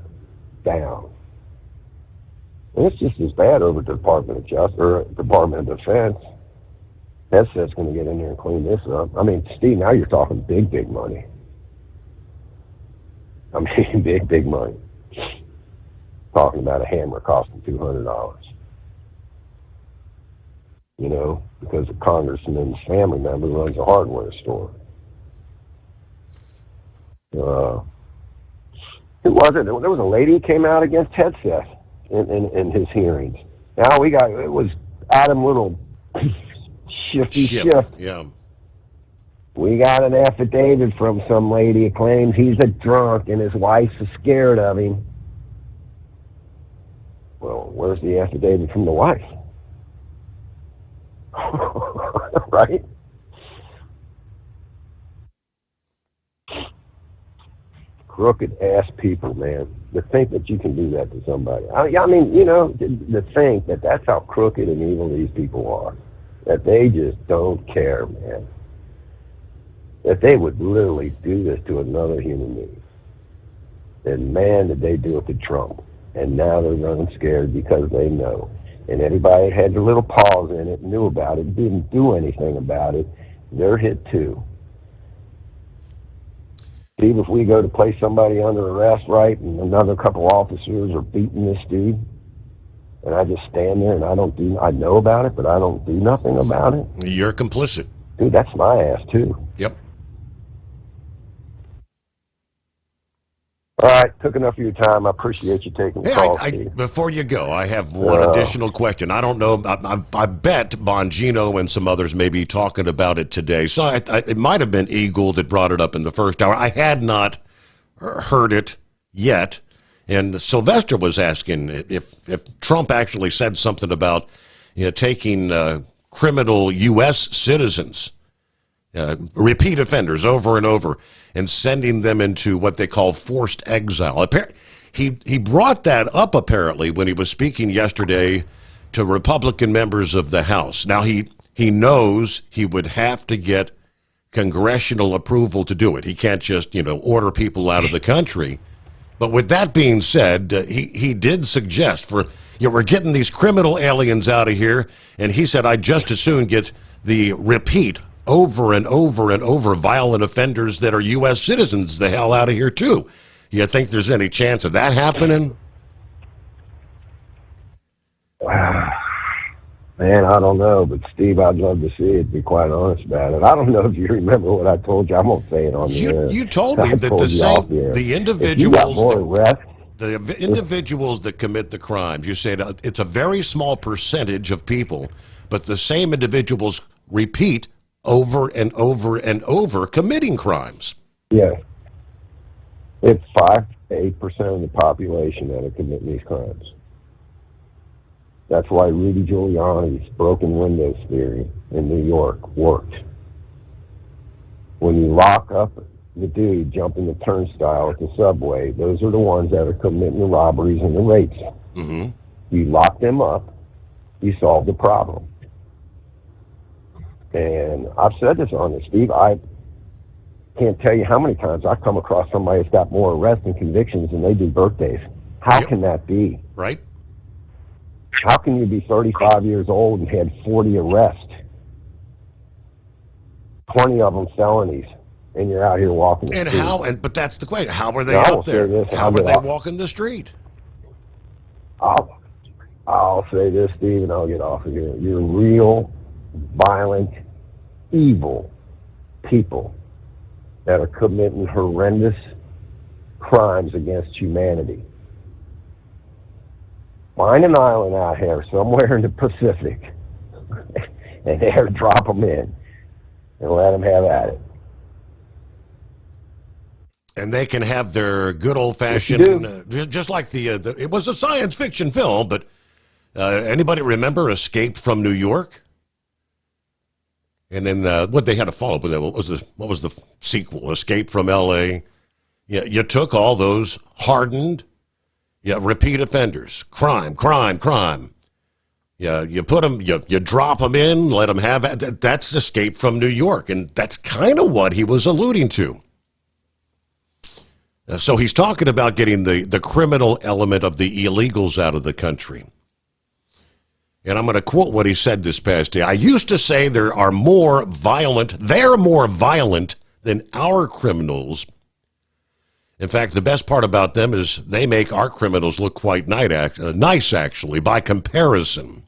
down. And it's just as bad over at the Department of Defense. That's going to get in there and clean this up. I mean, Steve, now you're talking big money. I mean, big money. Talking about a hammer costing $200. You know, because a congressman's family member runs a hardware store. Who was it? There was a lady who came out against Hegseth in his hearings. Now it was Adam Little Shifty Schiff. Yeah. We got an affidavit from some lady who claims he's a drunk and his wife is scared of him. Well, where's the affidavit from the wife? Right? Crooked ass people, man. To think that you can do that to somebody. I mean, you know, to think that that's how crooked and evil these people are. That they just don't care, man. That they would literally do this to another human being. And man, did they do it to Trump. And now they're running scared because they know. And everybody had their little paws in it, knew about it, didn't do anything about it. They're hit too. Steve, if we go to place somebody under arrest, right, and another couple officers are beating this dude, and I just stand there and I know about it, but I don't do nothing about it. You're complicit. Dude, that's my ass too. Yep. All right, took enough of your time. I appreciate you taking the call, Steve. Before you go, I have one additional question. I don't know. I bet Bongino and some others may be talking about it today. So it might have been Eagle that brought it up in the first hour. I had not heard it yet. And Sylvester was asking if Trump actually said something about taking criminal U.S. citizens, repeat offenders over and over, and sending them into what they call forced exile. He brought that up apparently when he was speaking yesterday to Republican members of the House. Now he knows he would have to get congressional approval to do it. He can't just order people out of the country. But with that being said, he did suggest we're getting these criminal aliens out of here, and he said I'd just as soon get the repeat over and over and over violent offenders that are U.S. citizens the hell out of here, too. You think there's any chance of that happening? Man, I don't know, but Steve, I'd love to see it, to be quite honest about it. I don't know if you remember what I told you. I'm going to say it on the air. You told me that the individuals that commit the crimes, you said it's a very small percentage of people, but the same individuals repeat over and over and over committing crimes. Yeah. It's 5 to 8% of the population that are committing these crimes. That's why Rudy Giuliani's broken windows theory in New York worked. When you lock up the dude jumping the turnstile at the subway, those are the ones that are committing the robberies and the rapes. Mm-hmm. You lock them up, you solve the problem. And I've said this on this, Steve. I can't tell you how many times I've come across somebody that's got more arrests and convictions than they do birthdays. How can that be? Right. How can you be 35 years old and had 40 arrests? 20 of them felonies, and you're out here walking the street. But that's the question. How are they Now, out there? How are they walking the street? I'll say this, Steve, and I'll get off of here. You're real, violent, evil people that are committing horrendous crimes against humanity. Find an island out here somewhere in the Pacific and airdrop them in and let them have at it. And they can have their good old-fashioned, just like it was a science fiction film, but anybody remember Escape from New York? And then what they had to follow up with that, what was the sequel, Escape from L.A.? Yeah, you took all those hardened, repeat offenders, crime. Yeah, you put them, you drop them in, let them have it. That's Escape from New York, and that's kind of what he was alluding to. So he's talking about getting the criminal element of the illegals out of the country. And I'm going to quote what he said this past day. I used to say they're more violent than our criminals. In fact, the best part about them is they make our criminals look quite nice, actually, by comparison.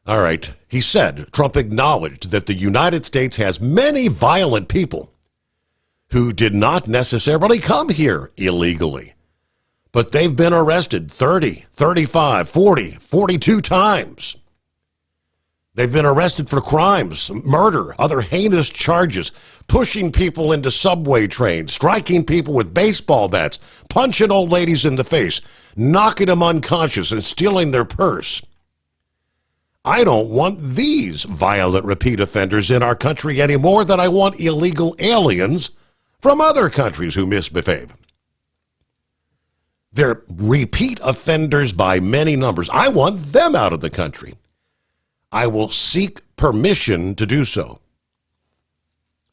All right, he said, Trump acknowledged that the United States has many violent people who did not necessarily come here illegally, but they've been arrested 30, 35, 40, 42 times. They've been arrested for crimes, murder, other heinous charges, pushing people into subway trains, striking people with baseball bats, punching old ladies in the face, knocking them unconscious, and stealing their purse. I don't want these violent repeat offenders in our country any more than I want illegal aliens from other countries who misbehave. They're repeat offenders by many numbers. I want them out of the country. I will seek permission to do so.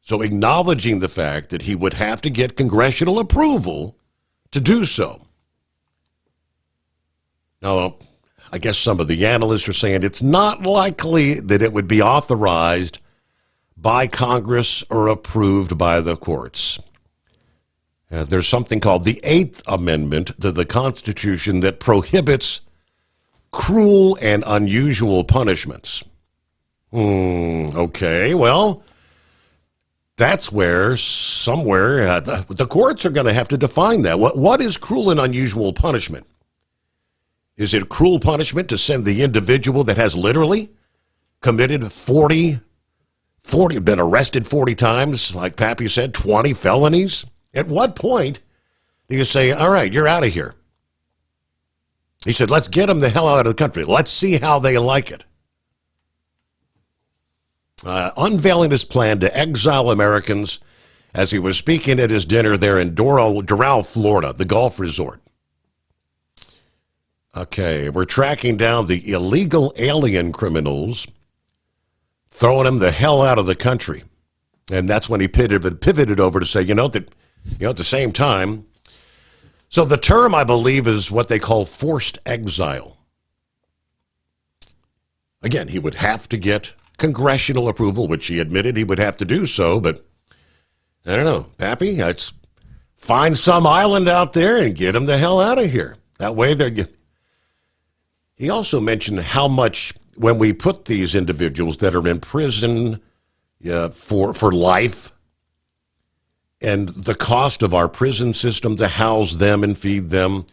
So acknowledging the fact that he would have to get congressional approval to do so. Now, I guess some of the analysts are saying it's not likely that it would be authorized by Congress or approved by the courts. There's something called the Eighth Amendment to the Constitution that prohibits cruel and unusual punishments. Okay, well, that's where somewhere the courts are going to have to define that. What is cruel and unusual punishment? Is it cruel punishment to send the individual that has literally committed been arrested 40 times, like Pappy said, 20 felonies? At what point do you say, all right, you're out of here? He said, let's get them the hell out of the country. Let's see how they like it. Unveiling his plan to exile Americans as he was speaking at his dinner there in Doral, Florida, the golf resort. Okay, we're tracking down the illegal alien criminals, throwing them the hell out of the country. And that's when he pivoted over to say, at the same time, so the term, I believe, is what they call forced exile. Again, he would have to get congressional approval, which he admitted he would have to do so, but I don't know, Pappy, let's find some island out there and get them the hell out of here. That way he also mentioned how much, when we put these individuals that are in prison for life, and the cost of our prison system to house them and feed them,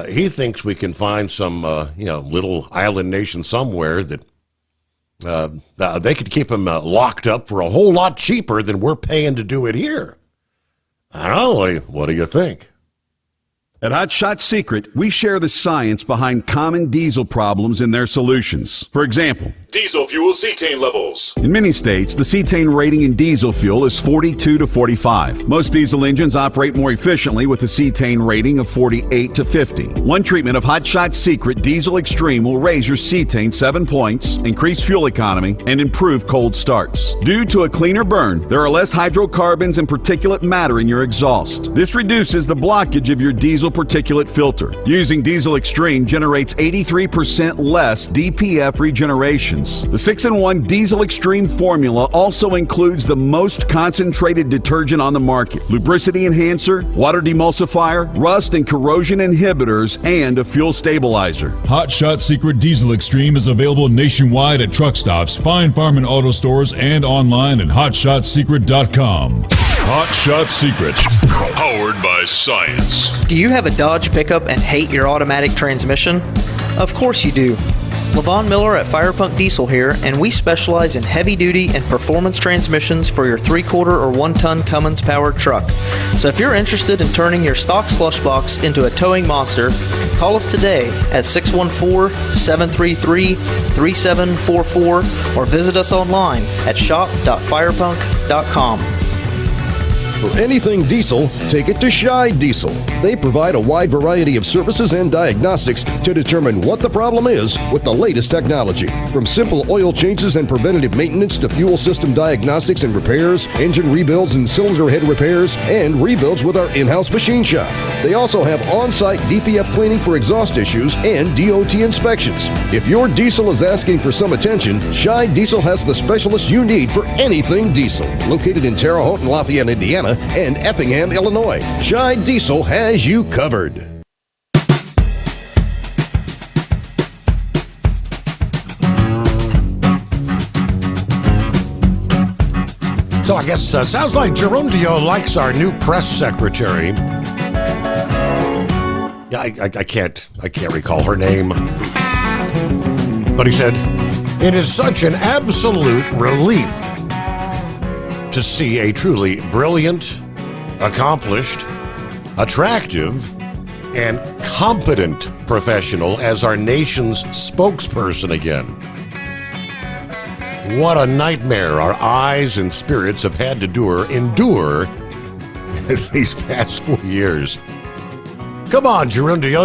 he thinks we can find some, little island nation somewhere that they could keep them locked up for a whole lot cheaper than we're paying to do it here. I don't know. What do you think? At Hot Shot Secret, we share the science behind common diesel problems and their solutions. For example, Diesel fuel cetane levels. in many states, the cetane rating in diesel fuel is 42 to 45. Most diesel engines operate more efficiently with a cetane rating of 48 to 50. One treatment of Hot Shot Secret Diesel Extreme will raise your cetane 7 points, increase fuel economy, and improve cold starts. Due to a cleaner burn, there are less hydrocarbons and particulate matter in your exhaust. This reduces the blockage of your diesel particulate filter. Using Diesel Extreme generates 83% less DPF regenerations. The 6-in-1 Diesel Extreme formula also includes the most concentrated detergent on the market, lubricity enhancer, water demulsifier, rust and corrosion inhibitors, and a fuel stabilizer. Hot Shot Secret Diesel Extreme is available nationwide at truck stops, fine farm and auto stores, and online at hotshotsecret.com. Hot Shot Secret, powered by science. Do you have a Dodge pickup and hate your automatic transmission? Of course you do. Levon Miller at Firepunk Diesel here, and we specialize in heavy-duty and performance transmissions for your 3-quarter or 1-ton Cummins-powered truck. So if you're interested in turning your stock slush box into a towing monster, call us today at 614-733-3744 or visit us online at shop.firepunk.com. For anything diesel, take it to Shy Diesel. They provide a wide variety of services and diagnostics to determine what the problem is with the latest technology. From simple oil changes and preventative maintenance to fuel system diagnostics and repairs, engine rebuilds and cylinder head repairs, and rebuilds with our in-house machine shop. They also have on-site DPF cleaning for exhaust issues and DOT inspections. If your diesel is asking for some attention, Shy Diesel has the specialist you need for anything diesel. Located in Terre Haute and Lafayette, Indiana, and Effingham, Illinois, Shy Diesel has you covered. So I guess sounds like Jerome Dio likes our new press secretary. Yeah, I can't recall her name, but he said it is such an absolute relief to see a truly brilliant, accomplished, attractive, and competent professional as our nation's spokesperson again. What a nightmare our eyes and spirits have had to endure these past 4 years. Come on, Gerundio,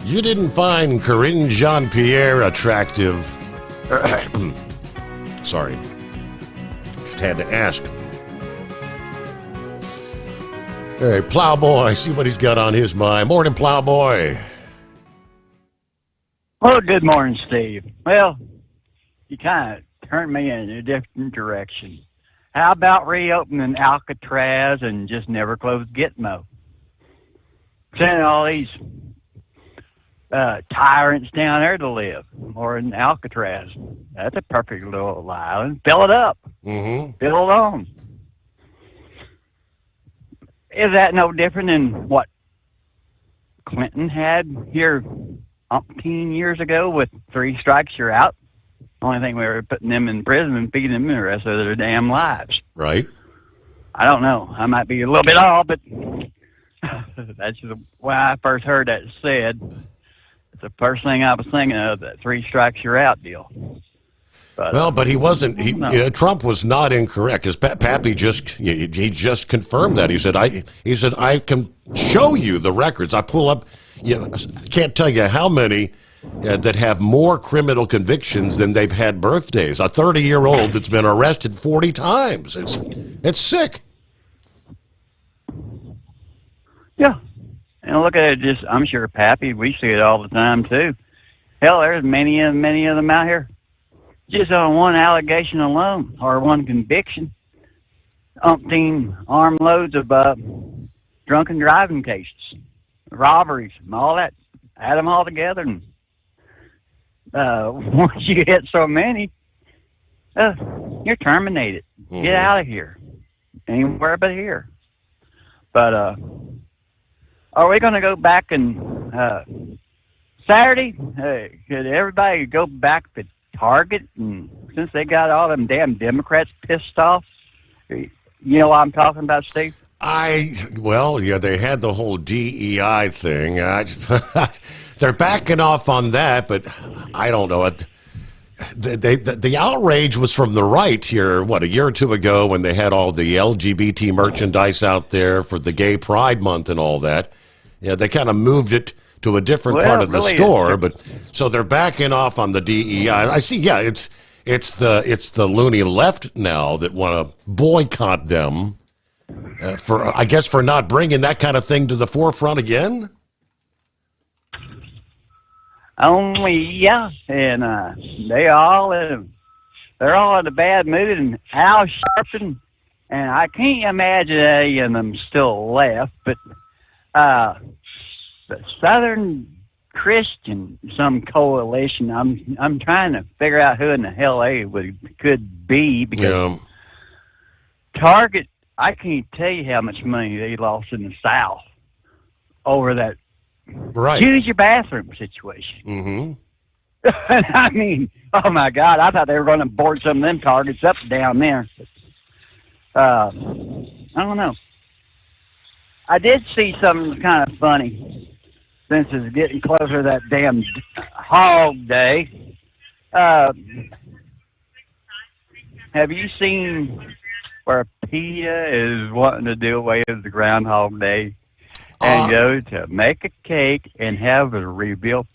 you didn't find Corinne Jean-Pierre attractive. Sorry. Had to ask. All right, Plowboy, see what he's got on his mind. Morning, Plowboy. Well, good morning, Steve. Well, you kind of turned me in a different direction. How about reopening Alcatraz and just never close Gitmo? Sending all these tyrants down there to live, or in Alcatraz. That's a perfect little island. Fill it up. Mm-hmm. Fill it on. Is that no different than what Clinton had here umpteen years ago with 3 strikes, you're out? Only thing we were putting them in prison and feeding them the rest of their damn lives. Right. I don't know. I might be a little bit off, but that's just when I first heard that said. It's the first thing I was thinking of, that 3 strikes, you're out deal. But he wasn't. Trump was not incorrect. Because Pappy he just confirmed that. He said I can show you the records. I pull up. I can't tell you how many that have more criminal convictions than they've had birthdays. A 30-year-old that's been arrested 40 times. It's sick. Yeah. And look at it, I'm sure, Pappy, we see it all the time, too. Hell, there's many of them out here. Just on one allegation alone, or one conviction, umpteen armloads of drunken driving cases, robberies, and all that. Add them all together, and once you hit so many, you're terminated. Mm-hmm. Get out of here. Anywhere but here. But, are we going to go back and Saturday? Could everybody go back to Target? And since they got all them damn Democrats pissed off, you know what I'm talking about, Steve? They had the whole DEI thing. They're backing off on that, but I don't know. The outrage was from the right here, a year or two ago when they had all the LGBT merchandise out there for the Gay Pride Month and all that. Yeah, they kind of moved it to a different part of the store, but so they're backing off on the DEI. I see. Yeah, it's the loony left now that want to boycott them for not bringing that kind of thing to the forefront again. Yeah, and they're all in a bad mood, and Al Sharpton, and I can't imagine any of them still left, but the Southern Christian, some coalition. I'm trying to figure out who in the hell they could be, because Target, I can't tell you how much money they lost in the South over that use your bathroom situation. Mm-hmm. I mean, oh my God, I thought they were going to board some of them Targets up down there. I don't know. I did see something kind of funny since it's getting closer to that damn hog day. Have you seen where PETA is wanting to do away with the Groundhog Day and go to make a cake and have a reveal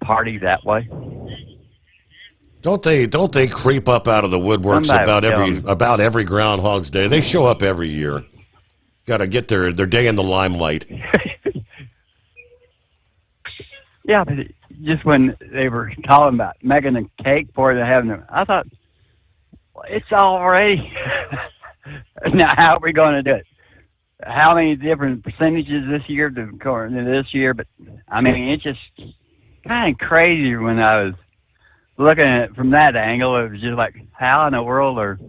party that way? Don't they creep up out of the woodworks about every Groundhog's Day? They show up every year. Got to get their day in the limelight. Yeah, but just when they were talking about making a cake for the having it, I thought, well, it's already. Now, how are we going to do it? How many different percentages this year to this year? But I mean, it's just kind of crazy when I was looking at it from that angle. It was just like, how in the world are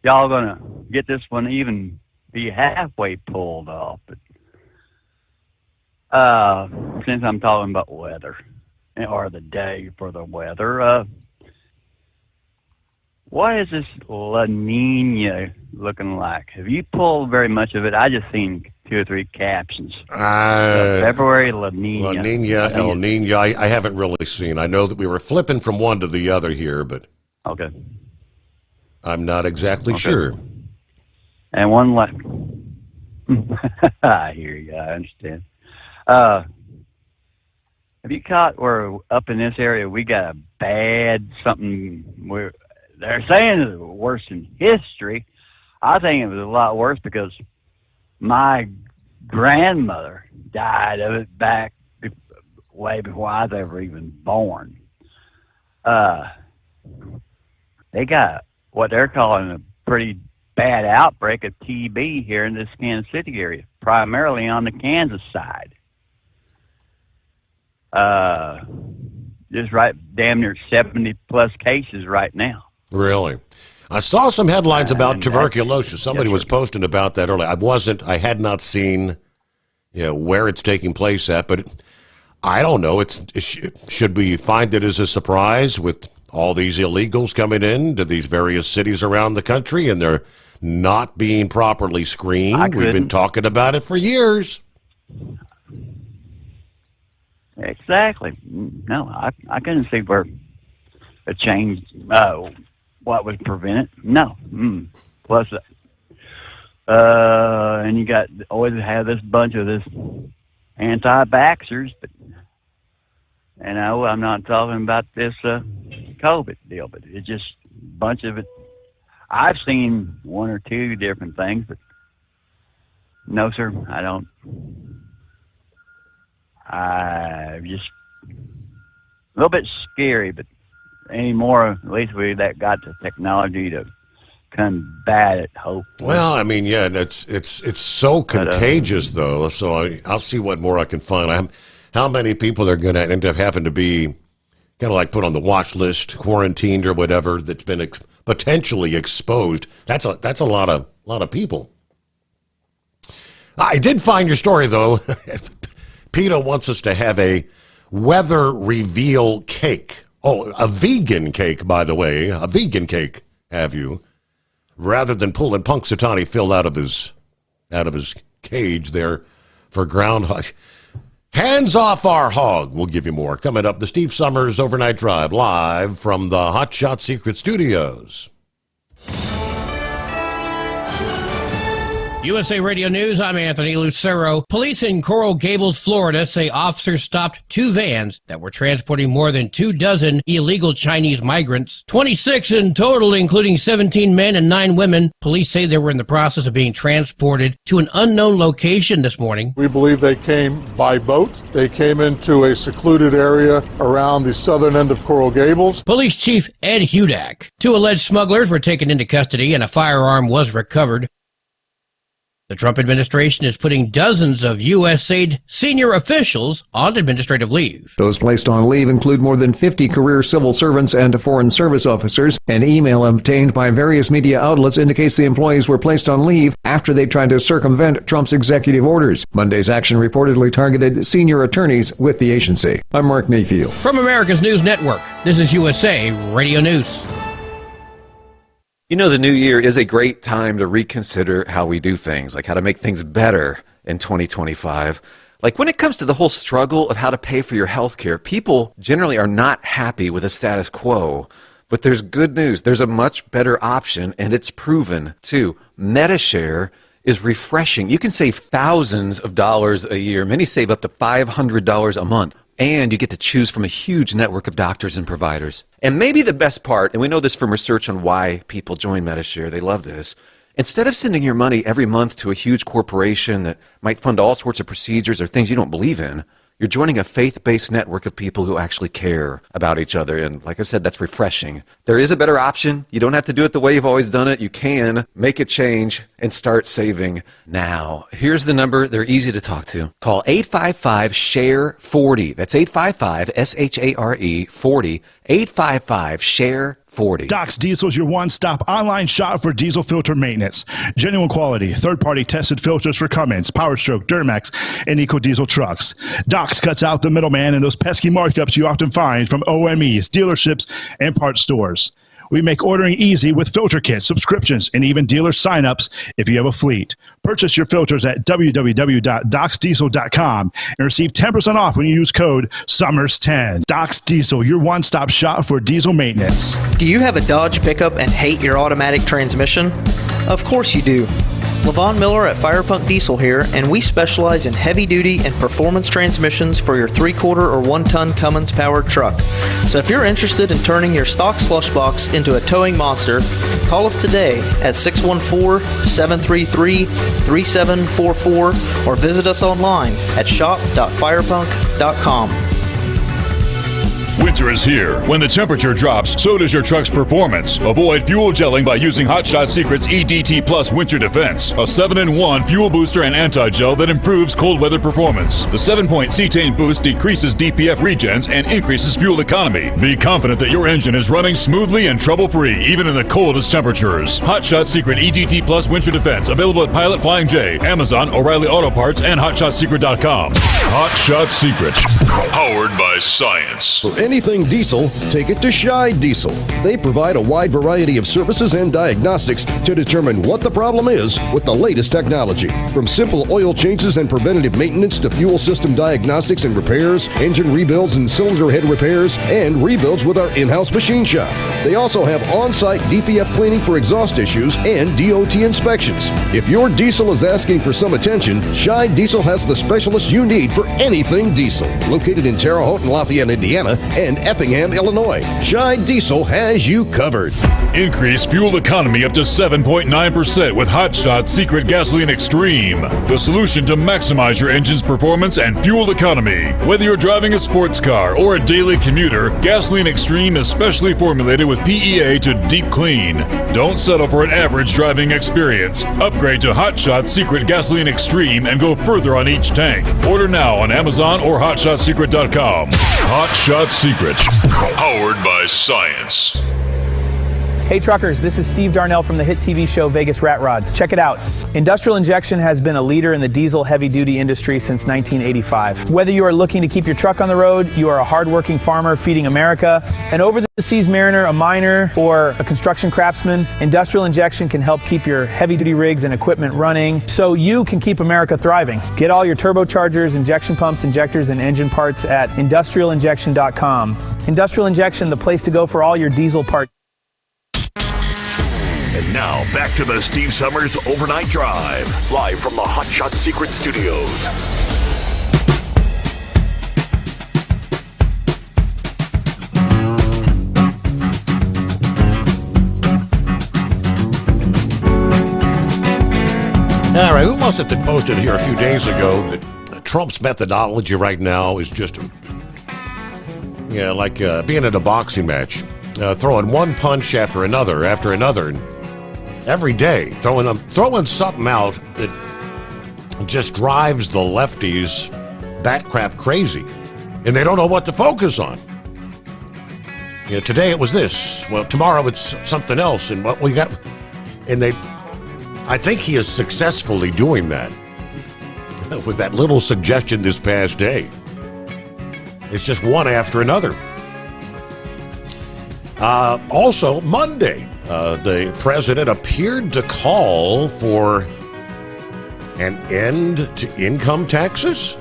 y'all going to get this one even be halfway pulled off? But since I'm talking about weather, or the day for the weather, what is this La Nina looking like? Have you pulled very much of it? I just seen 2 or 3 captions. February La Nina. La Nina, El Nino. I haven't really seen. I know that we were flipping from one to the other here, but okay, I'm not exactly sure. And one left. I hear you. I understand. Have you caught where up in this area we got a bad something where they're saying it's worse in history? I think it was a lot worse because my grandmother died of it back way before I was ever even born. They got what they're calling a pretty bad outbreak of TB here in this Kansas City area, primarily on the Kansas side. Just right damn near 70 plus cases right now. Really? I saw some headlines about tuberculosis. Somebody was posting about that earlier. I had not seen where it's taking place at, but I don't know. Should we find it as a surprise with all these illegals coming in to these various cities around the country and they're not being properly screened? We've been talking about it for years. Exactly. No, I couldn't see where a change, what would prevent it. No. Plus, and you always have this bunch of this anti-vaxxers, but, I'm not talking about this COVID deal, but it's just a bunch of it. I've seen 1 or 2 different things, but no, sir, I don't. Just a little bit scary, but anymore, at least we got the technology to combat it, hopefully. Well, I mean, yeah, it's so contagious, though, so I'll see what more I can find. How many people are going to end up having to be kind of like put on the watch list, quarantined or whatever, that's been potentially exposed? That's a lot of people. I did find your story, though. PETA wants us to have a weather reveal cake. Oh, a vegan cake, by the way. A vegan cake, have you? rather than pulling Punxsutawney Phil out of his cage there for groundhog. Hands off our hog. We'll give you more coming up. The Steve Sommers Overnight Drive live from the Hot Shot Secret Studios. USA Radio News, I'm Anthony Lucero. Police in Coral Gables, Florida say officers stopped 2 vans that were transporting more than 24 illegal Chinese migrants. 26 in total, including 17 men and 9 women. Police say they were in the process of being transported to an unknown location this morning. We believe they came by boat. They came into a secluded area around the southern end of Coral Gables. Police Chief Ed Hudak. 2 alleged smugglers were taken into custody and a firearm was recovered. The Trump administration is putting dozens of USAID senior officials on administrative leave. Those placed on leave include more than 50 career civil servants and foreign service officers. An email obtained by various media outlets indicates the employees were placed on leave after they tried to circumvent Trump's executive orders. Monday's action reportedly targeted senior attorneys with the agency. I'm Mark Mayfield. From America's News Network, this is USA Radio News. You know, the new year is a great time to reconsider how we do things, like how to make things better in 2025. Like when it comes to the whole struggle of how to pay for your health care, people generally are not happy with the status quo. But there's good news. There's a much better option, and it's proven, too. MediShare is refreshing. You can save thousands of dollars a year. Many save up to $500 a month. And you get to choose from a huge network of doctors and providers. And maybe the best part, and we know this from research on why people join MediShare, they love this. Instead of sending your money every month to a huge corporation that might fund all sorts of procedures or things you don't believe in, you're joining a faith-based network of people who actually care about each other. And like I said, that's refreshing. There is a better option. You don't have to do it the way you've always done it. You can make a change and start saving now. Here's the number. They're easy to talk to. Call 855-SHARE-40. That's 855-SHARE-40. 855-SHARE-40. Doc's Diesel is your one-stop online shop for diesel filter maintenance. Genuine quality, third-party tested filters for Cummins, PowerStroke, Duramax, and EcoDiesel trucks. Doc's cuts out the middleman and those pesky markups you often find from OMEs, dealerships, and parts stores. We make ordering easy with filter kits, subscriptions, and even dealer sign-ups if you have a fleet. Purchase your filters at www.docsdiesel.com and receive 10% off when you use code SOMMERS10. Doc's Diesel, your one-stop shop for diesel maintenance. Do you have a Dodge pickup and hate your automatic transmission? Of course you do. Levon Miller at Firepunk Diesel here, and we specialize in heavy-duty and performance transmissions for your 3-quarter or 1-ton Cummins-powered truck. So if you're interested in turning your stock slush box into a towing monster, call us today at 614-733-3744 or visit us online at shop.firepunk.com. Winter is here. When the temperature drops, so does your truck's performance. Avoid fuel gelling by using Hot Shot Secret's EDT Plus Winter Defense, a 7-in-1 fuel booster and anti-gel that improves cold weather performance. The 7-point cetane boost decreases DPF regens and increases fuel economy. Be confident that your engine is running smoothly and trouble-free, even in the coldest temperatures. Hot Shot Secret EDT Plus Winter Defense, available at Pilot Flying J, Amazon, O'Reilly Auto Parts, and HotShotSecret.com. Hot Shot Secret, powered by science. For anything diesel, take it to Shy Diesel. They provide a wide variety of services and diagnostics to determine what the problem is with the latest technology. From simple oil changes and preventative maintenance to fuel system diagnostics and repairs, engine rebuilds and cylinder head repairs, and rebuilds with our in-house machine shop. They also have on-site DPF cleaning for exhaust issues and DOT inspections. If your diesel is asking for some attention, Shy Diesel has the specialist you need for anything diesel. Located in Terre Haute and Lafayette, Indiana, and Effingham, Illinois, Shy Diesel has you covered. Increase fuel economy up to 7.9% with Hot Shot Secret Gasoline Extreme, the solution to maximize your engine's performance and fuel economy. Whether you're driving a sports car or a daily commuter, Gasoline Extreme is specially formulated with PEA to deep clean. Don't settle for an average driving experience. Upgrade to Hot Shot Secret Gasoline Extreme and go further on each tank. Order now on Amazon or HotShotSecret.com. Hot Shot Secret, powered by science. Hey truckers, this is Steve Darnell from the hit TV show Vegas Rat Rods. Check it out. Industrial Injection has been a leader in the diesel heavy-duty industry since 1985. Whether you are looking to keep your truck on the road, you are a hard-working farmer feeding America, an over-the-seas mariner, a miner, or a construction craftsman, Industrial Injection can help keep your heavy-duty rigs and equipment running so you can keep America thriving. Get all your turbochargers, injection pumps, injectors, and engine parts at industrialinjection.com. Industrial Injection, the place to go for all your diesel parts. And now, back to the Steve Sommers Overnight Drive, live from the Hot Shot Secret Studios. All right, who was it that posted here a few days ago that Trump's methodology right now is just, like being in a boxing match, throwing one punch after another, every day, throwing something out that just drives the lefties bat-crap crazy, and they don't know what to focus on. Today it was this. Well, tomorrow it's something else, and what we got, and I think he is successfully doing that with that little suggestion this past day. It's just one after another. Also, Monday, the president appeared to call for an end to income taxes.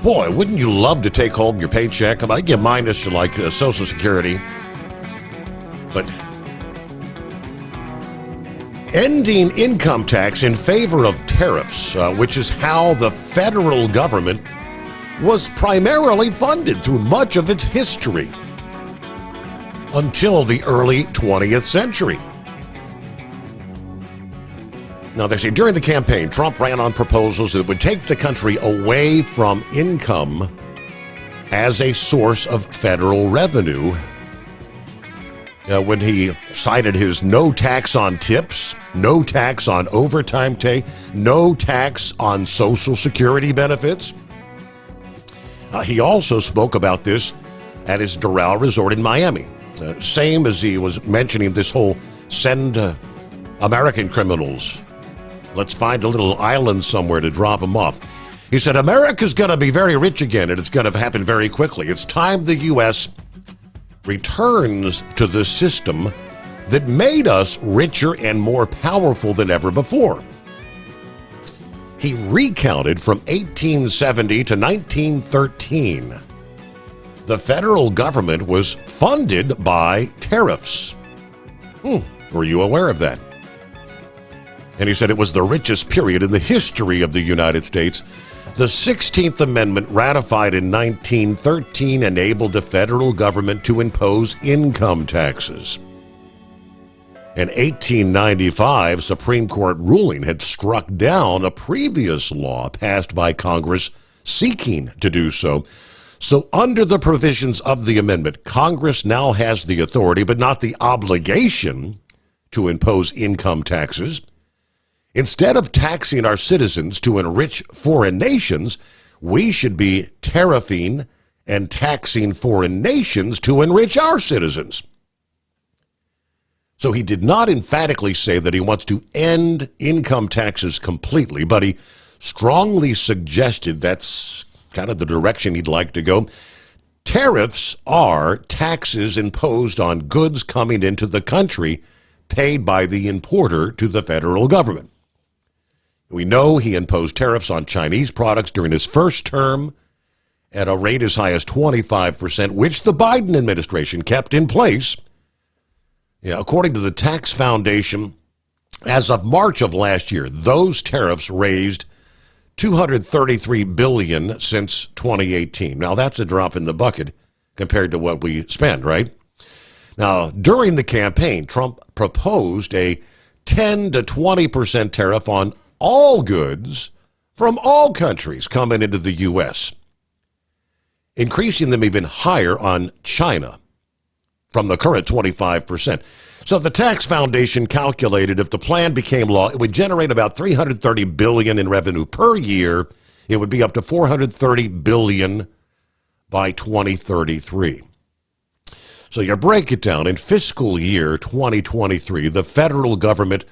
Boy, wouldn't you love to take home your paycheck? I might get minus to Social Security. But ending income tax in favor of tariffs, which is how the federal government was primarily funded through much of its history until the early 20th century. Now, they say during the campaign, Trump ran on proposals that would take the country away from income as a source of federal revenue. When he cited his no tax on tips, no tax on overtime pay, no tax on Social Security benefits. He also spoke about this at his Doral Resort in Miami. Same as he was mentioning this whole send American criminals. Let's find a little island somewhere to drop them off. He said, America's going to be very rich again, and it's going to happen very quickly. It's time the U.S. returns to the system that made us richer and more powerful than ever before. He recounted from 1870 to 1913. The federal government was funded by tariffs. Were you aware of that? And he said it was the richest period in the history of the United States. The 16th Amendment, ratified in 1913, enabled the federal government to impose income taxes. An 1895 Supreme Court ruling had struck down a previous law passed by Congress seeking to do so. So under the provisions of the amendment, Congress now has the authority, but not the obligation, to impose income taxes. Instead of taxing our citizens to enrich foreign nations, we should be tariffing and taxing foreign nations to enrich our citizens. So he did not emphatically say that he wants to end income taxes completely, but he strongly suggested that's kind of the direction he'd like to go. Tariffs are taxes imposed on goods coming into the country paid by the importer to the federal government. We know he imposed tariffs on Chinese products during his first term at a rate as high as 25%, which the Biden administration kept in place. According to the Tax Foundation, as of March of last year, those tariffs raised $233 billion since 2018. Now, that's a drop in the bucket compared to what we spend, right? Now, during the campaign, Trump proposed a 10 to 20% tariff on all goods from all countries coming into the U.S., increasing them even higher on China from the current 25%. So the Tax Foundation calculated if the plan became law, it would generate about $330 billion in revenue per year. It would be up to $430 billion by 2033. So you break it down. In fiscal year 2023, the federal government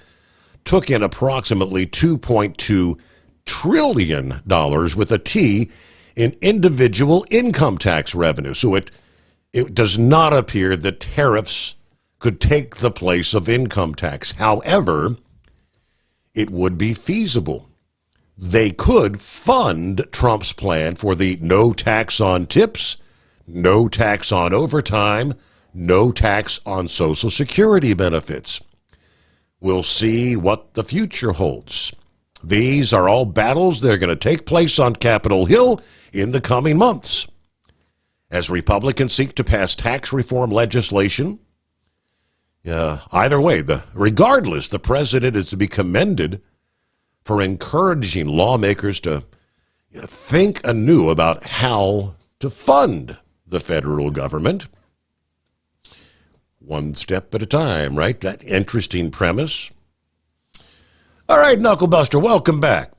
took in approximately $2.2 trillion with a T in individual income tax revenue. So it does not appear that tariffs could take the place of income tax. However, it would be feasible. They could fund Trump's plan for the no tax on tips, no tax on overtime, no tax on Social Security benefits. We'll see what the future holds. These are all battles that are going to take place on Capitol Hill in the coming months. As Republicans seek to pass tax reform legislation, either way, regardless, the president is to be commended for encouraging lawmakers to think anew about how to fund the federal government. One step at a time, right? That interesting premise. All right, Knucklebuster, welcome back.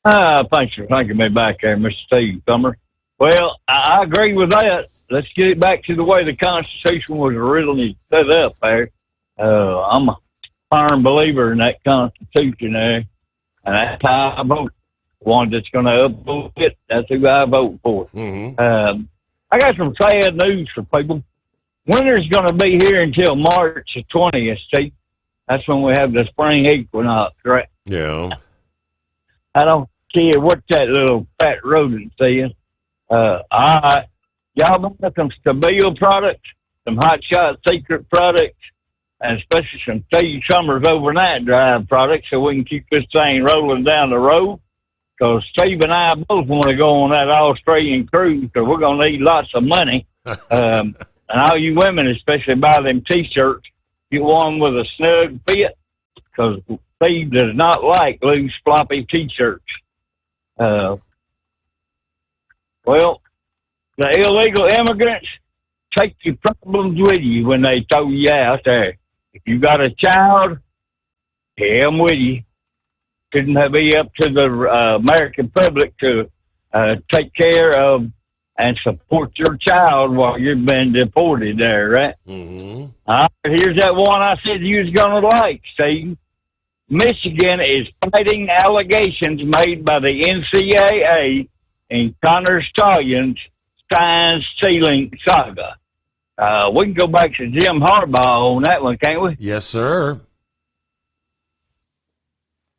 Thanks for taking me back there, Mr. Steve Sommers. Well, I agree with that. Let's get it back to the way the Constitution was originally set up there. I'm a firm believer in that Constitution there, and that's how I vote. The one that's going to upvote it, that's who I vote for. Mm-hmm. I got some sad news for people. Winter's going to be here until March the 20th, Steve. That's when we have the spring equinox, right? Yeah. I don't care what that little fat rodent says. All right. Y'all buy some Stabile products, some Hot Shot Secret products, and especially some Steve Sommers Overnight Drive products so we can keep this thing rolling down the road. Because Steve and I both want to go on that Australian cruise, so we're going to need lots of money. And all you women, especially buy them T-shirts, get one with a snug fit, because Steve does not like loose, floppy T-shirts. Well, the illegal immigrants take your problems with you when they throw you out there. If you got a child, take them with you. Shouldn't be up to the American public to take care of and support your child while you've been deported there, right? Mm-hmm. Here's that one I said you was going to like, Steve. Michigan is fighting allegations made by the NCAA in Connor Stalions' Stein stealing saga. We can go back to Jim Harbaugh on that one, can't we? Yes, sir.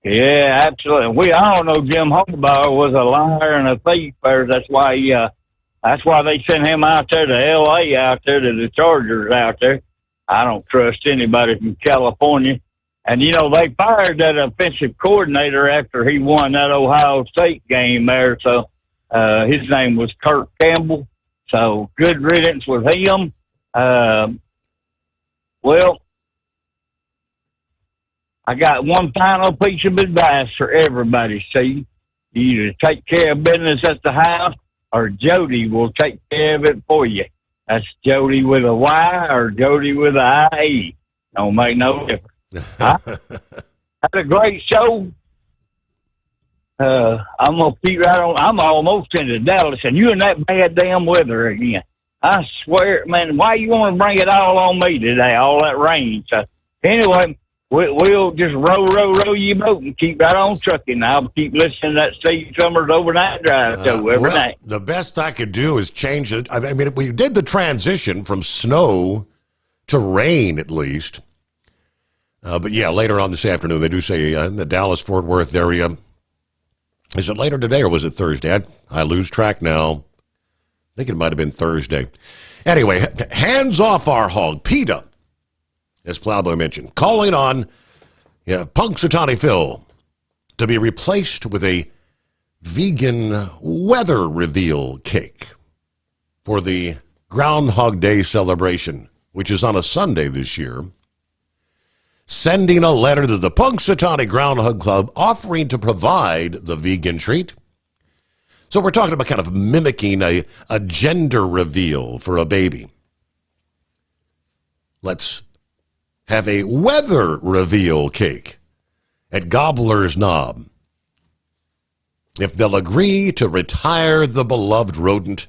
Yeah, absolutely. We all know Jim Harbaugh was a liar and a thief. That's why they sent him out there to L.A. out there to the Chargers out there. I don't trust anybody from California. And, you know, they fired that offensive coordinator after he won that Ohio State game there. So his name was Kirk Campbell. So good riddance with him. Well, I got one final piece of advice for everybody, Steve. You either take care of business at the house or Jody will take care of it for you. That's Jody with a Y or Jody with a I-E. Don't make no difference. Had a great show. I'm going to keep right on. I'm almost into Dallas, and you in that bad damn weather again. I swear, man, why you want to bring it all on me today, all that rain? So, anyway, we'll just row your boat and keep right on trucking. I'll keep listening to that Steve Sommers Overnight Drive show every night. The best I could do is change it. I mean, we did the transition from snow to rain, at least. But yeah, later on this afternoon, they do say in the Dallas-Fort Worth area. Is it later today or was it Thursday? I lose track now. I think it might have been Thursday. Anyway, hands off our hog. PETA, as Plowboy mentioned, calling on Punxsutawney Phil to be replaced with a vegan weather reveal cake for the Groundhog Day celebration, which is on a Sunday this year. Sending a letter to the Punxsutawney Groundhog Club offering to provide the vegan treat. So we're talking about kind of mimicking a gender reveal for a baby. Let's have a weather reveal cake at Gobbler's Knob. If they'll agree to retire the beloved rodent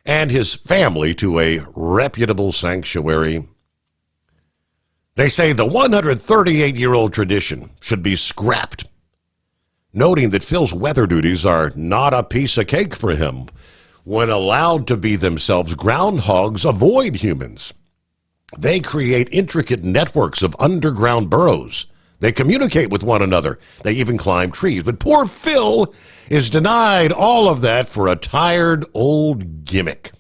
and his family to a reputable sanctuary. They say the 138-year-old tradition should be scrapped, noting that Phil's weather duties are not a piece of cake for him. When allowed to be themselves, groundhogs avoid humans. They create intricate networks of underground burrows. They communicate with one another. They even climb trees. But poor Phil is denied all of that for a tired old gimmick.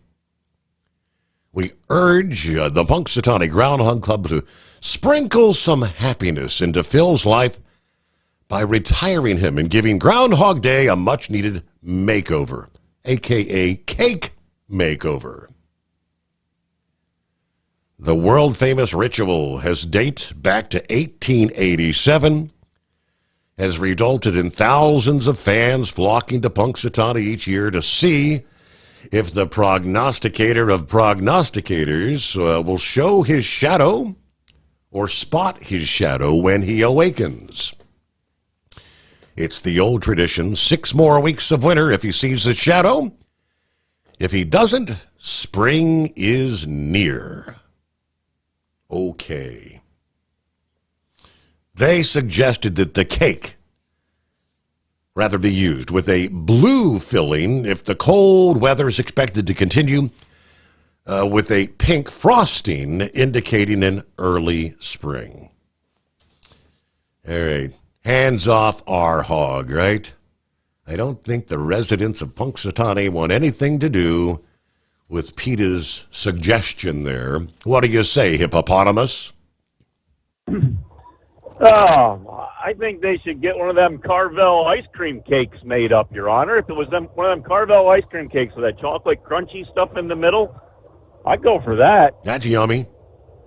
We urge the Punxsutawney Groundhog Club to sprinkle some happiness into Phil's life by retiring him and giving Groundhog Day a much-needed makeover, a.k.a. cake makeover. The world-famous ritual has date back to 1887, has resulted in thousands of fans flocking to Punxsutawney each year to see if the prognosticator of prognosticators will show his shadow or spot his shadow when he awakens. It's the old tradition, 6 more weeks of winter if he sees his shadow. If he doesn't, spring is near. Okay. They suggested that the cake rather be used with a blue filling if the cold weather is expected to continue, with a pink frosting indicating an early spring. All right. Hands off our hog, right? I don't think the residents of Punxsutawney want anything to do with PETA's suggestion there. What do you say, hippopotamus? I think they should get one of them Carvel ice cream cakes made up, Your Honor. If it was one of them Carvel ice cream cakes with that chocolate crunchy stuff in the middle, I'd go for that. That's yummy.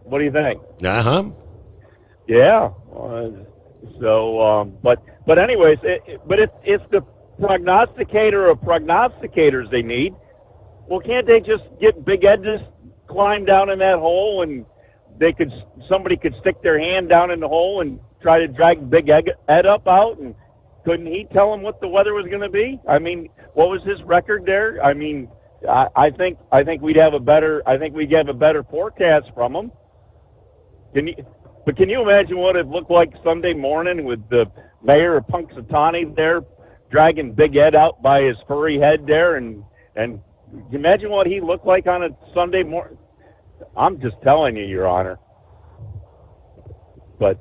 What do you think? Uh-huh. Yeah. But anyways, if the prognosticator of prognosticators they need, well, can't they just get Big Ed to climb down in that hole, and somebody could stick their hand down in the hole and try to drag Big Ed up out, and couldn't he tell him what the weather was going to be? I mean, what was his record there? I mean, I think we'd have a better forecast from him. Can you imagine what it looked like Sunday morning with the mayor of Punxsutawney there dragging Big Ed out by his furry head there, and can you imagine what he looked like on a Sunday morning? I'm just telling you, Your Honor. But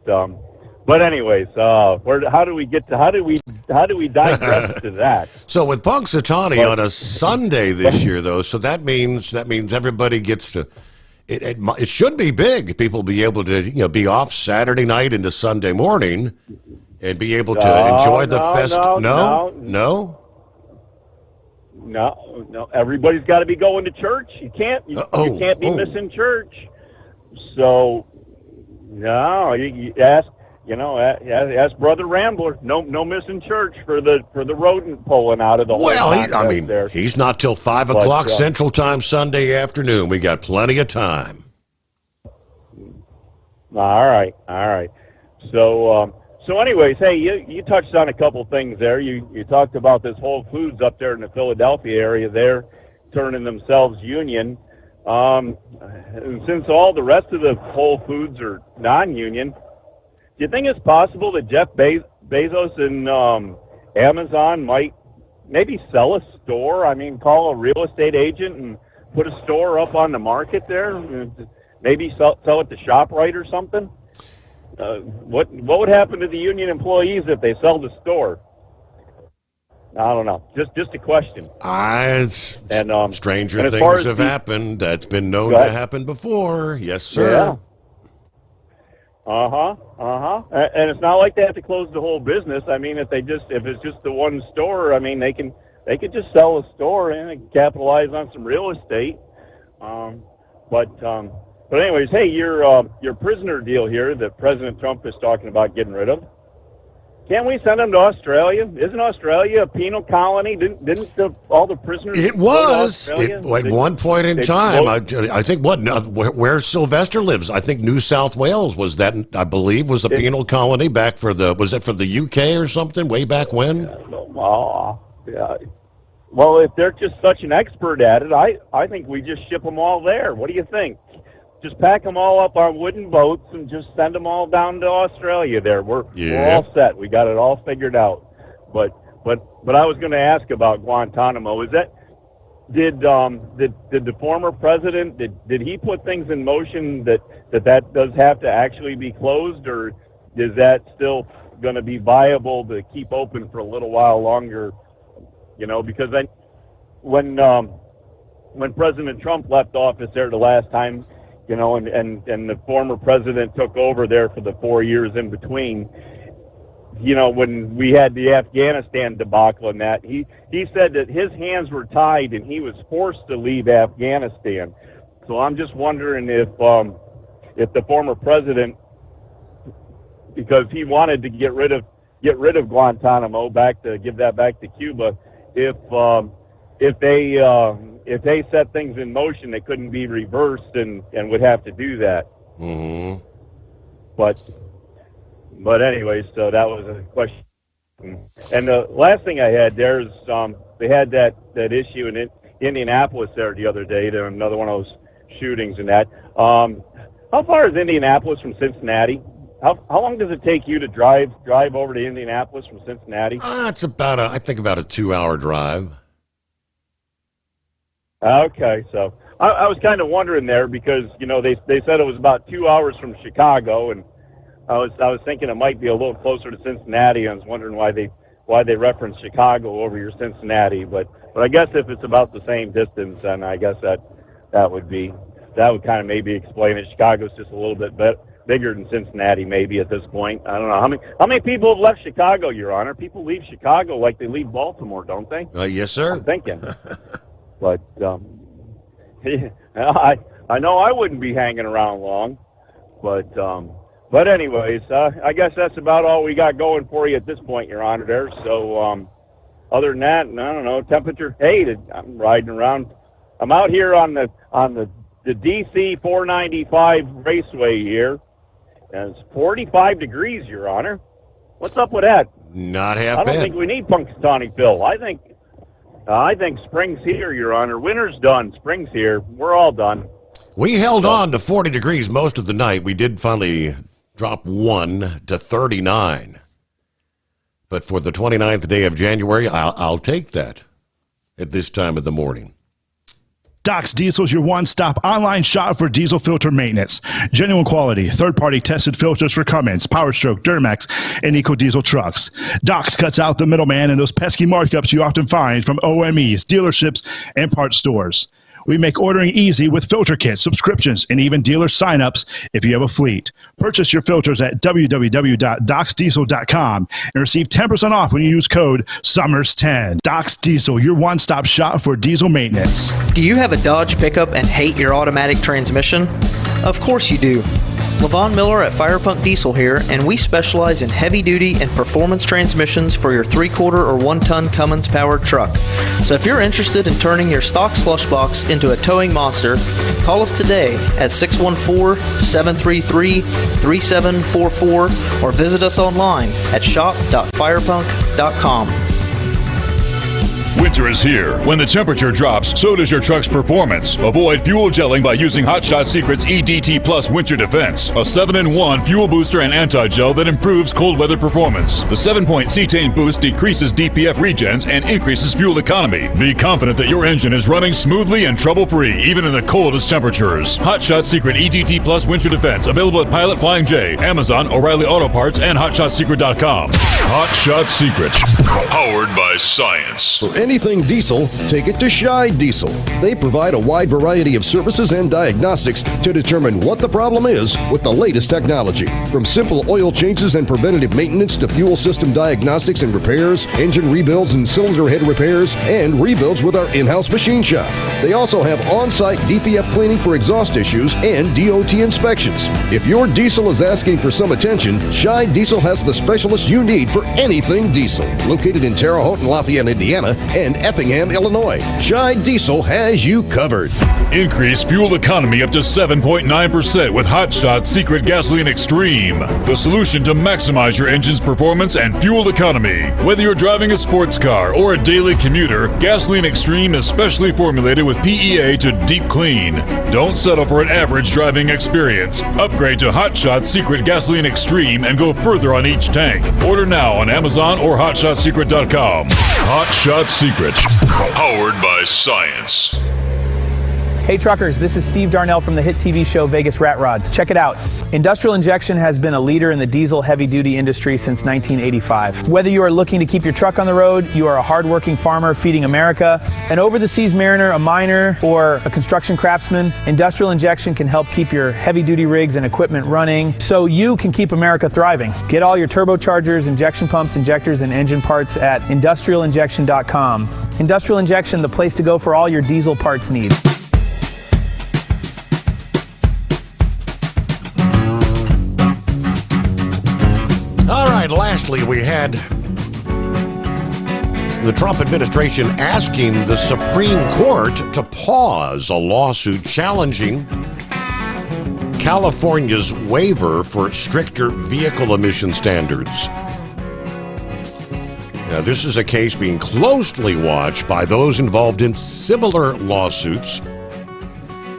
anyways, how do we digress to that? So with Punxsutawney on a Sunday this year, though, so that means everybody gets to. It should be big. People be able to be off Saturday night into Sunday morning, and be able to enjoy the fest. No. Everybody's got to be going to church. You can't be missing church. So no, you ask Brother Rambler. No missing church for the rodent pulling out of the hole. Well, he's not till 5 o'clock Central Time Sunday afternoon. We got plenty of time. All right. So anyways, hey, you touched on a couple things there. You talked about this Whole Foods up there in the Philadelphia area there turning themselves union. And since all the rest of the Whole Foods are non-union, do you think it's possible that Jeff Bezos and Amazon might maybe sell a store? I mean, call a real estate agent and put a store up on the market there? Maybe sell it to ShopRite or something? What would happen to the union employees if they sell the store? I don't know. Just a question. Stranger things have happened. That's been known to happen before. Yes, sir. Yeah. And it's not like they have to close the whole business. I mean, if it's just the one store, I mean, they could just sell a store and capitalize on some real estate. But anyways, hey, your prisoner deal here that President Trump is talking about getting rid of. Can't we send them to Australia? Isn't Australia a penal colony? Didn't all the prisoners? It was at one point in time. I think where Sylvester lives. I think New South Wales was that. I believe was a penal colony back for the. Was it for the UK or something way back when? Well, if they're just such an expert at it, I think we just ship them all there. What do you think? Just pack them all up on wooden boats and just send them all down to Australia there. We're all set. We got it all figured out. But I was going to ask about Guantanamo. Is that did the former president did he put things in motion that does have to actually be closed, or is that still going to be viable to keep open for a little while longer? You know, because when President Trump left office there the last time, you know, and the former president took over there for the 4 years in between, you know, when we had the Afghanistan debacle and that, he said that his hands were tied and he was forced to leave Afghanistan. So I'm just wondering if the former president, because he wanted to get rid of Guantanamo, give that back to Cuba, if they set things in motion that couldn't be reversed and would have to do that. Mm-hmm. But anyways, so that was a question. And the last thing I had there is they had that issue in Indianapolis there the other day, another one of those shootings and that. How far is Indianapolis from Cincinnati? How long does it take you to drive over to Indianapolis from Cincinnati? It's about I think about a 2-hour drive. Okay, so I was kind of wondering there because, you know, they said it was about 2 hours from Chicago, and I was thinking it might be a little closer to Cincinnati. I was wondering why they referenced Chicago over your Cincinnati, but I guess if it's about the same distance, then I guess that would kind of maybe explain it. Chicago's just a little bit bigger than Cincinnati maybe at this point. I don't know how many people have left Chicago, Your Honor. People leave Chicago like they leave Baltimore, don't they? Yes, sir. I'm thinking. But I know I wouldn't be hanging around long. But anyways, I guess that's about all we got going for you at this point, Your Honor. There. So other than that, I don't know. Temperature. Hey, I'm riding around. I'm out here on the DC 495 Raceway here, and it's 45 degrees, Your Honor. What's up with that? Not half I don't bad. think we need Punxsutawney Phil. I think spring's here, Your Honor. Winter's done. Spring's here. We're all done. We held on to 40 degrees most of the night. We did finally drop 1 to 39. But for the 29th day of January, I'll take that at this time of the morning. Doc's Diesel is your one-stop online shop for diesel filter maintenance. Genuine quality, third-party tested filters for Cummins, PowerStroke, Duramax, and EcoDiesel trucks. Doc's cuts out the middleman and those pesky markups you often find from OMEs, dealerships, and parts stores. We make ordering easy with filter kits, subscriptions, and even dealer signups if you have a fleet. Purchase your filters at www.docsdiesel.com and receive 10% off when you use code SOMMERS10. Doc's Diesel, your one-stop shop for diesel maintenance. Do you have a Dodge pickup and hate your automatic transmission? Of course you do. Levon Miller at Firepunk Diesel here, and we specialize in heavy-duty and performance transmissions for your 3/4 or 1-ton Cummins-powered truck. So if you're interested in turning your stock slush box into a towing monster, call us today at 614-733-3744 or visit us online at shop.firepunk.com. Winter is here. When the temperature drops, so does your truck's performance. Avoid fuel gelling by using Hot Shot Secret's EDT Plus Winter Defense, a 7-in-1 fuel booster and anti-gel that improves cold weather performance. The 7-point cetane boost decreases DPF regens and increases fuel economy. Be confident that your engine is running smoothly and trouble-free, even in the coldest temperatures. Hot Shot Secret EDT Plus Winter Defense, available at Pilot Flying J, Amazon, O'Reilly Auto Parts, and HotShotSecret.com. Hot Shot Secret, powered by science. For anything diesel, take it to Scheid Diesel. They provide a wide variety of services and diagnostics to determine what the problem is with the latest technology. From simple oil changes and preventative maintenance to fuel system diagnostics and repairs, engine rebuilds and cylinder head repairs, and rebuilds with our in-house machine shop. They also have on-site DPF cleaning for exhaust issues and DOT inspections. If your diesel is asking for some attention, Scheid Diesel has the specialist you need for anything diesel. Located in Terre Haute and Lafayette, Indiana, and Effingham, Illinois. Shy Diesel has you covered. Increase fuel economy up to 7.9% with Hot Shot Secret Gasoline Extreme. The solution to maximize your engine's performance and fuel economy. Whether you're driving a sports car or a daily commuter, Gasoline Extreme is specially formulated with PEA to deep clean. Don't settle for an average driving experience. Upgrade to Hot Shot Secret Gasoline Extreme and go further on each tank. Order now on Amazon or HotShotSecret.com. Hot Shot Secret. Powered by science. Hey truckers, this is Steve Darnell from the hit TV show Vegas Rat Rods. Check it out. Industrial Injection has been a leader in the diesel heavy-duty industry since 1985. Whether you are looking to keep your truck on the road, you are a hardworking farmer feeding America, an over-the-seas mariner, a miner, or a construction craftsman, Industrial Injection can help keep your heavy-duty rigs and equipment running so you can keep America thriving. Get all your turbochargers, injection pumps, injectors, and engine parts at industrialinjection.com. Industrial Injection, the place to go for all your diesel parts needs. All right, lastly, we had the Trump administration asking the Supreme Court to pause a lawsuit challenging California's waiver for stricter vehicle emission standards. Now, this is a case being closely watched by those involved in similar lawsuits,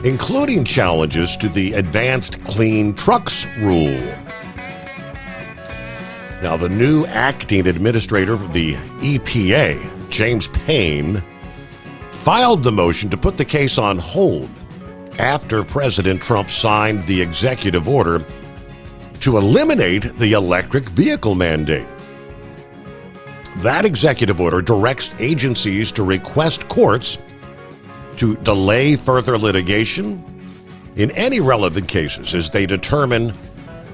including challenges to the Advanced Clean Trucks rule. Now, the new acting administrator of the EPA, James Payne, filed the motion to put the case on hold after President Trump signed the executive order to eliminate the electric vehicle mandate. That executive order directs agencies to request courts to delay further litigation in any relevant cases as they determine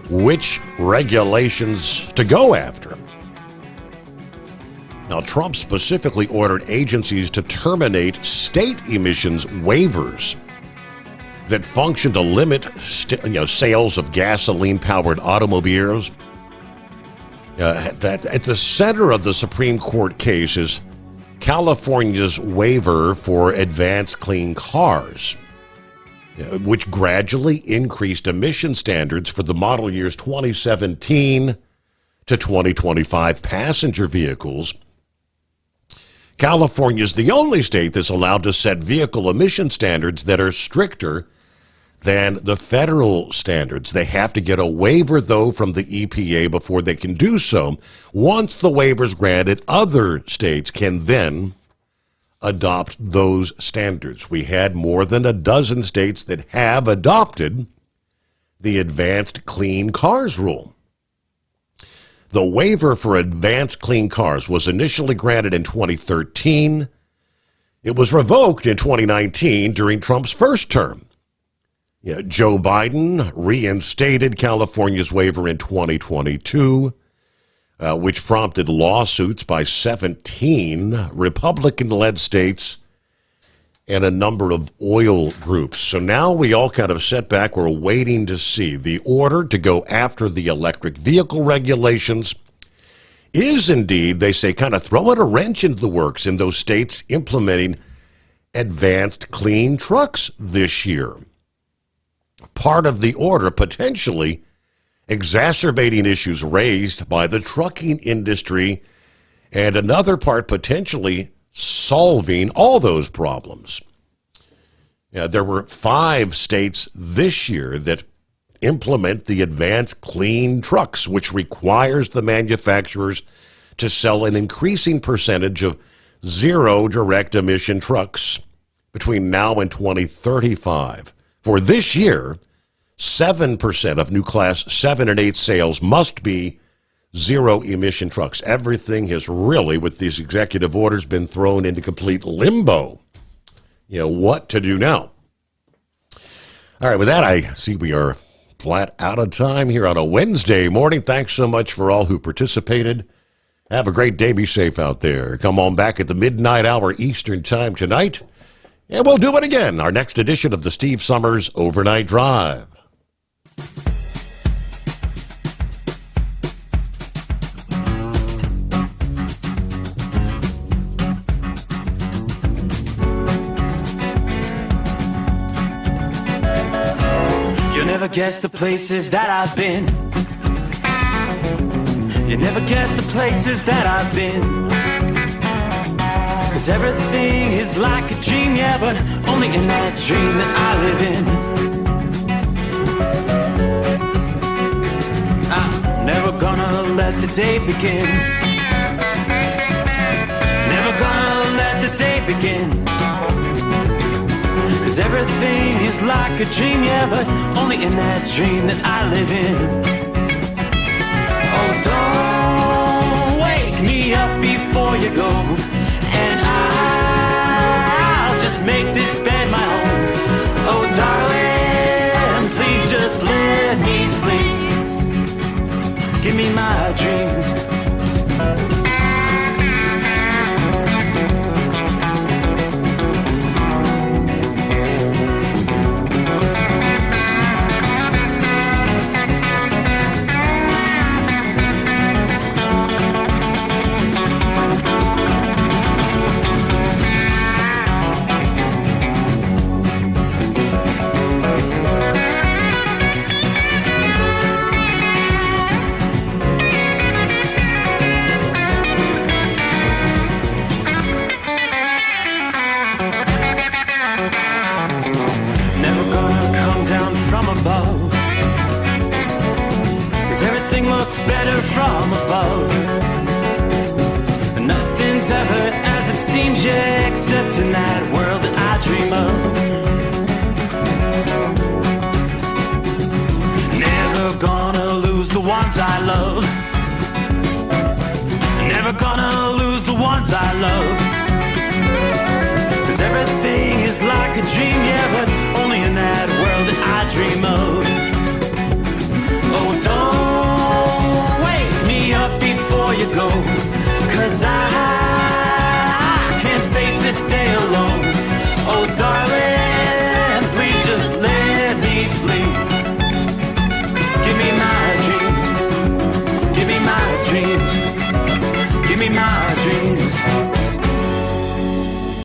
which regulations to go after. Now, Trump specifically ordered agencies to terminate state emissions waivers that function to limit sales of gasoline-powered automobiles. That at the center of the Supreme Court case is California's waiver for advanced clean cars, which gradually increased emission standards for the model years 2017 to 2025 passenger vehicles. California is the only state that's allowed to set vehicle emission standards that are stricter than the federal standards. They have to get a waiver, though, from the EPA before they can do so. Once the waiver is granted, other states can then adopt those standards. We had more than a dozen states that have adopted the Advanced Clean Cars rule. The waiver for advanced clean cars was initially granted in 2013. It was revoked in 2019 during Trump's first term. Joe Biden reinstated California's waiver in 2022. Which prompted lawsuits by 17 Republican-led states and a number of oil groups. So now we all kind of sit back. We're waiting to see. The order to go after the electric vehicle regulations is indeed, they say, kind of throwing a wrench into the works in those states implementing advanced clean trucks this year. Part of the order potentially exacerbating issues raised by the trucking industry, and another part potentially solving all those problems. There were 5 states this year that implement the Advanced Clean Trucks, which requires the manufacturers to sell an increasing percentage of zero direct emission trucks between now and 2035. For this year, 7% of new Class 7 and 8 sales must be zero-emission trucks. Everything has really, with these executive orders, been thrown into complete limbo. What to do now? All right, with that, I see we are flat out of time here on a Wednesday morning. Thanks so much for all who participated. Have a great day. Be safe out there. Come on back at the midnight hour Eastern time tonight, and we'll do it again. Our next edition of the Steve Sommers Overnight Drive. never guess the places that I've been. You never guess the places that I've been. 'Cause everything is like a dream, yeah, but only in that dream that I live in. I'm never gonna let the day begin. Never gonna let the day begin. 'Cause everything is like a dream, yeah, but only in that dream that I live in. Oh, don't wake me up before you go, and I'll just make this bed my home. Oh, darling, please just let me sleep. Give me my dreams. Better from above. Nothing's ever as it seems, yeah, except in that world that I dream of. Never gonna lose the ones I love. Never gonna lose the ones I love.